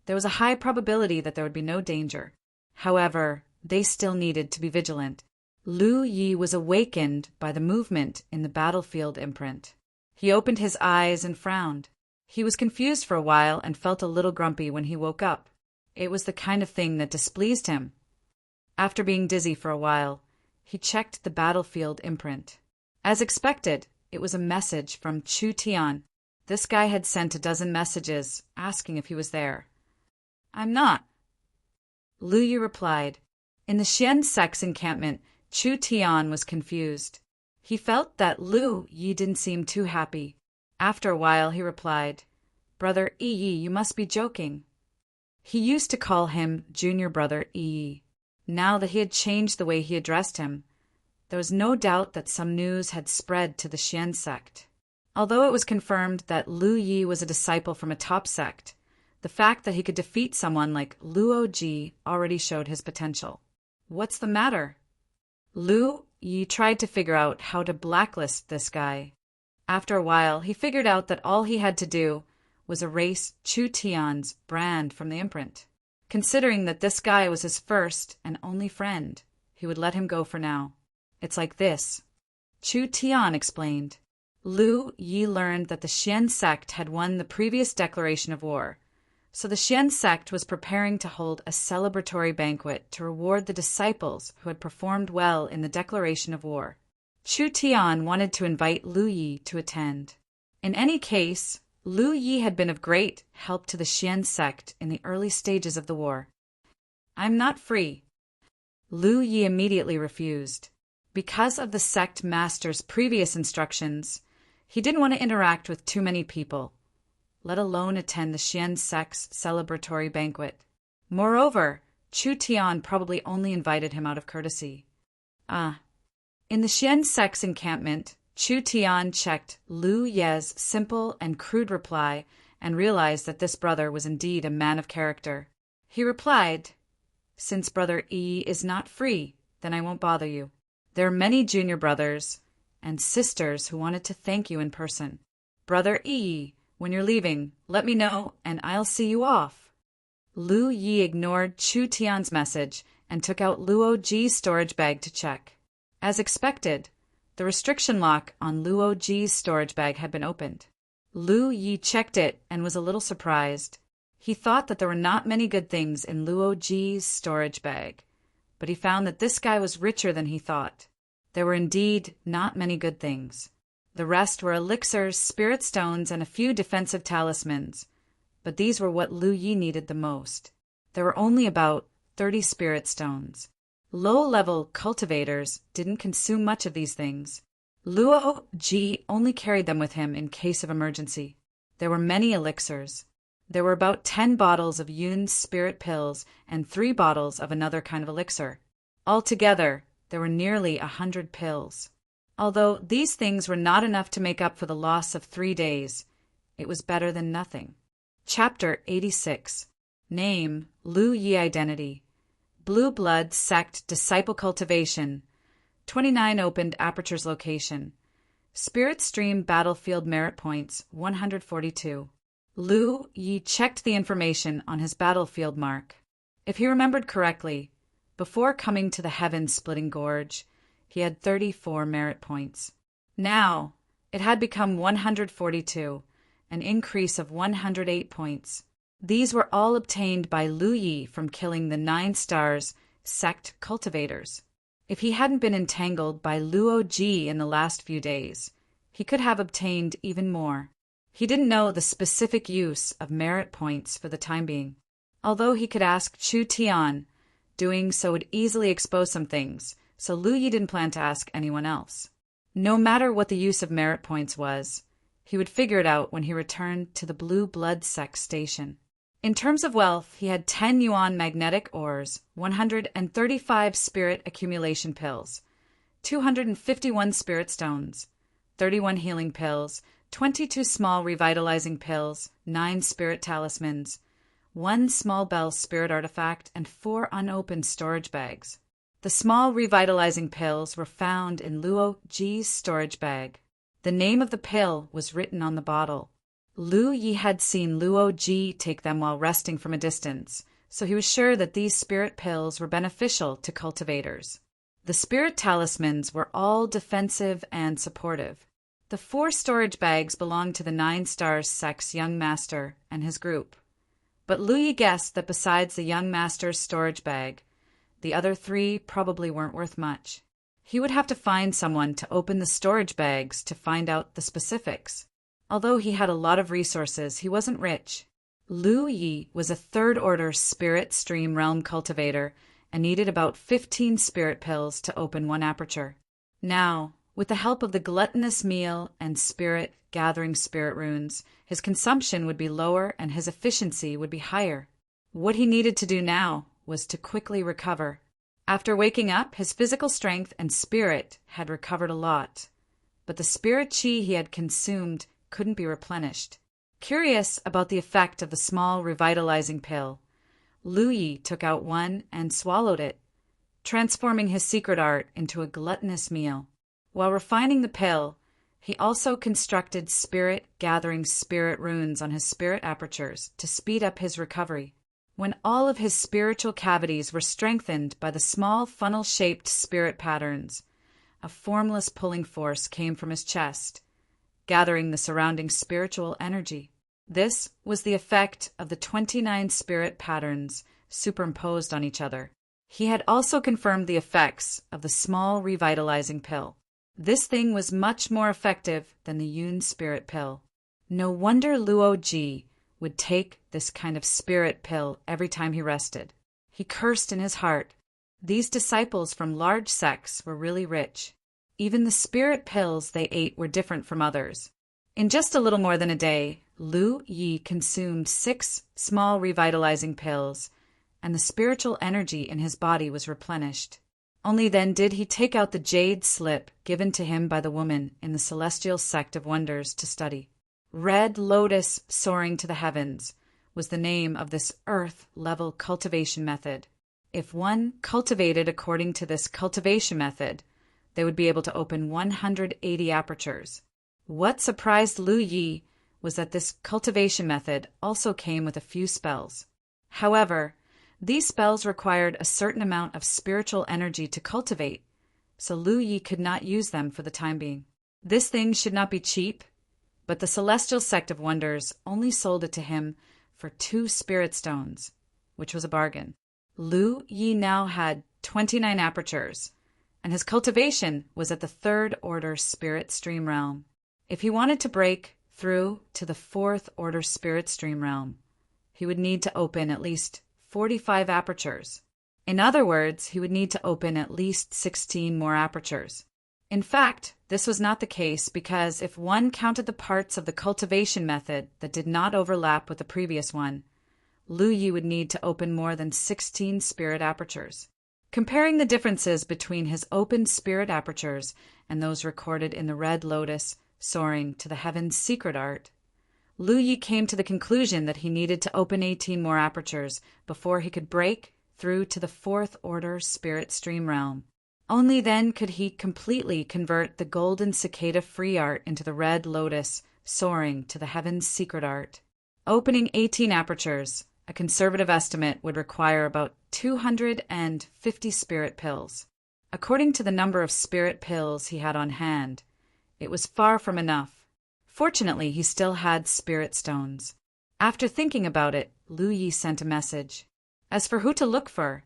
there was a high probability that there would be no danger. However, they still needed to be vigilant. Lu Yi was awakened by the movement in the battlefield imprint. He opened his eyes and frowned. He was confused for a while and felt a little grumpy when he woke up. It was the kind of thing that displeased him. After being dizzy for a while, he checked the battlefield imprint. As expected, it was a message from Chu Tian. This guy had sent a dozen messages asking if he was there. "I'm not," Lu Yi replied. In the Xian sect's encampment, Chu Tian was confused. He felt that Lu Yi didn't seem too happy. After a while, he replied, "Brother Yi, you must be joking." He used to call him Junior Brother Yi. Now that he had changed the way he addressed him, there was no doubt that some news had spread to the Xian sect. Although it was confirmed that Lu Yi was a disciple from a top sect, the fact that he could defeat someone like Luo Ji already showed his potential. "What's the matter?" Lu Yi tried to figure out how to blacklist this guy. After a while, he figured out that all he had to do was erase Chu Tian's brand from the imprint. Considering that this guy was his first and only friend, he would let him go for now. "It's like this," Chu Tian explained. Lu Yi learned that the Xian sect had won the previous declaration of war, so the Xian sect was preparing to hold a celebratory banquet to reward the disciples who had performed well in the declaration of war. Chu Tian wanted to invite Lu Yi to attend. In any case, Lu Yi had been of great help to the Xian sect in the early stages of the war. "I'm not free." Lu Yi immediately refused. Because of the sect master's previous instructions, he didn't want to interact with too many people, let alone attend the Xian sect's celebratory banquet. Moreover, Chu Tian probably only invited him out of courtesy. In the Xian sect's encampment, Chu Tian checked Lu Ye's simple and crude reply and realized that this brother was indeed a man of character. He replied, "Since Brother Yi is not free, then I won't bother you. There are many junior brothers and sisters who wanted to thank you in person. Brother Yi, when you're leaving, let me know and I'll see you off." Lu Yi ignored Chu Tian's message and took out Luo Ji's storage bag to check. As expected, the restriction lock on Luo Ji's storage bag had been opened. Lu Yi checked it and was a little surprised. He thought that there were not many good things in Luo Ji's storage bag, but he found that this guy was richer than he thought. There were indeed not many good things. The rest were elixirs, spirit stones, and a few defensive talismans, but these were what Lu Yi needed the most. There were only about 30 spirit stones. Low-level cultivators didn't consume much of these things. Luo Ji only carried them with him in case of emergency. There were many elixirs. There were about 10 bottles of Yun's spirit pills and 3 bottles of another kind of elixir. Altogether, there were nearly 100 pills. Although these things were not enough to make up for the loss of 3 days, it was better than nothing. Chapter 86. Name, Lu Yi Identity. Blue Blood Sect Disciple Cultivation. 29 opened apertures location. Spirit Stream Battlefield Merit Points 142. Lu Yi checked the information on his battlefield mark. If he remembered correctly, before coming to the heaven-splitting gorge, he had 34 merit points. Now, it had become 142, an increase of 108 points. These were all obtained by Lu Yi from killing the 9 stars sect cultivators. If he hadn't been entangled by Luo Ji in the last few days, he could have obtained even more. He didn't know the specific use of merit points for the time being. Although he could ask Chu Tian, doing so would easily expose some things, so Lu Yi didn't plan to ask anyone else. No matter what the use of merit points was, he would figure it out when he returned to the Blue Blood Sect station. In terms of wealth, he had 10 yuan magnetic ores, 135 spirit accumulation pills, 251 spirit stones, 31 healing pills, 22 small revitalizing pills, 9 spirit talismans, 1 small bell spirit artifact, and 4 unopened storage bags. The small revitalizing pills were found in Luo Ji's storage bag. The name of the pill was written on the bottle. Lu Yi had seen Luo Ji take them while resting from a distance, so he was sure that these spirit pills were beneficial to cultivators. The spirit talismans were all defensive and supportive. The 4 storage bags belonged to the 9 Stars sect's young master and his group. But Lu Yi guessed that besides the young master's storage bag, the other 3 probably weren't worth much. He would have to find someone to open the storage bags to find out the specifics. Although he had a lot of resources, he wasn't rich. Lu Yi was a 3rd-order spirit stream realm cultivator and needed about 15 spirit pills to open 1 aperture. Now, with the help of the gluttonous meal and gathering spirit runes, his consumption would be lower and his efficiency would be higher. What he needed to do now was to quickly recover. After waking up, his physical strength and spirit had recovered a lot, but the spirit qi he had consumed couldn't be replenished. Curious about the effect of the small revitalizing pill, Lu Yi took out 1 and swallowed it, transforming his secret art into a gluttonous meal. While refining the pill, he also constructed gathering spirit runes on his spirit apertures to speed up his recovery. When all of his spiritual cavities were strengthened by the small funnel-shaped spirit patterns, a formless pulling force came from his chest, gathering the surrounding spiritual energy. This was the effect of the 29 spirit patterns superimposed on each other. He had also confirmed the effects of the small revitalizing pill. This thing was much more effective than the Yun spirit pill. No wonder Luo Ji would take this kind of spirit pill every time he rested. He cursed in his heart. These disciples from large sects were really rich. Even the spirit pills they ate were different from others. In just a little more than a day, Lu Yi consumed 6 small revitalizing pills, and the spiritual energy in his body was replenished. Only then did he take out the jade slip given to him by the woman in the celestial sect of wonders to study. Red Lotus Soaring to the Heavens was the name of this earth-level cultivation method. If one cultivated according to this cultivation method, they would be able to open 180 apertures. What surprised Lu Yi was that this cultivation method also came with a few spells. However, these spells required a certain amount of spiritual energy to cultivate, so Lu Yi could not use them for the time being. This thing should not be cheap, but the Celestial Sect of Wonders only sold it to him for 2 spirit stones, which was a bargain. Lu Yi now had 29 apertures, and his cultivation was at the 3rd order spirit stream realm. If he wanted to break through to the 4th order spirit stream realm, he would need to open at least 45 apertures. In other words, he would need to open at least 16 more apertures. In fact, this was not the case because if one counted the parts of the cultivation method that did not overlap with the previous one, Lu Yi would need to open more than 16 spirit apertures. Comparing the differences between his open spirit apertures and those recorded in the Red Lotus Soaring to the Heavens secret art, Lu Yi came to the conclusion that he needed to open 18 more apertures before he could break through to the 4th order spirit stream realm. Only then could he completely convert the Golden Cicada free art into the Red Lotus Soaring to the Heavens secret art. Opening 18 apertures, a conservative estimate, would require about 250 spirit pills. According to the number of spirit pills he had on hand, it was far from enough. Fortunately, he still had spirit stones. After thinking about it, Lu Yi sent a message. As for who to look for,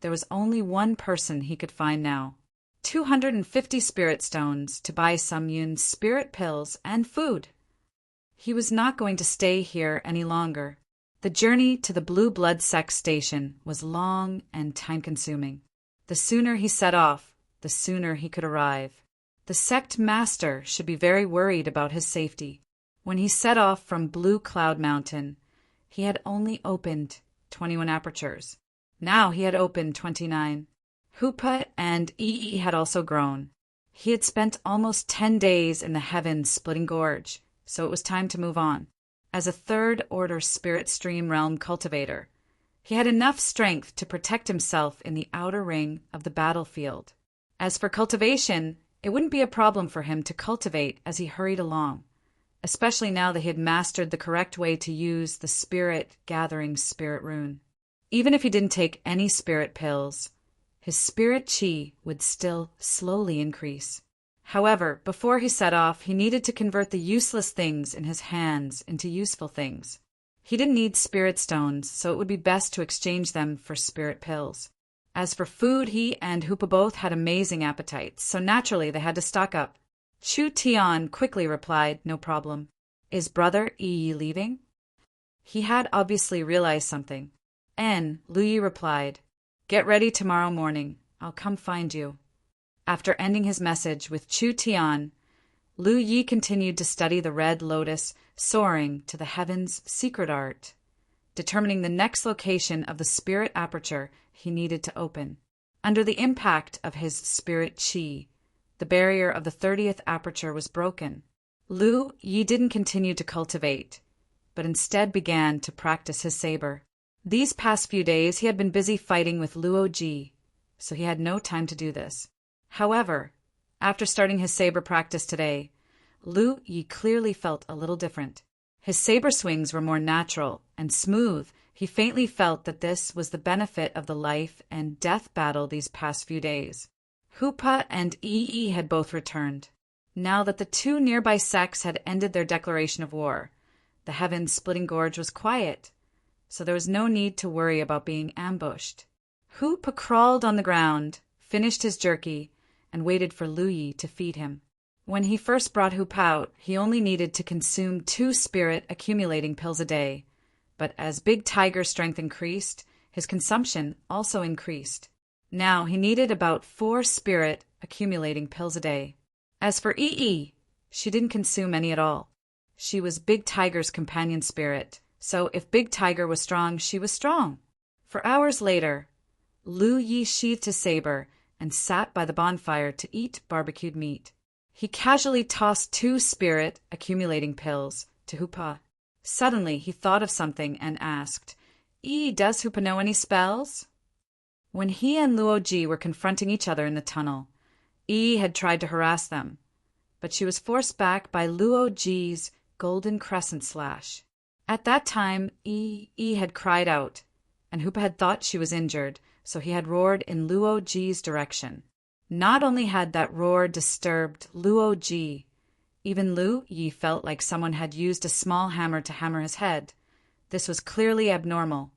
there was only one person he could find now. 250 spirit stones to buy some Yun spirit pills and food. He was not going to stay here any longer. The journey to the Blue Blood Sect station was long and time-consuming. The sooner he set off, the sooner he could arrive. The sect master should be very worried about his safety. When he set off from Blue Cloud Mountain, he had only opened 21 apertures. Now he had opened 29. Hoopa and Yi had also grown. He had spent almost 10 days in the heavens splitting gorge, so it was time to move on. As a 3rd order spirit stream realm cultivator, he had enough strength to protect himself in the outer ring of the battlefield. As for cultivation, it wouldn't be a problem for him to cultivate as he hurried along, especially now that he had mastered the correct way to use the spirit gathering spirit rune. Even if he didn't take any spirit pills, his spirit chi would still slowly increase. However, before he set off, he needed to convert the useless things in his hands into useful things. He didn't need spirit stones, so it would be best to exchange them for spirit pills. As for food, he and Hoopa both had amazing appetites, so naturally they had to stock up. Chu Tian quickly replied, "No problem." "Is brother Yi leaving?" He had obviously realized something. Lu Yi replied, "Get ready tomorrow morning. I'll come find you." After ending his message with Chu Tian, Lu Yi continued to study the red lotus soaring to the heavens' secret art, determining the next location of the spirit aperture he needed to open. Under the impact of his spirit chi, the barrier of the 30th aperture was broken. Lu Yi didn't continue to cultivate, but instead began to practice his saber. These past few days he had been busy fighting with Luo Ji, so he had no time to do this. However, after starting his saber practice today, Lu Yi clearly felt a little different. His saber swings were more natural and smooth. He faintly felt that this was the benefit of the life and death battle these past few days. Hoopa and Yi had both returned. Now that the two nearby sects had ended their declaration of war, the heaven-splitting gorge was quiet, so there was no need to worry about being ambushed. Hoopa crawled on the ground, finished his jerky, and waited for Lu Yi to feed him. When he first brought Hoopa out, he only needed to consume 2 spirit accumulating pills a day, but as Big Tiger's strength increased, his consumption also increased. Now he needed about 4 spirit accumulating pills a day. As for Yi, she didn't consume any at all. She was Big Tiger's companion spirit, so if Big Tiger was strong, she was strong. For hours later, Lu Yi sheathed his saber and sat by the bonfire to eat barbecued meat. He casually tossed 2 spirit accumulating pills to Hoopa. Suddenly he thought of something and asked, "Does Hoopa know any spells?" When he and Luo Ji were confronting each other in the tunnel, had tried to harass them, but she was forced back by Luo Ji's golden crescent slash. At that time, had cried out, and Hoopa had thought she was injured, so he had roared in Luo Ji's direction. Not only had that roar disturbed Luo Ji, even Lu Yi felt like someone had used a small hammer to hammer his head. This was clearly abnormal.